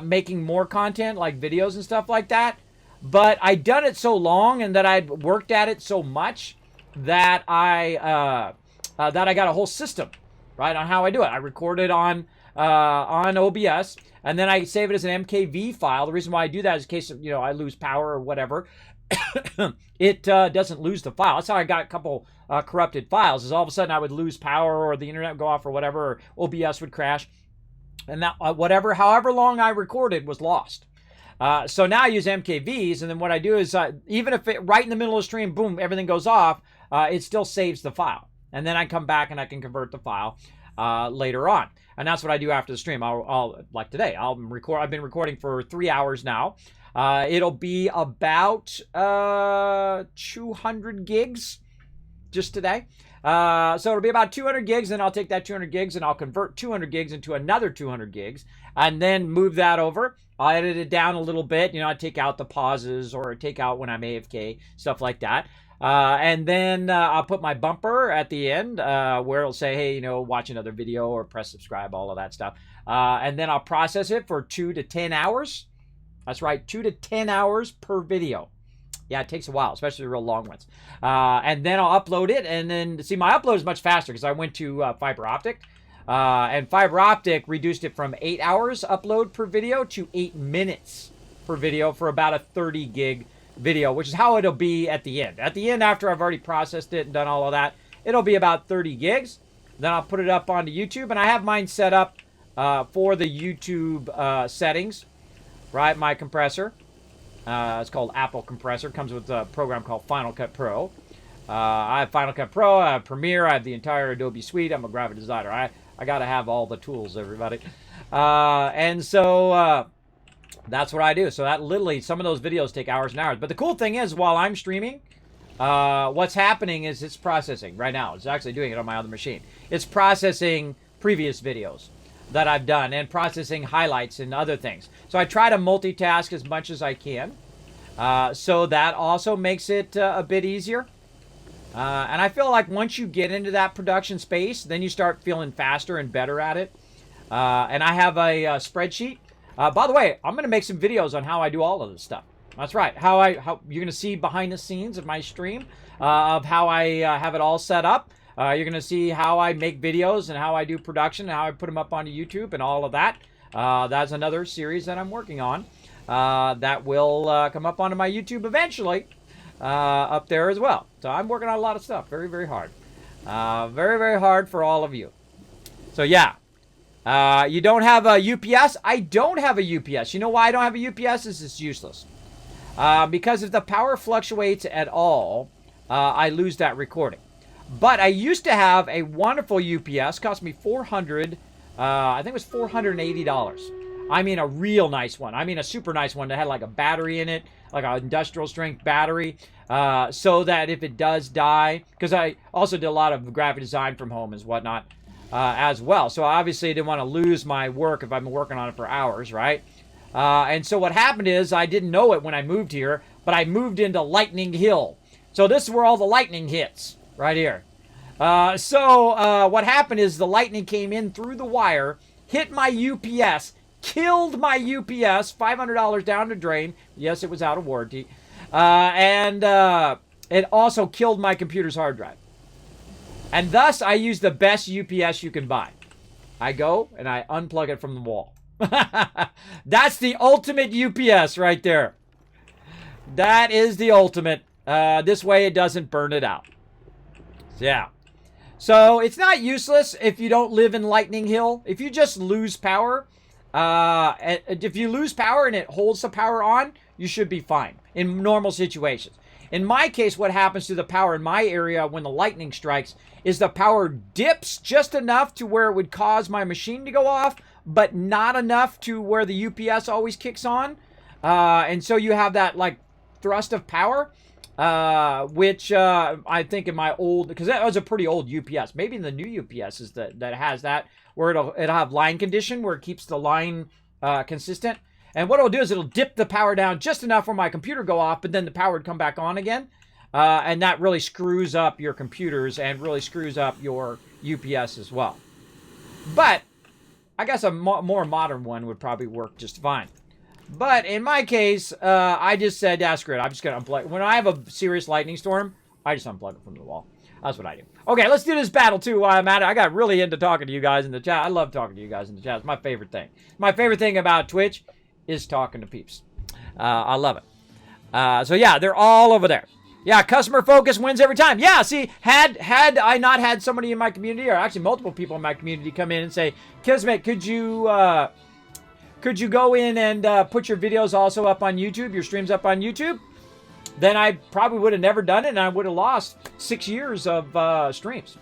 making more content like videos and stuff like that. But I'd done it so long and that I'd worked at it so much that I got a whole system, right, on how I do it. I record it on OBS, and then I save it as an MKV file. The reason why I do that is in case I lose power or whatever. It doesn't lose the file. That's how I got a couple corrupted files. Is all of a sudden I would lose power or the internet would go off or whatever, or OBS would crash, and that however long I recorded was lost. So now I use MKVs, and then what I do is even if it right in the middle of the stream, boom, everything goes off, it still saves the file. And then I come back and I can convert the file later on. And that's what I do after the stream. I'll like today, I've been recording for 3 hours now. It'll be about 200 gigs just today. So it'll be about 200 gigs, and I'll take that 200 gigs and I'll convert 200 gigs into another 200 gigs and then move that over. I'll edit it down a little bit. You know, I take out the pauses or take out when I'm AFK, stuff like that. And then I'll put my bumper at the end where it'll say, hey, you know, watch another video or press subscribe, all of that stuff. And then I'll process it for 2 to 10 hours. That's right, 2 to 10 hours per video. Yeah, it takes a while, especially the real long ones. And then I'll upload it. And then, see, my upload is much faster because I went to fiber optic. And fiber optic reduced it from 8 hours upload per video to 8 minutes per video for about a 30 gig video, which is how it'll be at the end. At the end, after I've already processed it and done all of that, it'll be about 30 gigs. Then I'll put it up onto YouTube. And I have mine set up for the YouTube settings, right? My compressor. It's called Apple Compressor. It comes with a program called Final Cut Pro. I have Final Cut Pro, I have Premiere, I have the entire Adobe suite. I'm a graphic designer. I got to have all the tools, everybody. And so that's what I do. So that literally, some of those videos take hours and hours. But the cool thing is, while I'm streaming, what's happening is it's processing right now. It's actually doing it on my other machine. It's processing previous videos that I've done and processing highlights and other things. So I try to multitask as much as I can. So that also makes it a bit easier. And I feel like once you get into that production space, then you start feeling faster and better at it. And I have a spreadsheet. By the way, I'm going to make some videos on how I do all of this stuff. That's right. How you're going to see behind the scenes of my stream of how I have it all set up. You're going to see how I make videos and how I do production and how I put them up onto YouTube and all of that. That's another series that I'm working on that will come up onto my YouTube eventually up there as well. So I'm working on a lot of stuff. Very, very hard. Very, very hard for all of you. So yeah. You don't have a UPS? I don't have a UPS. You know why I don't have a UPS? It's useless. Because if the power fluctuates at all, I lose that recording. But I used to have a wonderful UPS. Cost me $400. I think it was $480. I mean, a real nice one. I mean, a super nice one that had like a battery in it, like an industrial strength battery, so that if it does die, because I also did a lot of graphic design from home and whatnot as well. So obviously I didn't want to lose my work if I've been working on it for hours, right? And so what happened is I didn't know it when I moved here, but I moved into Lightning Hill. So this is where all the lightning hits, right here. So what happened is the lightning came in through the wire, hit my UPS, killed my UPS, $500 down the drain. Yes, it was out of warranty. And it also killed my computer's hard drive. And thus, I use the best UPS you can buy. I go and I unplug it from the wall. That's the ultimate UPS right there. That is the ultimate. This way it doesn't burn it out. Yeah. So it's not useless if you don't live in Lightning Hill. If you just lose power, if you lose power and it holds the power on, you should be fine in normal situations. In my case, what happens to the power in my area when the lightning strikes is the power dips just enough to where it would cause my machine to go off, but not enough to where the UPS always kicks on. And so you have that like thrust of power, which I think in my old, because that was a pretty old UPS. Maybe in the new UPS is that has that, where it'll have line condition, where it keeps the line consistent. And what it'll do is it'll dip the power down just enough for my computer go off, but then the power would come back on again. And that really screws up your computers and really screws up your UPS as well. But I guess a more modern one would probably work just fine. But in my case, I just said, yeah, screw it. I'm just going to unplug. When I have a serious lightning storm, I just unplug it from the wall. That's what I do. Okay, let's do this battle too while I'm at it. I got really into talking to you guys in the chat. I love talking to you guys in the chat. It's my favorite thing. My favorite thing about Twitch is talking to peeps. I love it. So yeah, they're all over there. Yeah, customer focus wins every time. Yeah, see, had I not had somebody in my community, or actually multiple people in my community come in and say, Kismet, could you Could you go in and put your videos also up on YouTube, your streams up on YouTube? Then I probably would have never done it, and I would have lost 6 years of streams.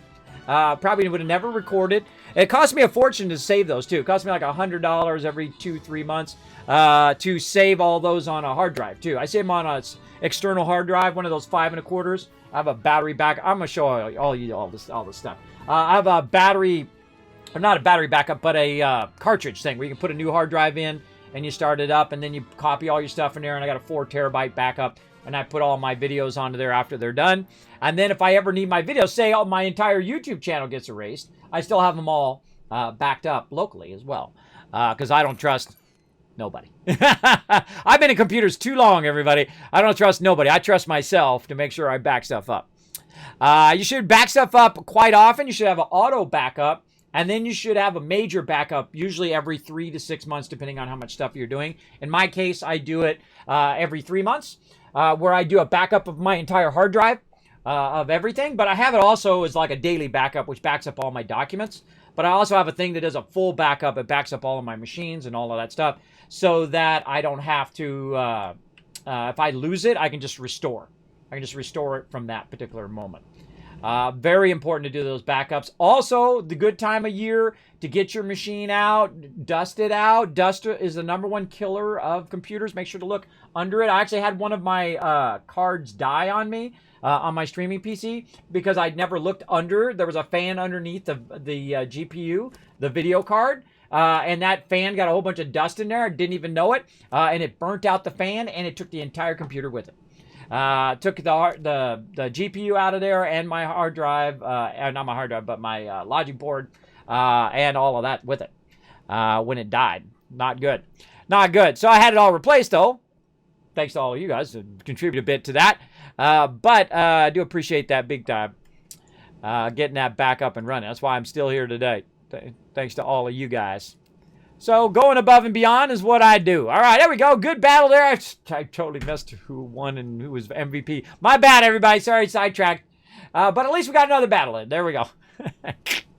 Probably would have never recorded. It cost me a fortune to save those, too. It cost me like $100 every 2-3 months to save all those on a hard drive, too. I save them on an external hard drive, one of those 5 1/4. I have a battery backup. I'm going to show all this stuff. I have a battery, or not a battery backup, but a cartridge thing where you can put a new hard drive in, and you start it up, and then you copy all your stuff in there, and I got a 4 terabyte backup, and I put all my videos onto there after they're done. And then if I ever need my videos, say my entire YouTube channel gets erased, I still have them all backed up locally as well, because I don't trust nobody. I've been in computers too long, everybody. I don't trust nobody. I trust myself to make sure I back stuff up. You should back stuff up quite often. You should have an auto backup, and then you should have a major backup, usually every 3 to 6 months, depending on how much stuff you're doing. In my case, I do it every 3 months, where I do a backup of my entire hard drive of everything. But I have it also as like a daily backup, which backs up all my documents. But I also have a thing that does a full backup. It backs up all of my machines and all of that stuff, so that I don't have to, if I lose it, I can just restore. I can just restore it from that particular moment. Very important to do those backups. Also, the good time of year to get your machine out, dust it out. Dust is the #1 killer of computers. Make sure to look under it. I actually had one of my cards die on me on my streaming PC because I'd never looked under. There was a fan underneath the GPU, the video card. And that fan got a whole bunch of dust in there. I didn't even know it. And it burnt out the fan, and it took the entire computer with it. Took the GPU out of there and my hard drive, not my hard drive, but my logic board, and all of that with it when it died. Not good. Not good. So I had it all replaced, though. Thanks to all of you guys who contribute a bit to that. But I do appreciate that big time, getting that back up and running. That's why I'm still here today. Thanks to all of you guys. So going above and beyond is what I do. All right, there we go. Good battle there. I totally missed who won and who was MVP. My bad, everybody. Sorry, sidetracked. But at least we got another battle in. There we go.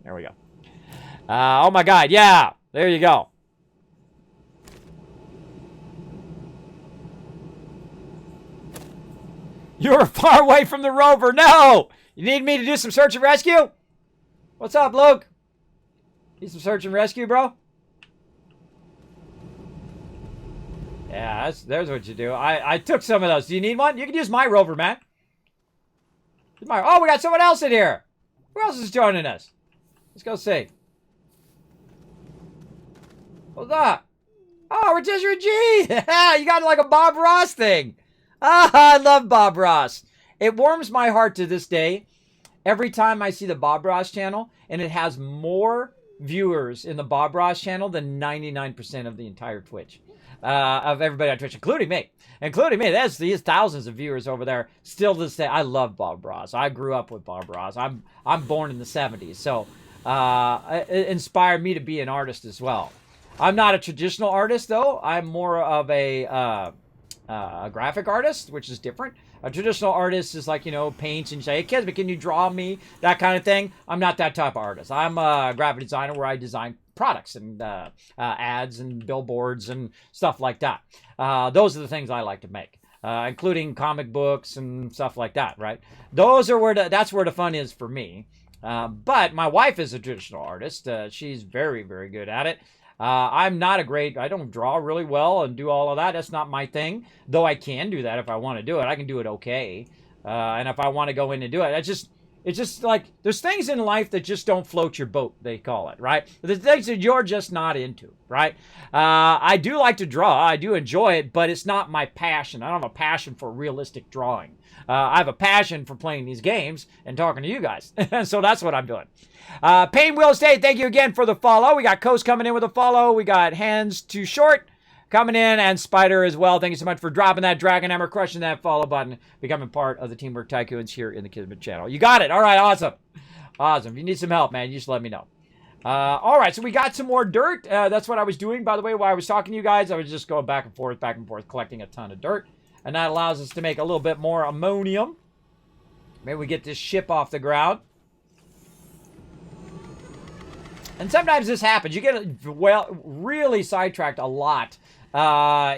There we go. Oh, my God. Yeah, there you go. You're far away from the rover. No! You need me to do some search and rescue? What's up, Luke? Need some search and rescue, bro? Yeah, there's what you do. I took some of those. Do you need one? You can use my rover, man. Oh, we got someone else in here. Who else is joining us? Let's go see. What's that? Oh, Rotisserie G! You got like a Bob Ross thing. I love Bob Ross. It warms my heart to this day every time I see the Bob Ross channel, and it has more viewers in the Bob Ross channel than 99% of the entire Twitch. Of everybody on Twitch, including me. There's these thousands of viewers over there. Still to this day, I love Bob Ross. I grew up with Bob Ross. I'm born in the 70s, so it inspired me to be an artist as well. I'm not a traditional artist, though. I'm more of a graphic artist, which is different. A traditional artist is like, paints and you say, hey, Kismet, can you draw me? That kind of thing. I'm not that type of artist. I'm a graphic designer where I design products and ads and billboards and stuff like that. Those are the things I like to make, including comic books and stuff like that, right? That's where the fun is for me. But my wife is a traditional artist. She's very, very good at it. I'm not I don't draw really well and do all of that. That's not my thing, though I can do that if I want to do it. I can do it okay. And if I want to go in and do it, it's just like, there's things in life that just don't float your boat, they call it, right? The things that you're just not into, right? I do like to draw. I do enjoy it, but it's not my passion. I don't have a passion for realistic drawing. I have a passion for playing these games and talking to you guys. So that's what I'm doing. Pain Will State, thank you again for the follow. We got Coast coming in with a follow. We got Hands Too Short coming in, and Spider as well. Thank you so much for dropping that Dragon Hammer, crushing that follow button, becoming part of the Teamwork Tycoons here in the Kismet channel. You got it. All right, awesome. Awesome. If you need some help, man, you just let me know. All right, so we got some more dirt. That's what I was doing, by the way, while I was talking to you guys. I was just going back and forth, collecting a ton of dirt. And that allows us to make a little bit more ammonium. Maybe we get this ship off the ground. And sometimes this happens. You get really sidetracked a lot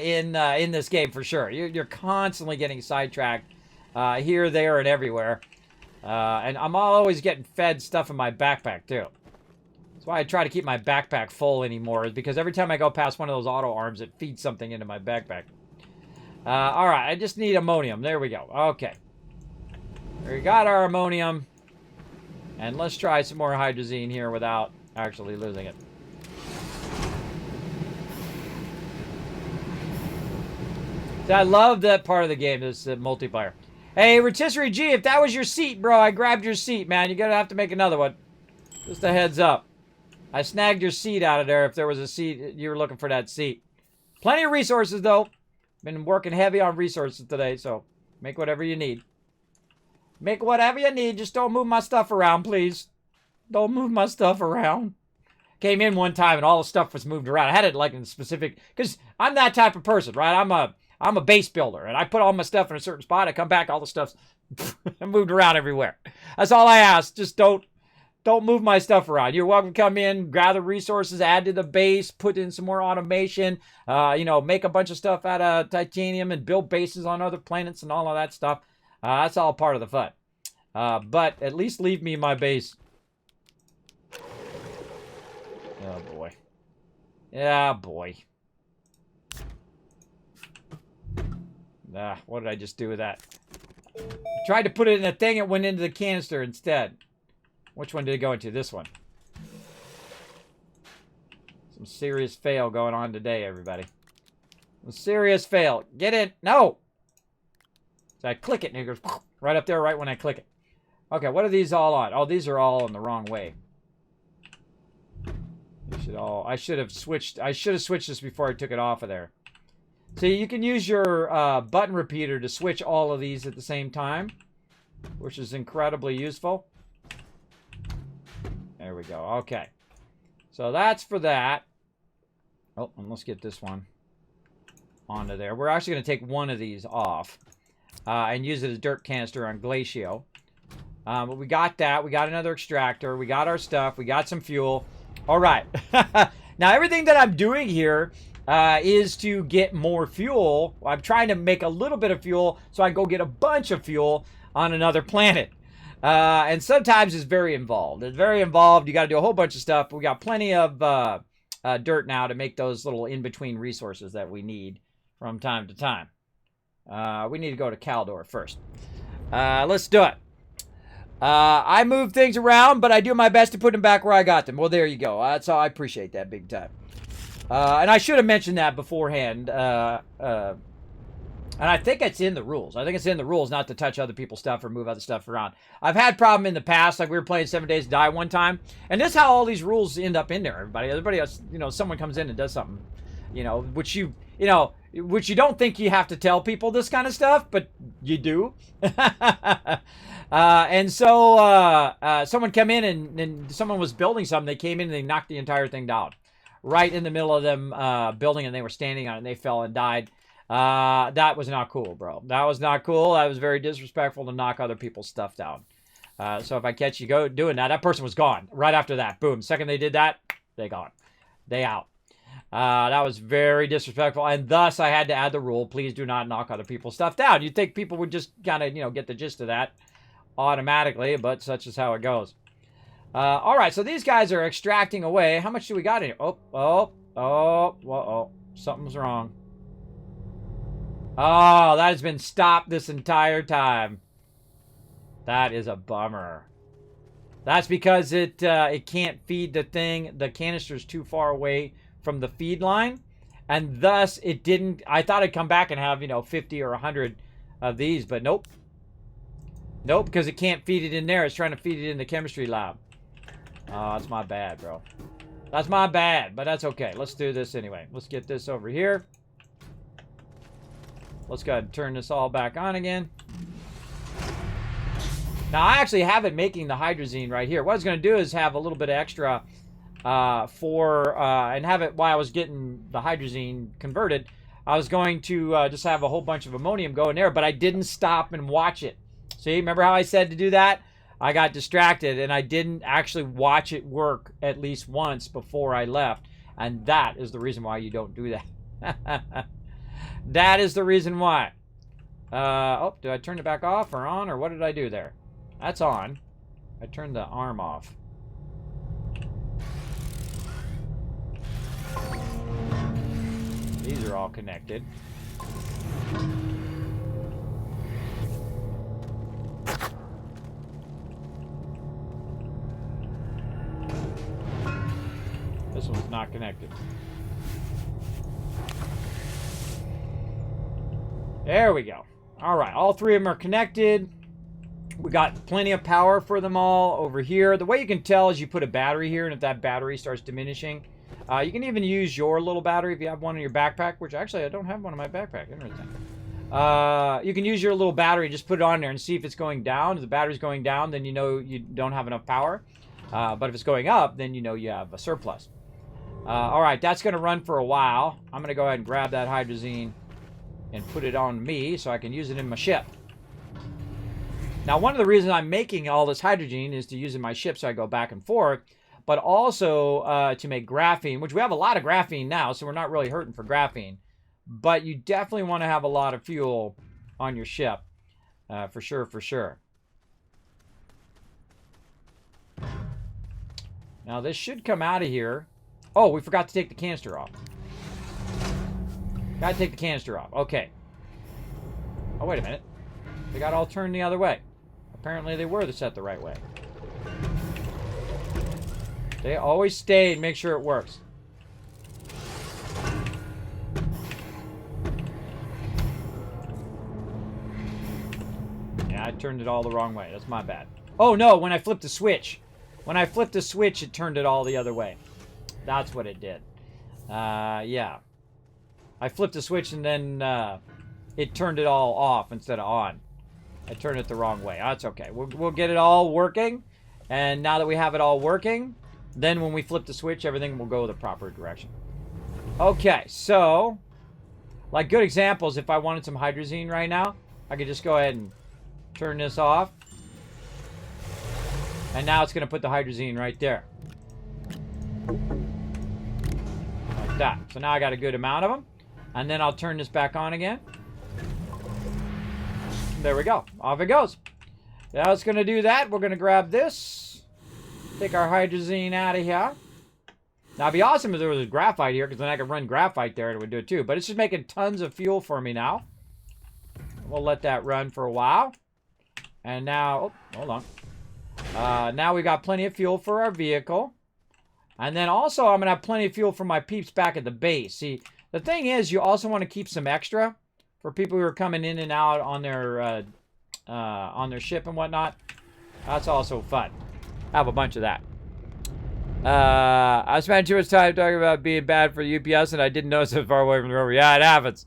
in this game for sure. You're constantly getting sidetracked here, there, and everywhere. And I'm always getting fed stuff in my backpack too. That's why I try to keep my backpack full anymore, is because every time I go past one of those auto arms, it feeds something into my backpack. All right, I just need ammonium. There we go. Okay. We got our ammonium. And let's try some more hydrazine here without actually losing it. So I love that part of the game, this multiplayer. Hey, Rotisserie G, if that was your seat, bro, I grabbed your seat, man. You're going to have to make another one. Just a heads up. I snagged your seat out of there if there was a seat. You were looking for that seat. Plenty of resources, though. Been working heavy on resources today, so make whatever you need. Make whatever you need. Just don't move my stuff around, please. Don't move my stuff around. Came in one time and all the stuff was moved around. I had it like in specific, because I'm that type of person, right? I'm a base builder, and I put all my stuff in a certain spot. I come back, all the stuff's moved around everywhere. That's all I ask. Just don't move my stuff around. You're welcome to come in, gather resources, add to the base, put in some more automation, you know, make a bunch of stuff out of titanium and build bases on other planets and all of that stuff. That's all part of the fun. But at least leave me my base. Oh, boy. Yeah, boy. What did I just do with that? I tried to put it in a thing, it went into the canister instead. Which one did it go into? This one. Some serious fail going on today, everybody. Some serious fail. Get in. No! So I click it and it goes right up there right when I click it. Okay, what are these all on? Oh, these are all in the wrong way. I should have switched this before I took it off of there. So you can use your button repeater to switch all of these at the same time, which is incredibly useful. There we go. Okay. So that's for that. Oh, and let's get this one onto there. We're actually going to take one of these off and use it as dirt canister on Glacio. But we got that. We got another extractor. We got our stuff. We got some fuel. All right. Now, everything that I'm doing here is to get more fuel. I'm trying to make a little bit of fuel so I can go get a bunch of fuel on another planet. And sometimes it's very involved. It's very involved. You got to do a whole bunch of stuff. But we got plenty of dirt now to make those little in-between resources that we need from time to time. We need to go to Caldor first. Let's do it. I move things around, but I do my best to put them back where I got them. Well, there you go. That's all. I appreciate that big time. And I should have mentioned that beforehand. And I think it's in the rules. I think it's in the rules not to touch other people's stuff or move other stuff around. I've had problem in the past, like we were playing 7 Days to Die one time. And this is how all these rules end up in there, everybody. Everybody else, you know, someone comes in and does something, you know, which you don't think you have to tell people this kind of stuff, but you do. And so someone came in and someone was building something. They came in and they knocked the entire thing down. Right in the middle of them building, and they were standing on it and they fell and died. That was not cool, bro. That was not cool. That was very disrespectful to knock other people's stuff down. So if I catch you doing that, that person was gone. Right after that, boom. Second they did that, they gone. They out. That was very disrespectful, and thus I had to add the rule, please do not knock other people's stuff down. You'd think people would just kind of, you know, get the gist of that automatically, but such is how it goes. All right, so these guys are extracting away. How much do we got in here? Oh, something's wrong. Oh, that has been stopped this entire time. That is a bummer. That's because it can't feed the thing. The canister's too far away from the feed line, and thus it didn't. I thought I'd come back and have, you know, 50 or 100 of these, but nope. Nope, because it can't feed it in there. It's trying to feed it in the chemistry lab. Oh, that's my bad, bro. That's my bad, but that's okay. Let's do this anyway. Let's get this over here. Let's go ahead and turn this all back on again. Now, I actually have it making the hydrazine right here. What I was going to do is have a little bit of extra and have it while I was getting the hydrazine converted. I was going to just have a whole bunch of ammonium go in there, but I didn't stop and watch it. See, remember how I said to do that? I got distracted and I didn't actually watch it work at least once before I left. And that is the reason why you don't do that. That is the reason why. Oh, did I turn it back off or on, or what did I do there? That's on. I turned the arm off. These are all connected. This one's not connected. There we go. All right, all three of them are connected. We got plenty of power for them all over here. The way you can tell is you put a battery here, and if that battery starts diminishing, you can even use your little battery if you have one in your backpack, which actually I don't have one in my backpack. Interesting. You can use your little battery, just put it on there and see if it's going down. If the battery's going down, then you know you don't have enough power. But if it's going up, then you know you have a surplus. All right, that's going to run for a while. I'm going to go ahead and grab that hydrazine and put it on me so I can use it in my ship. Now, one of the reasons I'm making all this hydrogen is to use in my ship so I go back and forth, but also to make graphene, which we have a lot of graphene now, so we're not really hurting for graphene. But you definitely want to have a lot of fuel on your ship, for sure, for sure. Now, this should come out of here. Oh, we forgot to take the canister off. Gotta take the canister off. Okay. Oh, wait a minute. They got all turned the other way. Apparently they were set the right way. They always stay and make sure it works. Yeah, I turned it all the wrong way. That's my bad. Oh, no, when I flipped the switch. When I flipped the switch, it turned it all the other way. That's what it did. Yeah. I flipped the switch and then it turned it all off instead of on. I turned it the wrong way. That's okay. We'll get it all working. And now that we have it all working, then when we flip the switch, everything will go the proper direction. Okay, so, like good examples, if I wanted some hydrazine right now, I could just go ahead and turn this off. And now it's going to put the hydrazine right there. Like that. So now I got a good amount of them. And then I'll turn this back on again. There we go. Off it goes. Now it's going to do that. We're going to grab this. Take our hydrazine out of here. Now it'd be awesome if there was graphite here, because then I could run graphite there and it would do it too. But it's just making tons of fuel for me now. We'll let that run for a while. And now, oh, hold on. Now we got plenty of fuel for our vehicle. And then also I'm going to have plenty of fuel for my peeps back at the base. See, the thing is, you also want to keep some extra for people who are coming in and out on their ship and whatnot. That's also fun. Have a bunch of that. I spent too much time talking about being bad for the UPS, and I didn't notice it far away from the rover. Yeah, it happens.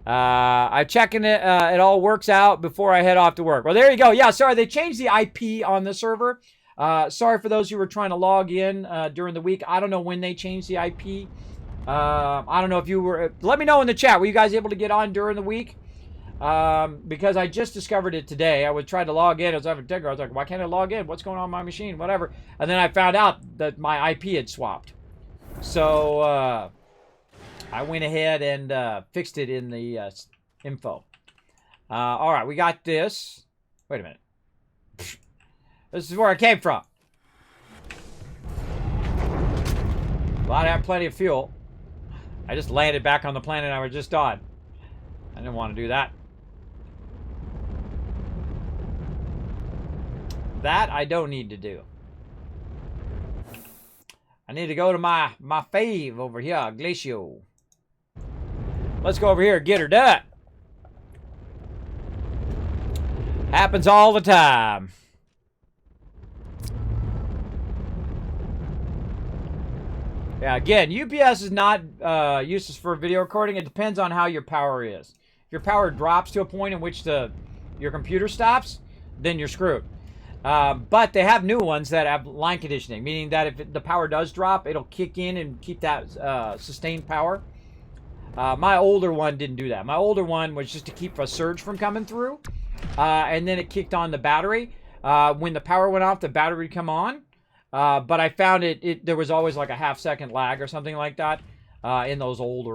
I'm checking it. It all works out before I head off to work. Well, there you go. Yeah, sorry, they changed the IP on the server. Sorry for those who were trying to log in during the week. I don't know when they changed the IP. I don't know if you were... Let me know in the chat. Were you guys able to get on during the week? Because I just discovered it today. I would try to log in. I was having I was like, why can't I log in? What's going on my machine? Whatever. And then I found out that my IP had swapped. So, I went ahead and fixed it in the info. All right, we got this. Wait a minute. This is where I came from. Well, I have plenty of fuel. I just landed back on the planet I was just on. I didn't want to do that. That I don't need to do. I need to go to my fave over here, Glacio. Let's go over here and get her done. Happens all the time. Yeah, again, UPS is not useless for video recording. It depends on how your power is. If your power drops to a point in which your computer stops, then you're screwed. But they have new ones that have line conditioning, meaning that if the power does drop, it'll kick in and keep that sustained power. My older one didn't do that. My older one was just to keep a surge from coming through, and then it kicked on the battery. when the power went off, the battery would come on. But I found there was always like a half-second lag or something like that in those old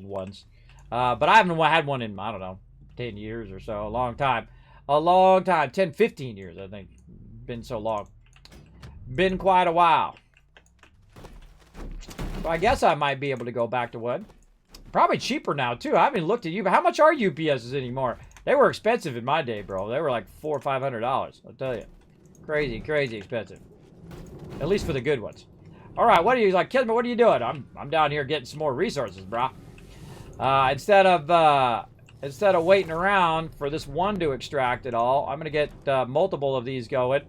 ones. But I haven't had one in, I don't know, 10 years or so. A long time. 10, 15 years, I think. Been so long. Been quite a while. So I guess I might be able to go back to one. Probably cheaper now, too. I haven't looked at you, but how much are UPSs anymore? They were expensive in my day, bro. They were like $400 or $500, I'll tell you. Crazy, crazy expensive. At least for the good ones. All right, what are you, like, Kismet, what are you doing? I'm down here getting some more resources, bro. Instead of waiting around for this one to extract it all, I'm going to get multiple of these going.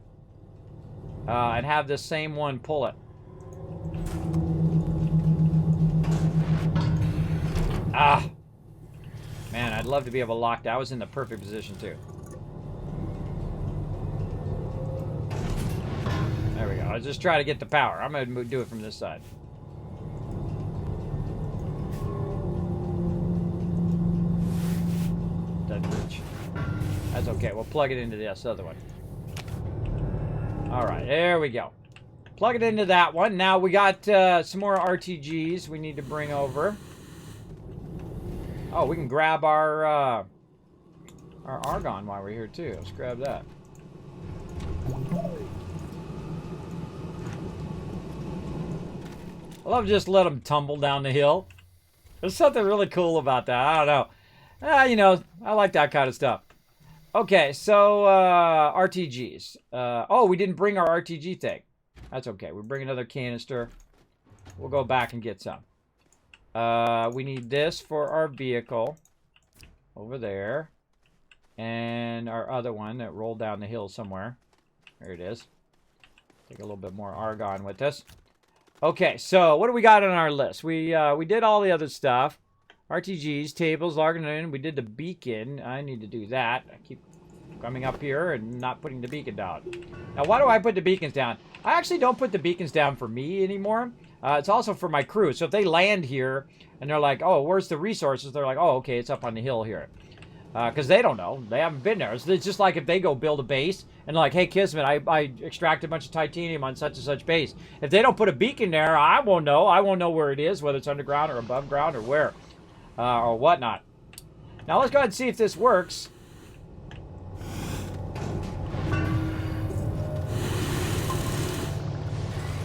And have this same one pull it. Ah. Man, I'd love to be able to lock that. I was in the perfect position, too. There we go. I'll just try to get the power. I'm going to do it from this side. Doesn't reach. That's okay. We'll plug it into this other one. All right. There we go. Plug it into that one. Now we got some more RTGs we need to bring over. Oh, we can grab our argon while we're here, too. Let's grab that. I love just let them tumble down the hill. There's something really cool about that. I don't know. You know, I like that kind of stuff. Okay, so RTGs. Oh, we didn't bring our RTG thing. That's okay. We bring another canister. We'll go back and get some. We need this for our vehicle. Over there. And our other one that rolled down the hill somewhere. There it is. Take a little bit more argon with us. Okay, so what do we got on our list? We did all the other stuff. RTGs, tables, argon. We did the beacon. I need to do that. I keep coming up here and not putting the beacon down. Now, why do I put the beacons down? I actually don't put the beacons down for me anymore. It's also for my crew. So if they land here and they're like, oh, where's the resources? They're like, oh, okay, it's up on the hill here. Because they don't know. They haven't been there. So it's just like if they go build a base and like, hey, Kismet, I extracted a bunch of titanium on such and such base. If they don't put a beacon there, I won't know. I won't know where it is, whether it's underground or above ground or where. Or whatnot. Now let's go ahead and see if this works.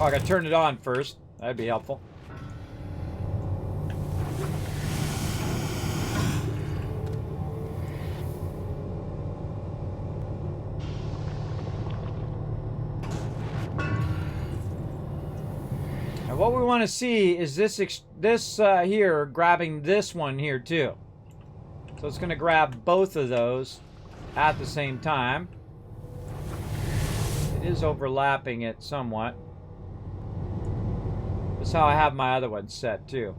Oh, I gotta turn it on first. That'd be helpful. Now what we want to see is this here grabbing this one here too. So it's going to grab both of those at the same time. It is overlapping it somewhat. That's how I have my other one set too.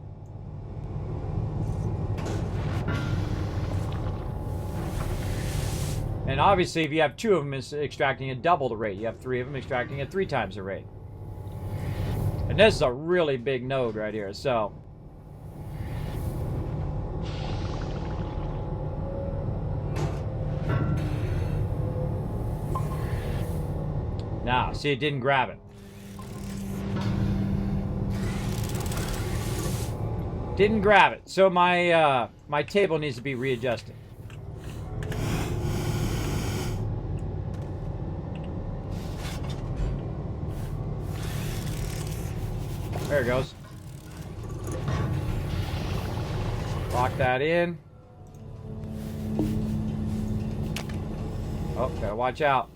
And obviously if you have two of them, it's extracting at double the rate. You have three of them extracting at 3 times the rate. And this is a really big node right here, so. Now, see, it didn't grab it. Didn't grab it. So my my table needs to be readjusted. There it goes. Lock that in. Oh, gotta watch out.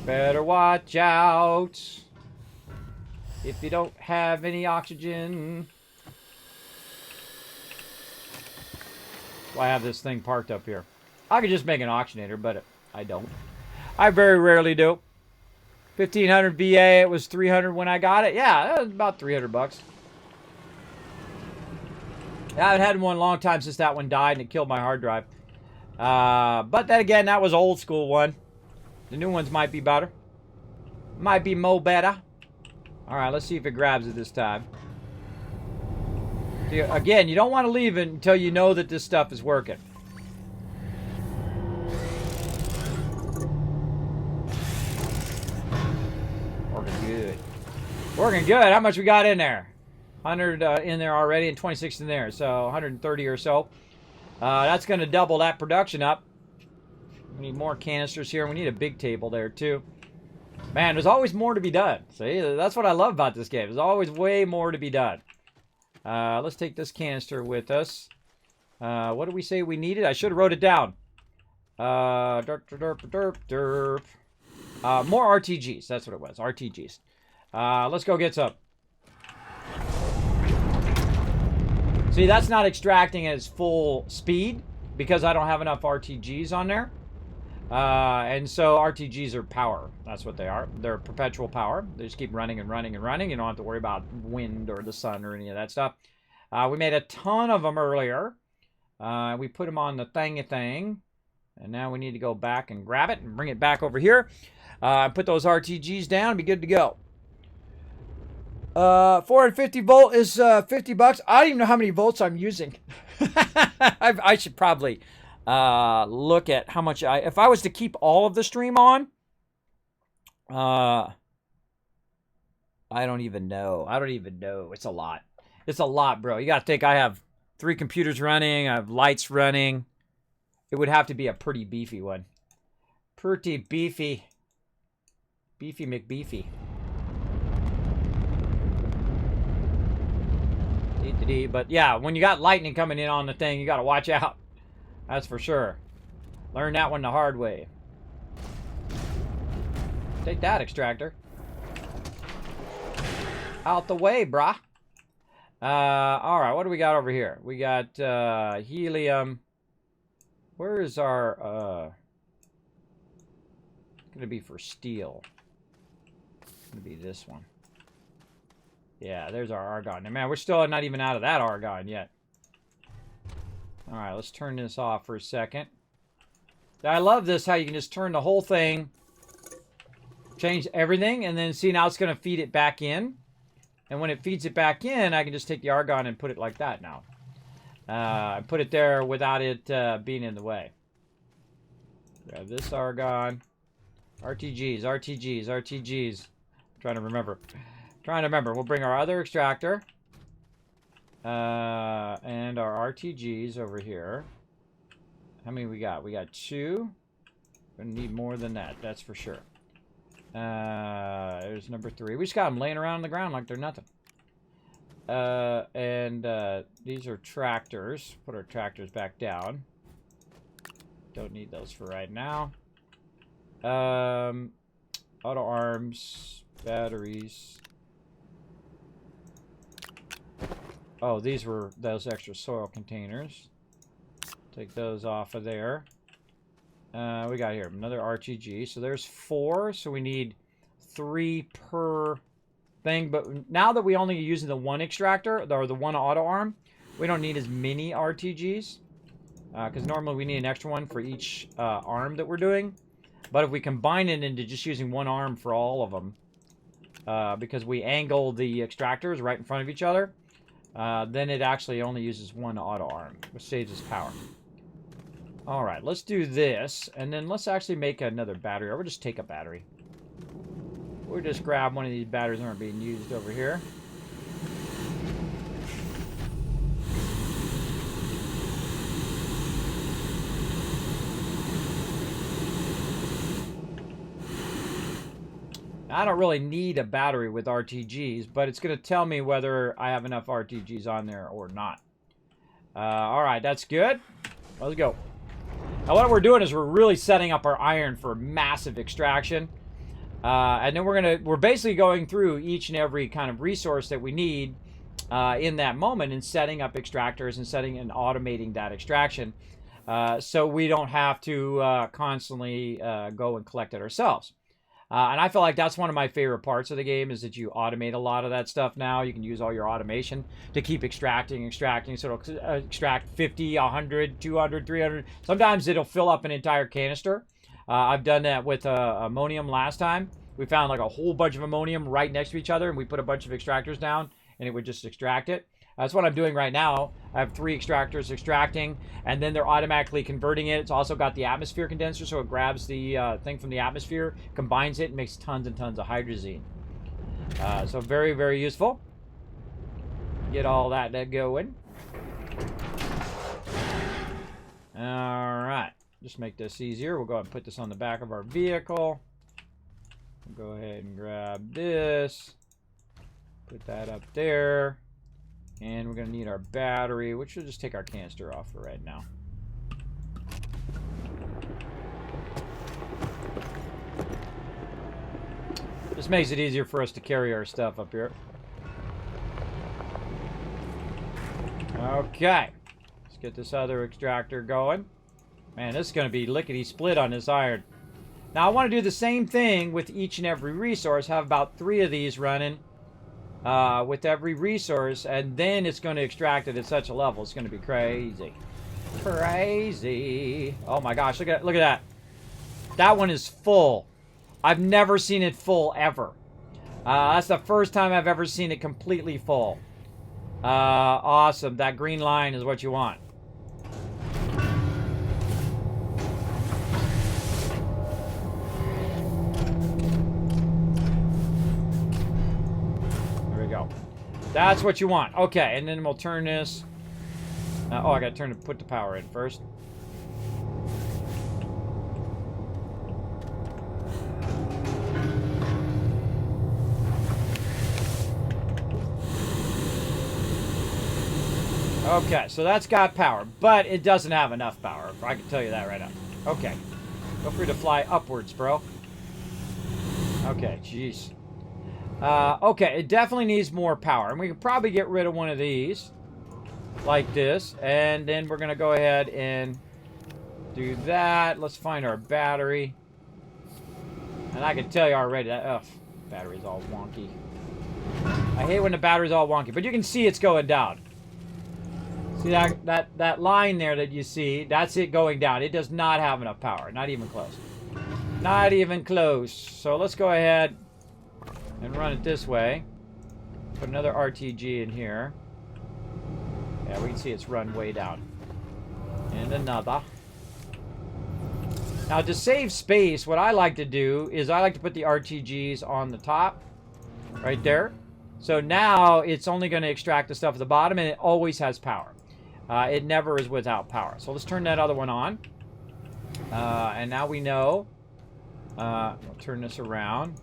Better watch out. If you don't have any oxygen. Well, I have this thing parked up here. I could just make an oxygenator, but I don't. I very rarely do. 1,500 VA, it was 300 when I got it. Yeah, it was about 300 bucks. I haven't had one in a long time since that one died and it killed my hard drive. But then again, that was old school one. The new ones might be better. Might be mo better. Alright, let's see if it grabs it this time. Again, you don't want to leave it until you know that this stuff is working. Working good. How much we got in there? 100 in there already and 26 in there. So 130 or so. That's going to double that production up. We need more canisters here. We need a big table there too. Man, there's always more to be done. See, that's what I love about this game. There's always way more to be done. Let's take this canister with us. What did we say we needed? I should have wrote it down. Derp, derp, derp, derp. More RTGs. That's what it was. RTGs. Let's go get some. See, that's not extracting at its full speed because I don't have enough RTGs on there. And so RTGs are power. That's what they are. They're perpetual power. They just keep running and running and running. You don't have to worry about wind or the sun or any of that stuff. We made a ton of them earlier. We put them on the thingy thing. And now we need to go back and grab it and bring it back over here. Put those RTGs down and be good to go. 450 volt is 50 bucks. I don't even know how many volts I'm using. I should probably look at how much if I was to keep all of the stream on. I don't even know. It's a lot. It's a lot, bro. You got to think I have 3 computers running. I have lights running. It would have to be a pretty beefy one. Pretty beefy. Beefy McBeefy. But yeah, when you got lightning coming in on the thing, you got to watch out. That's for sure. Learn that one the hard way. Take that, extractor. Out the way, brah. Alright, what do we got over here? We got helium. Where is our... It's going to be for steel. It's going to be this one. Yeah, there's our argon. And man, we're still not even out of that argon yet. Alright, let's turn this off for a second. I love this, how you can just turn the whole thing, change everything, and then see now it's going to feed it back in. And when it feeds it back in, I can just take the argon and put it like that now. Put it there without it being in the way. Grab this argon. RTGs, RTGs, RTGs. I'm trying to remember. We'll bring our other extractor. And our RTGs over here. How many we got? We got 2. Gonna need more than that, that's for sure. There's number 3. We just got them laying around on the ground like they're nothing. These are tractors. Put our tractors back down. Don't need those for right now. Auto arms, batteries. Oh, these were those extra soil containers. Take those off of there. We got here another RTG. So there's 4. So we need 3 per thing. But now that we only are using the one extractor, or the one auto arm, we don't need as many RTGs. Because normally we need an extra one for each arm that we're doing. But if we combine it into just using one arm for all of them, because we angle the extractors right in front of each other, then it actually only uses one auto arm, which saves us power. Alright, let's do this, and then let's actually make another battery, or we'll just take a battery. We'll just grab one of these batteries that aren't being used over here. I don't really need a battery with RTGs, but it's going to tell me whether I have enough RTGs on there or not. Alright, that's good. Let's go. Now what we're doing is we're really setting up our iron for massive extraction. And then we're basically going through each and every kind of resource that we need in that moment and setting up extractors and setting and automating that extraction. So we don't have to constantly go and collect it ourselves. And I feel like that's one of my favorite parts of the game is that you automate a lot of that stuff now. You can use all your automation to keep extracting. So it'll extract 50, 100, 200, 300. Sometimes it'll fill up an entire canister. I've done that with ammonium last time. We found like a whole bunch of ammonium right next to each other, and we put a bunch of extractors down, and it would just extract it. That's what I'm doing right now. I have 3 extractors extracting, and then they're automatically converting it. It's also got the atmosphere condenser, so it grabs the thing from the atmosphere, combines it, and makes tons and tons of hydrazine. So very, very useful. Get all that going. Alright. Just make this easier. We'll go ahead and put this on the back of our vehicle. We'll go ahead and grab this. Put that up there. And we're going to need our battery, which will just take our canister off for right now. This makes it easier for us to carry our stuff up here. Okay. Let's get this other extractor going. Man, this is going to be lickety-split on this iron. Now, I want to do the same thing with each and every resource. Have about 3 of these running with every resource. And then it's going to extract it at such a level. It's going to be crazy. Crazy. Oh, my gosh. Look at that. That one is full. I've never seen it full, ever. That's the first time I've ever seen it completely full. Awesome. That green line is what you want. There we go. That's what you want. Okay, and then we'll turn this. Oh, I got to put the power in first. Okay, so that's got power, but it doesn't have enough power. I can tell you that right now. Okay. Feel free to fly upwards, bro. Okay, jeez. Okay, it definitely needs more power. And we can probably get rid of one of these. Like this. And then we're going to go ahead and do that. Let's find our battery. And I can tell you already that, ugh, battery's all wonky. I hate when the battery's all wonky. But you can see it's going down. See that line there that you see? That's it going down. It does not have enough power. Not even close. Not even close. So let's go ahead and run it this way. Put another RTG in here. Yeah, we can see it's run way down. And another. Now to save space, what I like to do is I like to put the RTGs on the top. Right there. So now it's only going to extract the stuff at the bottom, and it always has power. It never is without power. So let's turn that other one on. And now we know. We'll turn this around.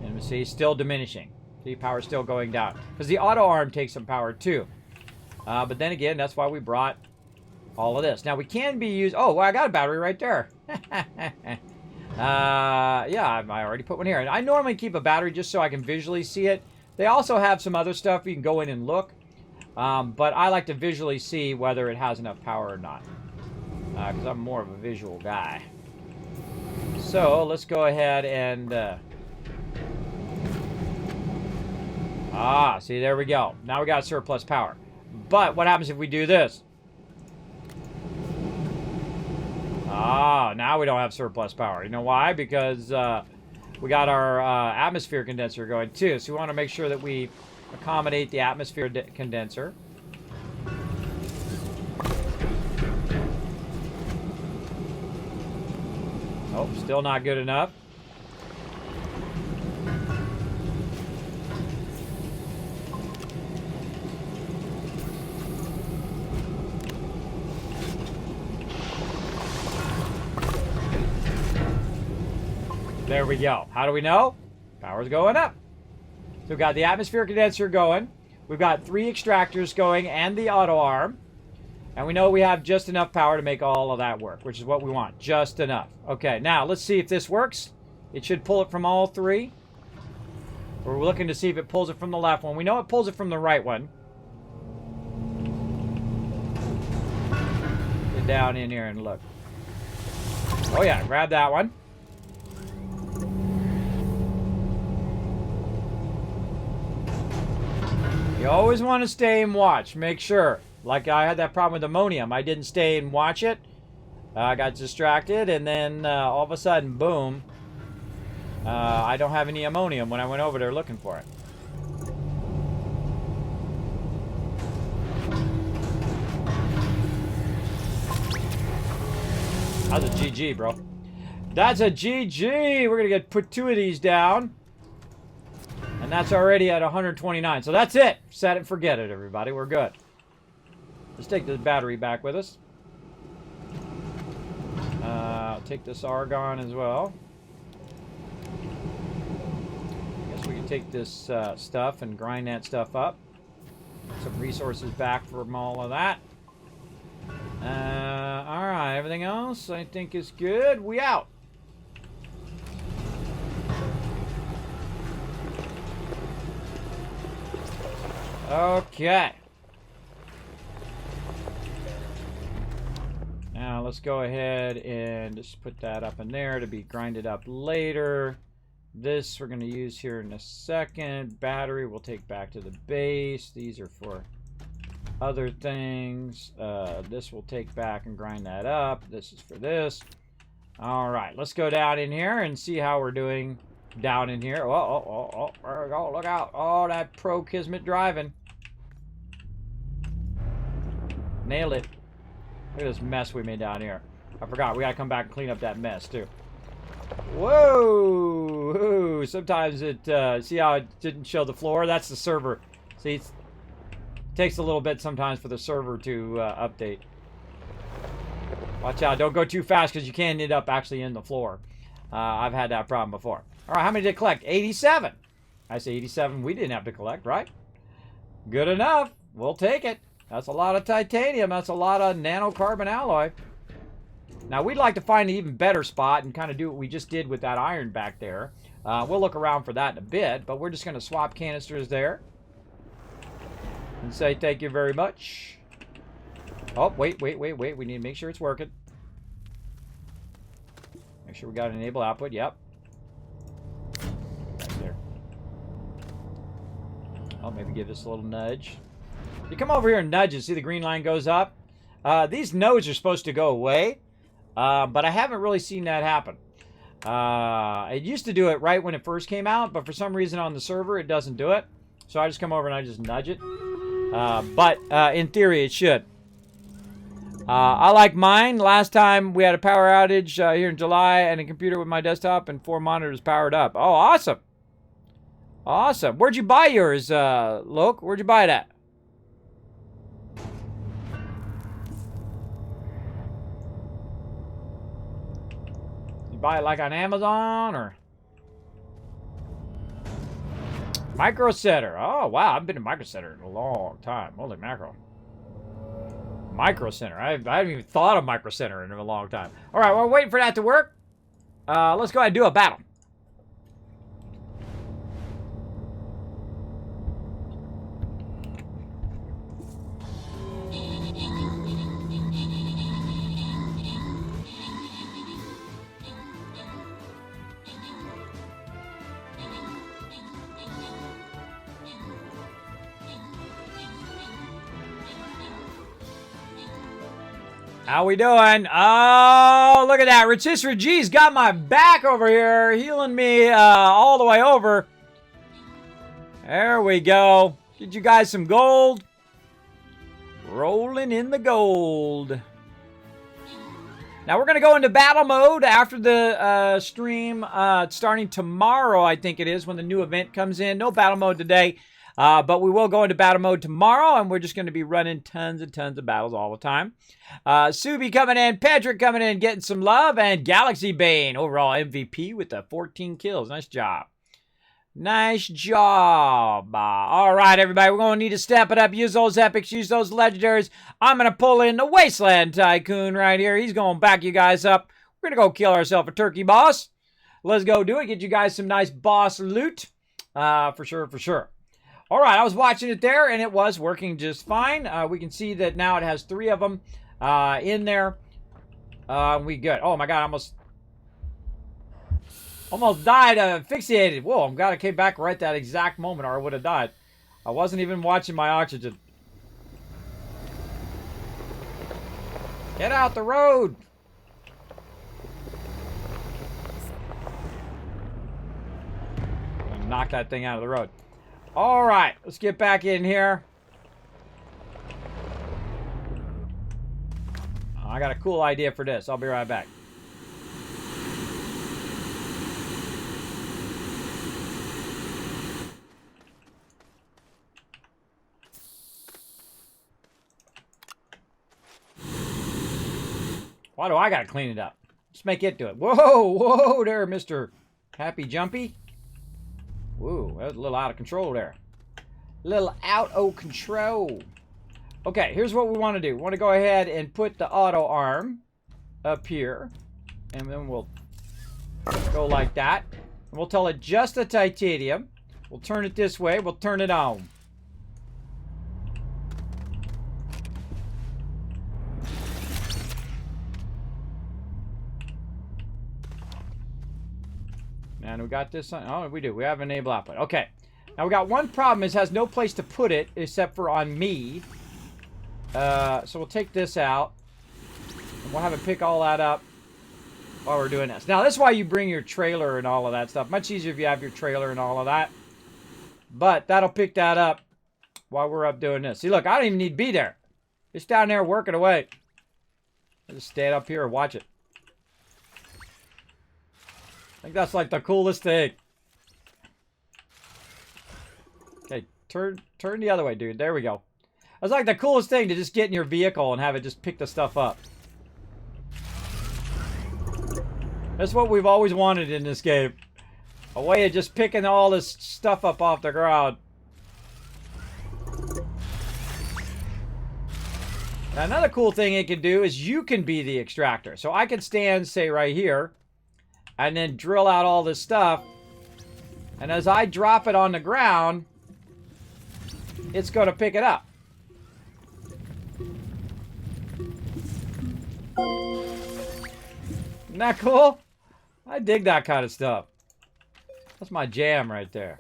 And we see still diminishing. See, power's still going down. Because the auto arm takes some power too. But then again, that's why we brought all of this. Now we can be used. Oh, well, I got a battery right there. Yeah, I already put one here. And I normally keep a battery just so I can visually see it. They also have some other stuff you can go in and look. But I like to visually see whether it has enough power or not. Because I'm more of a visual guy. So, let's go ahead and... see, there we go. Now we got surplus power. But what happens if we do this? Now we don't have surplus power. You know why? Because we got our atmosphere condenser going too. So we want to make sure that we accommodate the atmosphere condenser. Oh, still not good enough. There we go. How do we know? Power's going up. So we've got the atmosphere condenser going. We've got 3 extractors going and the auto arm. And we know we have just enough power to make all of that work, which is what we want. Just enough. Okay, now let's see if this works. It should pull it from all 3. We're looking to see if it pulls it from the left one. We know it pulls it from the right one. Get down in here and look. Oh yeah, grab that one. You always want to stay and watch. Make sure. Like I had that problem with ammonium. I didn't stay and watch it. I got distracted, and then all of a sudden, boom. I don't have any ammonium when I went over there looking for it. That's a GG, bro. That's a GG. We're going to put 2 of these down. And And that's already at 129. So that's it. Set it, forget it, everybody. We're good. Let's take this battery back with us. I'll take this argon as well. Guess we can take this stuff and grind that stuff up. Some resources back from all of that. Alright, everything else I think is good. We out. Okay. Now let's go ahead and just put that up in there to be grinded up later. This we're going to use here in a second. Battery we'll take back to the base. These are for other things. This we'll take back and grind that up. This is for this. Alright, let's go down in here and see how we're doing down in here. Oh, there we go. Look out. Oh, that pro Kismet driving. Nailed it. Look at this mess we made down here. I forgot. We got to come back and clean up that mess, too. Whoa! Whoa. Sometimes it, see how it didn't show the floor? That's the server. See, it takes a little bit sometimes for the server to update. Watch out. Don't go too fast because you can end up actually in the floor. I've had that problem before. All right, how many did it collect? 87. I say 87. We didn't have to collect, right? Good enough. We'll take it. That's a lot of titanium. That's a lot of nanocarbon alloy. Now, we'd like to find an even better spot and kind of do what we just did with that iron back there. We'll look around for that in a bit, but we're just going to swap canisters there. And say thank you very much. Oh, wait. We need to make sure it's working. Make sure we got an enable output. Yep. Right there. Oh, maybe give this a little nudge. You come over here and nudge it. See the green line goes up? These nodes are supposed to go away. But I haven't really seen that happen. It used to do it right when it first came out, but for some reason on the server it doesn't do it. So I just come over and I just nudge it. But in theory it should. I like mine. Last time we had a power outage here in July, and a computer with my desktop and 4 monitors powered up. Oh, awesome. Awesome. Where'd you buy yours, Loke? Where'd you buy it at? Buy it like on Amazon or Micro Center. Oh wow, I've been to Micro Center in a long time. Holy mackerel. Micro Center. I haven't even thought of Micro Center in a long time. All right, we're waiting for that to work. Let's go ahead and do a battle. How we doing? Oh, look at that. Rotisserie G's got my back over here, healing me all the way over. There we go. Get you guys some gold. Rolling in the gold. Now we're going to go into battle mode after the stream starting tomorrow, I think it is, when the new event comes in. No battle mode today. But we will go into battle mode tomorrow, and we're just going to be running tons and tons of battles all the time. Subi coming in, Patrick coming in, getting some love, and Galaxy Bane, overall MVP with the 14 kills. Nice job. Nice job. All right, everybody, we're going to need to step it up. Use those epics, use those legendaries. I'm going to pull in the Wasteland Tycoon right here. He's going to back you guys up. We're going to go kill ourselves a turkey boss. Let's go do it. Get you guys some nice boss loot. For sure, for sure. All right, I was watching it there, and it was working just fine. We can see that now it has 3 of them in there. We good. Oh, my God, almost died asphyxiated. Whoa, I'm glad I came back right that exact moment, or I would have died. I wasn't even watching my oxygen. Get out the road. Knock that thing out of the road. All right, let's get back in here. I got a cool idea for this. I'll be right back. Why do I gotta clean it up? Let's make it do it. Whoa, whoa there, Mr. Happy Jumpy. Whoa, that was a little out of control there. A little out of control. Okay, here's what we want to do. We want to go ahead and put the auto arm up here. And then we'll go like that. And we'll tell it just the titanium. We'll turn it this way. We'll turn it on. And we got this on. Oh, we do. We have an enable output. Okay. Now we got one problem. Is it has no place to put it except for on me. So we'll take this out. And we'll have it pick all that up while we're doing this. Now, this is why you bring your trailer and all of that stuff. Much easier if you have your trailer and all of that. But that'll pick that up while we're up doing this. See, look, I don't even need to be there. Just down there working away. I'll just stand up here and watch it. I think that's like the coolest thing. Okay, turn the other way, dude. There we go. That's like the coolest thing, to just get in your vehicle and have it just pick the stuff up. That's what we've always wanted in this game. A way of just picking all this stuff up off the ground. Now, another cool thing it can do is you can be the extractor. So I can stand, say, right here, and then drill out all this stuff. And as I drop it on the ground, it's going to pick it up. Isn't that cool? I dig that kind of stuff. That's my jam right there.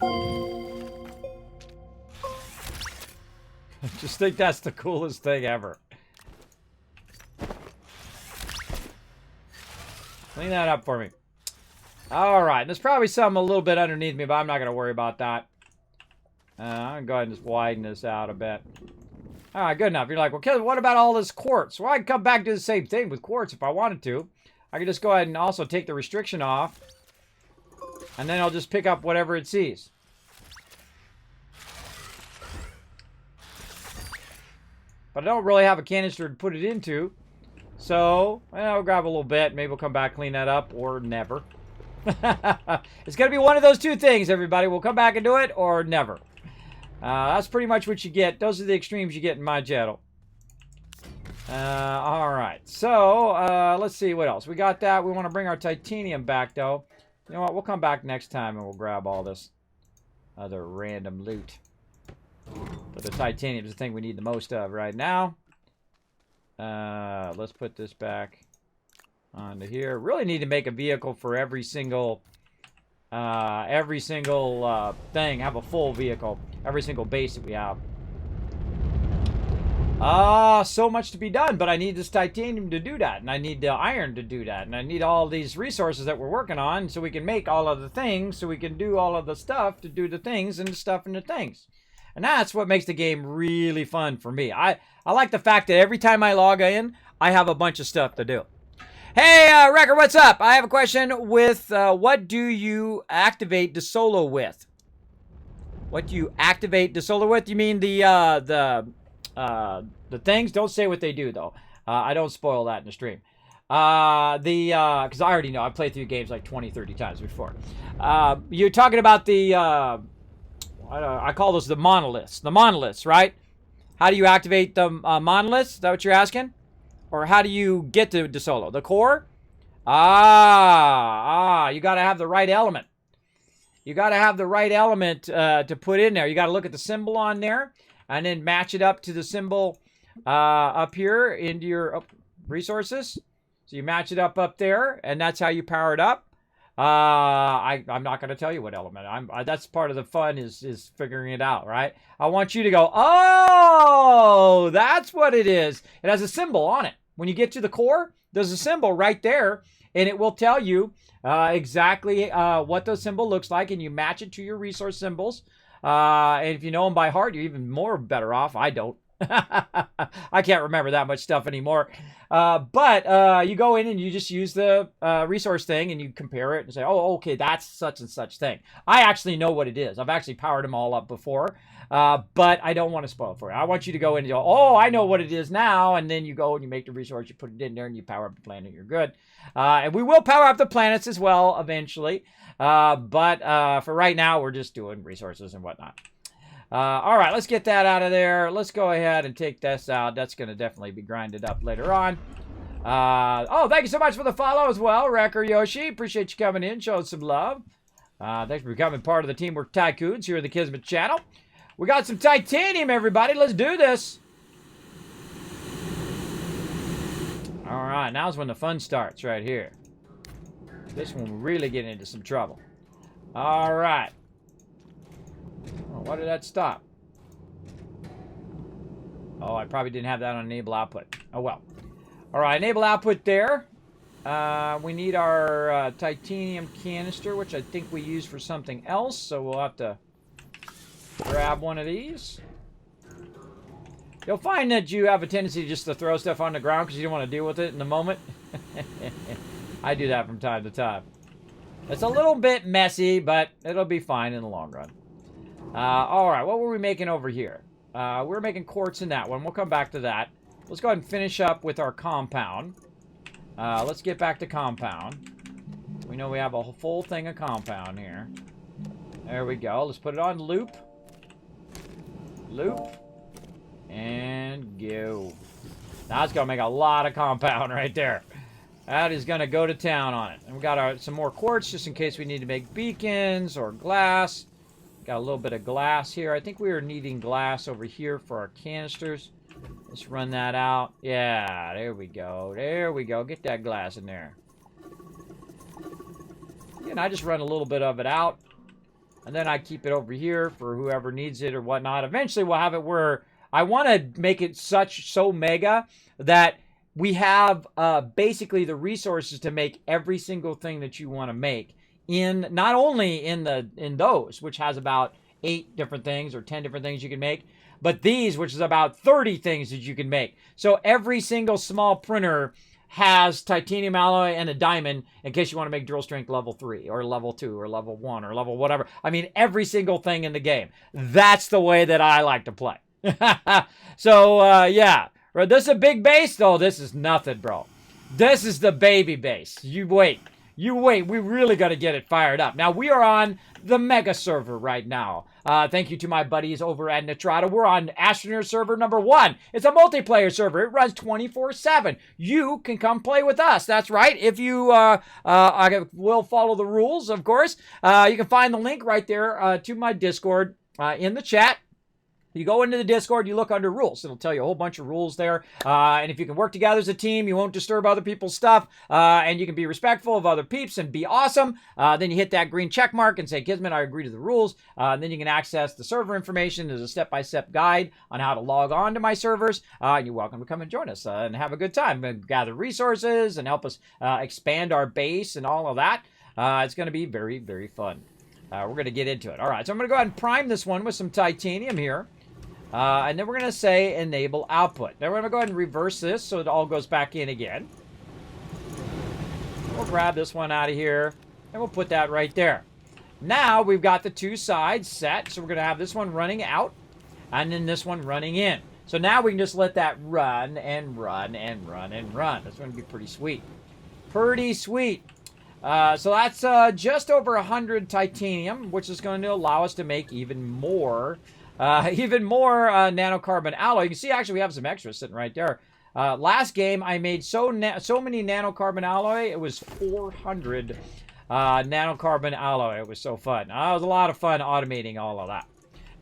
I just think that's the coolest thing ever. Clean that up for me. Alright, there's probably some a little bit underneath me, but I'm not going to worry about that. I'm going to go ahead and just widen this out a bit. Alright, good enough. You're like, well, Kevin, what about all this quartz? Well, I can come back and do the same thing with quartz if I wanted to. I can just go ahead and also take the restriction off. And then I'll just pick up whatever it sees. But I don't really have a canister to put it into. So, I'll grab a little bit. Maybe we'll come back, clean that up, or never. It's going to be one of those two things, everybody. We'll come back and do it, or never. That's pretty much what you get. Those are the extremes you get in my channel. Alright. So, let's see what else. We got that. We want to bring our titanium back, though. You know what? We'll come back next time and we'll grab all this other random loot. But the titanium is the thing we need the most of right now. Let's put this back onto here. Really need to make a vehicle for every single thing. Have a full vehicle. Every single base that we have. So much to be done, but I need this titanium to do that, and I need the iron to do that, and I need all these resources that we're working on so we can make all of the things, so we can do all of the stuff to do the things and the stuff and the things. And that's what makes the game really fun for me. I like the fact that every time I log in, I have a bunch of stuff to do. Hey, Wrecker, what's up? I have a question with, what do you activate the solo with? What do you activate the solo with? You mean the things? Don't say what they do, though. I don't spoil that in the stream. Because I already know. I've played through games like 20, 30 times before. You're talking about the, I call those the monoliths. The monoliths, right? How do you activate the monoliths? Is that what you're asking? Or how do you get to the solo? The core? You got to have the right element. You got to have the right element to put in there. You got to look at the symbol on there and then match it up to the symbol up here into your resources. So you match it up there, and that's how you power it up. I'm not going to tell you what element. That's part of the fun is figuring it out, right? I want you to go, oh, that's what it is. It has a symbol on it. When you get to the core, there's a symbol right there, and it will tell you exactly what the symbol looks like, and you match it to your resource symbols. And if you know them by heart, you're even more better off. I don't. I can't remember that much stuff anymore. But you go in and you just use the resource thing and you compare it and say, oh, okay, that's such and such thing. I actually know what it is. I've actually powered them all up before. but I don't want to spoil it for you. I want you to go in and go, oh, I know what it is now, and then you go and you make the resource, you put it in there, and you power up the planet, you're good. And we will power up the planets as well eventually, but for right now, we're just doing resources and whatnot. All right, let's get that out of there. Let's go ahead and take this out. That's going to definitely be grinded up later on. Oh, thank you so much for the follow as well, Wrecker Yoshi. Appreciate you coming in, showing some love. Thanks for becoming part of the Teamwork Tycoons here in the Kismet channel. We got some titanium, everybody. Let's do this. All right, now's when the fun starts right here. This one will really get into some trouble. All right. Oh, why did that stop? Oh, I probably didn't have that on enable output. Oh, well. All right, enable output there. We need our titanium canister, which I think we use for something else. So we'll have to grab one of these. You'll find that you have a tendency just to throw stuff on the ground because you don't want to deal with it in the moment. I do that from time to time. It's a little bit messy, but it'll be fine in the long run. All right, what were we making over here? We're making quartz in that one. We'll come back to that. Let's go ahead and finish up with our compound. Let's get back to compound. We know we have a full thing of compound here. There we go. Let's put it on loop. Loop. And go. Now it's going to make a lot of compound right there. That is going to go to town on it. And we got some more quartz just in case we need to make beacons or glass. Got a little bit of glass here. I think we are needing glass over here for our canisters. Let's run that out. Yeah, there we go. There we go. Get that glass in there. And I just run a little bit of it out. And then I keep it over here for whoever needs it or whatnot. Eventually we'll have it where I want to make it so mega that we have basically the resources to make every single thing that you want to make. In not only in those, which has about 8 different things or 10 different things you can make, but these, which is about 30 things that you can make. So every single small printer has titanium alloy and a diamond in case you want to make drill strength level 3 or level 2 or level 1 or level whatever. I mean, every single thing in the game. That's the way that I like to play. So, yeah. This is a big base? Oh, this is nothing, bro. This is the baby base. You wait. You wait, we really got to get it fired up. Now, we are on the mega server right now. Thank you to my buddies over at Nitrata. We're on Astroneer server number 1. It's a multiplayer server. It runs 24/7. You can come play with us. That's right. If you will follow the rules, of course. You can find the link right there to my Discord in the chat. You go into the Discord, you look under rules. It'll tell you a whole bunch of rules there. And if you can work together as a team, you won't disturb other people's stuff, and you can be respectful of other peeps and be awesome, then you hit that green check mark and say, Kismet, I agree to the rules. Then you can access the server information. There's a step-by-step guide on how to log on to my servers. You're welcome to come and join us and have a good time. And gather resources and help us expand our base and all of that. It's going to be very, very fun. We're going to get into it. All right, so I'm going to go ahead and prime this one with some titanium here. And then we're going to say enable output. Then we're going to go ahead and reverse this so it all goes back in again. We'll grab this one out of here, and we'll put that right there. Now we've got the 2 sides set, so we're going to have this one running out, and then this one running in. So now we can just let that run and run and run and run. That's going to be pretty sweet. Pretty sweet. So that's just over 100 titanium, which is going to allow us to make even more nanocarbon alloy. You can see actually we have some extras sitting right there. Last game I made so many nanocarbon alloy, it was 400 nanocarbon alloy. It was so fun. It was a lot of fun automating all of that.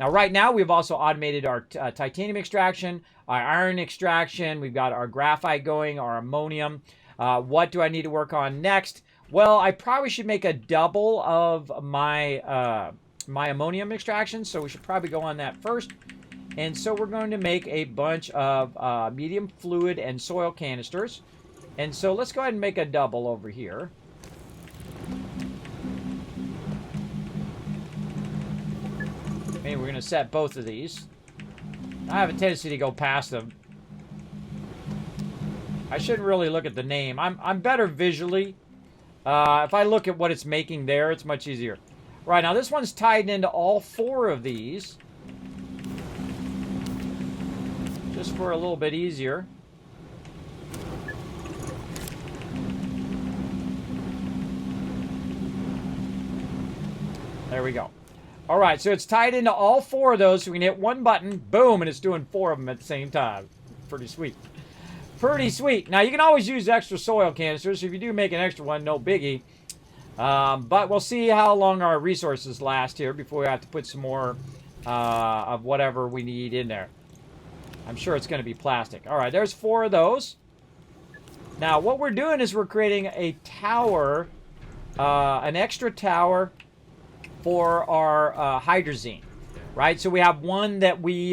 Now right now we've also automated our titanium extraction, our iron extraction, we've got our graphite going, our ammonium. What do I need to work on next? Well, I probably should make a double of my my ammonium extraction, so we should probably go on that first. And so we're going to make a bunch of medium fluid and soil canisters. And so let's go ahead and make a double over here. Maybe we're going to set both of these. I have a tendency to go past them. I shouldn't really look at the name. I'm better visually. If I look at what it's making there, it's much easier. Right, now this one's tied into all 4 of these. just for a little bit easier. There we go. All right, so it's tied into all 4 of those, so we can hit one button, boom, and it's doing 4 of them at the same time. Pretty sweet. Pretty sweet. Now, you can always use extra soil canisters. So if you do make an extra one, no biggie. But we'll see how long our resources last here before we have to put some more of whatever we need in there. I'm sure it's going to be plastic. All right, there's 4 of those. Now, what we're doing is we're creating a tower, an extra tower for our hydrazine, right? So we have one that we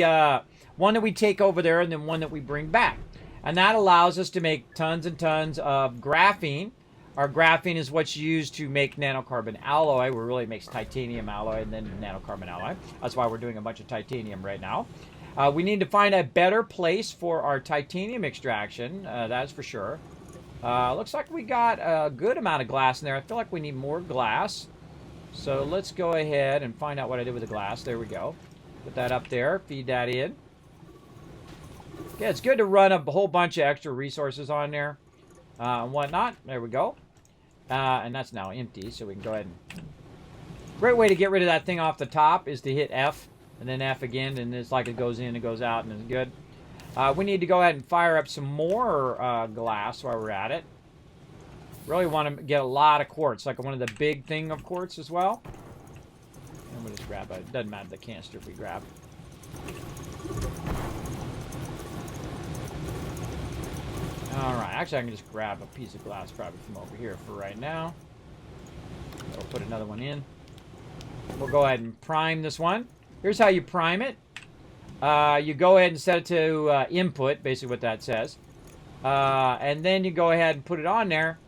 take over there, and then one that we bring back, and that allows us to make tons and tons of graphene. Our graphene is what's used to make nanocarbon alloy, where it really makes titanium alloy and then nanocarbon alloy. That's why we're doing a bunch of titanium right now. We need to find a better place for our titanium extraction, that's for sure. Looks like we got a good amount of glass in there. I feel like we need more glass. So let's go ahead and find out what I did with the glass. There we go. Put that up there. Feed that in. Yeah, it's good to run a whole bunch of extra resources on there and whatnot. There we go. And that's now empty, so we can go ahead and... Great way to get rid of that thing off the top is to hit F, and then F again, and it's like it goes in and goes out, and it's good. We need to go ahead and fire up some more glass while we're at it. Really want to get a lot of quartz, like one of the big thing of quartz as well. And we'll just grab it. Doesn't matter the canister if we grab. Alright, actually I can just grab a piece of glass probably from over here for right now. We'll put another one in. We'll go ahead and prime this one. Here's how you prime it. You go ahead and set it to input, basically what that says. And then you go ahead and put it on there.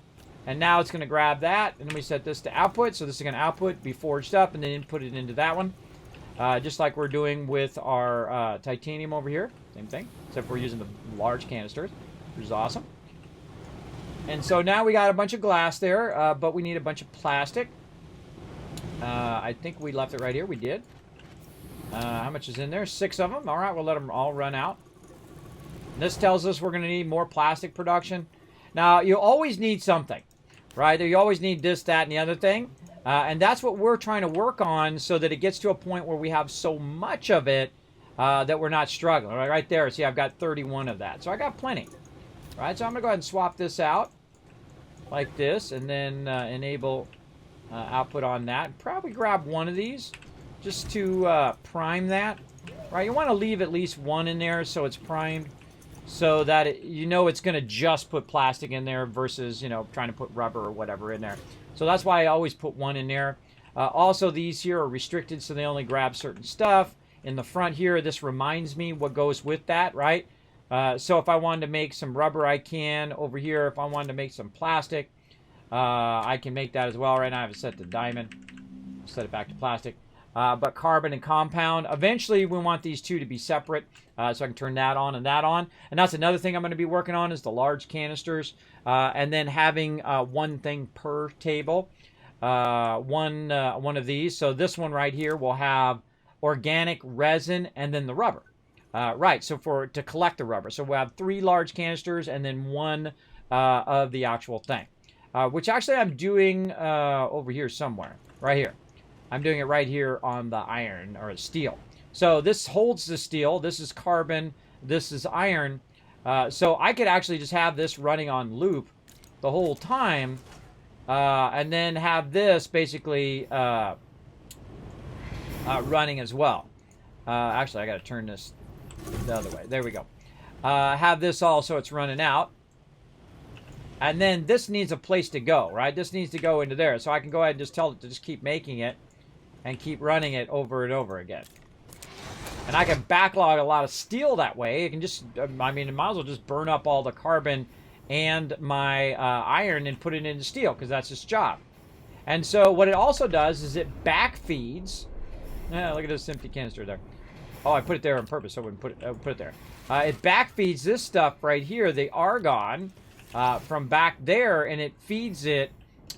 And now it's going to grab that, and then we set this to output. So this is going to output, be forged up, and then input it into that one. Just like we're doing with our titanium over here. Same thing, except we're using the large canisters, which is awesome. And so now we got a bunch of glass there, but we need a bunch of plastic. I think we left it right here. We did. How much is in there? 6 of them. All right, we'll let them all run out. This tells us we're going to need more plastic production. Now, you always need something, right? You always need this, that, and the other thing. And that's what we're trying to work on so that it gets to a point where we have so much of it that we're not struggling. Right there, see, I've got 31 of that. So I got plenty. All right, so I'm going to go ahead and swap this out like this and then enable output on that. Probably grab one of these just to prime that. Right, you want to leave at least one in there so it's primed. So that it's going to just put plastic in there versus, trying to put rubber or whatever in there. So that's why I always put one in there. Also, these here are restricted, so they only grab certain stuff. In the front here, this reminds me what goes with that, right? So if I wanted to make some rubber, I can. Over here, if I wanted to make some plastic, I can make that as well. Right now, I have it set to diamond. Set it back to plastic. But carbon and compound. Eventually, we want these two to be separate, so I can turn that on and that on. And that's another thing I'm going to be working on is the large canisters, and then having one thing per table, one of these. So this one right here will have organic resin and then the rubber. Right, so to collect the rubber. So we'll have 3 large canisters and then one of the actual thing, which actually I'm doing over here somewhere, right here. I'm doing it right here on the iron or steel. So this holds the steel. This is carbon. This is iron. So I could actually just have this running on loop the whole time, and then have this basically running as well. Actually, I got to turn this the other way. There we go. Have this also, it's running out. And then this needs a place to go, right? This needs to go into there. So I can go ahead and just tell it to just keep making it and keep running it over and over again. And I can backlog a lot of steel that way. It can just, it might as well just burn up all the carbon and my iron and put it into steel, because that's its job. And so what it also does is it backfeeds. Look at this empty canister there. Oh, I put it there on purpose, so I wouldn't put it there. It backfeeds this stuff right here, the argon, from back there, and it feeds it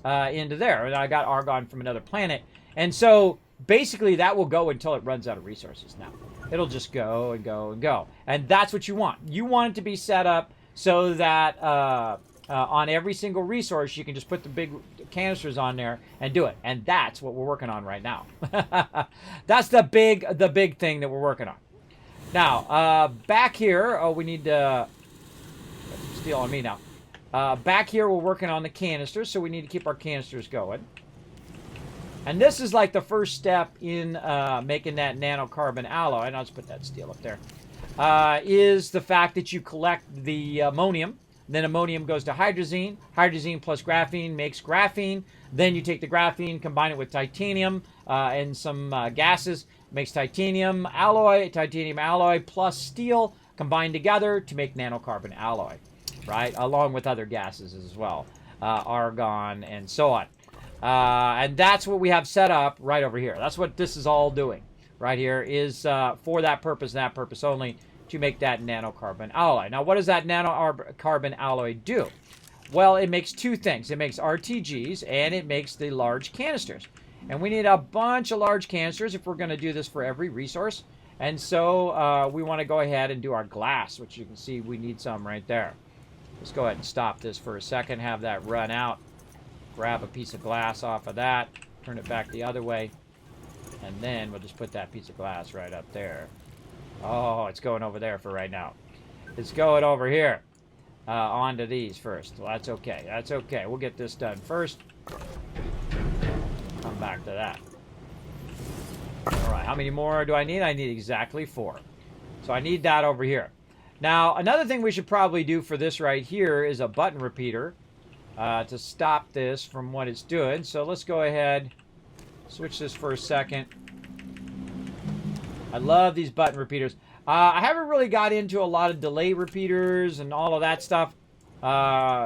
into there. And I got argon from another planet. And so basically that will go until it runs out of resources now. it'll just go and go and go. And that's what you want. You want it to be set up so that on every single resource, you can just put the big canisters on there and do it. And that's what we're working on right now. That's the big thing that we're working on. Now, back here, oh, we need to steal on me now. Back here, we're working on the canisters, so we need to keep our canisters going. And this is like the first step in making that nanocarbon alloy. And I'll just put that steel up there. Is the fact that you collect the ammonium. Then ammonium goes to hydrazine. Hydrazine plus graphene makes graphene. Then you take the graphene, combine it with titanium and some gases. Makes titanium alloy plus steel combined together to make nanocarbon alloy, right? Along with other gases as well, argon and so on. And that's what we have set up right over here. That's what this is all doing right here is for that purpose and that purpose only to make that nanocarbon alloy. Now, what does that nanocarbon alloy do? Well, it makes two things. It makes RTGs and it makes the large canisters. And we need a bunch of large canisters if we're going to do this for every resource. And so we want to go ahead and do our glass, which you can see we need some right there. Let's go ahead and stop this for a second, have that run out. Grab a piece of glass off of that, turn it back the other way, and then we'll just put that piece of glass right up there. Oh, it's going over there for right now. It's going over here onto these first. Well, that's okay. That's okay. We'll get this done first. Come back to that. All right, how many more do I need? I need exactly 4. So I need that over here. Now, another thing we should probably do for this right here is a button repeater to stop this from what it's doing. So let's go ahead, switch this for a second. I love these button repeaters. I haven't really got into a lot of delay repeaters and all of that stuff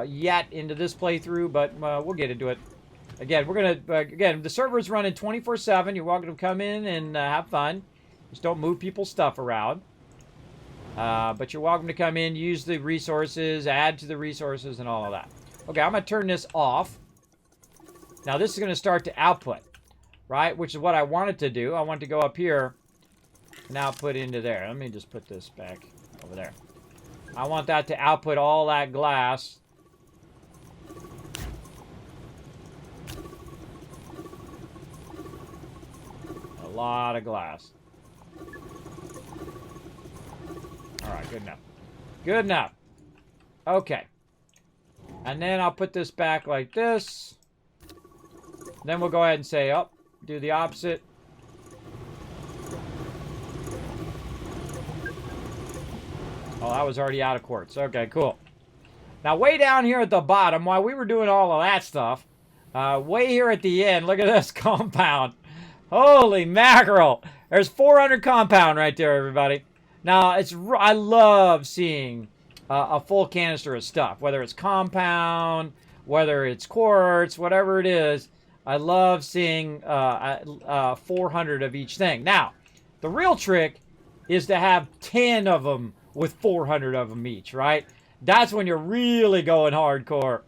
yet into this playthrough, but we'll get into it. Again, we're going to, again, the server's running 24/7. You're welcome to come in and have fun. Just don't move people's stuff around. But you're welcome to come in, use the resources, add to the resources, and all of that. Okay, I'm going to turn this off. Now, this is going to start to output, right? Which is what I wanted to do. I want to go up here and output into there. Let me just put this back over there. I want that to output all that glass. A lot of glass. All right, good enough. Good enough. Okay. And then I'll put this back like this. Then we'll go ahead and say, oh, do the opposite. Oh, that was already out of quartz. Okay, cool. Now, way down here at the bottom, while we were doing all of that stuff, way here at the end, look at this compound. Holy mackerel. There's 400 compound right there, everybody. Now, I love seeing a full canister of stuff, whether it's compound, whether it's quartz, whatever it is. I love seeing 400 of each thing. Now, the real trick is to have 10 of them with 400 of them each, right? That's when you're really going hardcore.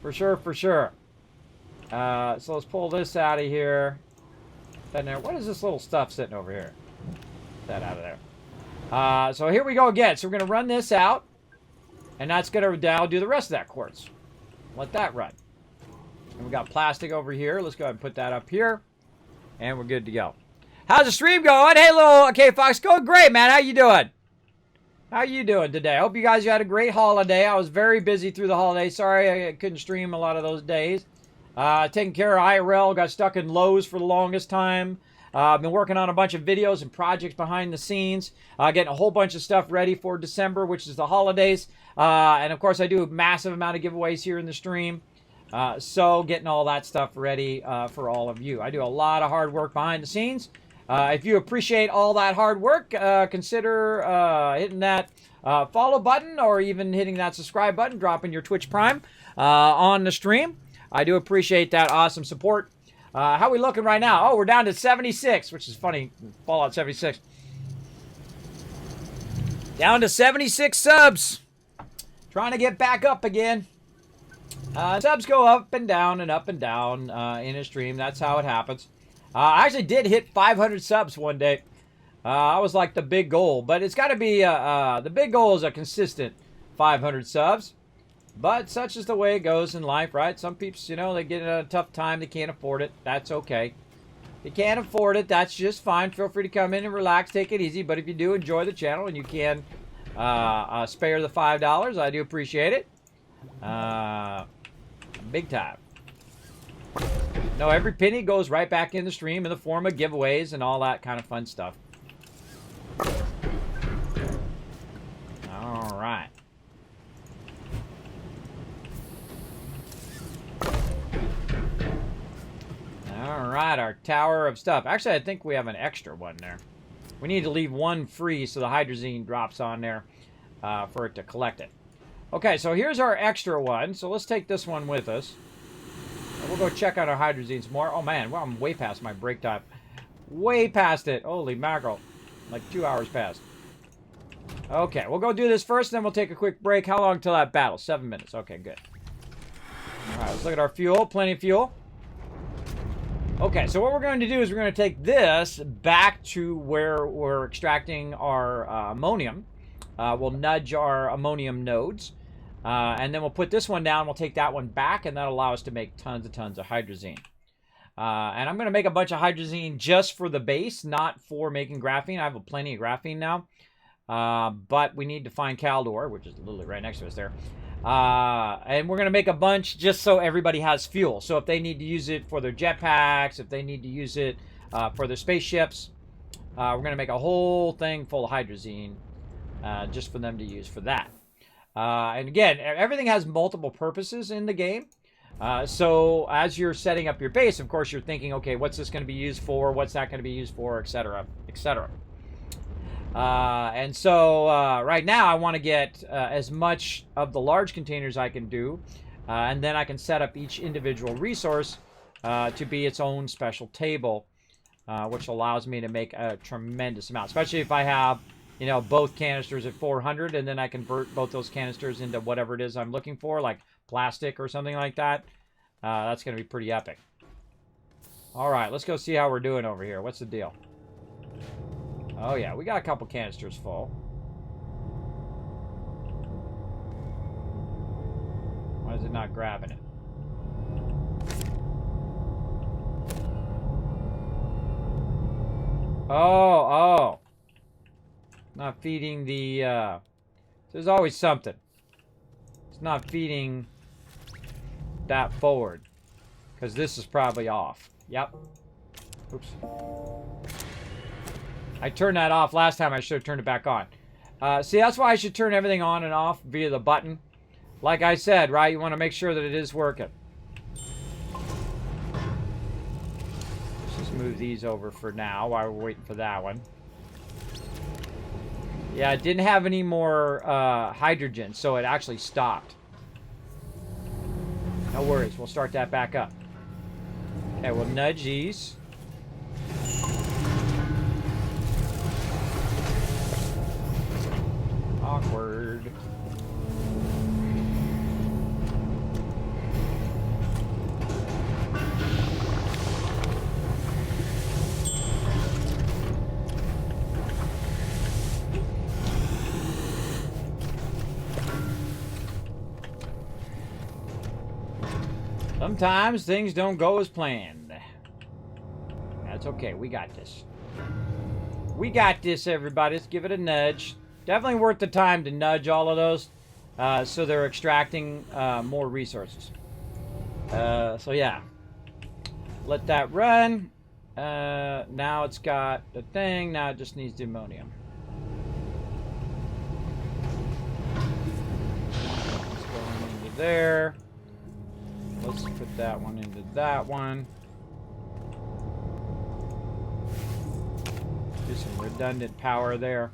For sure, for sure. So let's pull this out of here. And there. What is this little stuff sitting over here? Get that out of there. So here we go again. So we're going to run this out. And that's going to now do the rest of that quartz. Let that run. And we got plastic over here. Let's go ahead and put that up here. And we're good to go. How's the stream going? Hey, little K-Fox. Going great, man. How you doing? How you doing today? I hope you guys had a great holiday. I was very busy through the holiday. Sorry I couldn't stream a lot of those days. Taking care of IRL. Got stuck in Lowe's for the longest time. I've been working on a bunch of videos and projects behind the scenes. Getting a whole bunch of stuff ready for December, which is the holidays. And, of course, I do a massive amount of giveaways here in the stream. So getting all that stuff ready for all of you. I do a lot of hard work behind the scenes. If you appreciate all that hard work, consider hitting that follow button or even hitting that subscribe button, dropping your Twitch Prime on the stream. I do appreciate that awesome support. How are we looking right now? Oh, we're down to 76, which is funny. Fallout 76. Down to 76 subs. Trying to get back up again. Subs go up and down in a stream. That's how it happens. I actually did hit 500 subs one day. I was like the big goal, but it's got to be the big goal is a consistent 500 subs. But such is the way it goes in life, right? Some people, you know, they get in a tough time, they can't afford it. That's okay. If you can't afford it, that's just fine. Feel free to come in and relax, take it easy. But if you do enjoy the channel and you can spare the $5, I do appreciate it. Big time. No, every penny goes right back in the stream in the form of giveaways and all that kind of fun stuff. All right. All right, our tower of stuff. Actually, I think we have an extra one there. We need to leave one free so the hydrazine drops on there for it to collect it. Okay, so here's our extra one. So let's take this one with us. And we'll go check out our hydrazines more. Oh, man, well, I'm way past my break time. Way past it. Holy mackerel. Like 2 hours past. Okay, we'll go do this first, then we'll take a quick break. How long till that battle? 7 minutes. Okay, good. All right, let's look at our fuel. Plenty of fuel. Okay, so what we're going to do is we're going to take this back to where we're extracting our ammonium. We'll nudge our ammonium nodes. And then we'll put this one down. We'll take that one back, and that'll allow us to make tons of hydrazine. And I'm going to make a bunch of hydrazine just for the base, not for making graphene. I have plenty of graphene now. But we need to find Caldor, which is literally right next to us there. And we're going to make a bunch just so everybody has fuel. So if they need to use it for their jetpacks, if they need to use it for their spaceships, we're going to make a whole thing full of hydrazine just for them to use for that. And again, everything has multiple purposes in the game. So as you're setting up your base, of course, you're thinking, okay, what's this going to be used for? What's that going to be used for? Et cetera, et cetera. And so right now I want to get as much of the large containers I can do, and then I can set up each individual resource to be its own special table, which allows me to make a tremendous amount, especially if I have, you know, both canisters at 400, and then I convert both those canisters into whatever it is I'm looking for, like plastic or something like that. That's going to be pretty epic. All right, let's go see how we're doing over here. What's the deal? Oh, yeah, we got a couple canisters full. Why is it not grabbing it? Oh. Not feeding the, there's always something. It's not feeding that forward. Because this is probably off. Yep. Oops. I turned that off last time. I should have turned it back on. See, that's why I should turn everything on and off via the button. Like I said, right? You want to make sure that it is working. Let's just move these over for now while we're waiting for that one. Yeah, it didn't have any more hydrogen, so it actually stopped. No worries. We'll start that back up. Okay, we'll nudge these. Awkward. Sometimes things don't go as planned. That's okay. We got this. We got this, everybody. Let's give it a nudge. Definitely worth the time to nudge all of those so they're extracting more resources. So yeah. Let that run. Now it's got the thing. Now it just needs the ammonium. Let's go into there. Let's put that one into that one. Do some redundant power there.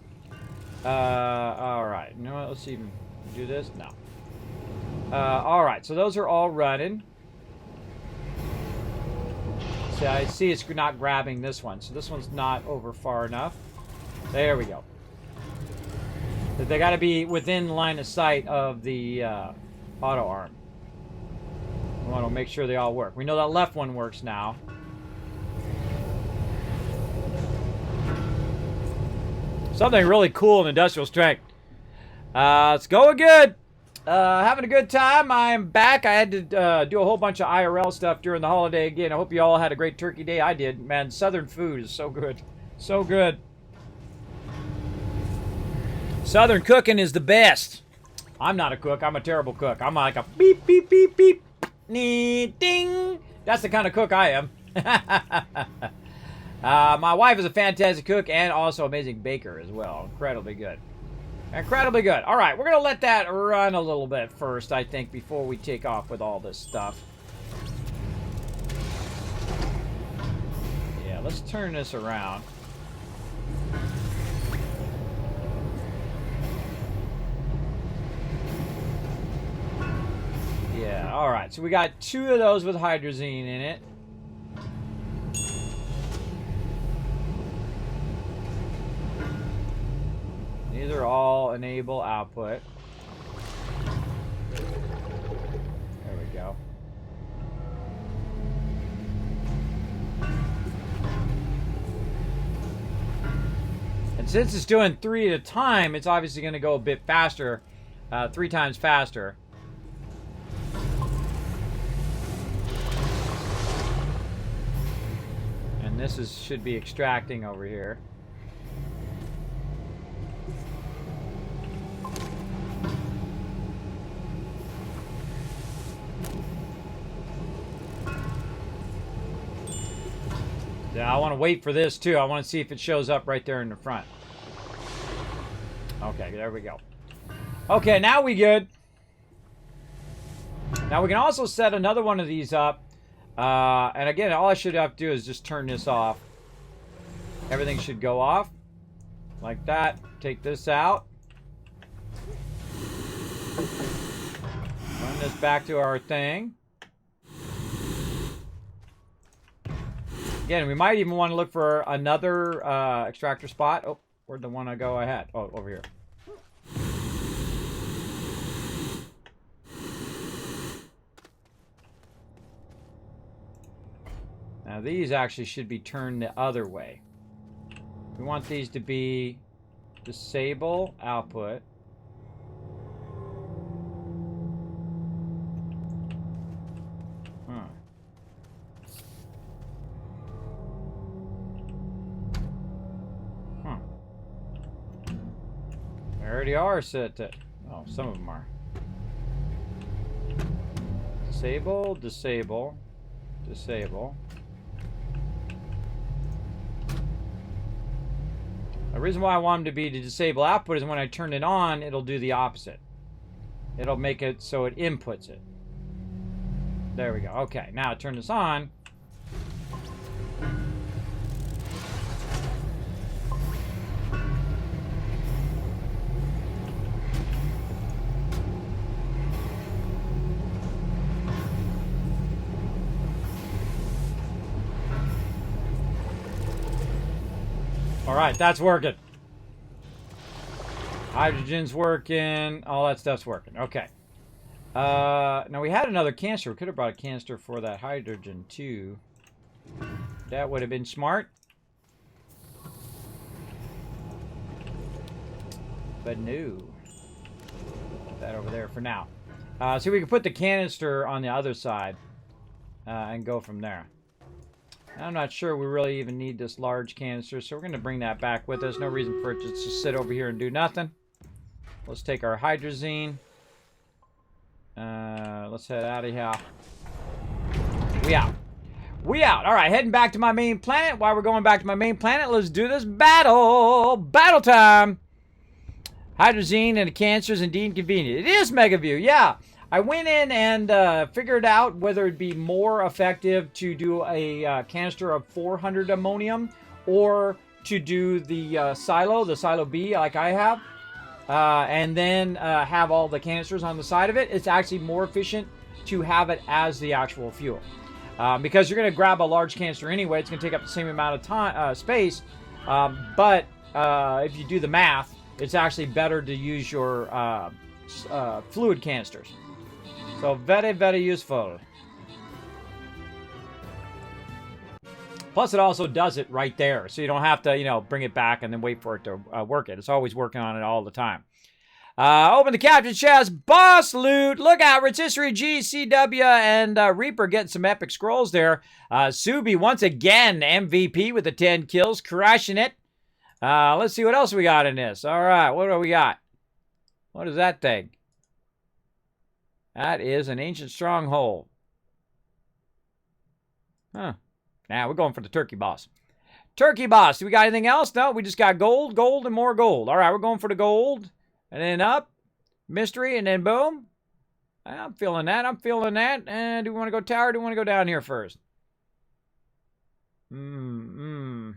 Alright. You know what? Let's even do this. No. Alright. So those are all running. See, I see it's not grabbing this one. So this one's not over far enough. There we go. But they got to be within line of sight of the auto arm. We want to make sure they all work. We know that left one works now. Something really cool and industrial strength. It's going good. Having a good time. I am back. I had to do a whole bunch of IRL stuff during the holiday again. I hope you all had a great turkey day. I did. Man, Southern food is so good. So good. Southern cooking is the best. I'm not a cook. I'm a terrible cook. I'm like a beep, beep, beep, beep. Ding. That's the kind of cook I am. My wife is a fantastic cook and also amazing baker as well. Incredibly good. Incredibly good. All right, we're going to let that run a little bit first, I think, before we take off with all this stuff. Yeah, let's turn this around. Yeah, all right. So we got 2 of those with hydrazine in it. These are all enable output. There we go. And since it's doing 3 at a time, it's obviously going to go a bit faster, 3 times faster. And this should be extracting over here. Yeah, I want to wait for this too. I want to see if it shows up right there in the front. Okay, there we go. Okay, now we good. Now we can also set another one of these up. And again, all I should have to do is just turn this off. Everything should go off. Like that. Take this out. Run this back to our thing. Again, we might even want to look for another extractor spot. Oh, where'd the one I go I had? Oh, over here. Now these actually should be turned the other way. We want these to be disable output. They already are set to... Oh, some of them are. Disable, disable, disable. The reason why I want them to be to disable output is when I turn it on, it'll do the opposite. It'll make it so it inputs it. There we go. Okay, now turn this on. All right, that's working. Hydrogen's working. All that stuff's working. Okay. Now we had another canister. We could have brought a canister for that hydrogen too. That would have been smart. But no. Put that over there for now. So we can put the canister on the other side and go from there. I'm not sure we really even need this large canister, so we're going to bring that back with us. No reason for it to just sit over here and do nothing. Let's take our hydrazine. Let's head out of here. We out. We out. All right, heading back to my main planet. While we're going back to my main planet, let's do this battle. Battle time. Hydrazine and a canister is indeed convenient. It is Megaview, yeah. I went in and figured out whether it'd be more effective to do a canister of 400 ammonium or to do the silo B like I have, and then have all the canisters on the side of it. It's actually more efficient to have it as the actual fuel. Because you're going to grab a large canister anyway, it's going to take up the same amount of time, space, but if you do the math, it's actually better to use your fluid canisters. So very, very useful. Plus, it also does it right there, so you don't have to, you know, bring it back and then wait for it to work it. It's always working on it all the time. Open the captain chest. Boss loot. Look out. Rotisserie G, CW, and Reaper getting some epic scrolls there. Subi, once again, MVP with the 10 kills. Crushing it. Let's see what else we got in this. All right. What do we got? What is that thing? That is an ancient stronghold. Huh. Now we're going for the turkey boss. Turkey boss. Do we got anything else? No, we just got gold, gold, and more gold. All right, we're going for the gold. And then up. Mystery, and then boom. I'm feeling that. I'm feeling that. And do we want to go tower or do we want to go down here first? Here,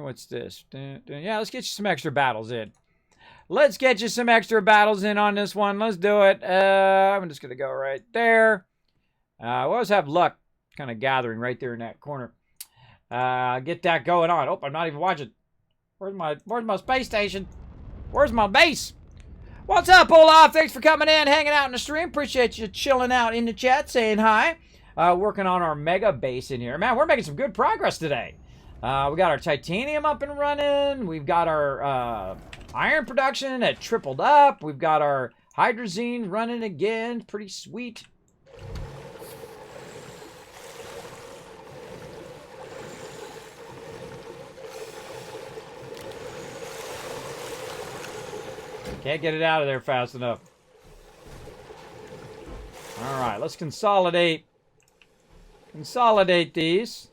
what's this? Yeah, let's get you some extra battles in. Let's get you some extra battles in on this one. Let's do it. I'm just going to go right there. We always have luck kind of gathering right there in that corner. Get that going on. Oh, I'm not even watching. Where's my space station? Where's my base? What's up, Olaf? Thanks for coming in, hanging out in the stream. Appreciate you chilling out in the chat, saying hi. Working on our mega base in here. Man, we're making some good progress today. We got our titanium up and running. We've got our iron production that tripled up. We've got our hydrazine running again. Pretty sweet. Can't get it out of there fast enough. All right, let's consolidate. Consolidate these.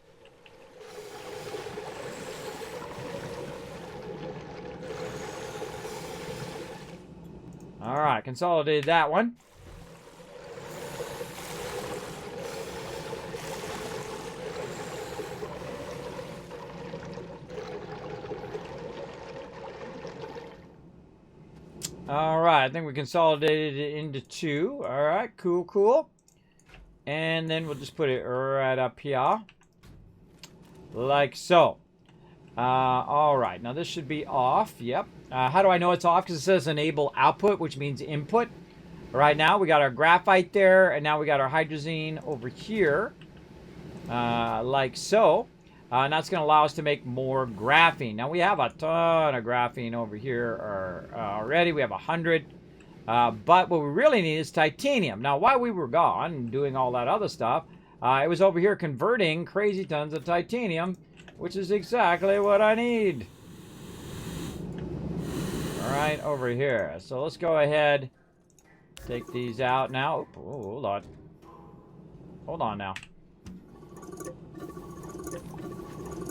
All right, consolidated that one. All right, I think we consolidated it into 2. All right, cool, cool. And then we'll just put it right up here. Like so. All right, now this should be off. Yep. How do I know it's off? Because it says enable output, which means input. Right now, we got our graphite there, and now we got our hydrazine over here. Like so. And that's going to allow us to make more graphene. Now, we have a ton of graphene over here already. We have 100. But what we really need is titanium. Now, while we were gone and doing all that other stuff, it was over here converting crazy tons of titanium, which is exactly what I need. All right, over here. So let's go ahead, take these out now. Oh, hold on. Hold on now.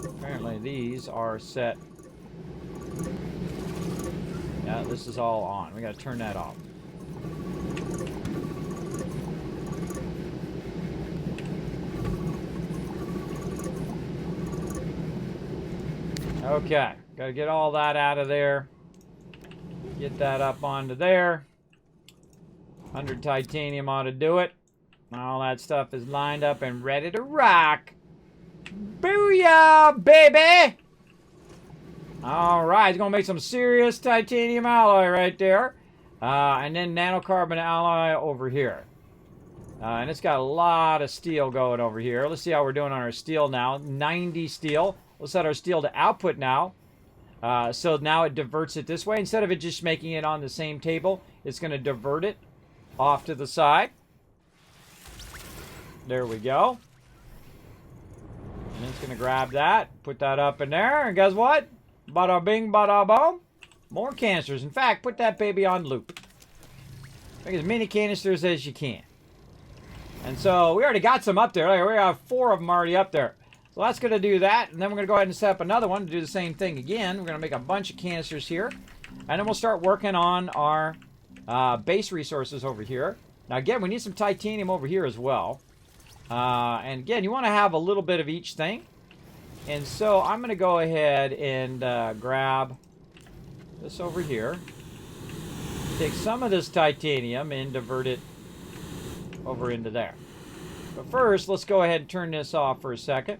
Apparently these are set. Yeah, this is all on. We got to turn that off. Okay, got to get all that out of there. Get that up onto there. 100 titanium ought to do it. All that stuff is lined up and ready to rock. Booyah, baby! All right, it's going to make some serious titanium alloy right there. And then nanocarbon alloy over here. And it's got a lot of steel going over here. Let's see how we're doing on our steel now. 90 steel. Let's set our steel to output now. So now it diverts it this way. Instead of it just making it on the same table, it's going to divert it off to the side. There we go. And it's going to grab that, put that up in there, and guess what? Bada bing, bada boom. More canisters. In fact, put that baby on loop. Make as many canisters as you can. And so we already got some up there. We have 4 of them already up there. So that's going to do that. And then we're going to go ahead and set up another one to do the same thing again. We're going to make a bunch of canisters here. And then we'll start working on our base resources over here. Now, again, we need some titanium over here as well. And again, you want to have a little bit of each thing. And so I'm going to go ahead and grab this over here. Take some of this titanium and divert it over into there. But first, let's go ahead and turn this off for a second.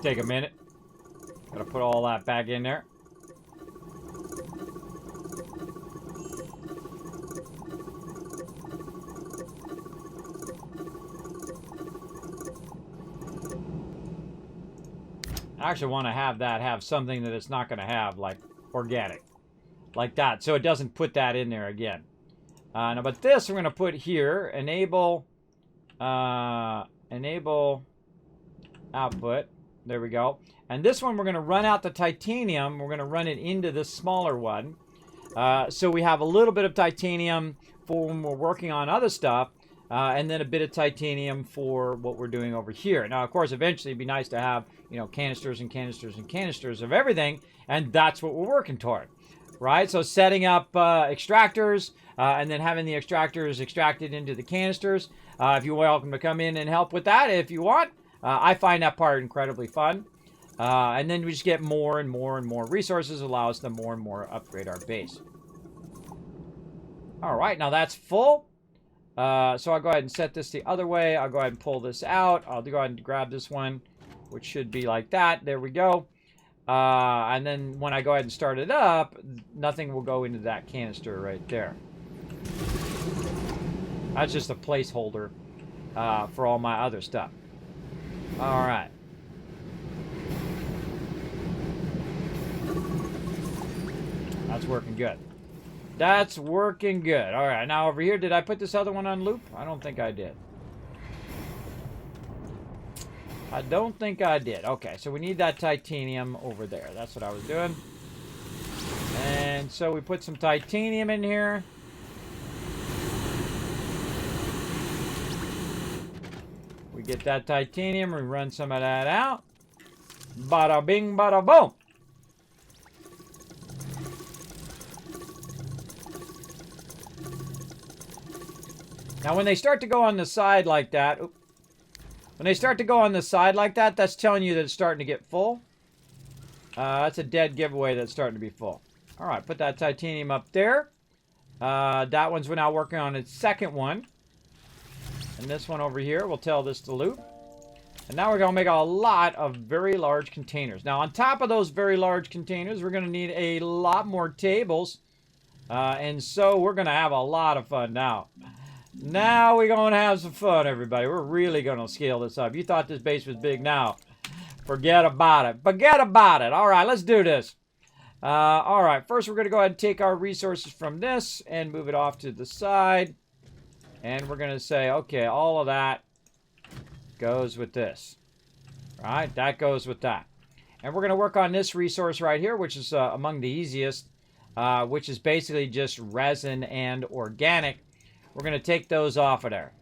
Take a minute. Gotta put all that back in there. I actually want to have something that it's not going to have, like organic. Like that, so it doesn't put that in there again. Now, but this we're going to put here, enable output. There we go. And this one we're going to run out the titanium. We're going to run it into this smaller one. So we have a little bit of titanium for when we're working on other stuff. And then a bit of titanium for what we're doing over here. Now, of course, eventually it'd be nice to have, you know, canisters and canisters and canisters of everything. And that's what we're working toward. Right? So setting up extractors and then having the extractors extracted into the canisters. If you're welcome to come in and help with that if you want. I find that part incredibly fun. And then we just get more and more and more resources, allow us to more and more upgrade our base. All right, now that's full. So I'll go ahead and set this the other way. I'll go ahead and pull this out. I'll go ahead and grab this one, which should be like that. There we go. And then when I go ahead and start it up, nothing will go into that canister right there. That's just a placeholder for all my other stuff. All right. That's working good. That's working good. All right, now over here, did I put this other one on loop? I don't think I did. I don't think I did. Okay, so we need that titanium over there. That's what I was doing. And so we put some titanium in here. We get that titanium, we run some of that out. Bada bing, bada boom. Now, when they start to go on the side like that, that's telling you that it's starting to get full. That's a dead giveaway that's starting to be full. All right, put that titanium up there. That one's we're now working on its second one. And this one over here, we'll tell this to loop. And now we're going to make a lot of very large containers. Now, on top of those very large containers, we're going to need a lot more tables. And so we're going to have a lot of fun now. Now we're going to have some fun, everybody. We're really going to scale this up. You thought this base was big now. Forget about it. Forget about it. All right, let's do this. All right, first we're going to go ahead and take our resources from this and move it off to the side. And we're going to say, okay, all of that goes with this. All right, that goes with that. And we're going to work on this resource right here, which is among the easiest, which is basically just resin and organic. We're going to take those off of there.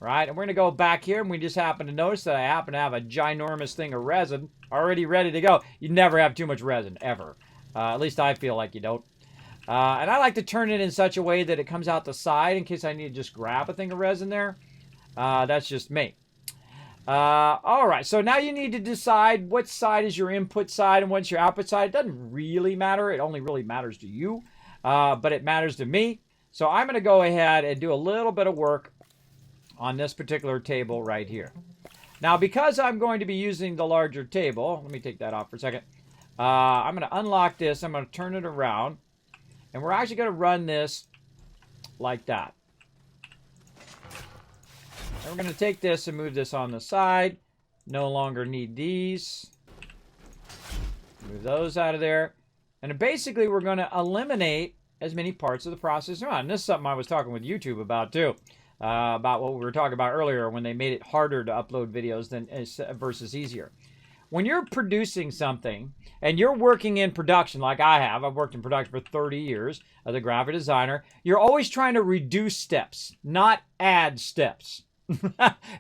Right? And we're going to go back here, and we just happen to notice that I happen to have a ginormous thing of resin already ready to go. You never have too much resin, ever. At least I feel like you don't. And I like to turn it in such a way that it comes out the side in case I need to just grab a thing of resin there. That's just me. All right, so now you need to decide what side is your input side and what's your output side. It doesn't really matter. It only really matters to you, but it matters to me. So I'm going to go ahead and do a little bit of work on this particular table right here. Now, because I'm going to be using the larger table, let me take that off for a second. I'm going to unlock this. I'm going to turn it around. And we're actually going to run this like that. And we're going to take this and move this on the side. No longer need these. Move those out of there. And basically, we're going to eliminate as many parts of the process around. And this is something I was talking with YouTube about, too. About what we were talking about earlier when they made it harder to upload videos than versus easier. When you're producing something and you're working in production like I have, I've worked in production for 30 years as a graphic designer, you're always trying to reduce steps, not add steps.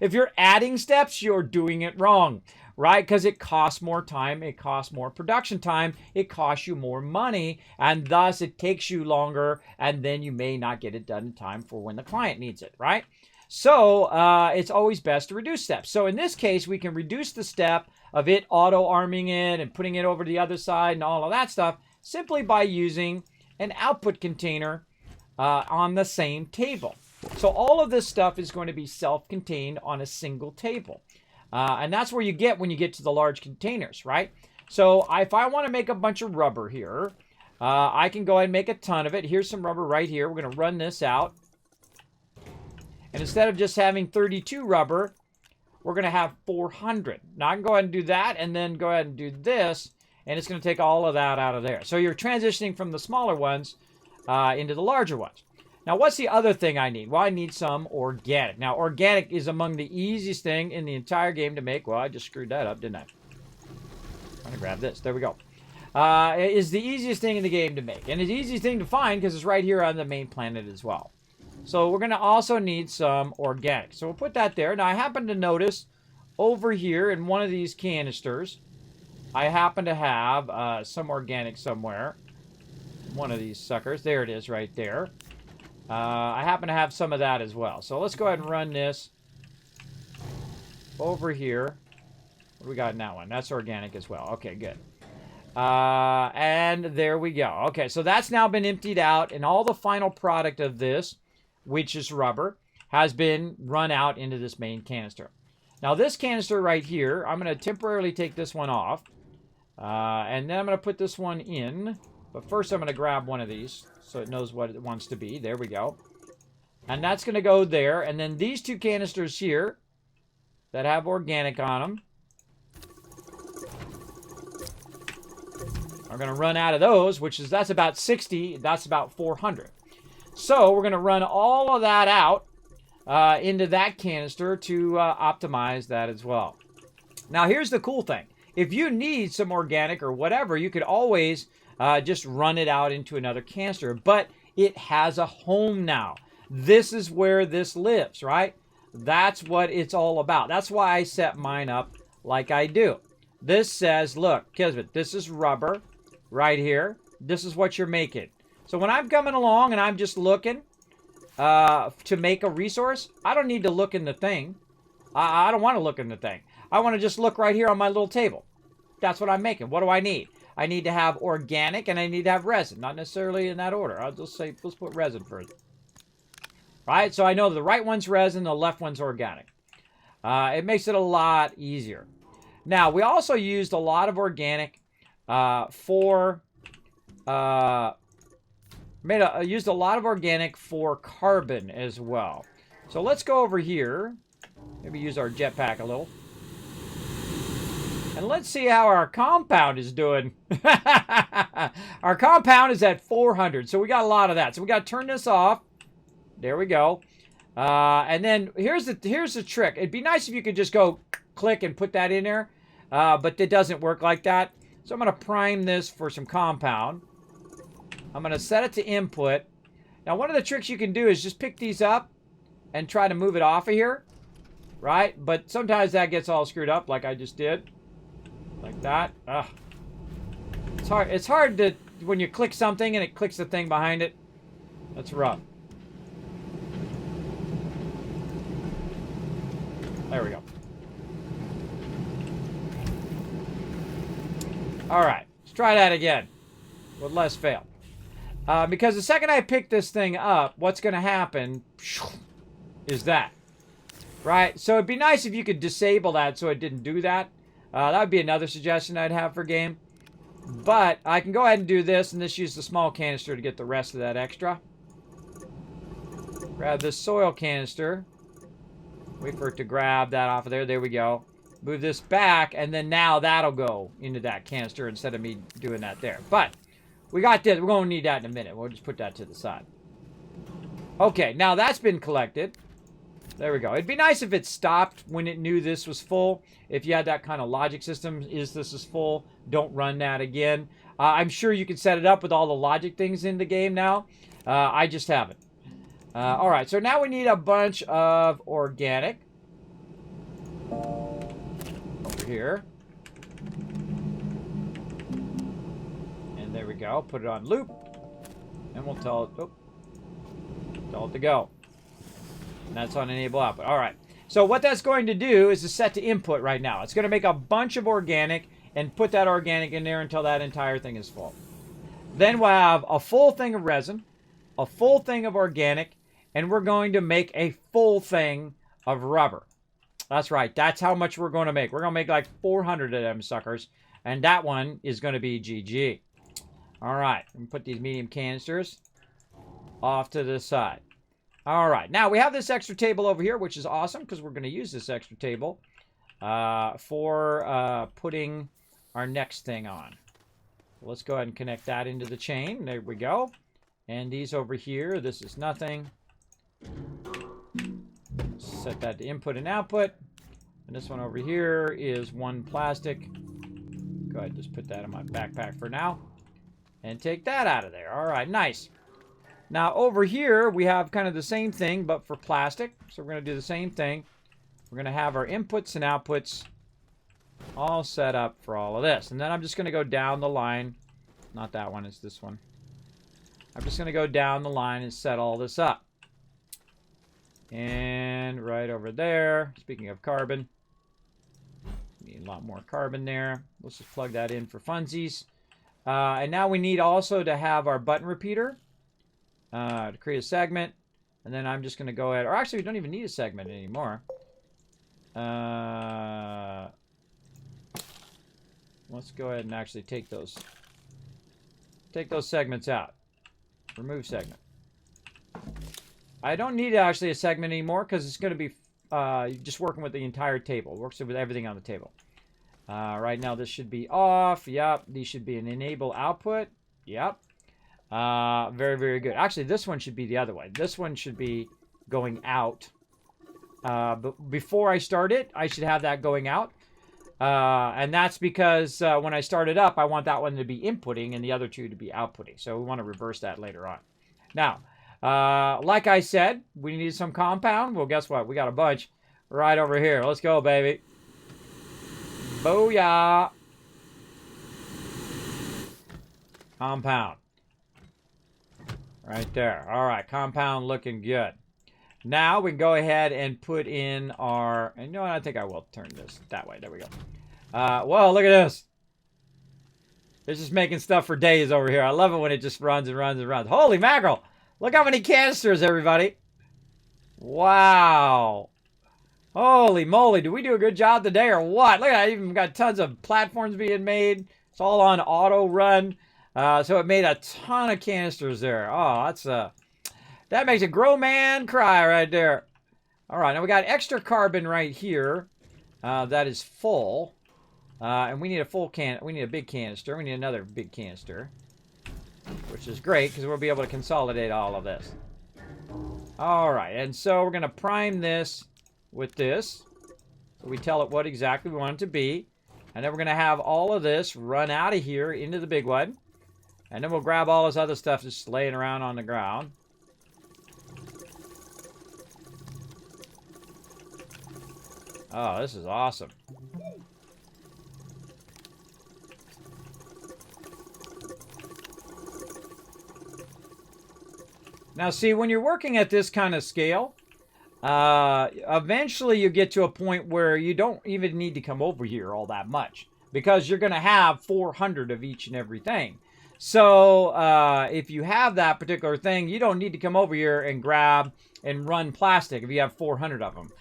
If you're adding steps, you're doing it wrong, right? Because it costs more time, it costs more production time, it costs you more money, and thus it takes you longer, and then you may not get it done in time for when the client needs it, right? So it's always best to reduce steps. So in this case, we can reduce the step of it auto-arming it and putting it over to the other side and all of that stuff simply by using an output container on the same table. So all of this stuff is going to be self-contained on a single table. And that's where you get when you get to the large containers, right? So if I want to make a bunch of rubber here, I can go ahead and make a ton of it. Here's some rubber right here. We're going to run this out. And instead of just having 32 rubber, we're going to have 400. Now I can go ahead and do that and then go ahead and do this. And it's going to take all of that out of there. So you're transitioning from the smaller ones into the larger ones. Now, what's the other thing I need? Well, I need some organic. Now, organic is among the easiest thing in the entire game to make. Well, I just screwed that up, didn't I? I'm going to grab this. There we go. It is the easiest thing in the game to make. And it's the easiest thing to find because it's right here on the main planet as well. So we're going to also need some organic. So we'll put that there. Now, I happen to notice over here in one of these canisters, I happen to have some organic somewhere. One of these suckers. There it is right there. I happen to have some of that as well. So let's go ahead and run this over here. What do we got in that one? That's organic as well. Okay, good. And there we go. Okay, so that's now been emptied out, and all the final product of this, which is rubber, has been run out into this main canister. Now this canister right here, I'm going to temporarily take this one off. And then I'm going to put this one in. But first I'm going to grab one of these so it knows what it wants to be. There we go. And that's going to go there. And then these two canisters here that have organic on them are going to run out of those, that's about 60. That's about 400. So we're going to run all of that out into that canister to optimize that as well. Now here's the cool thing. If you need some organic or whatever, you could always just run it out into another canister. But it has a home now. This is where this lives, right? That's what it's all about. That's why I set mine up like I do. This says, look, Kismet, this is rubber right here. This is what you're making. So when I'm coming along and I'm just looking to make a resource, I don't need to look in the thing. I don't want to look in the thing. I want to just look right here on my little table. That's what I'm making. What do I need? I need to have organic and I need to have resin. Not necessarily in that order. I'll just say, let's put resin first. Right? So I know the right one's resin, the left one's organic. It makes it a lot easier. Now, we also used a lot of organic used a lot of organic for carbon as well. So let's go over here. Maybe use our jetpack a little. And let's see how our compound is doing. Our compound is at 400. So we got a lot of that. So we got to turn this off. There we go. And then here's the trick. It'd be nice if you could just go click and put that in there. But it doesn't work like that. So I'm going to prime this for some compound. I'm going to set it to input. Now one of the tricks you can do is just pick these up and try to move it off of here. Right? But sometimes that gets all screwed up like I just did. Like that. Ugh. It's hard to, when you click something and it clicks the thing behind it. That's rough. There we go. Alright. Let's try that again. With less fail. Because the second I pick this thing up, what's going to happen is that. Right? So it'd be nice if you could disable that so it didn't do that. That would be another suggestion I'd have for game. But I can go ahead and do this and just use the small canister to get the rest of that extra. Grab this soil canister. Wait for it to grab that off of there. There we go. Move this back and then now that'll go into that canister instead of me doing that there. But we got this. We're going to need that in a minute. We'll just put that to the side. Okay, now that's been collected. There we go. It'd be nice if it stopped when it knew this was full. If you had that kind of logic system, this is full, don't run that again. I'm sure you can set it up with all the logic things in the game now. I just haven't. All right, so now we need a bunch of organic. Over here. And there we go. Put it on loop. And we'll tell it to go. And that's on enable output. All right. So what that's going to do is to set to input right now. It's going to make a bunch of organic and put that organic in there until that entire thing is full. Then we'll have a full thing of resin, a full thing of organic, and we're going to make a full thing of rubber. That's right. That's how much we're going to make. We're going to make like 400 of them suckers. And that one is going to be GG. All right. I'm put these medium canisters off to the side. All right. Now, we have this extra table over here, which is awesome because we're going to use this extra table for putting our next thing on. Let's go ahead and connect that into the chain. There we go. And these over here, this is nothing. Set that to input and output. And this one over here is one plastic. Go ahead and just put that in my backpack for now. And take that out of there. All right, nice. Now over here, we have kind of the same thing, but for plastic. So we're going to do the same thing. We're going to have our inputs and outputs all set up for all of this. And then I'm just going to go down the line. Not that one, it's this one. I'm just going to go down the line and set all this up. And right over there, speaking of carbon, need a lot more carbon there. Let's just plug that in for funsies. And now we need also to have our button repeater to create a segment. And then I'm just going to go ahead, or actually we don't even need a segment anymore. Let's go ahead and actually take those segments out. Remove segment. I don't need actually a segment anymore because it's going to be just working with the entire table. It works with everything on the table. Right now this should be off. Yep. These should be an enable output. Yep. Very, very good. Actually, this one should be the other way. This one should be going out. But before I start it, I should have that going out. And that's because when I start it up, I want that one to be inputting and the other two to be outputting. So we want to reverse that later on. Now, like I said, we need some compound. Well, guess what? We got a bunch right over here. Let's go, baby. Booyah. Compound. Right there. All right, compound looking good. Now we can go ahead and put in our, and you know what, I think I will turn this that way. There we go. Whoa, look at this. It's just making stuff for days over here. I love it when it just runs and runs and runs. Holy mackerel. Look how many canisters, everybody. Wow. Holy moly. Do we do a good job today or what? Look at that. Even got tons of platforms being made. It's all on auto run. So it made a ton of canisters there. Oh, that's that makes a grown man cry right there. All right, now we got extra carbon right here. That is full. And we need a full can. We need a big canister. We need another big canister, which is great because we'll be able to consolidate all of this. All right, and so we're going to prime this with this. So we tell it what exactly we want it to be. And then we're going to have all of this run out of here into the big one. And then we'll grab all this other stuff just laying around on the ground. Oh, this is awesome. Now, see, when you're working at this kind of scale, eventually you get to a point where you don't even need to come over here all that much because you're going to have 400 of each and everything. So if you have that particular thing, you don't need to come over here and grab and run plastic if you have 400 of them.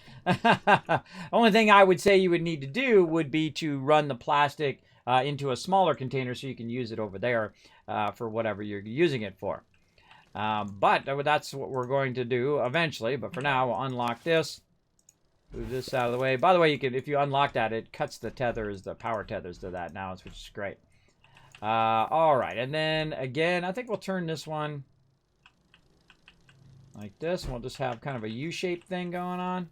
Only thing I would say you would need to do would be to run the plastic into a smaller container so you can use it over there for whatever you're using it for. But that's what we're going to do eventually. But for now, we'll unlock this. Move this out of the way. By the way, you can, if you unlock that, it cuts the tethers, the power tethers to that now, which is great. All right, and then again, I think we'll turn this one like this. And we'll just have kind of a U-shaped thing going on.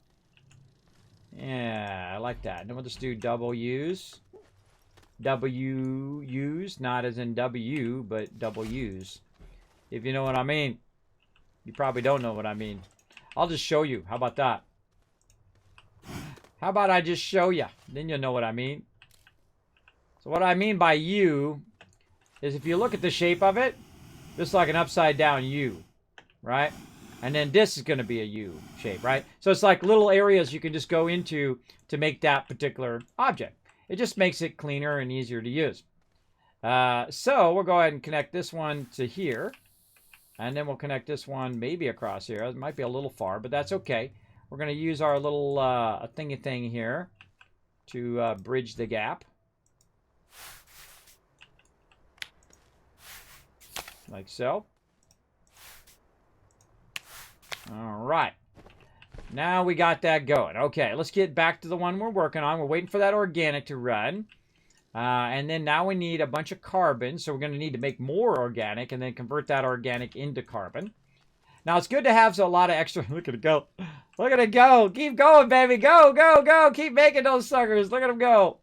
Yeah, I like that. And then we'll just do double U's. W-U's, not as in W, but double U's. If you know what I mean. You probably don't know what I mean. I'll just show you. How about that? How about I just show you? Then you'll know what I mean. So what I mean by U is if you look at the shape of it, this is like an upside down U, right? And then this is going to be a U shape, right? So it's like little areas you can just go into to make that particular object. It just makes it cleaner and easier to use. So we'll go ahead and connect this one to here. And then we'll connect this one maybe across here. It might be a little far, but that's okay. we're going to use our little thingy thing here to bridge the gap. Like so. All right. Now we got that going. Okay, let's get back to the one we're working on. We're waiting for that organic to run. And then now we need a bunch of carbon. So we're going to need to make more organic and then convert that organic into carbon. Now, it's good to have a lot of extra... Look at it go. Look at it go. Keep going, baby. Go, go, go. Keep making those suckers. Look at them go.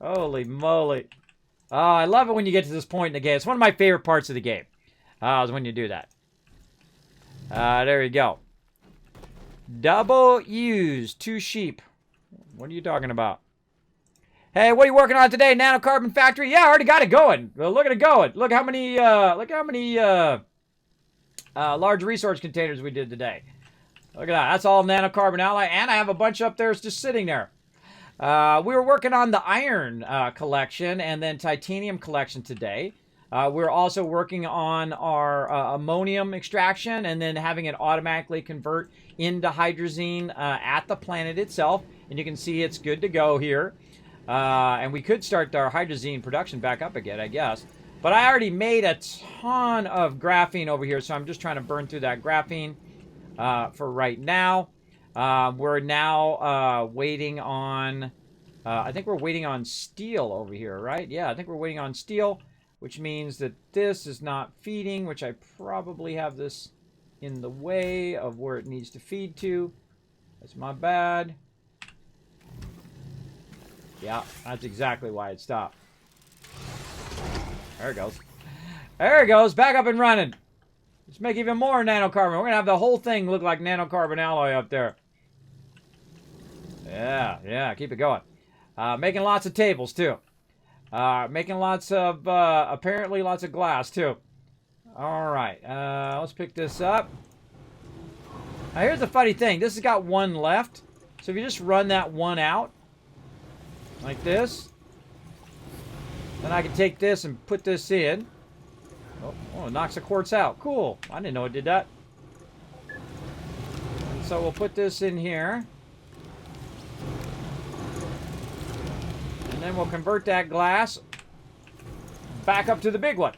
Holy moly. Oh, I love it when you get to this point in the game. It's one of my favorite parts of the game. Is when you do that. There you go. Double use. 2 sheep. What are you talking about? Hey, what are you working on today? Nanocarbon factory? Yeah, I already got it going. Well, look at it going. Look how many large resource containers we did today. Look at that. That's all nanocarbon alloy, and I have a bunch up there just sitting there. We were working on the iron collection and then titanium collection today. We're also working on our ammonium extraction and then having it automatically convert into hydrazine at the planet itself. And you can see it's good to go here. And we could start our hydrazine production back up again, I guess. But I already made a ton of graphene over here, so I'm just trying to burn through that graphene for right now. We're now waiting on... I think we're waiting on steel over here, right? Yeah, I think we're waiting on steel, which means that this is not feeding, which I probably have this in the way of where it needs to feed to. That's my bad. Yeah, that's exactly why it stopped. There it goes. There it goes. Back up and running. Let's make even more nanocarbon. We're going to have the whole thing look like nanocarbon alloy up there. Yeah, yeah. Keep it going. Making lots of tables, too. Making lots of, apparently lots of glass, too. All right. Let's pick this up. Now, here's the funny thing. This has got 1 left. So if you just run that 1 out, like this, then I can take this and put this in. Oh, it knocks the quartz out. Cool. I didn't know it did that. And so we'll put this in here. And then we'll convert that glass back up to the big one.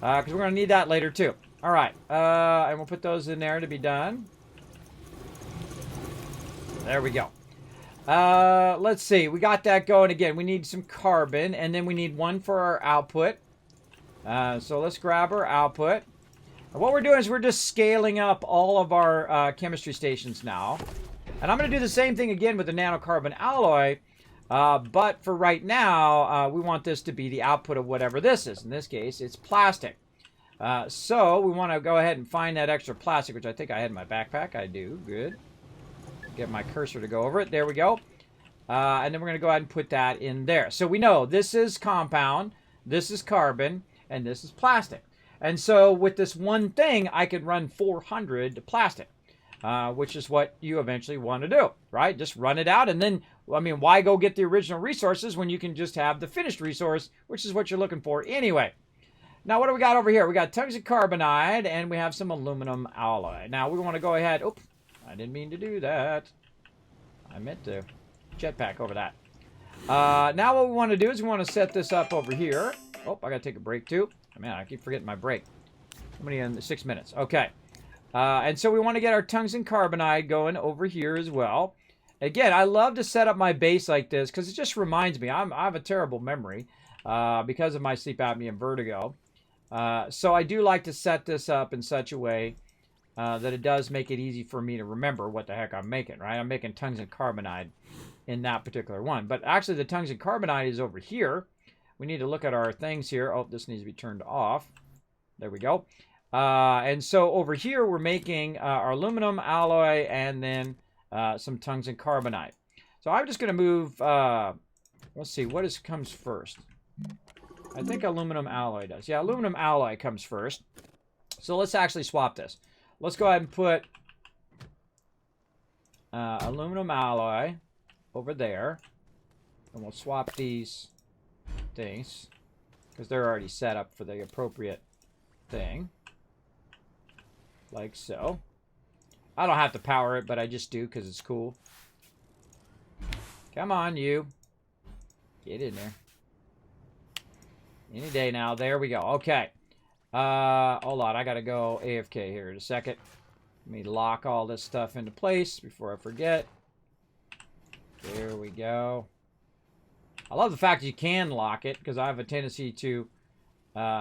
Because we're going to need that later too. All right. And we'll put those in there to be done. There we go. Let's see. We got that going again. We need some carbon, and then we need 1 for our output. So let's grab our output. And what we're doing is we're just scaling up all of our chemistry stations now. And I'm going to do the same thing again with the nanocarbon alloy. But for right now, we want this to be the output of whatever this is. In this case, it's plastic. So we want to go ahead and find that extra plastic, which I think I had in my backpack. I do. Good. Get my cursor to go over it. There we go. And then we're going to go ahead and put that in there. So we know this is compound, this is carbon, and this is plastic. And so with this one thing, I could run 400 plastic, which is what you eventually want to do, right? Just run it out. And then, I mean, why go get the original resources when you can just have the finished resource, which is what you're looking for anyway. Now, what do we got over here? We got tungsten carbonide, and we have some aluminum alloy. Now, we want to go ahead. Oops. I didn't mean to do that. I meant to jetpack over that. Now what we want to do is we want to set this up over here. Oh, I got to take a break too. Oh, man, I keep forgetting my break. How many in 6 minutes? Okay. And so we want to get our tungsten carbonide going over here as well. Again, I love to set up my base like this because it just reminds me. I have a terrible memory because of my sleep apnea and vertigo. So I do like to set this up in such a way that it does make it easy for me to remember what the heck I'm making, right? I'm making tungsten carbonide in that particular one. But actually, the tungsten carbonide is over here. We need to look at our things here. Oh, this needs to be turned off. There we go. And so over here, we're making our aluminum alloy and then some tungsten carbonide. So I'm just going to move... let's see, what comes first? I think aluminum alloy does. Yeah, aluminum alloy comes first. So let's actually swap this. Let's go ahead and put aluminum alloy over there. And we'll swap these things because they're already set up for the appropriate thing. Like so. I don't have to power it, but I just do because it's cool. Come on, you. Get in there. Any day now. There we go. Okay. Hold on. I got to go AFK here in a second. Let me lock all this stuff into place before I forget. There we go. I love the fact that you can lock it because I have a tendency to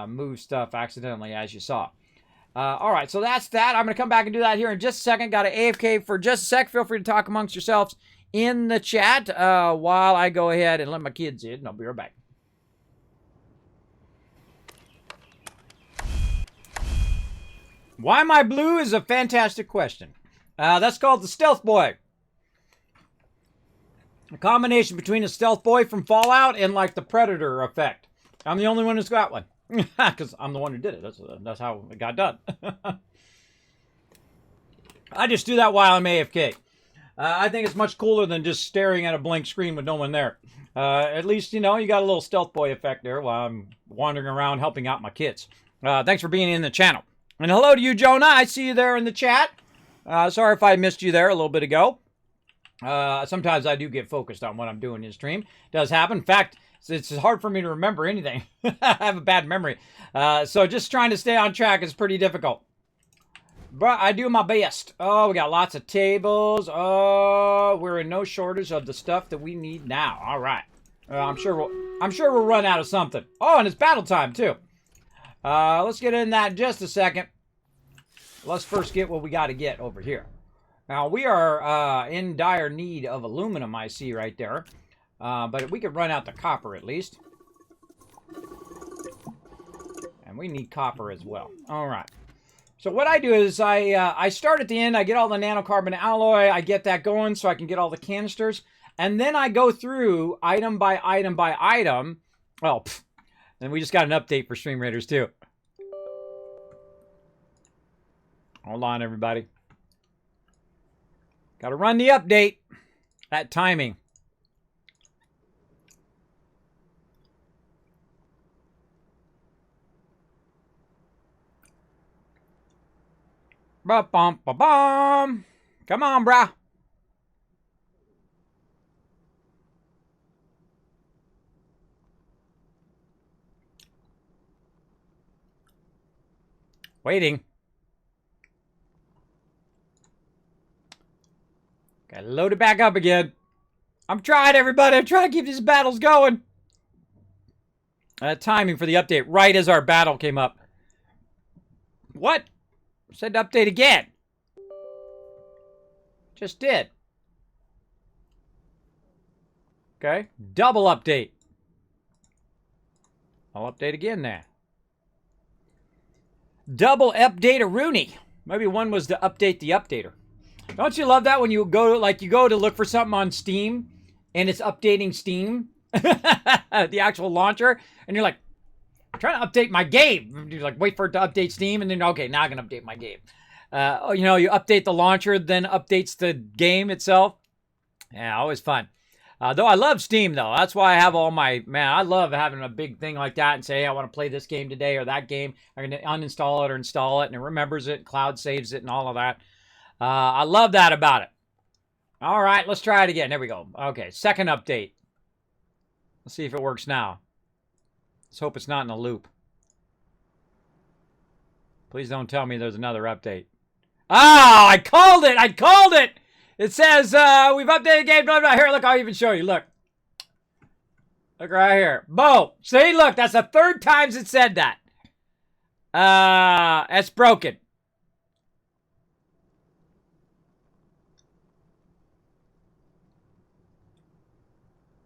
move stuff accidentally, as you saw. All right, so that's that. I'm going to come back and do that here in just a second. Got to AFK for just a sec. Feel free to talk amongst yourselves in the chat while I go ahead and let my kids in. I'll be right back. Why am I blue is a fantastic question. That's called the Stealth Boy. A combination between a Stealth Boy from Fallout and like the Predator effect. I'm the only one who's got one. Because I'm the one who did it. That's how it got done. I just do that while I'm AFK. I think it's much cooler than just staring at a blank screen with no one there. At least, you know, you got a little Stealth Boy effect there while I'm wandering around helping out my kids. Thanks for being in the channel. And hello to you, Jonah. I see you there in the chat. Sorry if I missed you there a little bit ago. Sometimes I do get focused on what I'm doing in stream. It does happen. In fact, it's hard for me to remember anything. I have a bad memory. So just trying to stay on track is pretty difficult. But I do my best. Oh, we got lots of tables. Oh, we're in no shortage of the stuff that we need now. All right. I'm sure we'll run out of something. Oh, and it's battle time too. Let's get in that in just a second. Let's first get what we got to get over here. Now, we are in dire need of aluminum, I see right there. But we could run out the copper at least. And we need copper as well. All right. So what I do is I start at the end. I get all the nanocarbon alloy. I get that going so I can get all the canisters. And then I go through item by item by item. Oh, and we just got an update for Stream Raiders too. Hold on, everybody. Got to run the update. That timing. Ba-bum-ba-bum. Come on, brah. Waiting. Gotta load it back up again. I'm trying, everybody. I'm trying to keep these battles going. Timing for the update right as our battle came up. What? Said to update again. Just did. Okay. Double update. I'll update again now. Double update a Rooney. Maybe one was to update the updater. Don't you love that when you go to look for something on Steam and it's updating Steam, the actual launcher, and you're like, I'm trying to update my game. You're like, wait for it to update Steam, and then okay, now I can update my game. You know, you update the launcher, then updates the game itself. Yeah, always fun. Though I love Steam, though. That's why I have all my... Man, I love having a big thing like that and say, hey, I want to play this game today or that game. I can uninstall it or install it, and it remembers it, cloud saves it, and all of that. I love that about it. All right, let's try it again. There we go. Okay, second update. Let's see if it works now. Let's hope it's not in a loop. Please don't tell me there's another update. Oh, I called it! I called it! It says, we've updated the game, blah, blah. Here, look, I'll even show you. Look. Look right here. Boom. See, look, that's the third time it said that. It's broken.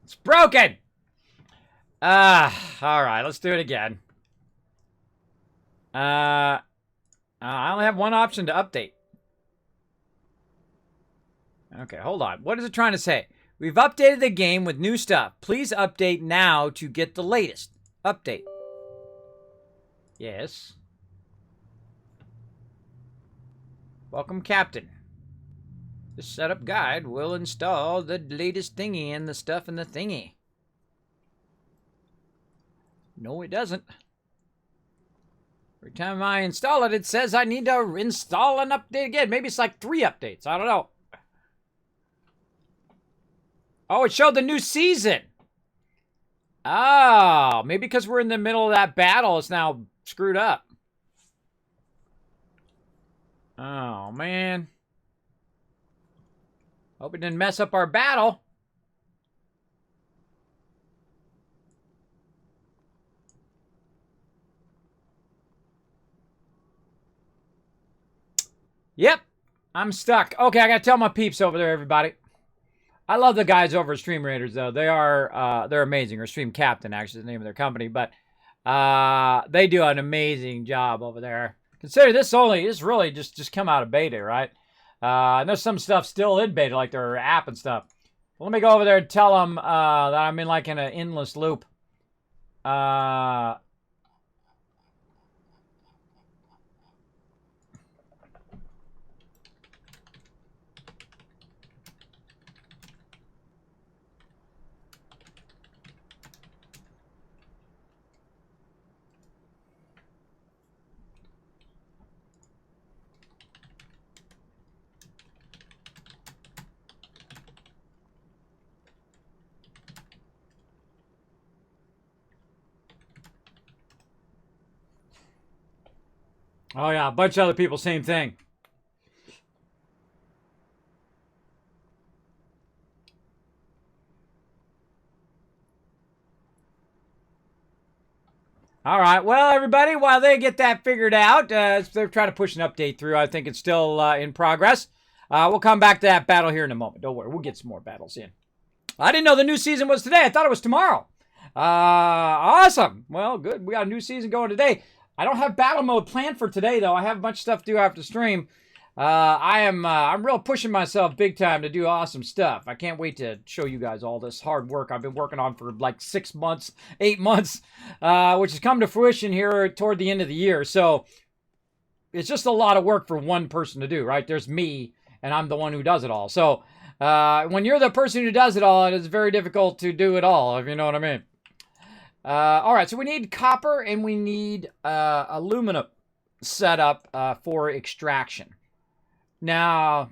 It's broken. All right, let's do it again. I only have one option to update. Okay, hold on. What is it trying to say? We've updated the game with new stuff. Please update now to get the latest. Update. Yes. Welcome, Captain. This setup guide will install the latest thingy and the stuff in the thingy. No, it doesn't. Every time I install it, it says I need to install an update again. Maybe it's like 3 updates. I don't know. Oh, it showed the new season. Oh, maybe because we're in the middle of that battle, it's now screwed up. Oh, man. Hope it didn't mess up our battle. Yep, I'm stuck. Okay, I gotta tell my peeps over there, everybody. I love the guys over at Stream Raiders, though. They're amazing. Or Stream Captain, actually, is the name of their company. But they do an amazing job over there. Consider this really just come out of beta, right? And there's some stuff still in beta, like their app and stuff. Well, let me go over there and tell them that I'm in like in an endless loop. Oh, yeah, a bunch of other people, same thing. All right, well, everybody, while they get that figured out, they're trying to push an update through. I think it's still in progress. We'll come back to that battle here in a moment. Don't worry, we'll get some more battles in. I didn't know the new season was today. I thought it was tomorrow. Awesome. Well, good. We got a new season going today. I don't have battle mode planned for today, though. I have a bunch of stuff to do after stream. I'm real pushing myself big time to do awesome stuff. I can't wait to show you guys all this hard work I've been working on for like 6 months, 8 months, which has come to fruition here toward the end of the year. So it's just a lot of work for one person to do, right? There's me, and I'm the one who does it all. So when you're the person who does it all, it is very difficult to do it all, if you know what I mean. All right, so we need copper and we need aluminum set up for extraction. Now,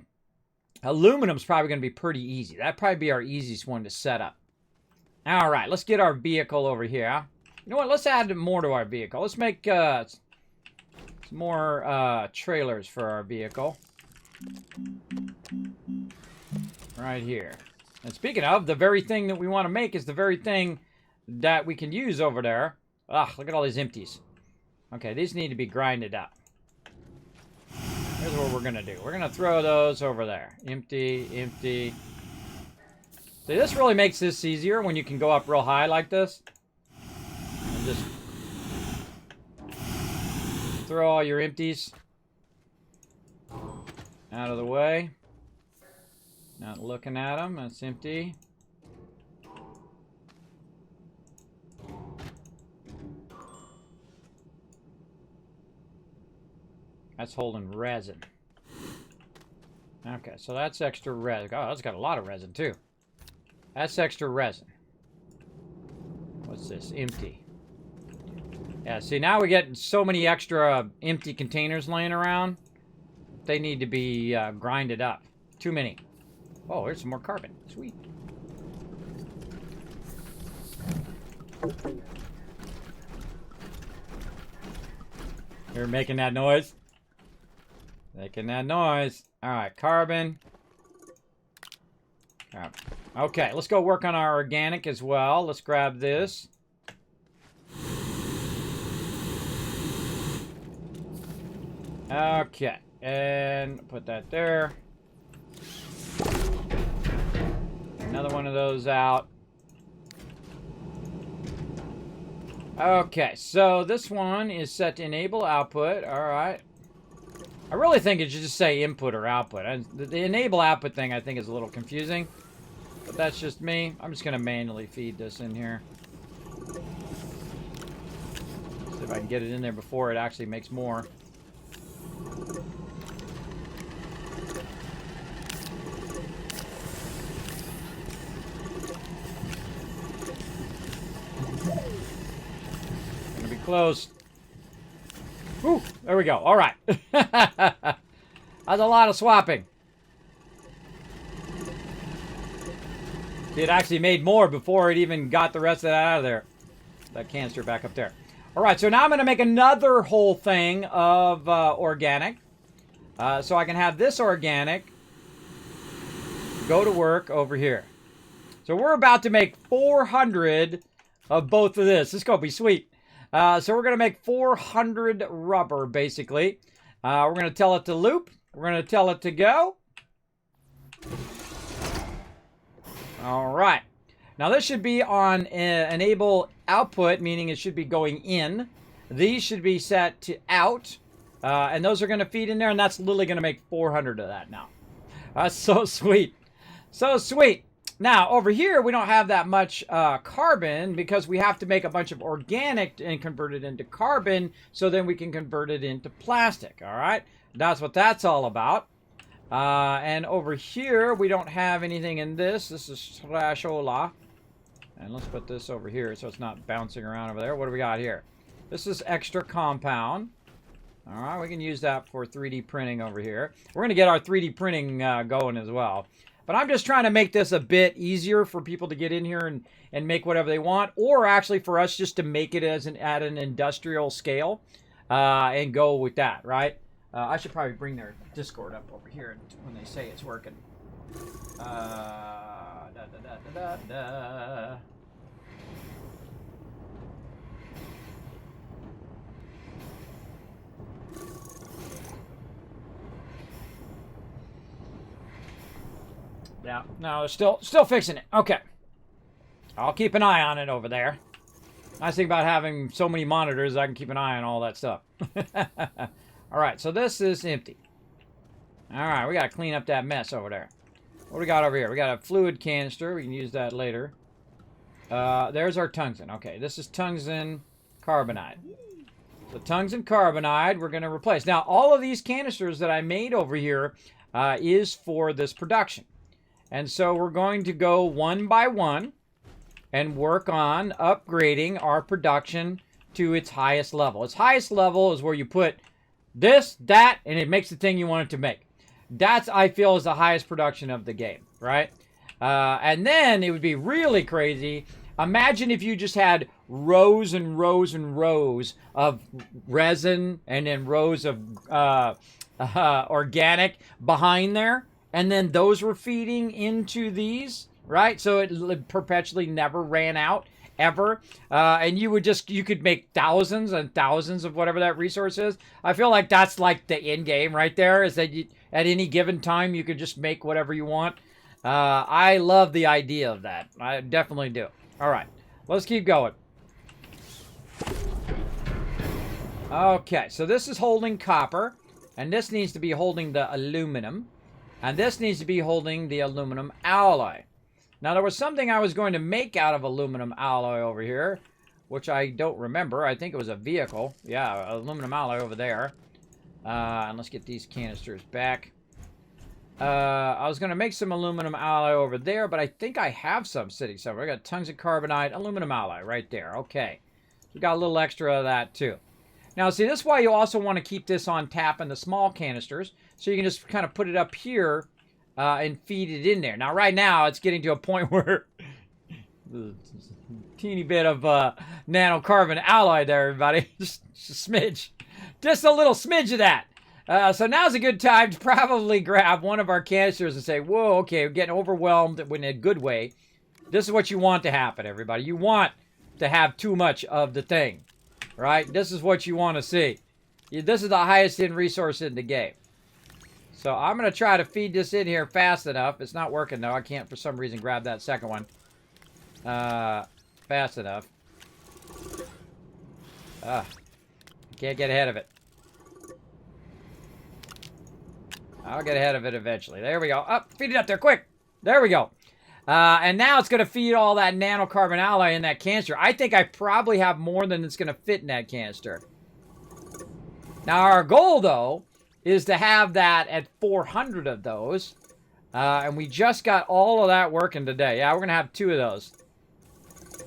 aluminum's probably going to be pretty easy. That'd probably be our easiest one to set up. All right, let's get our vehicle over here. You know what? Let's add more to our vehicle. Let's make some more trailers for our vehicle. Right here. And speaking of, the very thing that we want to make is the very thing that we can use over there. Ugh, look at all these empties. Okay, these need to be grinded up. Here's what we're going to do. We're going to throw those over there. Empty, empty. See, this really makes this easier when you can go up real high like this. And just throw all your empties out of the way. Not looking at them. That's empty. That's holding resin. Okay, so that's extra resin. Oh, that's got a lot of resin, too. That's extra resin. What's this? Empty. Yeah, see, now we get so many extra empty containers laying around. They need to be grinded up. Too many. Oh, here's some more carbon. Sweet. You're making that noise? Making that noise. Alright, carbon. Right. Okay, let's go work on our organic as well. Let's grab this. Okay, and put that there. Another one of those out. Okay, so this one is set to enable output. Alright. I really think it should just say input or output. The enable output thing I think is a little confusing. But that's just me. I'm just going to manually feed this in here. See if I can get it in there before it actually makes more. Gonna be close. Ooh, there we go. All right. That's a lot of swapping. It actually made more before it even got the rest of that out of there. That canister back up there. All right, so now I'm going to make another whole thing of organic. So I can have this organic go to work over here. So we're about to make 400 of both of this. This is going to be sweet. So we're going to make 400 rubber, basically. We're going to tell it to loop. We're going to tell it to go. All right. Now this should be on enable output, meaning it should be going in. These should be set to out. And those are going to feed in there, and that's literally going to make 400 of that now. That's so sweet. So sweet. Now, over here, we don't have that much carbon because we have to make a bunch of organic and convert it into carbon so then we can convert it into plastic, all right? That's what that's all about. And over here, we don't have anything in this. This is trashola. And let's put this over here so it's not bouncing around over there. What do we got here? This is extra compound. All right, we can use that for 3D printing over here. We're going to get our 3D printing going as well. But I'm just trying to make this a bit easier for people to get in here and make whatever they want, or actually for us just to make it as at an industrial scale and go with that, right? I should probably bring their Discord up over here when they say it's working. Yeah, no, still fixing it. Okay. I'll keep an eye on it over there. Nice thing about having so many monitors, I can keep an eye on all that stuff. All right, so this is empty. All right, we got to clean up that mess over there. What do we got over here? We got a fluid canister. We can use that later. There's our tungsten. Okay, this is tungsten carbonide. So tungsten carbonide we're going to replace. Now, all of these canisters that I made over here is for this production. And so we're going to go one by one and work on upgrading our production to its highest level. Its highest level is where you put this, that, and it makes the thing you want it to make. That's, I feel, is the highest production of the game, right? And then it would be really crazy. Imagine if you just had rows and rows and rows of resin and then rows of organic behind there. And then those were feeding into these, right? So it perpetually never ran out, ever. And you could make thousands and thousands of whatever that resource is. I feel like that's like the end game right there, is that at any given time, you could just make whatever you want. I love the idea of that. I definitely do. All right, let's keep going. Okay, so this is holding copper, and this needs to be holding the aluminum. And this needs to be holding the aluminum alloy. Now, there was something I was going to make out of aluminum alloy over here, which I don't remember. I think it was a vehicle. Yeah, aluminum alloy over there. And let's get these canisters back. I was going to make some aluminum alloy over there, but I think I have some sitting somewhere. I got tungsten carbonide, aluminum alloy right there. Okay. We got a little extra of that, too. Now, see, this is why you also want to keep this on tap in the small canisters. So you can just kind of put it up here and feed it in there. Now, right now, it's getting to a point where a teeny bit of nanocarbon alloy there, everybody. Just a smidge. Just a little smidge of that. So now's a good time to probably grab one of our canisters and say, whoa, okay, we're getting overwhelmed in a good way. This is what you want to happen, everybody. You want to have too much of the thing, right? This is what you want to see. This is the highest end resource in the game. So I'm going to try to feed this in here fast enough. It's not working, though. I can't, for some reason, grab that second one fast enough. Can't get ahead of it. I'll get ahead of it eventually. There we go. Up, feed it up there, quick. There we go. And now it's going to feed all that nanocarbon alloy in that canister. I think I probably have more than it's going to fit in that canister. Now, our goal, though, is to have that at 400 of those. And we just got all of that working today. Yeah, we're going to have 2 of those.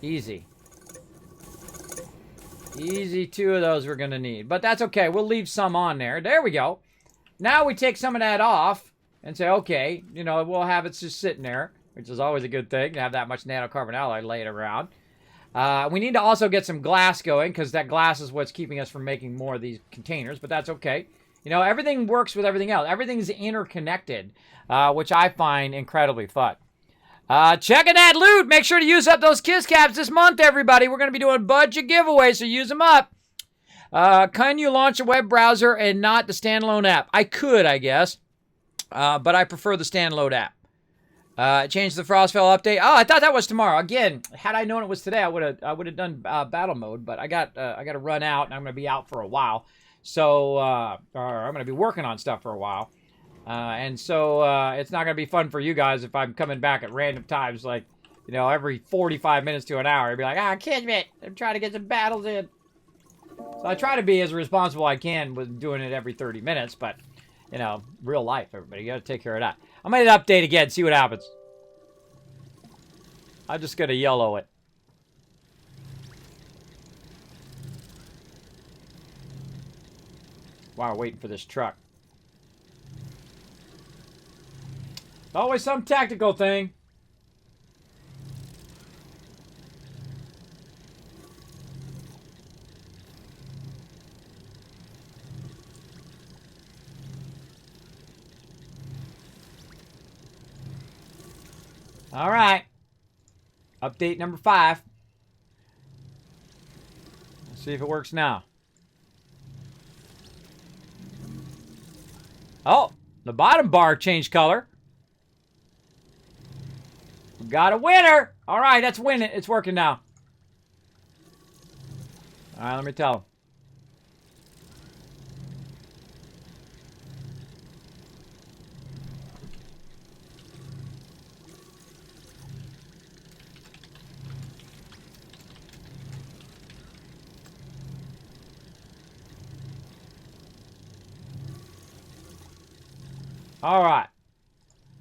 Easy. Easy 2 of those we're going to need. But that's okay. We'll leave some on there. There we go. Now we take some of that off and say, okay, you know, we'll have it just sitting there, which is always a good thing to have that much nanocarbon alloy laying around. We need to also get some glass going because that glass is what's keeping us from making more of these containers, but that's okay. You know, everything works with everything else. Everything's interconnected, which I find incredibly fun. Checking that loot. Make sure to use up those Kiss Caps this month, everybody. We're going to be doing a bunch of giveaways, so use them up. Can you launch a web browser and not the standalone app? I could, I guess, but I prefer the standalone app. Change the Frostfell update. Oh, I thought that was tomorrow. Again, had I known it was today, I would have done battle mode. But I got to run out, and I'm going to be out for a while. So, or I'm going to be working on stuff for a while. And so it's not going to be fun for you guys if I'm coming back at random times, like, you know, every 45 minutes to an hour. I'd be like, Kismet, I'm trying to get some battles in. So I try to be as responsible I can with doing it every 30 minutes, but, you know, real life, everybody. You got to take care of that. I'm going to update again, see what happens. I'm just going to yellow it. While we're waiting for this truck. Always some tactical thing. All right. Update number 5. Let's see if it works now. Oh, the bottom bar changed color. We got a winner. All right, that's winning. It's working now. All right, let me tell him. All right.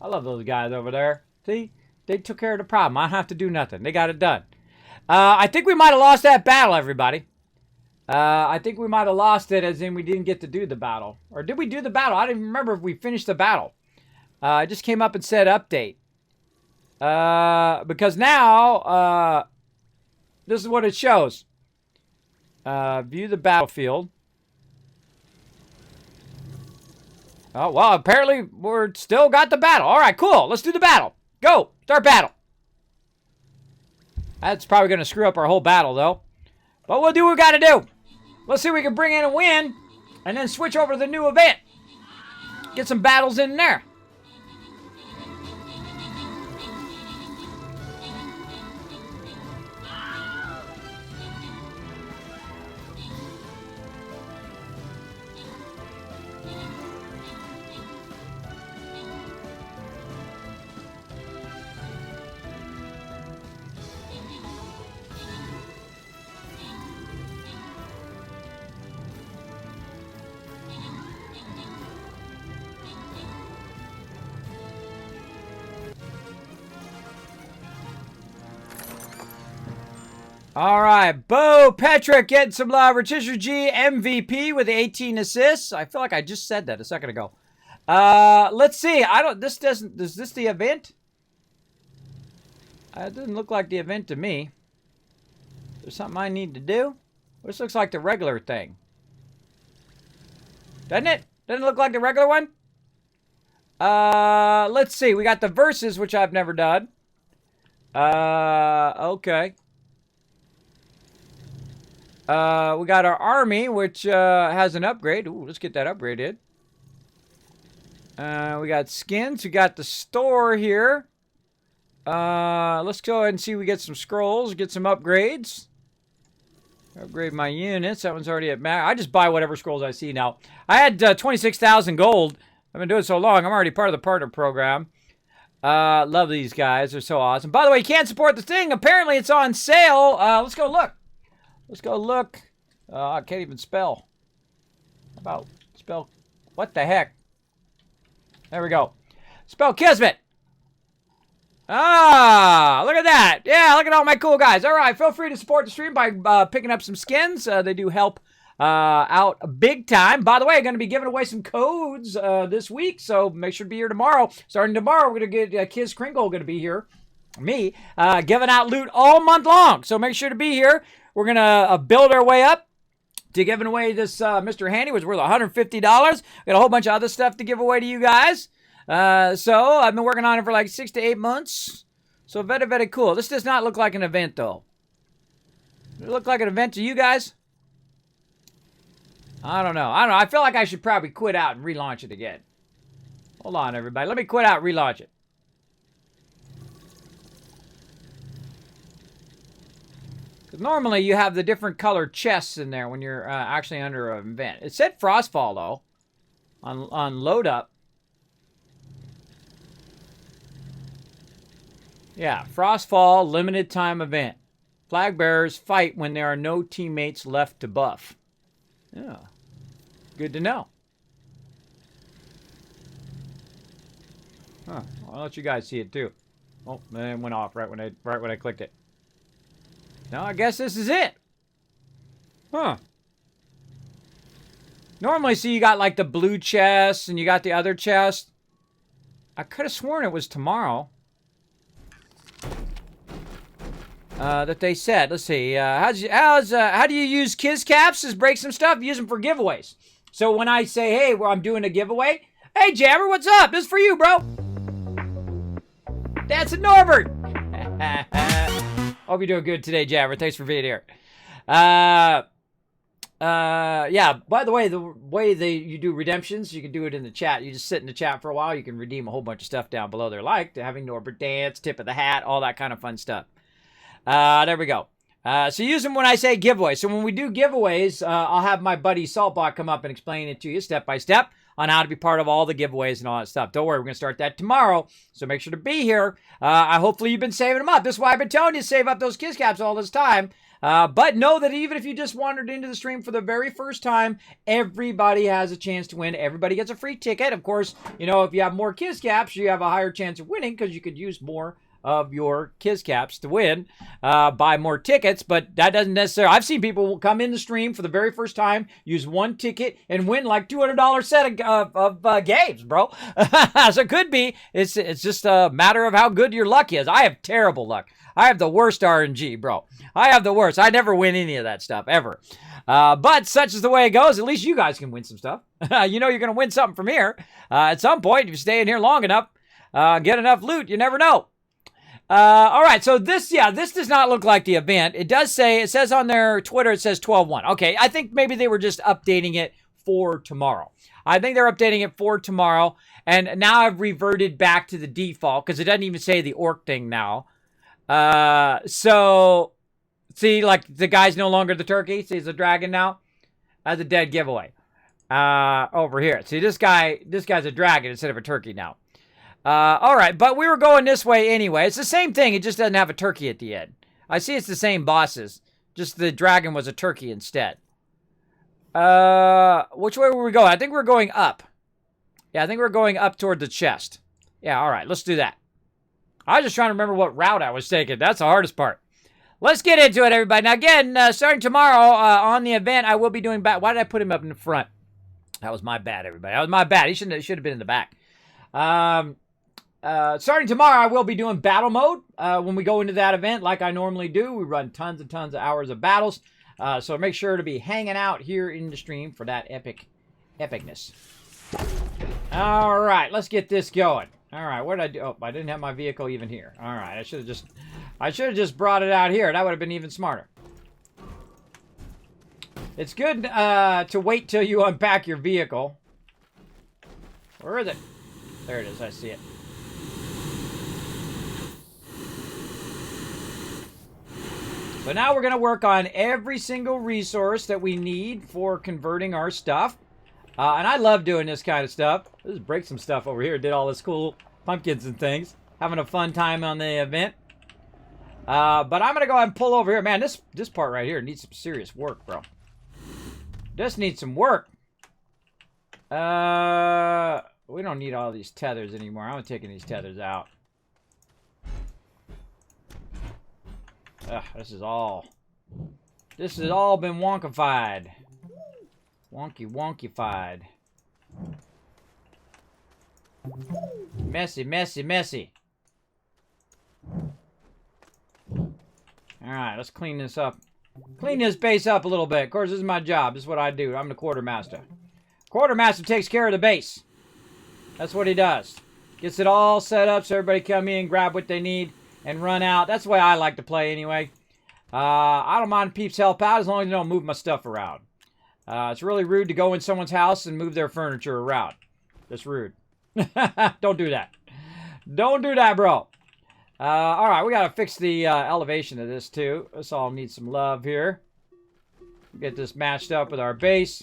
I love those guys over there. See? They took care of the problem. I don't have to do nothing. They got it done. I think we might have lost that battle, everybody. I think we might have lost it as in we didn't get to do the battle. Or did we do the battle? I didn't remember if we finished the battle. I just came up and said update. Because now, this is what it shows. View the battlefield. Oh, well, apparently we're still got the battle. All right, cool. Let's do the battle. Go. Start battle. That's probably going to screw up our whole battle, though. But we'll do what we got to do. Let's see if we can bring in a win and then switch over to the new event. Get some battles in there. All right, Bo Petrick getting some love. Rotisha G, MVP with 18 assists. I feel like I just said that a second ago. Let's see. Is this the event? It doesn't look like the event to me. There's something I need to do? This looks like the regular thing. Doesn't it? Doesn't it look like the regular one? Let's see. We got the verses, which I've never done. Okay. We got our army, which has an upgrade. Ooh, let's get that upgraded. We got skins. We got the store here. Let's go ahead and see if we get some scrolls, get some upgrades. Upgrade my units. That one's already at max. I just buy whatever scrolls I see now. I had 26,000 gold. I've been doing it so long. I'm already part of the partner program. Love these guys. They're so awesome. By the way, you can't support the thing. Apparently, it's on sale. Let's go look. Let's go look. I can't even spell. How about spell? What the heck? There we go. Spell Kismet. Ah, look at that. Yeah, look at all my cool guys. All right, feel free to support the stream by picking up some skins. They do help out big time. By the way, I'm going to be giving away some codes this week, so make sure to be here tomorrow. Starting tomorrow, we're going to get Kiz Kringle going to be here. Me, giving out loot all month long. So make sure to be here. We're going to build our way up to giving away this Mr. Handy, which was worth $150. Got a whole bunch of other stuff to give away to you guys. So I've been working on it for like 6 to 8 months. So very, very cool. This does not look like an event, though. Does it look like an event to you guys? I don't know. I feel like I should probably quit out and relaunch it again. Hold on, everybody. Let me quit out and relaunch it. Because normally you have the different colored chests in there when you're actually under an event. It said Frostfall, though, on load up. Yeah, Frostfall, limited time event. Flag bearers fight when there are no teammates left to buff. Yeah, good to know. Huh, I'll let you guys see it too. Oh, it went off right when I clicked it. No, I guess this is it. Huh. Normally, see, you got like the blue chest and you got the other chest. I could have sworn it was tomorrow. That they said. Let's see. How do you use Kiz Caps? Just break some stuff. Use them for giveaways. So when I say, hey, well, I'm doing a giveaway. Hey, Jabber, what's up? This is for you, bro. That's a Norbert. Hope you're doing good today, Jabber. Thanks for being here. Yeah, by the way you do redemptions, you can do it in the chat. You just sit in the chat for a while. You can redeem a whole bunch of stuff down below there, like having Norbert dance, tip of the hat, all that kind of fun stuff. There we go. So use them when I say giveaway. So when we do giveaways, I'll have my buddy Saltbot come up and explain it to you step by step on how to be part of all the giveaways and all that stuff. Don't worry, we're going to start that tomorrow, so make sure to be here. Hopefully you've been saving them up. This is why I've been telling you to save up those Kiz Caps all this time. But know that even if you just wandered into the stream for the very first time, everybody has a chance to win. Everybody gets a free ticket. Of course, you know, if you have more Kiz Caps, you have a higher chance of winning because you could use more of your Kiz Caps to win, buy more tickets, but that doesn't necessarily... I've seen people come in the stream for the very first time, use one ticket, and win like $200 set of games, bro. So it could be. It's just a matter of how good your luck is. I have terrible luck. I have the worst RNG, bro. I have the worst. I never win any of that stuff, ever. But such is the way it goes. At least you guys can win some stuff. You know you're going to win something from here. At some point, if you stay in here long enough, get enough loot, you never know. All right, so this does not look like the event. It does say, it says on their Twitter, it says 12-1. Okay, I think maybe they were just updating it for tomorrow. I think they're updating it for tomorrow, and now I've reverted back to the default, because it doesn't even say the orc thing now. So, see, like, the guy's no longer the turkey. See, he's a dragon now. That's a dead giveaway. Over here. See, this guy's a dragon instead of a turkey now. All right, but we were going this way anyway. It's the same thing. It just doesn't have a turkey at the end. I see it's the same bosses. Just the dragon was a turkey instead. Which way were we going? I think we're going up. Yeah, I think we're going up toward the chest. Yeah, all right, let's do that. I was just trying to remember what route I was taking. That's the hardest part. Let's get into it, everybody. Now, again, starting tomorrow on the event, I will be doing back. Why did I put him up in the front? That was my bad, everybody. That was my bad. He should have been in the back. Starting tomorrow, I will be doing battle mode. When we go into that event, like I normally do, we run tons and tons of hours of battles. So make sure to be hanging out here in the stream for that epicness. All right, let's get this going. All right, what did I do? Oh, I didn't have my vehicle even here. All right, I should have just brought it out here. That would have been even smarter. It's good to wait till you unpack your vehicle. Where is it? There it is. I see it. So now we're going to work on every single resource that we need for converting our stuff. And I love doing this kind of stuff. Let's break some stuff over here. Did all this cool pumpkins and things. Having a fun time on the event. But I'm going to go ahead and pull over here. Man, this part right here needs some serious work, bro. This needs some work. We don't need all these tethers anymore. I'm taking these tethers out. This has all been wonkified. Wonkified. Messy, messy, messy. Alright, let's clean this up. Clean this base up a little bit. Of course, this is my job. This is what I do. I'm the quartermaster. Quartermaster takes care of the base. That's what he does. Gets it all set up so everybody come in, grab what they need, and run out. That's the way I like to play anyway. I don't mind peeps help out as long as they don't move my stuff around. It's really rude to go in someone's house and move their furniture around. That's rude. Don't do that. Don't do that, bro. Alright, we gotta fix the elevation of this too. This all needs some love here. Get this matched up with our base.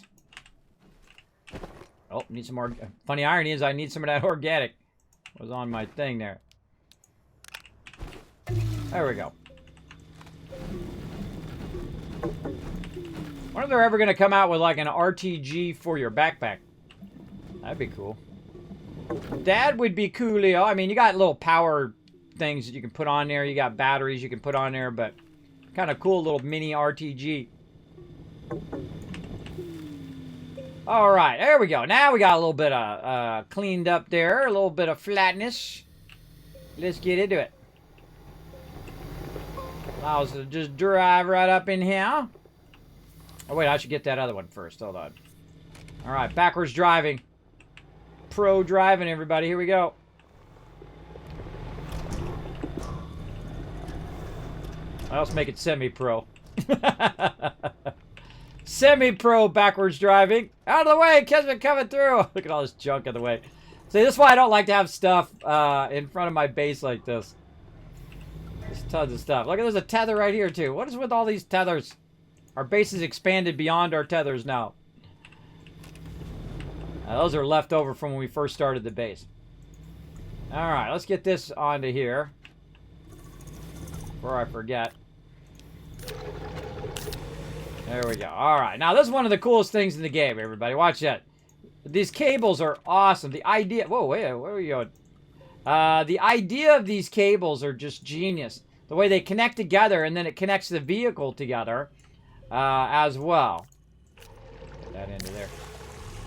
Oh, need some more. Funny irony is I need some of that organic. Was on my thing there. There we go. Wonder if they're ever gonna come out with like an RTG for your backpack. That'd be cool. That would be coolio. I mean, you got little power things that you can put on there. You got batteries you can put on there, but kind of cool little mini RTG. All right, there we go. Now we got a little bit of cleaned up there, a little bit of flatness. Let's get into it. Allow us to just drive right up in here. Oh wait, I should get that other one first. Hold on. All right, backwards driving. Pro driving, everybody. Here we go. Let's make it semi-pro. Semi-pro backwards driving. Out of the way, Kismet coming through. Look at all this junk in the way. See, this is why I don't like to have stuff in front of my base like this. There's tons of stuff. Look, there's a tether right here, too. What is with all these tethers? Our base is expanded beyond our tethers now. Those are left over from when we first started the base. Alright, let's get this onto here. Before I forget. There we go. Alright, now this is one of the coolest things in the game, everybody. Watch that. These cables are awesome. The idea... Whoa, wait, where are we going? The idea of these cables are just genius. The way they connect together, and then it connects the vehicle together as well. Put that into there.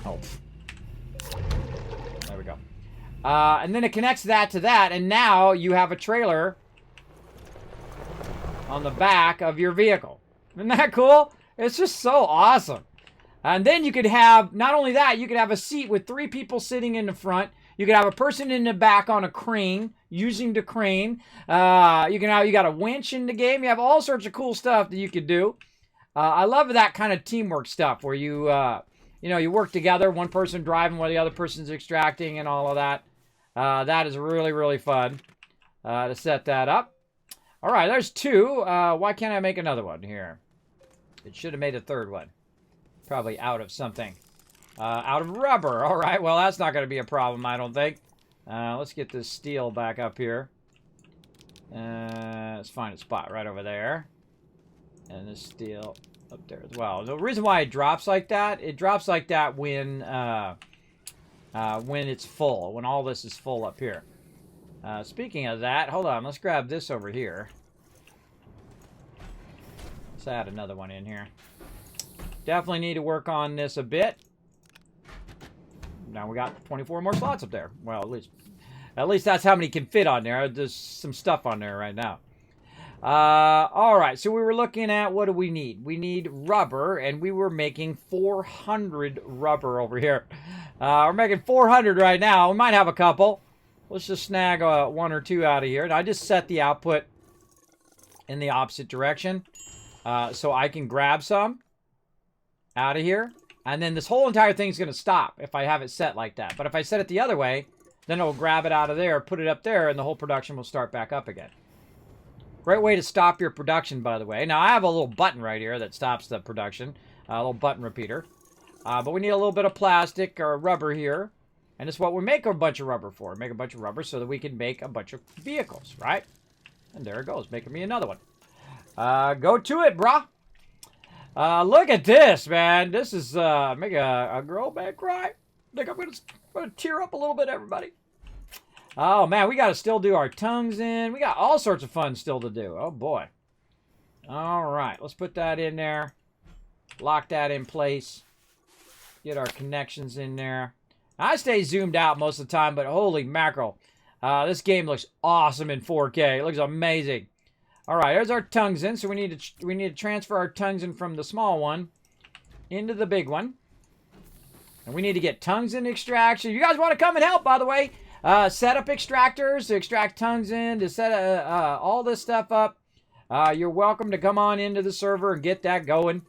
Oh. There we go. And then it connects that to that, and now you have a trailer on the back of your vehicle. Isn't that cool? It's just so awesome. And then you could have, not only that, you could have a seat with 3 people sitting in the front. You could have a person in the back on a crane, using the crane. You got a winch in the game. You have all sorts of cool stuff that you could do. I love that kind of teamwork stuff where you, you work together. One person driving while the other person's extracting and all of that. That is really, really fun to set that up. All right, there's 2. Why can't I make another one here? It should have made a 3rd one. Probably out of something. Out of rubber. All right, well, that's not going to be a problem, I don't think. Let's get this steel back up here. Let's find a spot right over there. And this steel up there as well. The reason why it drops like that, when it's full, when all this is full up here. Speaking of that, hold on, let's grab this over here. Let's add another one in here. Definitely need to work on this a bit. Now we got 24 more slots up there. Well, at least that's how many can fit on there. There's some stuff on there right now. All right, so we were looking at, what do we need? We need rubber, and we were making 400 rubber over here. We're making 400 right now. We might have a couple. Let's just snag 1 or 2 out of here. And I just set the output in the opposite direction so I can grab some out of here. And then this whole entire thing's going to stop if I have it set like that. But if I set it the other way, then it'll grab it out of there, put it up there, and the whole production will start back up again. Great way to stop your production, by the way. Now, I have a little button right here that stops the production. A little button repeater. But we need a little bit of plastic or rubber here. And it's what we make a bunch of rubber for. Make a bunch of rubber so that we can make a bunch of vehicles, right? And there it goes, making me another one. Go to it, brah. Look at this, man. This is, make a girl man cry. I think I'm gonna tear up a little bit, everybody. Oh, man, we got to still do our tongues in. We got all sorts of fun still to do. Oh, boy. All right, let's put that in there. Lock that in place. Get our connections in there. I stay zoomed out most of the time, but holy mackerel. This game looks awesome in 4K. It looks amazing. All right, there's our tungsten. So we need to transfer our tungsten from the small one into the big one. And we need to get tungsten extraction. You guys want to come and help, by the way. Set up extractors to extract tungsten, to set all this stuff up. You're welcome to come on into the server and get that going.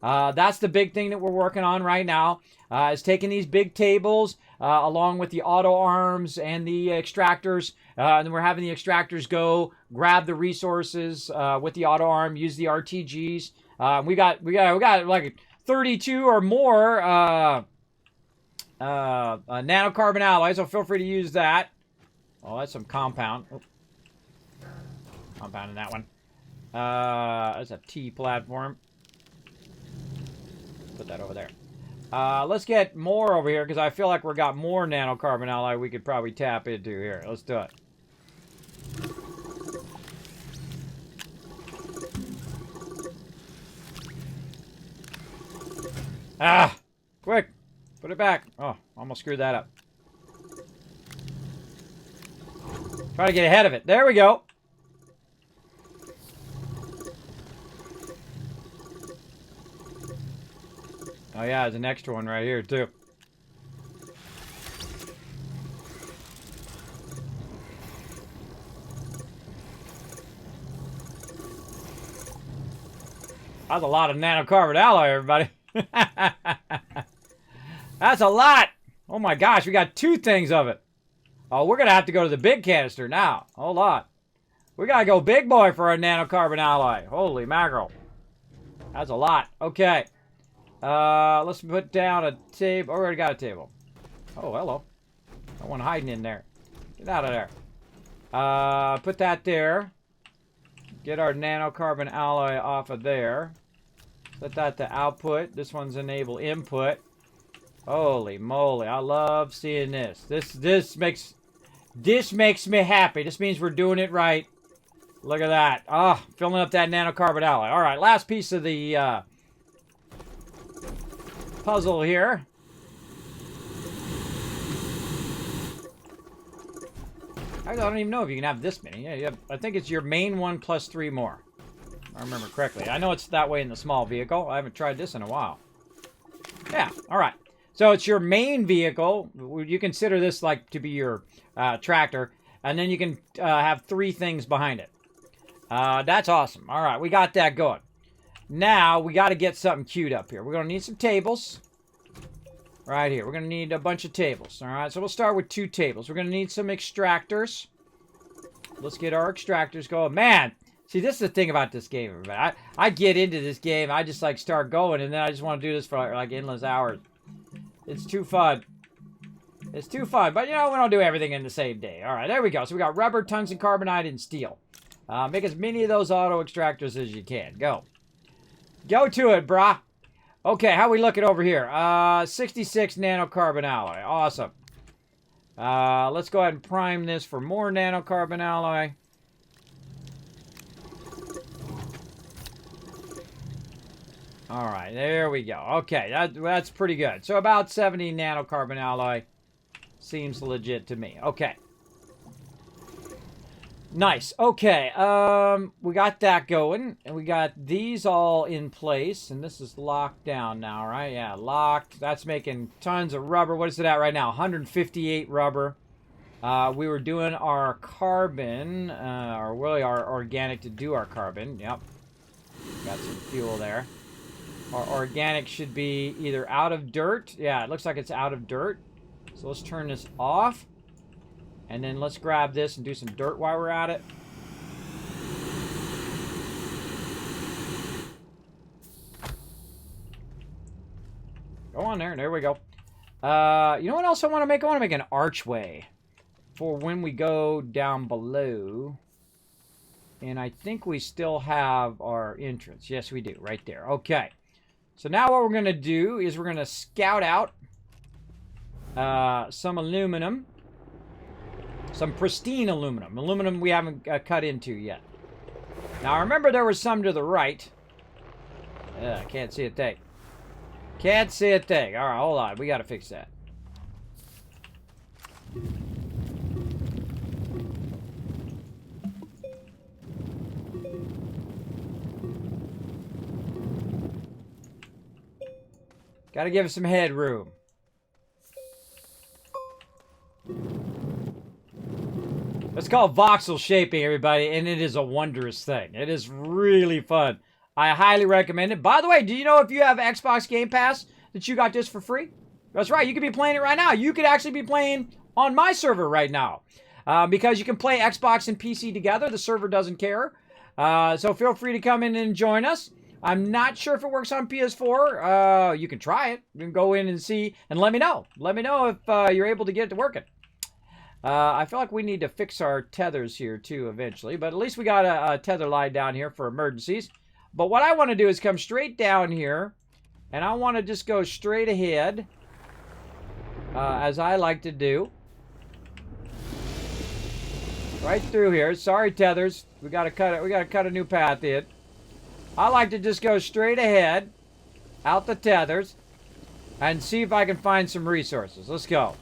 That's the big thing that we're working on right now. Is taking these big tables along with the auto arms and the extractors. And then we're having the extractors go grab the resources with the auto arm, use the RTGs. We got like 32 or more nanocarbon alloys, so feel free to use that. Oh, that's some compound. Oh. Compound in that one. That's a T platform. Put that over there. Let's get more over here because I feel like we got more nanocarbon alloy we could probably tap into here. Let's do it. Ah! Quick! Put it back. Oh, almost screwed that up. Try to get ahead of it. There we go. Oh yeah, there's an extra one right here too. That's a lot of nanocarbon alloy, everybody. That's a lot. Oh my gosh, we got 2 things of it. Oh, we're going to have to go to the big canister now. Hold on. We got to go big boy for our nanocarbon alloy. Holy mackerel. That's a lot. Okay. Let's put down a table. Oh, we already got a table. Oh, hello. No one hiding in there. Get out of there. Put that there. Get our nanocarbon alloy off of there. Set that to output. This one's enable input. Holy moly, I love seeing this. This makes me happy. This means we're doing it right. Look at that. Ah, oh, filling up that nanocarbon alloy. All right, last piece of the puzzle here. I don't even know if you can have this many. Yeah, you have, I think it's your main one plus 3 more. If I remember correctly. I know it's that way in the small vehicle. I haven't tried this in a while. Yeah, all right. So it's your main vehicle. You consider this like to be your tractor. And then you can have 3 things behind it. That's awesome. All right, we got that going. Now, we got to get something queued up here. We're going to need some tables. Right here. We're going to need a bunch of tables. All right, so we'll start with 2 tables. We're going to need some extractors. Let's get our extractors going. Man, see, this is the thing about this game, everybody. I get into this game. I just, like, start going, and then I just want to do this for, like, endless hours. It's too fun. It's too fun. But, you know, we don't do everything in the same day. All right, there we go. So we got rubber, tungsten, carbonite, and steel. Make as many of those auto extractors as you can. Go. Go to it, brah. Okay, how we looking over here? 66 nanocarbon alloy. Awesome. Let's go ahead and prime this for more nanocarbon alloy. All right, there we go. Okay, that's pretty good. So about 70 nanocarbon alloy seems legit to me. Okay. Nice. Okay, we got that going, and we got these all in place, and this is locked down now, right? Yeah, locked. That's making tons of rubber. What is it at right now? 158 rubber. We were doing our carbon, or really our organic to do our carbon. Yep. Got some fuel there. Our organic should be either out of dirt. Yeah, it looks like it's out of dirt. So let's turn this off. And then let's grab this and do some dirt while we're at it. Go on there. There we go. You know what else I want to make? I want to make an archway for when we go down below. And I think we still have our entrance. Yes, we do. Right there. Okay. So now what we're going to do is we're going to scout out some aluminum. Some pristine aluminum. Aluminum we haven't cut into yet. Now, remember there was some to the right. Yeah, can't see a thing. Can't see a thing. All right, hold on. We got to fix that. Got to give it some headroom. It's called voxel shaping, everybody, and it is a wondrous thing. It is really fun. I highly recommend it. By the way, do you know if you have Xbox Game Pass that you got this for free? That's right. You could be playing it right now. You could actually be playing on my server right now because you can play Xbox and PC together. The server doesn't care. So feel free to come in and join us. I'm not sure if it works on PS4. You can try it. You can go in and see and let me know. Let me know if you're able to get it to working. I feel like we need to fix our tethers here too eventually, but at least we got a tether line down here for emergencies. But what I want to do is come straight down here, and I want to just go straight ahead, as I like to do. Right through here. Sorry, tethers. We gotta cut it. We gotta cut a new path in. I like to just go straight ahead, out the tethers, and see if I can find some resources. Let's go.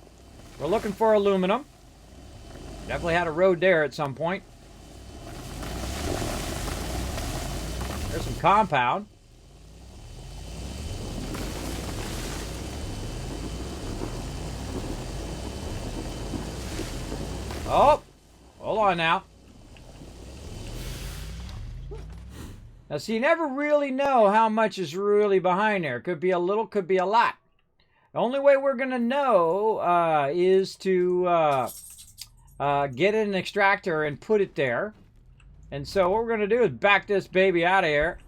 We're looking for aluminum. Definitely had a road there at some point. There's some compound. Oh, hold on now. Now, see, you never really know how much is really behind there. Could be a little, could be a lot. The only way we're going to know is to get an extractor and put it there. And so what we're going to do is back this baby out of here.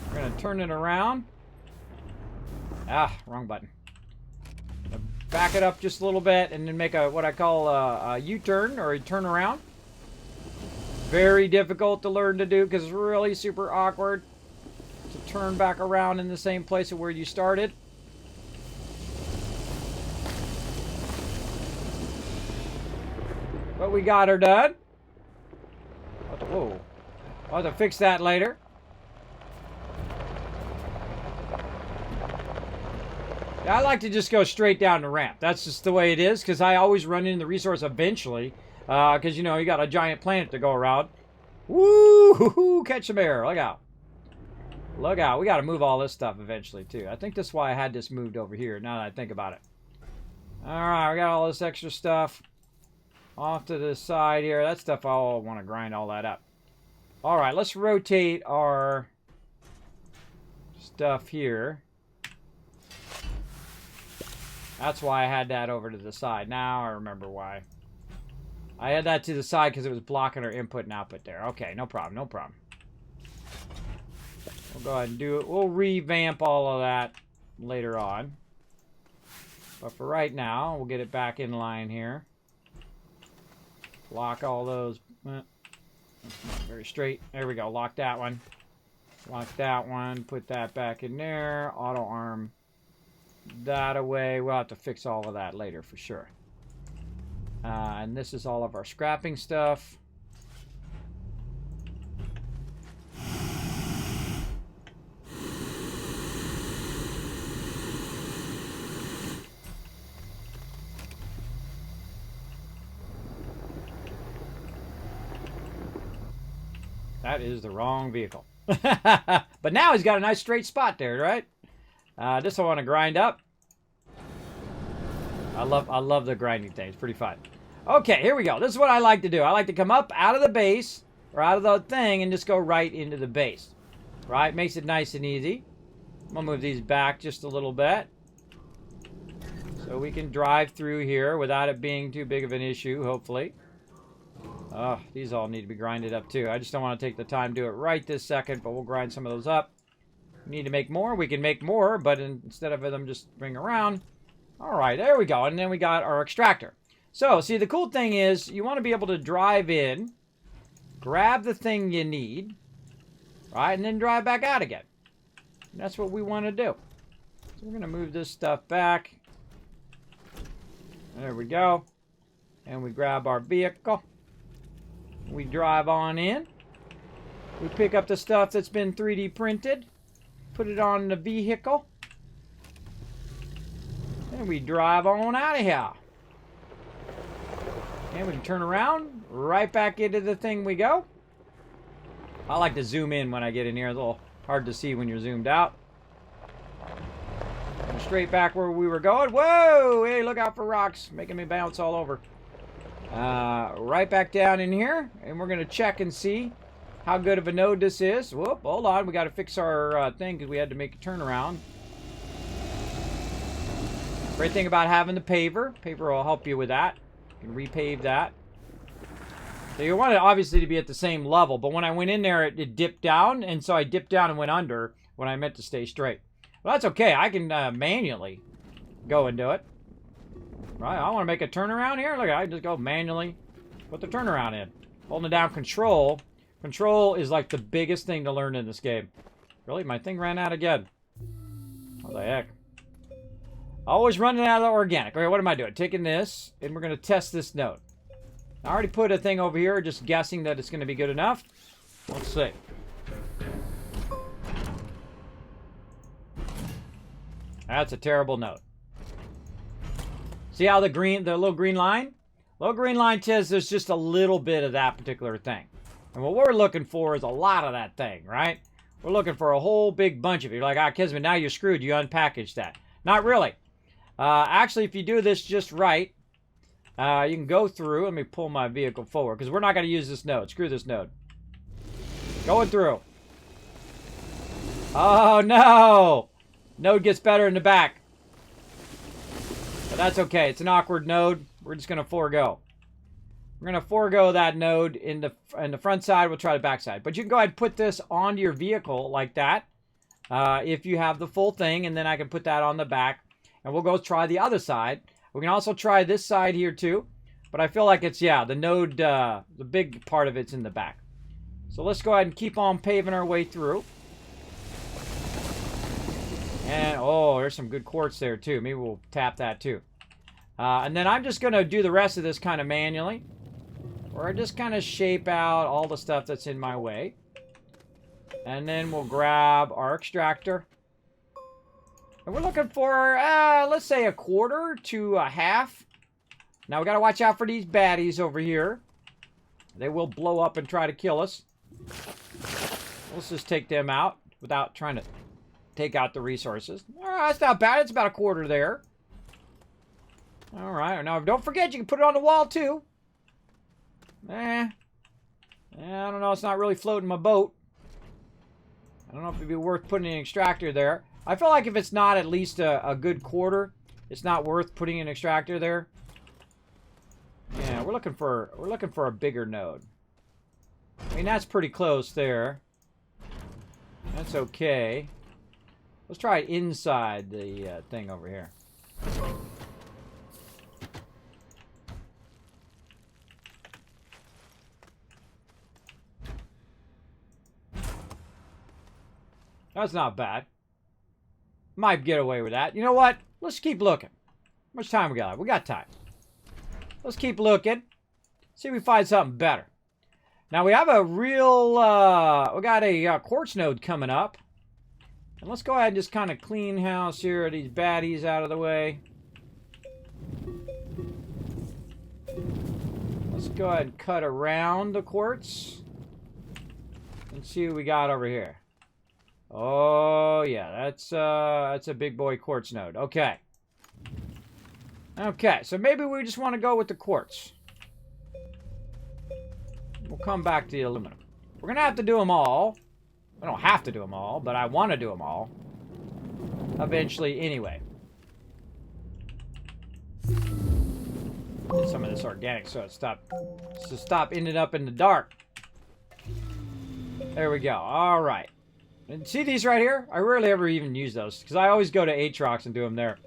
We're going to turn it around. Ah, wrong button. Back it up just a little bit and then make a what I call a U-turn or a turnaround. Very difficult to learn to do because it's really super awkward to turn back around in the same place where you started. But we got her done. Whoa. I'll have to fix that later. I like to just go straight down the ramp. That's just the way it is, because I always run into the resource eventually. Because, you know, you got a giant planet to go around. Woo! Catch some air. Look out. Look out. We got to move all this stuff eventually, too. I think that's why I had this moved over here, now that I think about it. Alright, we got all this extra stuff off to the side here. That stuff, I'll want to grind all that up. Alright, let's rotate our stuff here. That's why I had that over to the side. Now I remember why. I had that to the side because it was blocking our input and output there. Okay, no problem, no problem. We'll go ahead and do it. We'll revamp all of that later on. But for right now, we'll get it back in line here. Lock all those. Very straight. There we go. Lock that one. Lock that one. Put that back in there. Auto arm that away. We'll have to fix all of that later for sure. And this is all of our scrapping stuff. That is the wrong vehicle. But now he's got a nice straight spot there, right? This I want to grind up. I love the grinding thing. It's pretty fun. Okay, here we go. This is what I like to do. I like to come up out of the base, or out of the thing, and just go right into the base. Right? Makes it nice and easy. I'm going to move these back just a little bit. So we can drive through here without it being too big of an issue, hopefully. Oh, these all need to be grinded up too. I just don't want to take the time to do it right this second, but we'll grind some of those up. We need to make more. We can make more, but instead of them just bring around. All right, there we go. And then we got our extractor. So, see, the cool thing is you want to be able to drive in, grab the thing you need, right, and then drive back out again. And that's what we want to do. So we're going to move this stuff back. There we go. And we grab our vehicle. We drive on in. We pick up the stuff that's been 3D printed, put it on the vehicle, and we drive on out of here. And we can turn around, right back into the thing we go. I like to zoom in when I get in here. It's a little hard to see when you're zoomed out. And straight back where we were going. Whoa! Hey, look out for rocks. Making me bounce all over. Right back down in here. And we're going to check and see how good of a node this is. Whoop, hold on. We got to fix our thing because we had to make a turnaround. Great thing about having the paver. Paver will help you with that. You can repave that. So you want it obviously to be at the same level, but when I went in there, it dipped down, and so I dipped down and went under when I meant to stay straight. Well, that's okay. I can manually go and do it. Right, I want to make a turnaround here. Look, I just go manually put the turnaround in. Holding down control. Control is like the biggest thing to learn in this game. Really? My thing ran out again. What the heck? Always running out of the organic. Okay, what am I doing? Taking this, and we're going to test this node. I already put a thing over here, just guessing that it's going to be good enough. Let's see. That's a terrible node. See how the little green line? Little green line says there's just a little bit of that particular thing. And what we're looking for is a lot of that thing, right? We're looking for a whole big bunch of it. You're like, ah, Kismet, now you're screwed. You unpackaged that. Not really. Actually, if you do this just right, you can go through. Let me pull my vehicle forward because we're not going to use this node. Screw this node. Going through. Oh, no. Node gets better in the back. But that's okay. It's an awkward node. We're just going to forego. We're going to forego that node in the front side. We'll try the back side. But you can go ahead and put this onto your vehicle like that. If you have the full thing. And then I can put that on the back. And we'll go try the other side. We can also try this side here too. But I feel like it's, yeah, the node, the big part of it's in the back. So let's go ahead and keep on paving our way through. And, oh, there's some good quartz there too. Maybe we'll tap that too. And then I'm just going to do the rest of this kind of manually. Where I just kind of shape out all the stuff that's in my way. And then we'll grab our extractor. And we're looking for, let's say a quarter to a half. Now we got to watch out for these baddies over here. They will blow up and try to kill us. Let's just take them out without trying to take out the resources. That's not bad. It's about a quarter there. All right. Now don't forget you can put it on the wall too. I don't know. It's not really floating my boat. I don't know if it'd be worth putting an extractor there. I feel like if it's not at least a good quarter, it's not worth putting an extractor there. Yeah, we're looking for a bigger node. I mean, that's pretty close there. That's okay. Let's try it inside the thing over here. That's not bad. Might get away with that. You know what? Let's keep looking. How much time we got? We got time. Let's keep looking. See if we find something better. Now we have a real, we got a quartz node coming up. And let's go ahead and just kind of clean house here. These baddies out of the way. Let's go ahead and cut around the quartz. And see what we got over here. Oh, yeah, that's a big boy quartz node. Okay. Okay, so maybe we just want to go with the quartz. We'll come back to the aluminum. We're going to have to do them all. I don't have to do them all, but I want to do them all. Eventually, anyway. Get some of this organic so it stop ending up in the dark. There we go. All right. And see these right here? I rarely ever even use those because I always go to Aatrox and do them there.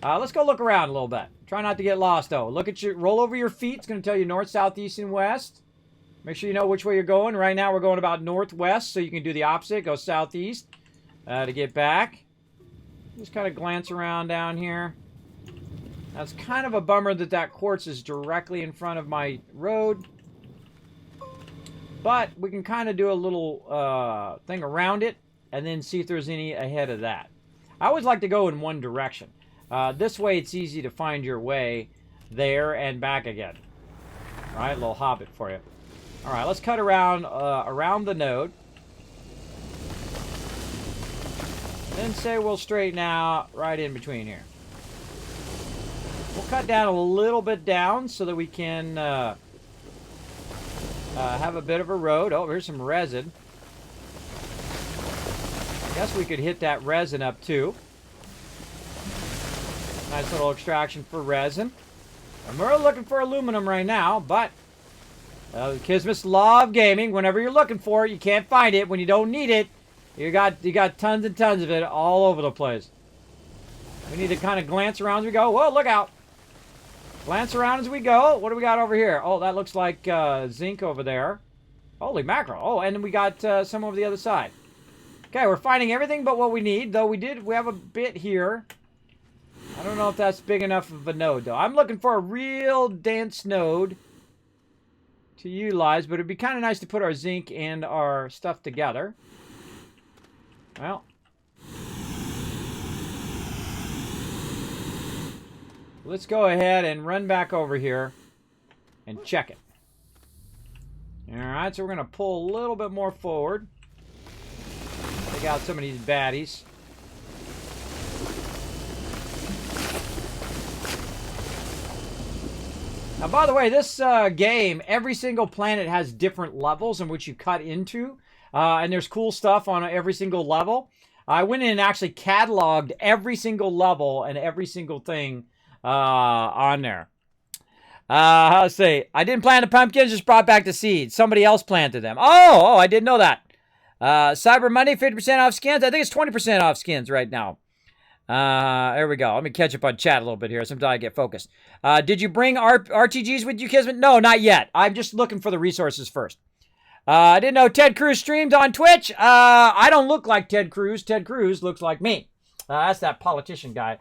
Let's go look around a little bit. Try not to get lost though. Look at roll over your feet. It's going to tell you north, south, east, and west. Make sure you know which way you're going. Right now we're going about northwest, so you can do the opposite. Go southeast to get back. Just kind of glance around down here. That's kind of a bummer that quartz is directly in front of my road. But we can kind of do a little thing around it and then see if there's any ahead of that. I always like to go in one direction. This way it's easy to find your way there and back again. All right, a little hobbit for you. All right, let's cut around around the node. Then say we'll straighten out right in between here. We'll cut down a little bit down so that we can have a bit of a road. Oh, here's some resin. I guess we could hit that resin up too. Nice little extraction for resin. And we're looking for aluminum right now, but Kismet's law of gaming, whenever you're looking for it, you can't find it. When you don't need it, you got tons and tons of it all over the place. We need to kind of glance around as we go. Whoa, look out. Glance around as we go. What do we got over here? Oh, that looks like zinc over there. Holy mackerel. Oh, and then we got some over the other side. Okay, we're finding everything but what we need, though we have a bit here. I don't know if that's big enough of a node, though. I'm looking for a real dense node to utilize, but it'd be kind of nice to put our zinc and our stuff together. Well, let's go ahead and run back over here and check it. Alright, so we're going to pull a little bit more forward. Take out some of these baddies. Now, by the way, this game, every single planet has different levels in which you cut into. And there's cool stuff on every single level. I went in and actually cataloged every single level and every single thing on there. Let's see. I didn't plant the pumpkins, just brought back the seeds. Somebody else planted them. Oh, I didn't know that. Cyber Monday, 50% off skins. I think it's 20% off skins right now. There we go. Let me catch up on chat a little bit here. Sometimes I get focused. Did you bring RTGs with you, Kismet? No, not yet. I'm just looking for the resources first. I didn't know Ted Cruz streamed on Twitch. I don't look like Ted Cruz. Ted Cruz looks like me. That's that politician guy.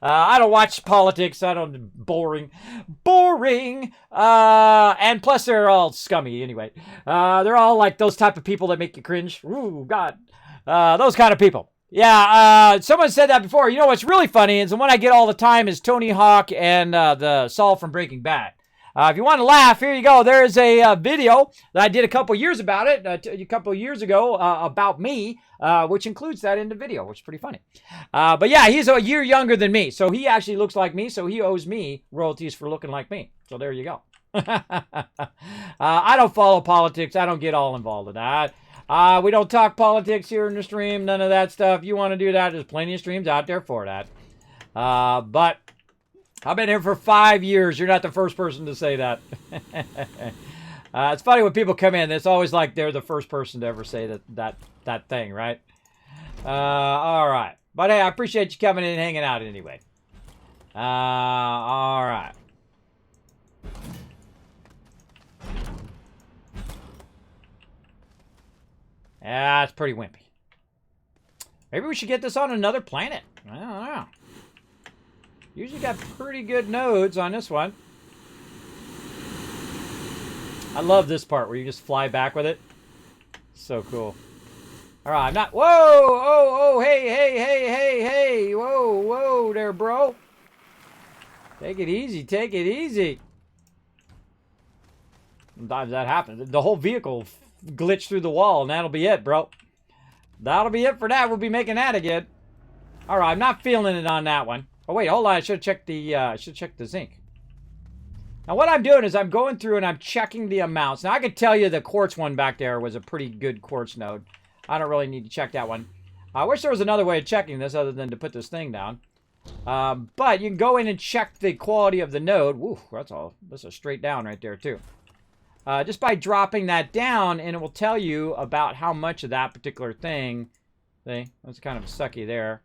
I don't watch politics. I don't. Boring. And plus, they're all scummy anyway. They're all like those type of people that make you cringe. Ooh, God. Those kind of people. Yeah, someone said that before. You know what's really funny is the one I get all the time is Tony Hawk and the Saul from Breaking Bad. If you want to laugh, here you go. There's a video that I did a couple years about it, a couple years ago about me, which includes that in the video, which is pretty funny. But yeah, he's a year younger than me, so he actually looks like me, so he owes me royalties for looking like me. So there you go. I don't follow politics. I don't get all involved in that. We don't talk politics here in the stream, none of that stuff. You want to do that, there's plenty of streams out there for that. But I've been here for 5 years. You're not the first person to say that. It's funny when people come in, it's always like they're the first person to ever say that thing, right? All right. But hey, I appreciate you coming in and hanging out anyway. All right. Yeah, it's pretty wimpy. Maybe we should get this on another planet. I don't know. Usually got pretty good nodes on this one. I love this part where you just fly back with it. So cool. All right, I'm not... Whoa! Oh, hey. Whoa there, bro. Take it easy. Take it easy. Sometimes that happens. The whole vehicle glitch through the wall, and that'll be it, bro. That'll be it for that. We'll be making that again. All right, I'm not feeling it on that one. Oh wait, hold on. I should check the zinc. Now what I'm doing is I'm going through and I'm checking the amounts. Now I could tell you the quartz one back there was a pretty good quartz node. I don't really need to check that one. I wish there was another way of checking this other than to put this thing down. But you can go in and check the quality of the node. Woo, that's a straight down right there too. Just by dropping that down, and it will tell you about how much of that particular thing. See, that's kind of sucky there.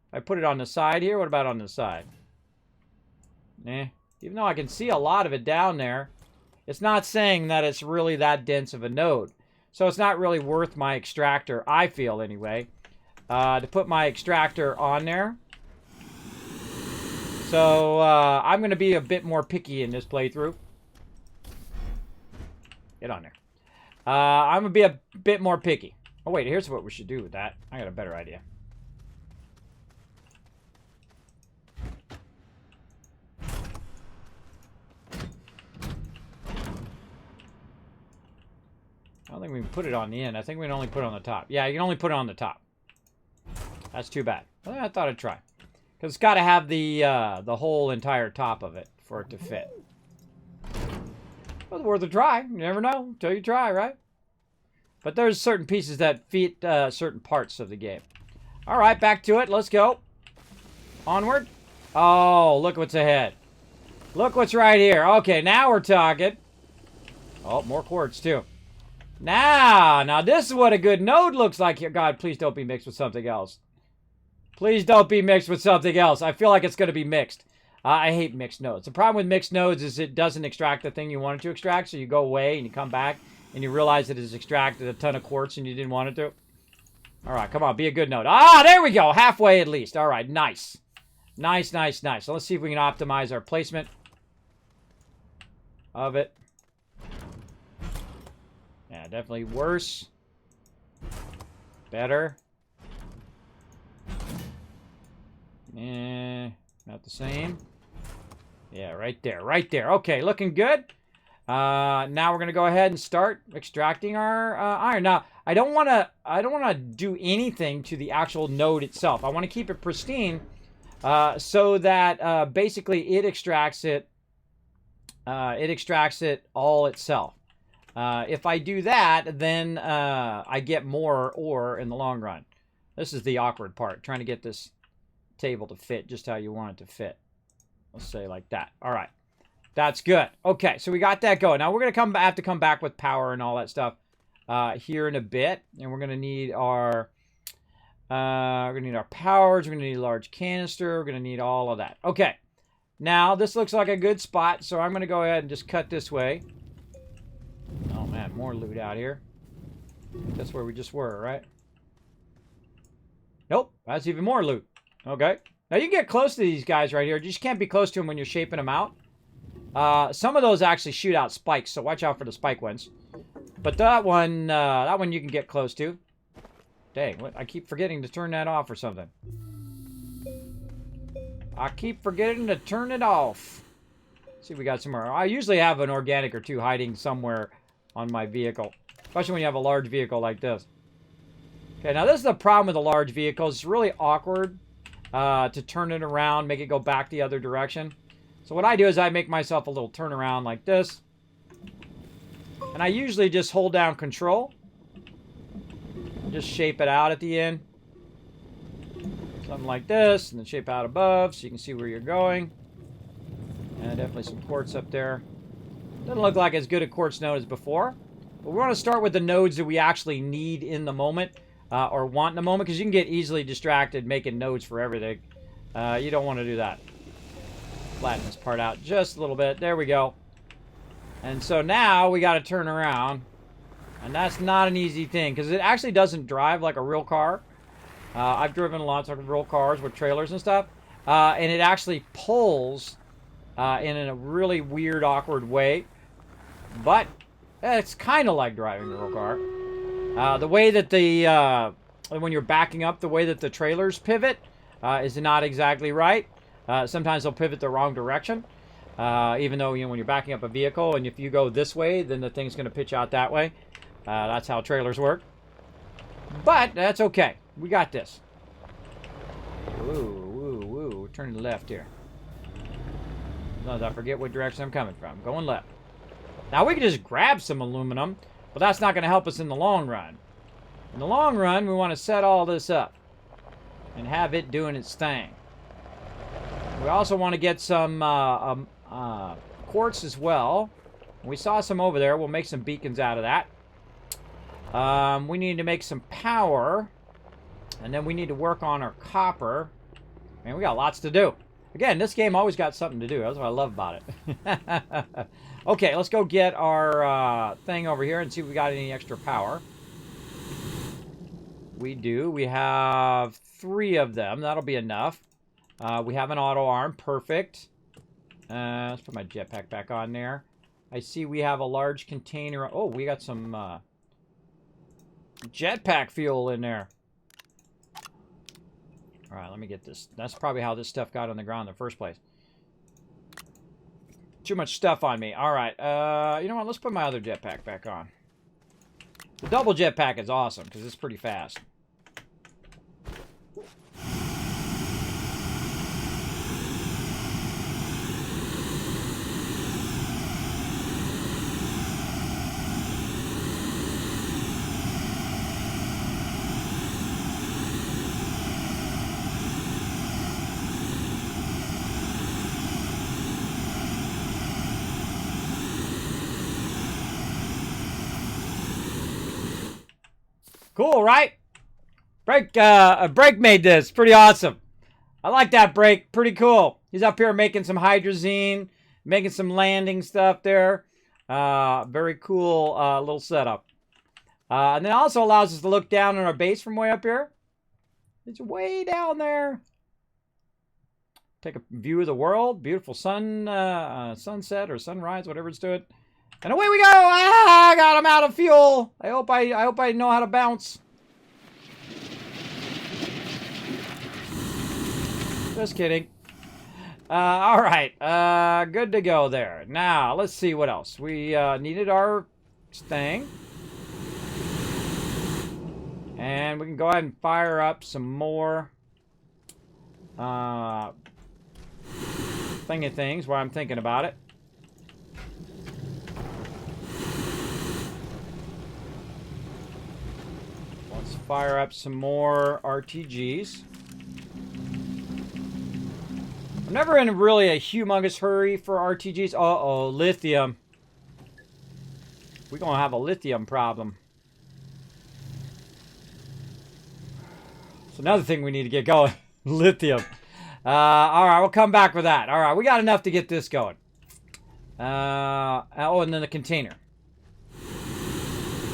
If I put it on the side here, what about on the side? Even though I can see a lot of it down there, it's not saying that it's really that dense of a node. So it's not really worth my extractor, I feel anyway, to put my extractor on there. So I'm going to be a bit more picky in this playthrough. Get on there. I'm going to be a bit more picky. Oh, wait, here's what we should do with that. I got a better idea. I don't think we can put it on the end. I think we can only put it on the top. Yeah, you can only put it on the top. That's too bad. Well, I thought I'd try. Because it's got to have the whole entire top of it for it to fit. Well, it's worth a try. You never know until you try, right? But there's certain pieces that fit certain parts of the game. All right, back to it. Let's go. Onward. Oh, look what's ahead. Look what's right here. Okay, now we're talking. Oh, more quartz, too. Now this is what a good node looks like here. God, please don't be mixed with something else. Please don't be mixed with something else. I feel like it's going to be mixed. I hate mixed nodes. The problem with mixed nodes is it doesn't extract the thing you want it to extract, so you go away and you come back and you realize that it's extracted a ton of quartz and you didn't want it to. All right, come on, be a good node. Ah, there we go. Halfway at least. All right, nice. Nice, nice, nice. So let's see if we can optimize our placement of it. Yeah, definitely worse. Better. Not the same. Yeah, right there, right there. Okay, looking good. Now we're gonna go ahead and start extracting our iron. Now, I don't wanna do anything to the actual node itself. I want to keep it pristine, so that basically it extracts it. It extracts it all itself. If I do that, then I get more ore in the long run. This is the awkward part, trying to get this table to fit just how you want it to fit. Let's say like that. All right. That's good. Okay, so we got that going. Now we're going to have to come back with power and all that stuff here in a bit. And we're going to need our powers. We're going to need a large canister. We're going to need all of that. Okay. Now, this looks like a good spot, so I'm going to go ahead and just cut this way. Oh, man, more loot out here. That's where we just were, right? Nope, that's even more loot. Okay. Now, you can get close to these guys right here. You just can't be close to them when you're shaping them out. Some of those actually shoot out spikes, so watch out for the spike ones. But that one you can get close to. Dang, what? I keep forgetting to turn that off or something. I keep forgetting to turn it off. Let's see if we got some more. I usually have an organic or two hiding somewhere on my vehicle. Especially when you have a large vehicle like this. Okay, now this is the problem with the large vehicles. It's really awkward to turn it around, make it go back the other direction. So what I do is I make myself a little turnaround like this. And I usually just hold down control. Just shape it out at the end. Something like this, and then shape out above so you can see where you're going. And definitely some quartz up there. Doesn't look like as good a quartz node as before. But we want to start with the nodes that we actually need in the moment. Or want in the moment, because you can get easily distracted making nodes for everything. You don't want to do that. Flatten this part out just a little bit. There we go. And so now we got to turn around. And that's not an easy thing, because it actually doesn't drive like a real car. I've driven lots of real cars with trailers and stuff. And it actually pulls in a really weird, awkward way. But it's kind of like driving a real car. The way that when you're backing up, the way that the trailers pivot is not exactly right. Sometimes they'll pivot the wrong direction. Even though, when you're backing up a vehicle, and if you go this way, then the thing's going to pitch out that way. That's how trailers work. But that's okay. We got this. Woo. We're turning left here. Sometimes I forget what direction I'm coming from. Going left. Now, we can just grab some aluminum, but that's not going to help us in the long run. In the long run, we want to set all this up and have it doing its thing. We also want to get some quartz as well. We saw some over there. We'll make some beacons out of that. We need to make some power. And then we need to work on our copper. Man, we got lots to do. Again, this game always got something to do. That's what I love about it. Okay, let's go get our thing over here and see if we got any extra power. We do. We have 3 of them. That'll be enough. We have an auto arm. Perfect. Let's put my jetpack back on there. I see we have a large container. Oh, we got some jetpack fuel in there. All right, let me get this. That's probably how this stuff got on the ground in the first place. Too much stuff on me. All right. You know what? Let's put my other jetpack back on. The double jetpack is awesome because it's pretty fast. Cool, right? Break made this. Pretty awesome. I like that Break. Pretty cool. He's up here making some hydrazine, making some landing stuff there. Very cool little setup. And then also allows us to look down on our base from way up here. It's way down there. Take a view of the world. Beautiful sunset or sunrise, whatever it's doing. And away we go! Ah, I got him out of fuel. I hope I know how to bounce. Just kidding. All right, good to go there. Now let's see what else. We needed our thing, and we can go ahead and fire up some more thingy things while I'm thinking about it. Let's fire up some more RTGs. I'm never in really a humongous hurry for RTGs. Uh-oh, lithium. We're going to have a lithium problem. It's another thing we need to get going. Lithium. All right, we'll come back with that. All right, we got enough to get this going. Oh, and then the container.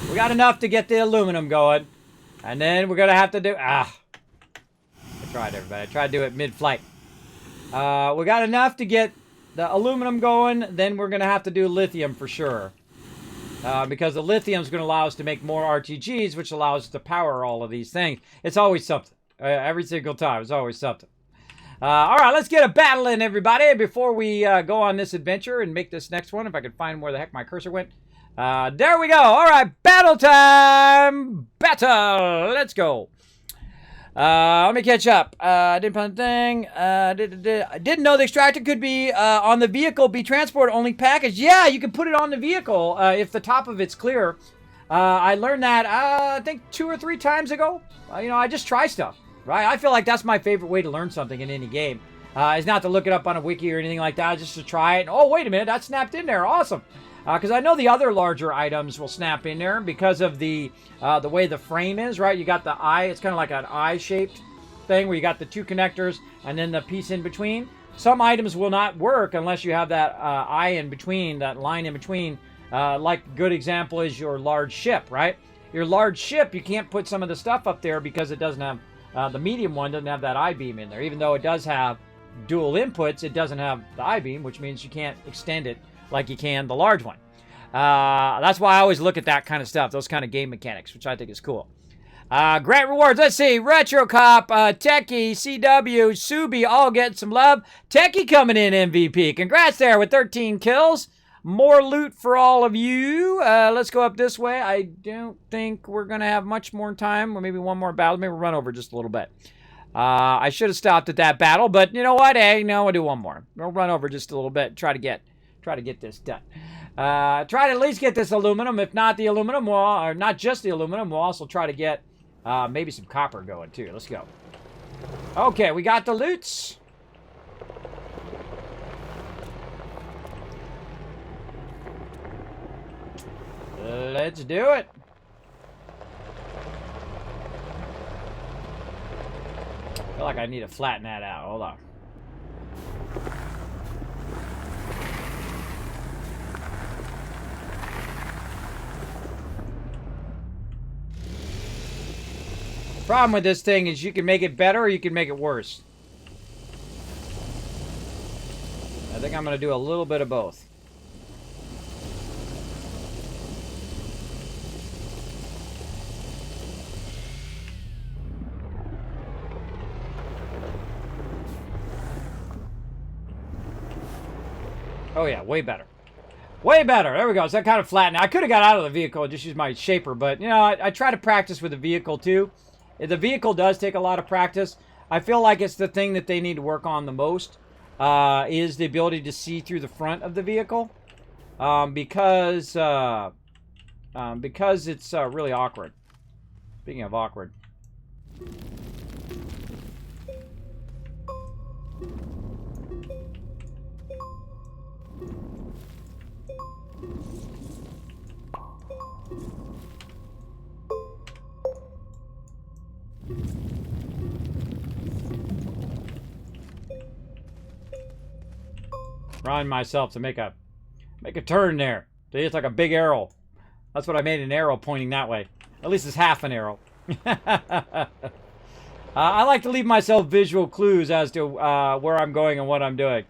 We got enough to get the aluminum going. And then we're going to have to do... I tried, everybody. I tried to do it mid-flight. We got enough to get the aluminum going. Then we're going to have to do lithium for sure. Because the lithium is going to allow us to make more RTGs, which allows us to power all of these things. It's always something. Every single time. It's always something. All right, let's get a battle in, everybody, before we go on this adventure and make this next one. If I can find where the heck my cursor went. There we go. All right, battle time. Battle. Let's go. Let me catch up. I didn't find a thing. I didn't know the extractor could be on the vehicle, be transport only package. Yeah, you can put it on the vehicle if the top of it's clear. I learned that, I think 2 or 3 times ago. You know, I just try stuff, right? I feel like that's my favorite way to learn something in any game. Is not to look it up on a wiki or anything like that, just to try it. And, oh, wait a minute, that snapped in there. Awesome. Because I know the other larger items will snap in there because of the way the frame is, right? You got the eye. It's kind of like an eye-shaped thing where you got the 2 connectors and then the piece in between. Some items will not work unless you have that eye in between, that line in between. Like a good example is your large ship, right? Your large ship, you can't put some of the stuff up there because it doesn't have, the medium one doesn't have that I-beam in there. Even though it does have dual inputs, it doesn't have the I-beam, which means you can't extend it like you can the large one. That's why I always look at that kind of stuff, those kind of game mechanics, which I think is cool. Grant rewards, let's see, Retro Cop, Techie, CW, Subi, all getting some love. Techie coming in MVP. Congrats there with 13 kills. More loot for all of you. Let's go up this way. I don't think we're going to have much more time, or maybe one more battle. Maybe we'll run over just a little bit. I should have stopped at that battle, but you know what? Hey, no, we'll do one more. We'll run over just a little bit, try to get this done. Try to at least get this aluminum. If not the aluminum, or not just the aluminum, we'll also try to get maybe some copper going too. Let's go. Okay, we got the loots. Let's do it. I feel like I need to flatten that out. Hold on. Problem with this thing is you can make it better or you can make it worse. I think I'm going to do a little bit of both. Oh yeah, way better. Way better. There we go. So that kind of flattened. I could have got out of the vehicle and just used my shaper, but you know, I try to practice with the vehicle too. The vehicle does take a lot of practice. I feel like it's the thing that they need to work on the most, is the ability to see through the front of the vehicle, because it's really awkward. Speaking of awkward. Remind myself to make a turn there. See, it's like a big arrow. That's what I made, an arrow pointing that way. At least it's half an arrow. I like to leave myself visual clues as to where I'm going and what I'm doing.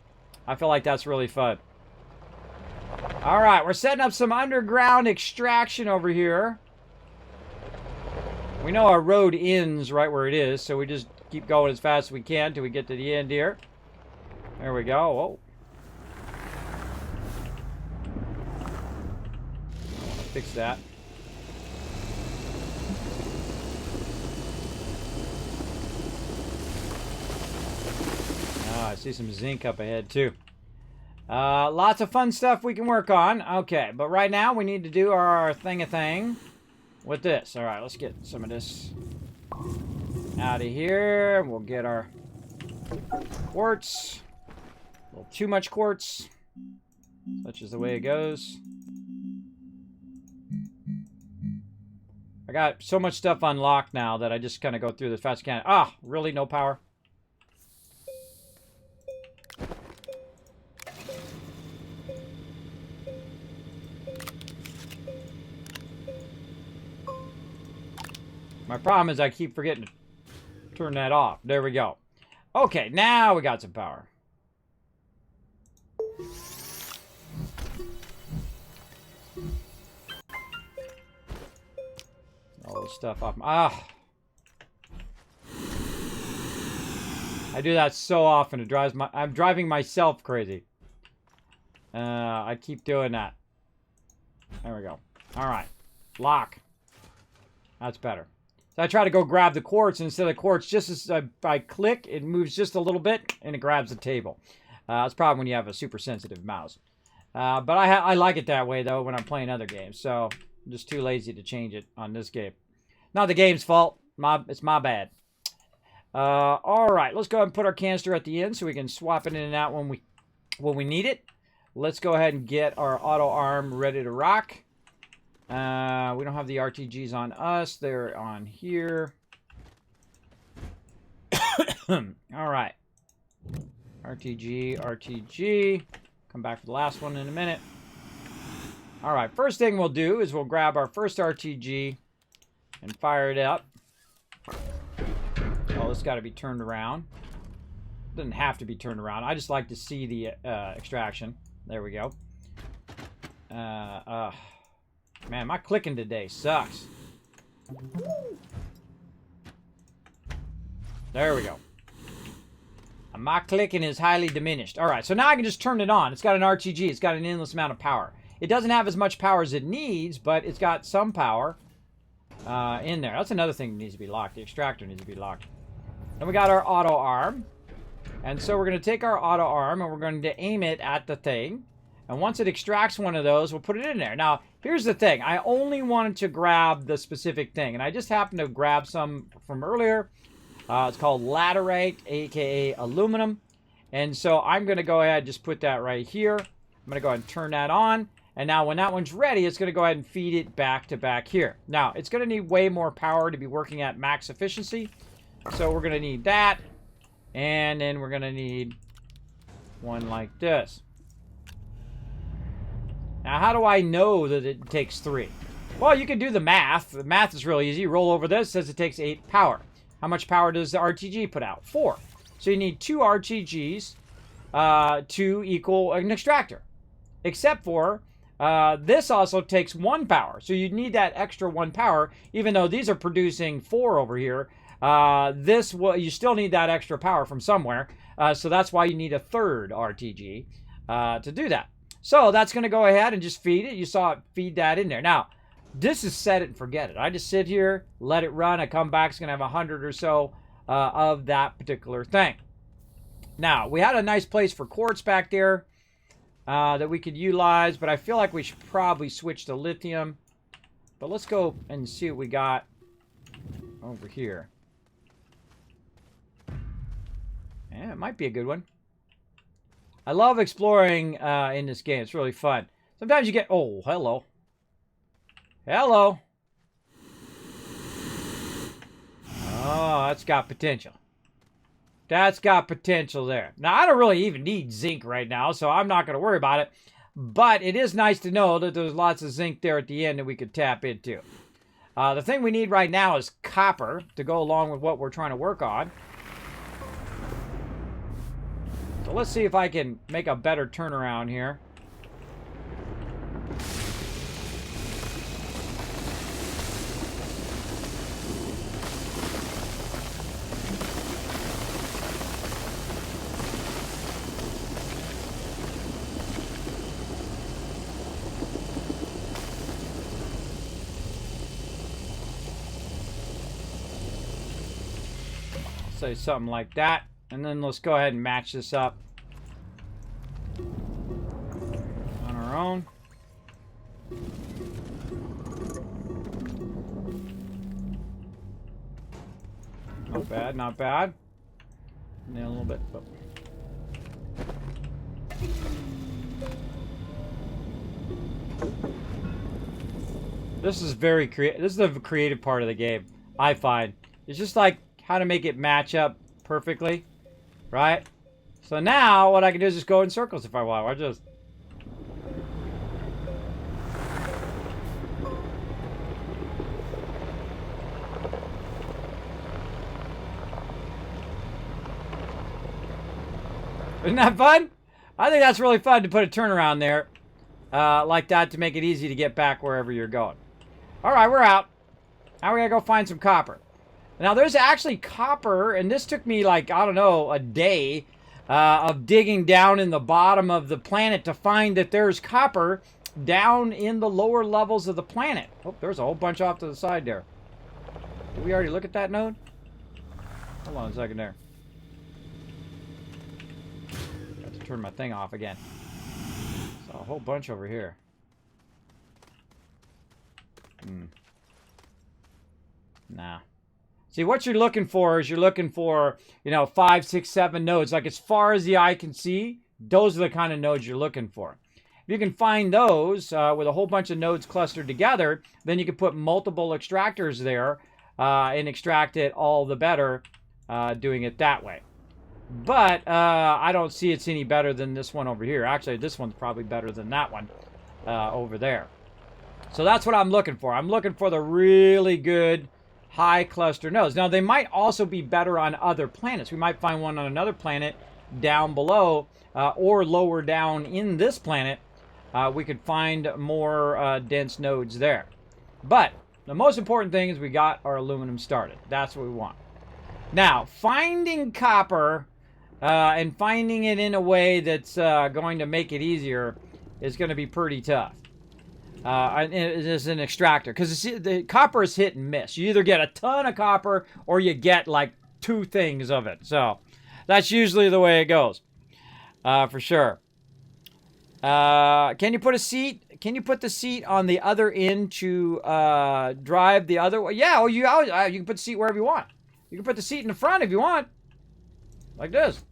I feel like that's really fun. All right, we're setting up some underground extraction over here. We know our road ends right where it is, so we just keep going as fast as we can till we get to the end here. There we go. Whoa. Fix that. I see some zinc up ahead too. Lots of fun stuff we can work on. Okay, but right now we need to do our thing with this. All right, let's get some of this out of here. We'll get our quartz. A little too much quartz. Such is the way it goes. I got so much stuff unlocked now that I just kind of go through this fast as I can. Ah, really? No power? My problem is I keep forgetting to turn that off. There we go. Okay, now we got some power. All this stuff off. Ah! I do that so often. It drives my... I'm driving myself crazy. I keep doing that. There we go. Alright. Lock. That's better. So I try to go grab the quartz, and instead of the quartz, just as I click, it moves just a little bit, and it grabs the table. That's a problem when you have a super sensitive mouse. But I like it that way, though, when I'm playing other games. So I'm just too lazy to change it on this game. Not the game's fault. It's my bad. All right, let's go ahead and put our canister at the end so we can swap it in and out when we need it. Let's go ahead and get our auto arm ready to rock. We don't have the RTGs on us. They're on here. All right. RTG. Come back for the last one in a minute. All right, first thing we'll do is we'll grab our first RTG and fire it up. Oh, it's got to be turned around. Doesn't have to be turned around. I just like to see the extraction. There we go. Man, my clicking today sucks. There we go. My clicking is highly diminished. All right, so now I can just turn it on. It's got an RTG. It's got an endless amount of power. It doesn't have as much power as it needs, but it's got some power in there. That's another thing that needs to be locked. The extractor needs to be locked. Then we got our auto arm. And so we're going to take our auto arm and we're going to aim it at the thing. And once it extracts one of those, we'll put it in there. Now, here's the thing. I only wanted to grab the specific thing. And I just happened to grab some from earlier. It's called laterite, aka aluminum. And so I'm going to go ahead and just put that right here. I'm going to go ahead and turn that on. And now when that one's ready, it's going to go ahead and feed it back to back here. Now, it's going to need way more power to be working at max efficiency. So we're going to need that. And then we're going to need one like this. Now, how do I know that it takes 3? Well, you can do the math. The math is really easy. Roll over this. It says it takes 8 power. How much power does the RTG put out? 4. So you need 2 RTGs to equal an extractor. Except for this also takes 1 power. So you need that extra 1 power. Even though these are producing 4 over here, you still need that extra power from somewhere. So that's why you need a 3rd RTG to do that. So that's going to go ahead and just feed it. You saw it feed that in there. Now, this is set it and forget it. I just sit here, let it run. I come back, it's going to have 100 or so of that particular thing. Now, we had a nice place for quartz back there that we could utilize, but I feel like we should probably switch to lithium. But let's go and see what we got over here. Yeah, it might be a good one. I love exploring in this game. It's really fun. Sometimes you get... Oh, hello. Hello. Oh, that's got potential. That's got potential there. Now, I don't really even need zinc right now, so I'm not going to worry about it. But it is nice to know that there's lots of zinc there at the end that we could tap into. The thing we need right now is copper to go along with what we're trying to work on. So let's see if I can make a better turnaround here. Say something like that, and then let's go ahead and match this up on our own. Not bad, not bad. And then a little bit. Oh. This is very creative. This is the creative part of the game, I find. It's just like how to make it match up perfectly, right? So now what I can do is just go in circles if I want. I just... Isn't that fun? I think that's really fun to put a turnaround there like that to make it easy to get back wherever you're going. All right, we're out. Now we gotta go find some copper. Now, there's actually copper, and this took me, like, I don't know, a day of digging down in the bottom of the planet to find that there's copper down in the lower levels of the planet. Oh, there's a whole bunch off to the side there. Did we already look at that node? Hold on a second there. Got to turn my thing off again. Saw a whole bunch over here. Nah. See, what you're looking for is you're looking for, you know, 5, 6, 7 nodes. Like, as far as the eye can see, those are the kind of nodes you're looking for. If you can find those with a whole bunch of nodes clustered together, then you can put multiple extractors there and extract it all the better doing it that way. But I don't see it's any better than this one over here. Actually, this one's probably better than that one over there. So that's what I'm looking for. I'm looking for the really good high cluster nodes. Now, they might also be better on other planets. We might find one on another planet down below or lower down in this planet. We could find more dense nodes there. But the most important thing is we got our aluminum started. That's what we want. Now, finding copper and finding it in a way that's going to make it easier is going to be pretty tough. As an extractor, because the copper is hit and miss. You either get a ton of copper or you get like 2 things of it. So that's usually the way it goes, for sure. Can you put a seat? Can you put the seat on the other end to drive the other way? Yeah, well, you can put the seat wherever you want. You can put the seat in the front if you want, like this.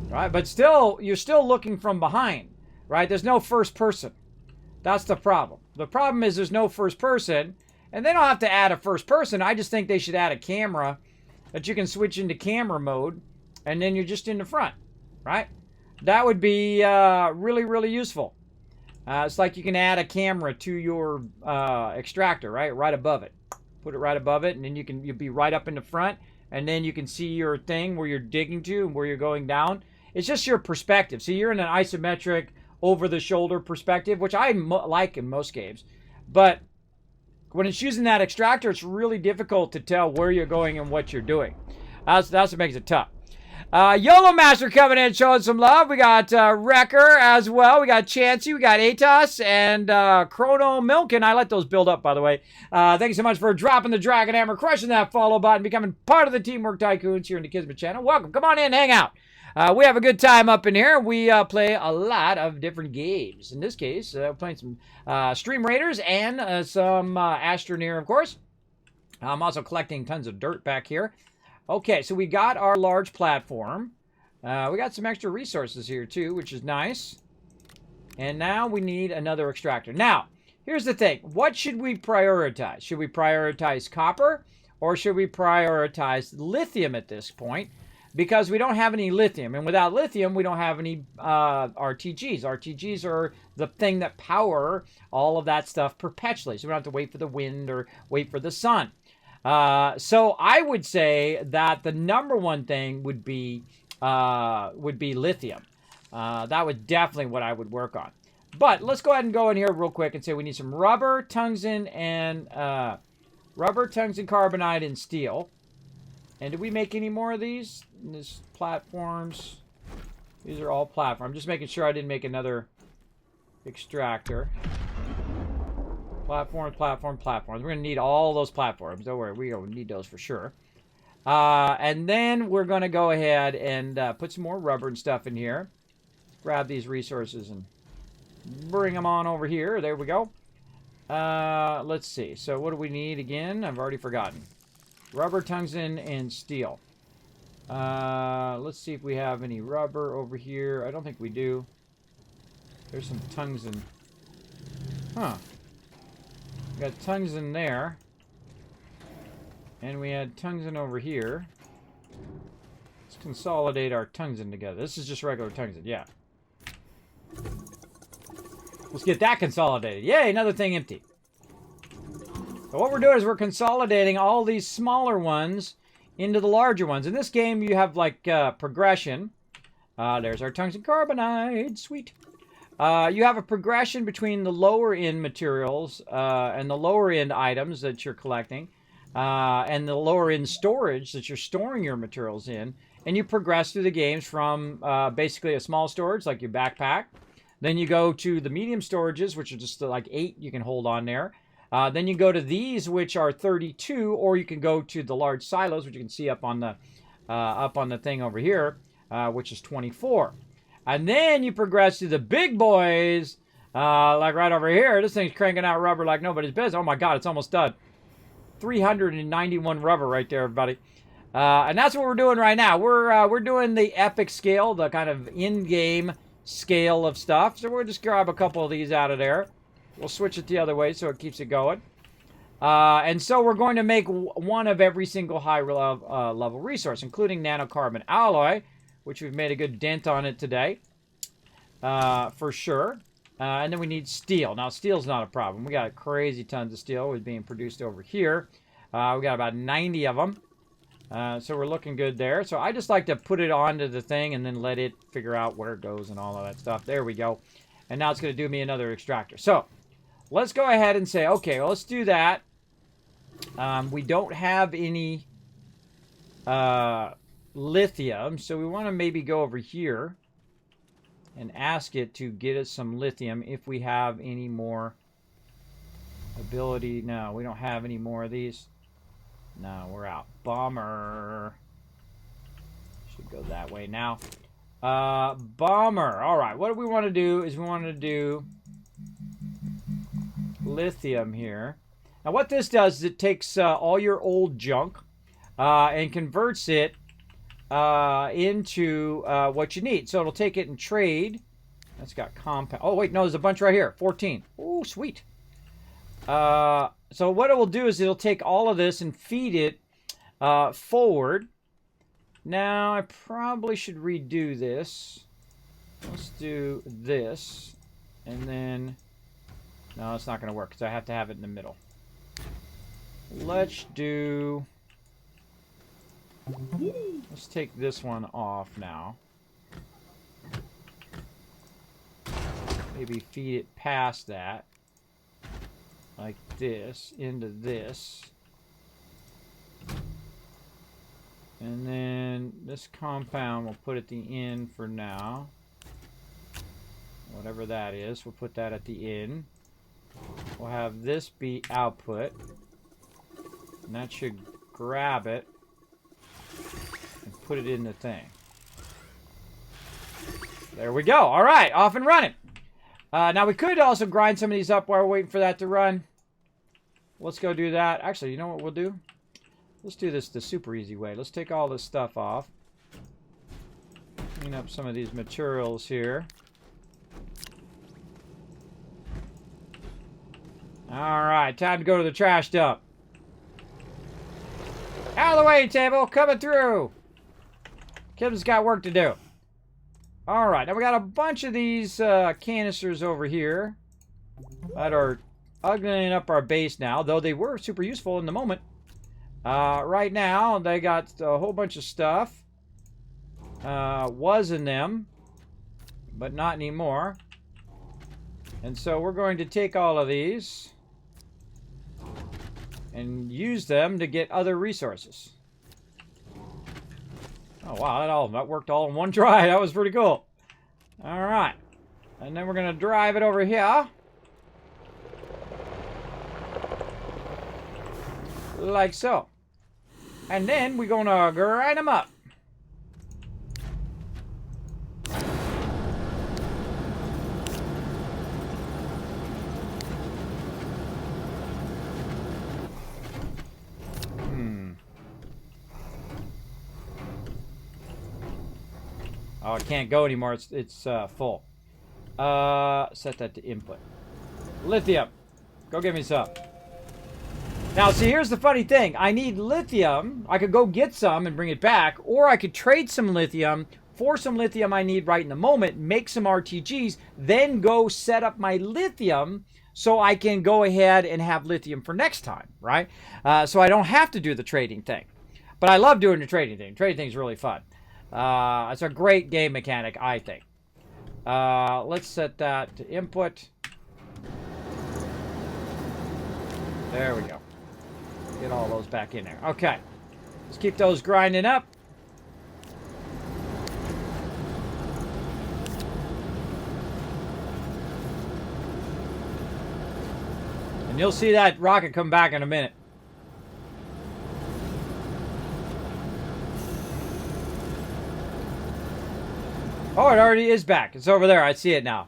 Right, but still, you're still looking from behind, right? There's no first person. That's the problem. The problem is there's no first person, and they don't have to add a first person. I just think they should add a camera that you can switch into camera mode, and then you're just in the front, right? That would be really, really useful. It's like you can add a camera to your extractor, right above it. Put it right above it, and then you'll be right up in the front, and then you can see your thing where you're digging to and where you're going down. It's just your perspective. See, you're in an isometric, over-the-shoulder perspective, which I like in most games. But when it's using that extractor, it's really difficult to tell where you're going and what you're doing. That's what makes it tough. YOLO Master coming in, showing some love. We got Wrecker as well. We got Chansey. We got Atos and Chrono Milkin. I let those build up, by the way. Thanks so much for dropping the Dragon Hammer, crushing that follow button, becoming part of the Teamwork Tycoons here in the Kismet channel. Welcome. Come on in, hang out. We have a good time up in here. We play a lot of different games. In this case, playing some Stream Raiders and some Astroneer, of course. I'm also collecting tons of dirt back here. Okay, so we got our large platform. We got some extra resources here, too, which is nice. And now we need another extractor. Now, here's the thing. What should we prioritize? Should we prioritize copper or should we prioritize lithium at this point? Because we don't have any lithium. And without lithium, we don't have any RTGs. RTGs are the thing that power all of that stuff perpetually. So we don't have to wait for the wind or wait for the sun. So I would say that the number one thing would be lithium. That was definitely what I would work on. But let's go ahead and go in here real quick and say we need some rubber, tungsten, and carbonide, and steel. And did we make any more of these? These platforms. These are all platforms. I'm just making sure I didn't make another extractor. Platforms. We're going to need all those platforms. Don't worry, we don't need those for sure. And then we're going to go ahead and put some more rubber and stuff in here. Grab these resources and bring them on over here. There we go. Let's see. So what do we need again? I've already forgotten. Rubber, tungsten, and steel. Let's see if we have any rubber over here. I don't think we do. There's some tungsten. Huh. We got tungsten there. And we had tungsten over here. Let's consolidate our tungsten together. This is just regular tungsten, yeah. Let's get that consolidated. Yay, another thing empty. So what we're doing is we're consolidating all these smaller ones into the larger ones. In this game, you have like progression. There's our tungsten carbonide. Sweet. You have a progression between the lower end materials and the lower end items that you're collecting and the lower end storage that you're storing your materials in. And you progress through the games from basically a small storage like your backpack. Then you go to the medium storages, which are just like 8 you can hold on there. Then you go to these, which are 32, or you can go to the large silos, which you can see up on the thing over here, which is 24. And then you progress to the big boys, like right over here. This thing's cranking out rubber like nobody's business. Oh my God, it's almost done. 391 rubber right there, everybody. And that's what we're doing right now. We're doing the epic scale, the kind of in-game scale of stuff. So we'll just grab a couple of these out of there. We'll switch it the other way so it keeps it going. And so we're going to make one of every single high level resource, including nanocarbon alloy, which we've made a good dent on it today, for sure. And then we need steel. Now, steel's not a problem. We got crazy tons of steel was being produced over here. We got about 90 of them. So we're looking good there. So I just like to put it onto the thing and then let it figure out where it goes and all of that stuff. There we go. And now it's going to do me another extractor. So let's go ahead and say, okay, well, let's do that. We don't have any lithium, so we want to maybe go over here and ask it to get us some lithium if we have any more ability. No, we don't have any more of these. No, we're out. Bummer. Should go that way now. Bummer. All right, what we want to do is we want to do lithium here. Now what this does is it takes all your old junk and converts it into what you need. So it'll take it and trade. That's got compound. Oh wait, no, there's a bunch right here. 14. Oh, sweet. So what it will do is it'll take all of this and feed it forward. Now I probably should redo this. Let's do this, and then no, it's not going to work because I have to have it in the middle. Let's take this one off now. Maybe feed it past that. Like this, into this. And then this compound we'll put at the end for now. Whatever that is, we'll put that at the end. We'll have this be output. And that should grab it and put it in the thing. There we go. All right, off and running. Now we could also grind some of these up while we're waiting for that to run. Let's go do that. Actually, you know what we'll do? Let's do this the super easy way. Let's take all this stuff off. Clean up some of these materials here. Alright, time to go to the trash dump. Out of the way, table! Coming through! Kim's got work to do. Alright, now we got a bunch of these canisters over here that are uglying up our base now, though they were super useful in the moment. Right now, they got a whole bunch of stuff. Was in them, but not anymore. And so we're going to take all of these and use them to get other resources. Oh, wow, that worked all in one try. That was pretty cool. All right. And then we're going to drive it over here. Like so. And then we're going to grind them up. Oh, it can't go anymore. It's full. Set that to input. Lithium. Go get me some. Now, see, here's the funny thing. I need lithium. I could go get some and bring it back, or I could trade some lithium for some lithium I need right in the moment, make some RTGs, then go set up my lithium so I can go ahead and have lithium for next time, right? So I don't have to do the trading thing. But I love doing the trading thing. Trading thing's really fun. It's a great game mechanic, I think. Let's set that to input. There we go. Get all those back in there. Okay. Let's keep those grinding up. And you'll see that rocket come back in a minute. Oh, it already is back. It's over there. I see it now.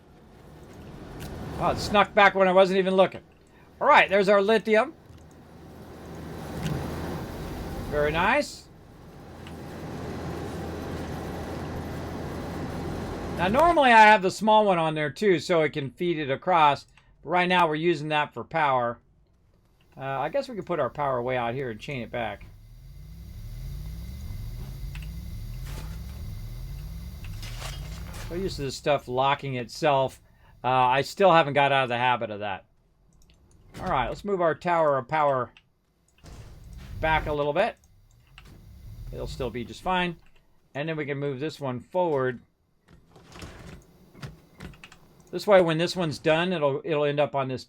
Oh, it snuck back when I wasn't even looking. All right, there's our lithium. Very nice. Now, normally I have the small one on there too, so it can feed it across. But right now we're using that for power. I guess we could put our power way out here and chain it back. So used to this stuff locking itself. I still haven't got out of the habit of that. All right, let's move our tower of power back a little bit. It'll still be just fine. And then we can move this one forward. This way, when this one's done, it'll end up on this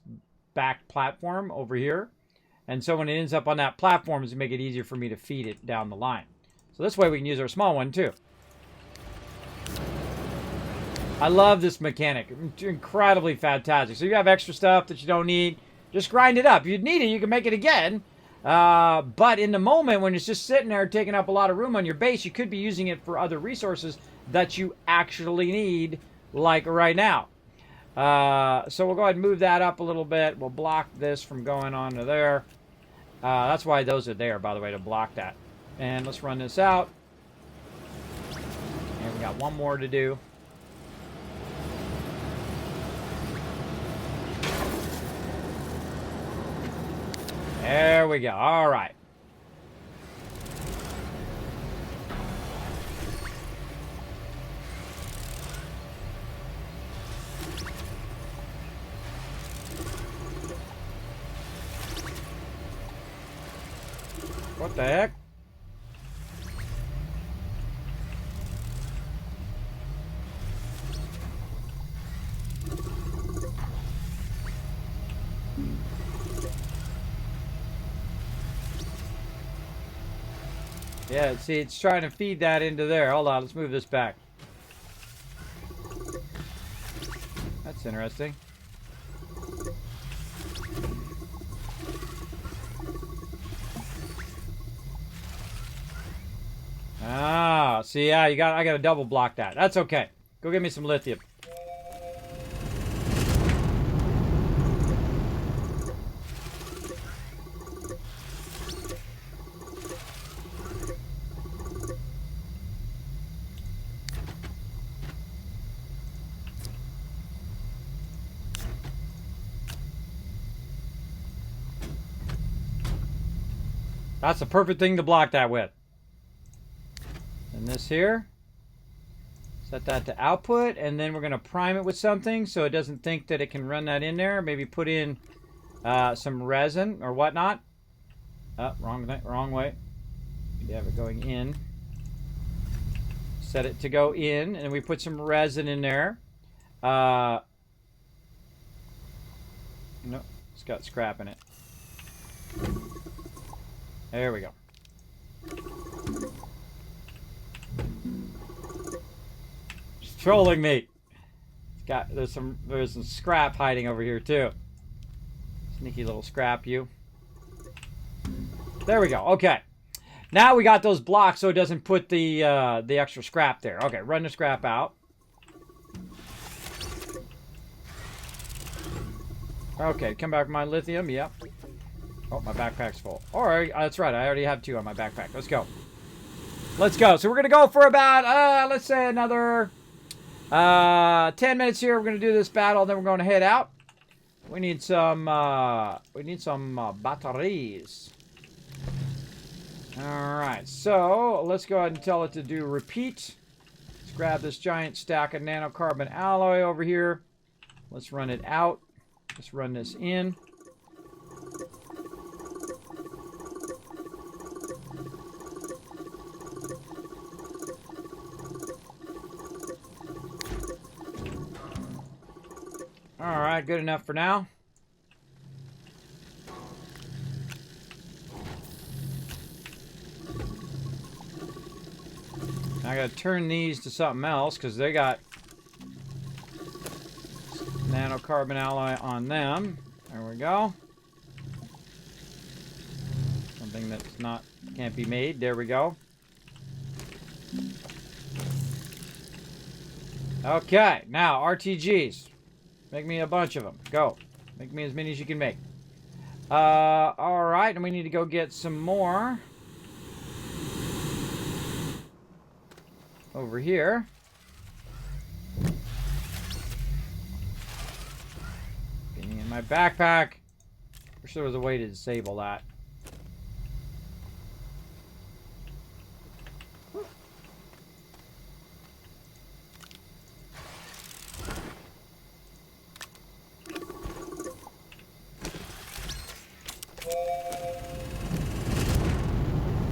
back platform over here. And so when it ends up on that platform, it's going to make it easier for me to feed it down the line. So this way we can use our small one too. I love this mechanic. It's incredibly fantastic. So you have extra stuff that you don't need, just grind it up. If you need it, you can make it again. But in the moment when it's just sitting there taking up a lot of room on your base, you could be using it for other resources that you actually need, like right now. So we'll go ahead and move that up a little bit. We'll block this from going on to there. That's why those are there, by the way, to block that. And let's run this out. And we got one more to do. There we go. All right. What the heck? Yeah, see, it's trying to feed that into there. Hold on, let's move this back. That's interesting. Ah, see, yeah, I got to double block that. That's okay. Go get me some lithium. That's the perfect thing to block that with. And this here. Set that to output, and then we're going to prime it with something so it doesn't think that it can run that in there. Maybe put in some resin or whatnot. Oh, wrong way. You have it going in. Set it to go in, and we put some resin in there. No, it's got scrap in it. There we go. It's trolling me. There's some scrap hiding over here too. Sneaky little scrap, you. There we go. Okay. Now we got those blocks so it doesn't put the extra scrap there. Okay, run the scrap out. Okay, come back with my lithium. Yep. Oh, my backpack's full. Alright, that's right. I already have 2 on my backpack. Let's go. Let's go. So we're going to go for about, let's say another 10 minutes here. We're going to do this battle, then we're going to head out. We need some batteries. Alright, so let's go ahead and tell it to do repeat. Let's grab this giant stack of nanocarbon alloy over here. Let's run it out. Let's run this in. Alright, good enough for now. I gotta turn these to something else because they got nanocarbon alloy on them. There we go. Something that's can't be made. There we go. Okay, now RTGs. Make me a bunch of them. Go. Make me as many as you can make. Alright, and we need to go get some more. Over here. Getting in my backpack. Wish there was a way to disable that.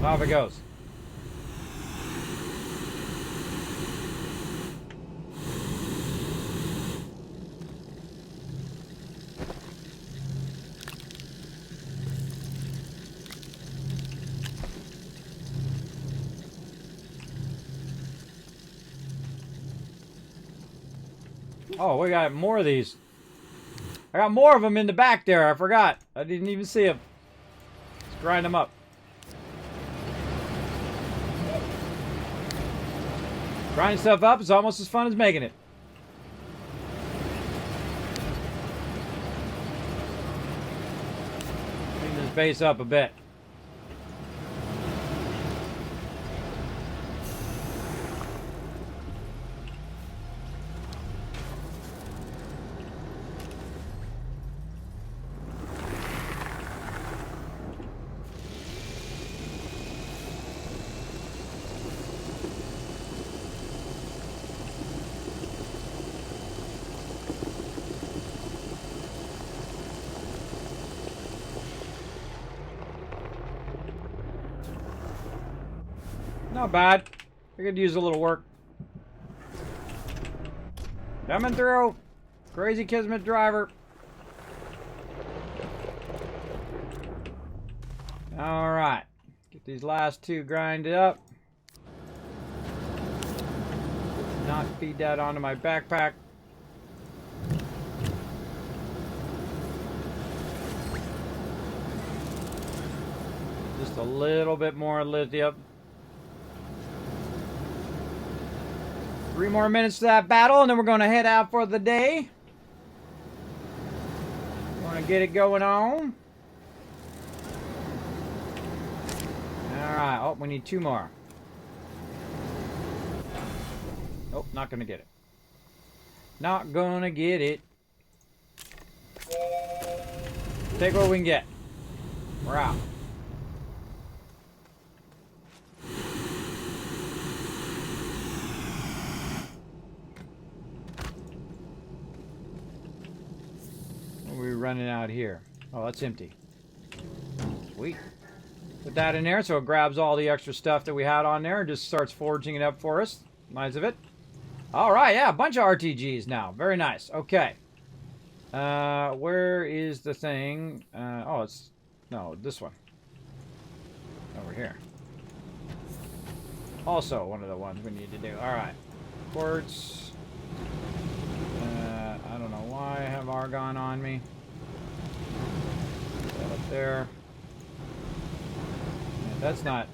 Off it goes. Oh, we got more of these. I got more of them in the back there. I forgot. I didn't even see them. Let's grind them up. Grinding stuff up is almost as fun as making it. Clean this base up a bit. Not bad. I could use a little work. Coming through. Crazy Kismet driver. Alright. Get these last two grinded up. Not feed that onto my backpack. Just a little bit more lithium. 3 more minutes to that battle, and then we're going to head out for the day. Want to get it going on. Alright, oh, we need 2 more. Nope, not going to get it. Not going to get it. Take what we can get. We're out. We're running out here. Oh, that's empty. Sweet. Put that in there so it grabs all the extra stuff that we had on there and just starts forging it up for us. Nice of it. Alright, yeah, a bunch of RTGs now. Very nice. Okay. Where is the thing? Oh, it's... No, this one. Over here. Also one of the ones we need to do. Alright. Quartz. I don't know why I have argon on me. Put that up there. Yeah, that's not...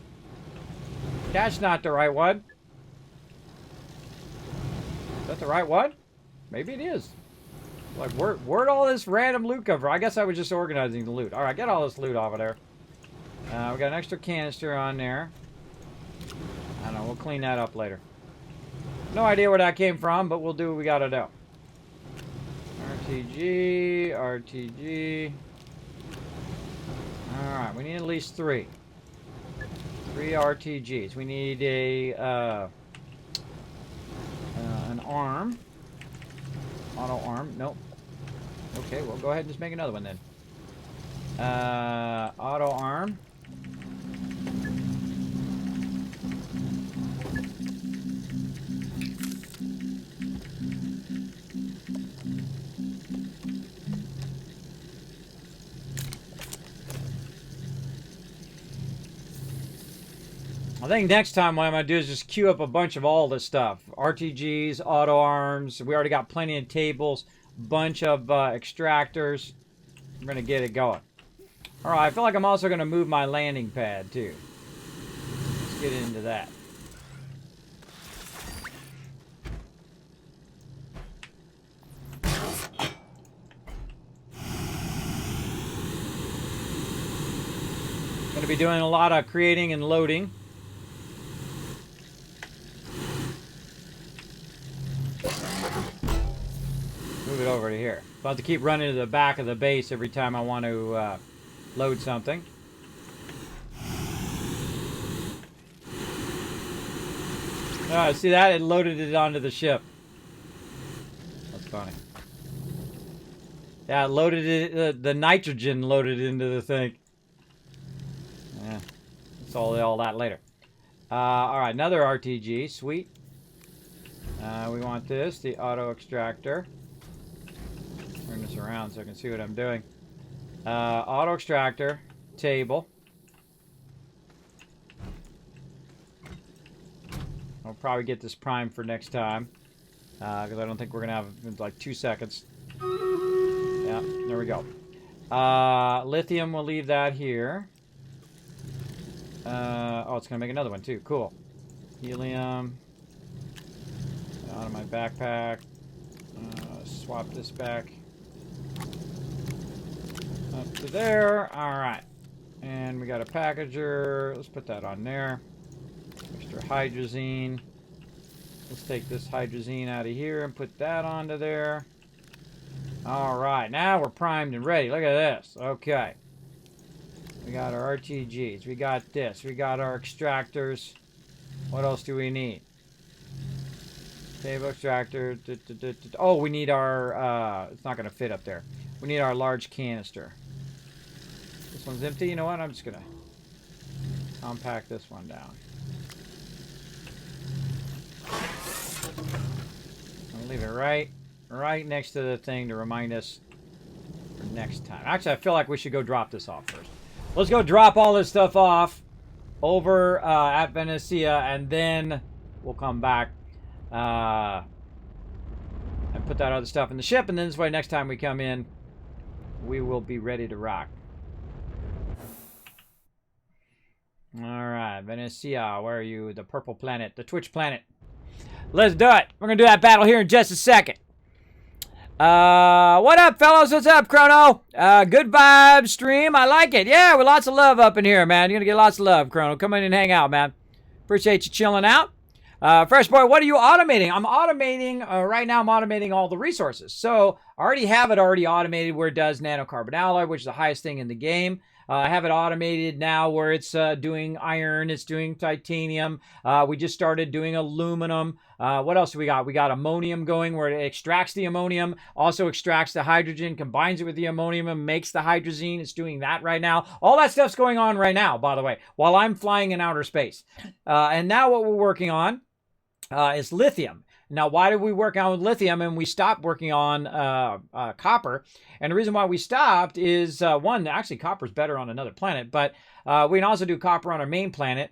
That's not the right one. Is that the right one? Maybe it is. Like, where'd all this random loot come from? I guess I was just organizing the loot. Alright, get all this loot off of there. We got an extra canister on there. I don't know, we'll clean that up later. No idea where that came from, but we'll do what we gotta do. RTG, RTG. Alright, we need at least 3. 3 RTGs. We need a, an arm. Auto arm. Nope. Okay, well, go ahead and just make another one then. Auto arm. I think next time what I'm going to do is just queue up a bunch of all this stuff. RTGs, auto arms. We already got plenty of tables. Bunch of extractors. We're going to get it going. Alright, I feel like I'm also going to move my landing pad too. Let's get into that. Going to be doing a lot of creating and loading. Move it over to here. About to keep running to the back of the base every time I want to load something. See that? It loaded it onto the ship. That's funny. Yeah, it loaded it. The nitrogen loaded into the thing. Yeah, it's all that later. All right, another RTG. Sweet. We want this, the auto extractor. Turn this around so I can see what I'm doing. Auto extractor, table. I'll probably get this primed for next time. Because I don't think we're going to have like 2 seconds. Yeah, there we go. Lithium, we'll leave that here. Oh, it's going to make another one too. Cool. Helium. Out of my backpack. Swap this back. Up to there. Alright. And we got a packager. Let's put that on there. Extra hydrazine. Let's take this hydrazine out of here and put that onto there. Alright. Now we're primed and ready. Look at this. Okay. We got our RTGs. We got this. We got our extractors. What else do we need? Table extractor. Oh, we need our... it's not going to fit up there. We need our large canister. This one's empty. You know what? I'm just going to compact this one down. I'll leave it right next to the thing to remind us for next time. Actually, I feel like we should go drop this off first. Let's go drop all this stuff off over at Venecia, and then we'll come back and put that other stuff in the ship, and then this way next time we come in, we will be ready to rock. All right, Venecia, where are you? The purple planet, the Twitch planet. Let's do it. We're going to do that battle here in just a second. What up, fellas? What's up, Chrono? Good vibe stream. I like it. Yeah, with lots of love up in here, man. You're going to get lots of love, Chrono. Come in and hang out, man. Appreciate you chilling out. Fresh Boy, what are you automating? I'm automating, right now I'm automating all the resources. So I already have it already automated where it does nanocarbon alloy, which is the highest thing in the game. I have it automated now where it's doing iron, it's doing titanium. We just started doing aluminum. What else do we got? We got ammonium going where it extracts the ammonium, also extracts the hydrogen, combines it with the ammonium and makes the hydrazine. It's doing that right now. All that stuff's going on right now, by the way, while I'm flying in outer space. And now what we're working on is lithium. Now, why did we work on lithium and we stopped working on copper? And the reason why we stopped is, one, actually copper's better on another planet, but we can also do copper on our main planet.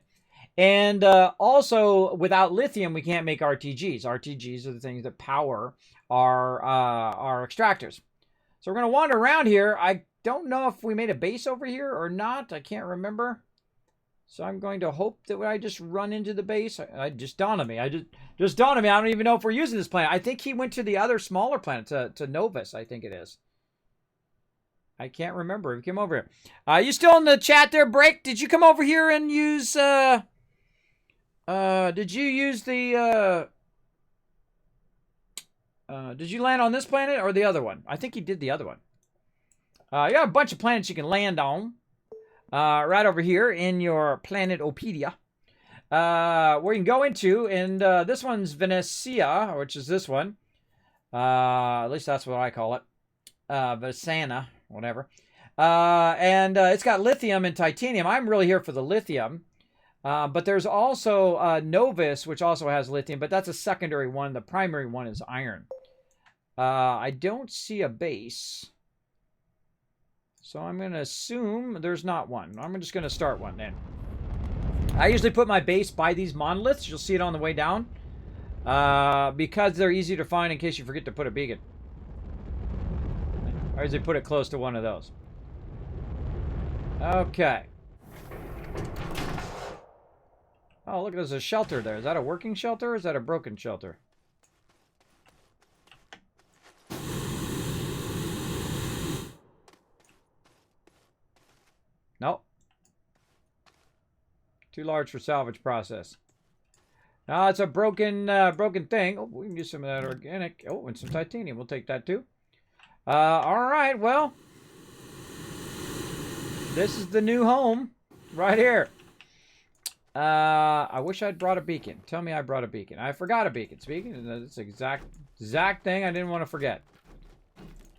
And also, without lithium, we can't make RTGs. RTGs are the things that power our extractors. So we're going to wander around here. I don't know if we made a base over here or not. I can't remember. So I'm going to hope that when I just run into the base, I just dawned on me. Just dawned on me. I don't even know if we're using this planet. I think he went to the other smaller planet, to Novus, I think it is. I can't remember. He came over here. You still in the chat there, Break? Did you come over here and use, did you use the, did you land on this planet or the other one? I think he did the other one. You have a bunch of planets you can land on. Right over here in your Planetopedia. Where you can go into, and this one's Venecia, which is this one. At least that's what I call it. Vesana, whatever. And it's got lithium and titanium. I'm really here for the lithium. But there's also Novus, which also has lithium, but that's a secondary one. The primary one is iron. I don't see a base. So I'm going to assume there's not one. I'm just going to start one then. I usually put my base by these monoliths. You'll see it on the way down. Because they're easy to find in case you forget to put a beacon. I usually put it close to one of those. Okay. Oh, look, there's a shelter there. Is that a working shelter or is that a broken shelter? Nope. Too large for salvage process. No, it's a broken thing. Oh, we can use some of that organic. Oh, and some titanium. We'll take that too. All right, well. This is the new home right here. I wish I'd brought a beacon. Tell me I brought a beacon. I forgot a beacon. Speaking, that's the exact thing I didn't want to forget.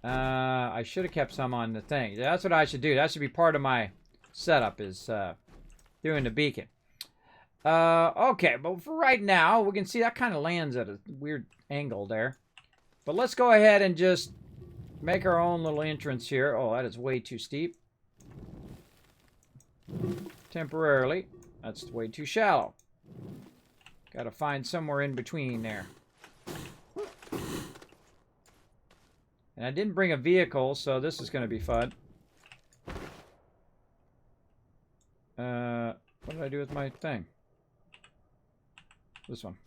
I should have kept some on the thing. That's what I should do. That should be part of my setup is doing the beacon. Okay, but for right now, we can see that kind of lands at a weird angle there. But let's go ahead and just make our own little entrance here. Oh, that is way too steep. Temporarily. That's way too shallow. Got to find somewhere in between there. And I didn't bring a vehicle, so this is going to be fun. What did I do with my thing? This one.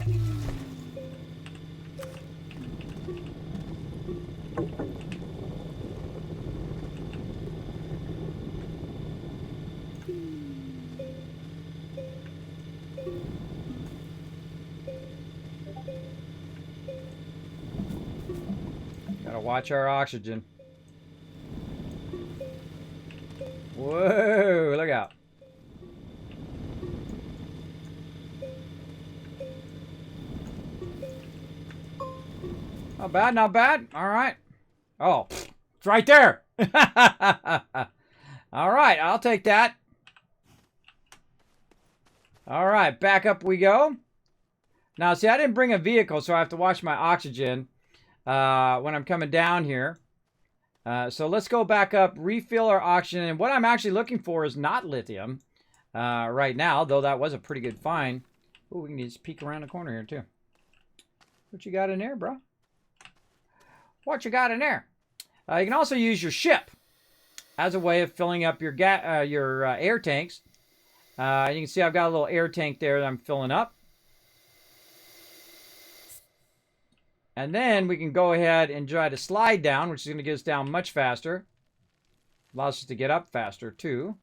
Gotta watch our oxygen. Whoa, look out. Not bad, not bad. All right. Oh, it's right there. All right, I'll take that. All right, back up we go. Now, see, I didn't bring a vehicle, so I have to watch my oxygen when I'm coming down here. So let's go back up, refill our oxygen. And what I'm actually looking for is not lithium. right now, though that was a pretty good find. Oh, we can just peek around the corner here, too. What you got in there, bro? What you got in there? You can also use your ship as a way of filling up your air tanks. You can see I've got a little air tank there that I'm filling up. And then we can go ahead and try to slide down, which is going to get us down much faster. Allows us to get up faster, too.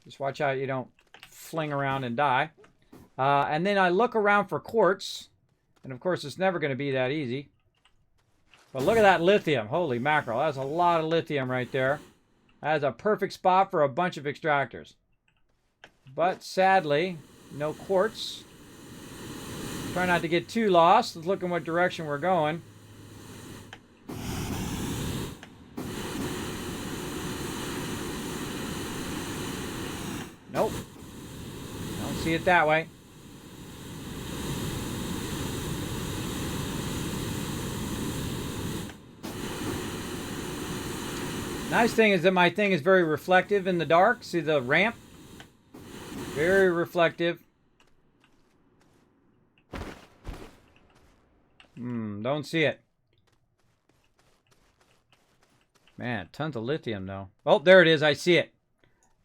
Just watch out you don't fling around and die. And then I look around for quartz. And, of course, it's never going to be that easy. But look at that lithium. Holy mackerel. That's a lot of lithium right there. That's a perfect spot for a bunch of extractors. But, sadly, no quartz. Try not to get too lost. Let's look in what direction we're going. Nope. Don't see it that way. Nice thing is that my thing is very reflective in the dark. See the ramp? Very reflective. Don't see it. Man, tons of lithium, though. Oh, there it is. I see it.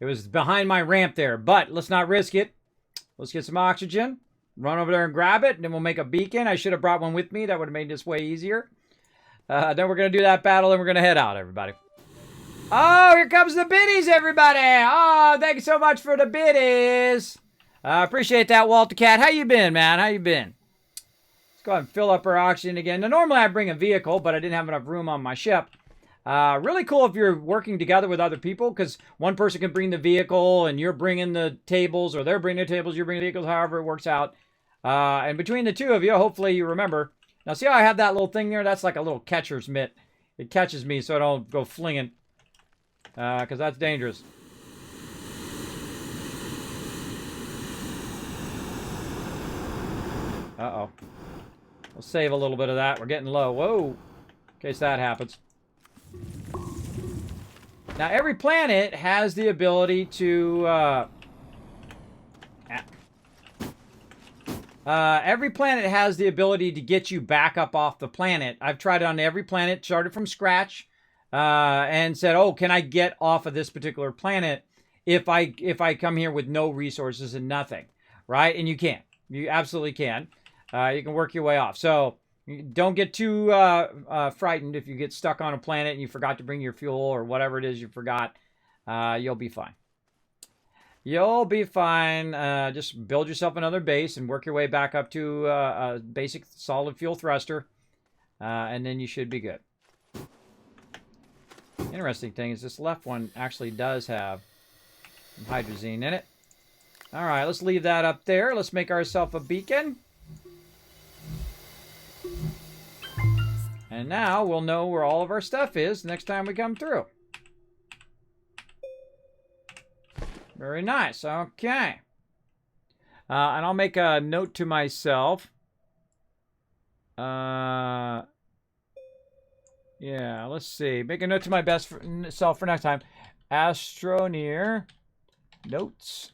It was behind my ramp there, but let's not risk it. Let's get some oxygen. Run over there and grab it, and then we'll make a beacon. I should have brought one with me. That would have made this way easier. Then we're going to do that battle, and we're going to head out, everybody. Oh, here comes the biddies, everybody. Oh, thank you so much for the biddies. Appreciate that, Walter Cat. How you been, man? How you been? Let's go ahead and fill up our oxygen again. Now, normally I bring a vehicle, but I didn't have enough room on my ship. Really cool if you're working together with other people, because one person can bring the vehicle, and you're bringing the tables, or they're bringing the tables, you're bringing the vehicles, however it works out. And between the two of you, hopefully you remember. Now, see how I have that little thing there? That's like a little catcher's mitt. It catches me so I don't go flinging, because that's dangerous. Uh-oh. We'll save a little bit of that. We're getting low. Whoa. In case that happens. Now, every planet has the ability to... every planet has the ability to get you back up off the planet. I've tried it on every planet, started from scratch, and said, oh, can I get off of this particular planet if I come here with no resources and nothing, right? And you can. You absolutely can. You can work your way off. So don't get too frightened if you get stuck on a planet and you forgot to bring your fuel or whatever it is you forgot. You'll be fine. You'll be fine. Just build yourself another base and work your way back up to a basic solid fuel thruster. And then you should be good. Interesting thing is this left one actually does have some hydrazine in it. All right, let's leave that up there. Let's make ourselves a beacon. And now we'll know where all of our stuff is next time we come through. Very nice. Okay. And I'll make a note to myself. Yeah, let's see. Make a note to my best self for next time. Astroneer. Notes.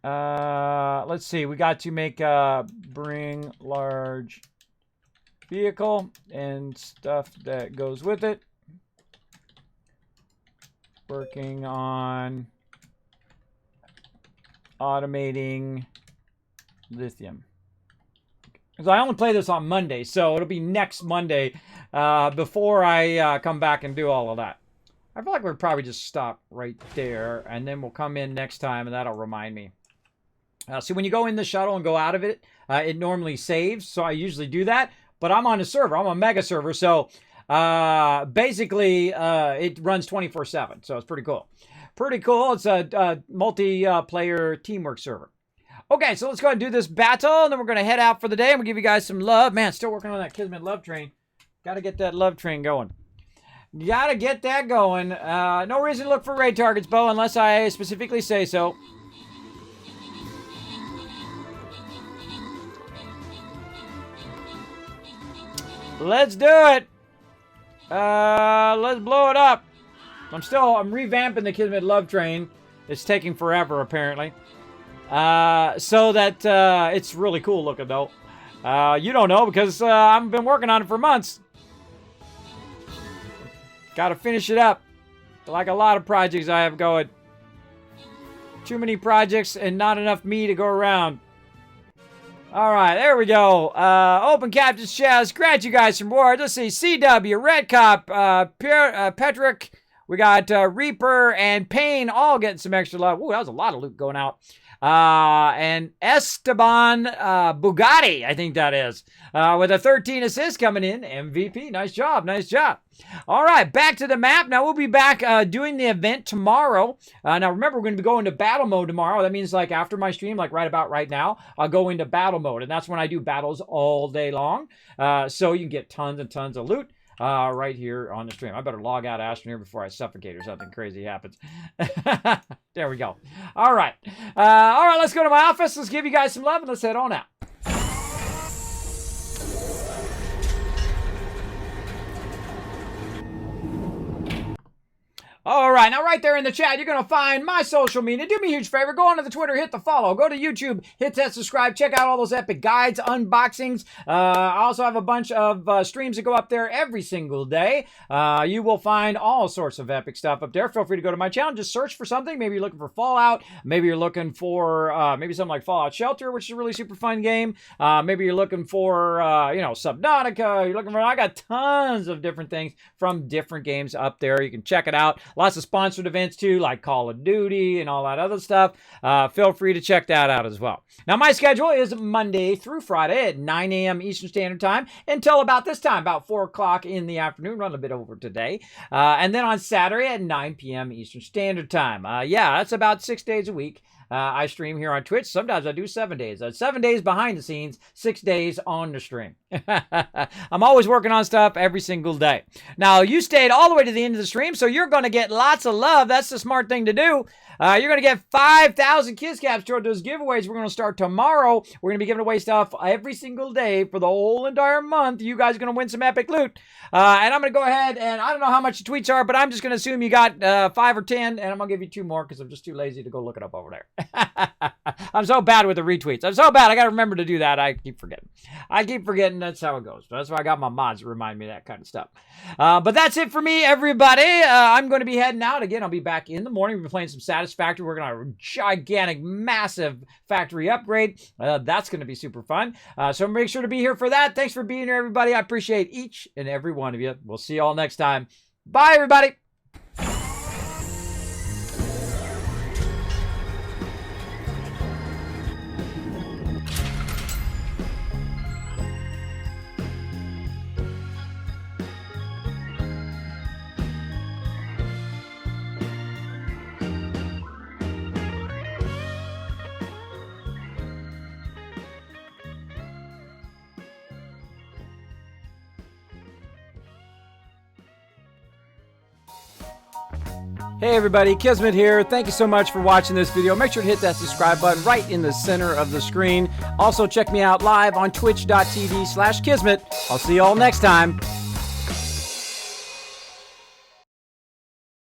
Let's see. We got to make bring large vehicle and stuff that goes with it. Working on automating lithium. Because I only play this on Monday, so it'll be next Monday before I come back and do all of that. I feel like we'll probably just stop right there, and then we'll come in next time, and that'll remind me. See, when you go in the shuttle and go out of it, it normally saves, so I usually do that. But I'm on a server. I'm a mega server, so basically it runs 24/7, so it's pretty cool. Pretty cool. It's a multiplayer teamwork server. Okay, so let's go ahead and do this battle, and then we're going to head out for the day, and we'll give you guys some love. Man, still working on that Kismet love train. Got to get that love train going. Got to get that going. No reason to look for raid targets, Bo, unless I specifically say so. Let's do it. Let's blow it up. I'm revamping the Kismet love train It's taking forever, apparently. So that it's really cool looking, though. You don't know because I've been working on it for months. Got to finish it up. Like a lot of projects I have going. Too many projects and not enough me to go around. All right, there we go. Open Captain's Chest. Grant you guys some more. Let's see. CW, Red Cop, Petrick. We got Reaper and Payne all getting some extra love. Ooh, that was a lot of loot going out. And Esteban Bugatti, I think that is, with a 13 assists coming in. MVP. Nice job. Nice job. All right, back to the map. Now, we'll be back doing the event tomorrow. Now, remember, we're going to be going to battle mode tomorrow. That means, like, after my stream, like right about right now, I'll go into battle mode. And that's when I do battles all day long. So you can get tons and tons of loot. Right here on the stream. I better log out of Astroneer before I suffocate or something crazy happens. There we go. All right. All right, let's go to my office. Let's give you guys some love and let's head on out. All right, now right there in the chat, you're going to find my social media. Do me a huge favor. Go onto the Twitter, hit the follow. Go to YouTube, hit that subscribe. Check out all those epic guides, unboxings. I also have a bunch of streams that go up there every single day. You will find all sorts of epic stuff up there. Feel free to go to my channel. Just search for something. Maybe you're looking for Fallout. Maybe you're looking for maybe something like Fallout Shelter, which is a really super fun game. Maybe you're looking for, you know, Subnautica. You're looking for, I got tons of different things from different games up there. You can check it out. Lots of sponsored events too, like Call of Duty and all that other stuff. Feel free to check that out as well. Now, my schedule is Monday through Friday at 9 a.m. Eastern Standard Time until about this time, about 4 o'clock in the afternoon, run a bit over today. And then on Saturday at 9 p.m. Eastern Standard Time. Yeah, that's about 6 days a week. I stream here on Twitch. Sometimes I do 7 days. 7 days behind the scenes, 6 days on the stream. I'm always working on stuff every single day. Now, you stayed all the way to the end of the stream, so you're going to get lots of love. That's the smart thing to do. You're going to get 5,000 Kiss Caps toward those giveaways. We're going to start tomorrow. We're going to be giving away stuff every single day for the whole entire month. You guys are going to win some epic loot. And I'm going to go ahead and I don't know how much the tweets are, but I'm just going to assume you got 5 or 10, and I'm going to give you 2 more because I'm just too lazy to go look it up over there. I'm so bad with the retweets. I'm so bad. I got to remember to do that. I keep forgetting. That's how it goes. That's why I got my mods to remind me of that kind of stuff. But that's it for me, everybody. I'm going to be heading out. Again, I'll be back in the morning. We'll be playing some Satisfactory. We're going to have a gigantic, massive factory upgrade. That's going to be super fun. So make sure to be here for that. Thanks for being here, everybody. I appreciate each and every one of you. We'll see you all next time. Bye, everybody. Hey everybody, Kismet here. Thank you so much for watching this video. Make sure to hit that subscribe button right in the center of the screen. Also check me out live on twitch.tv/Kismet. I'll see you all next time.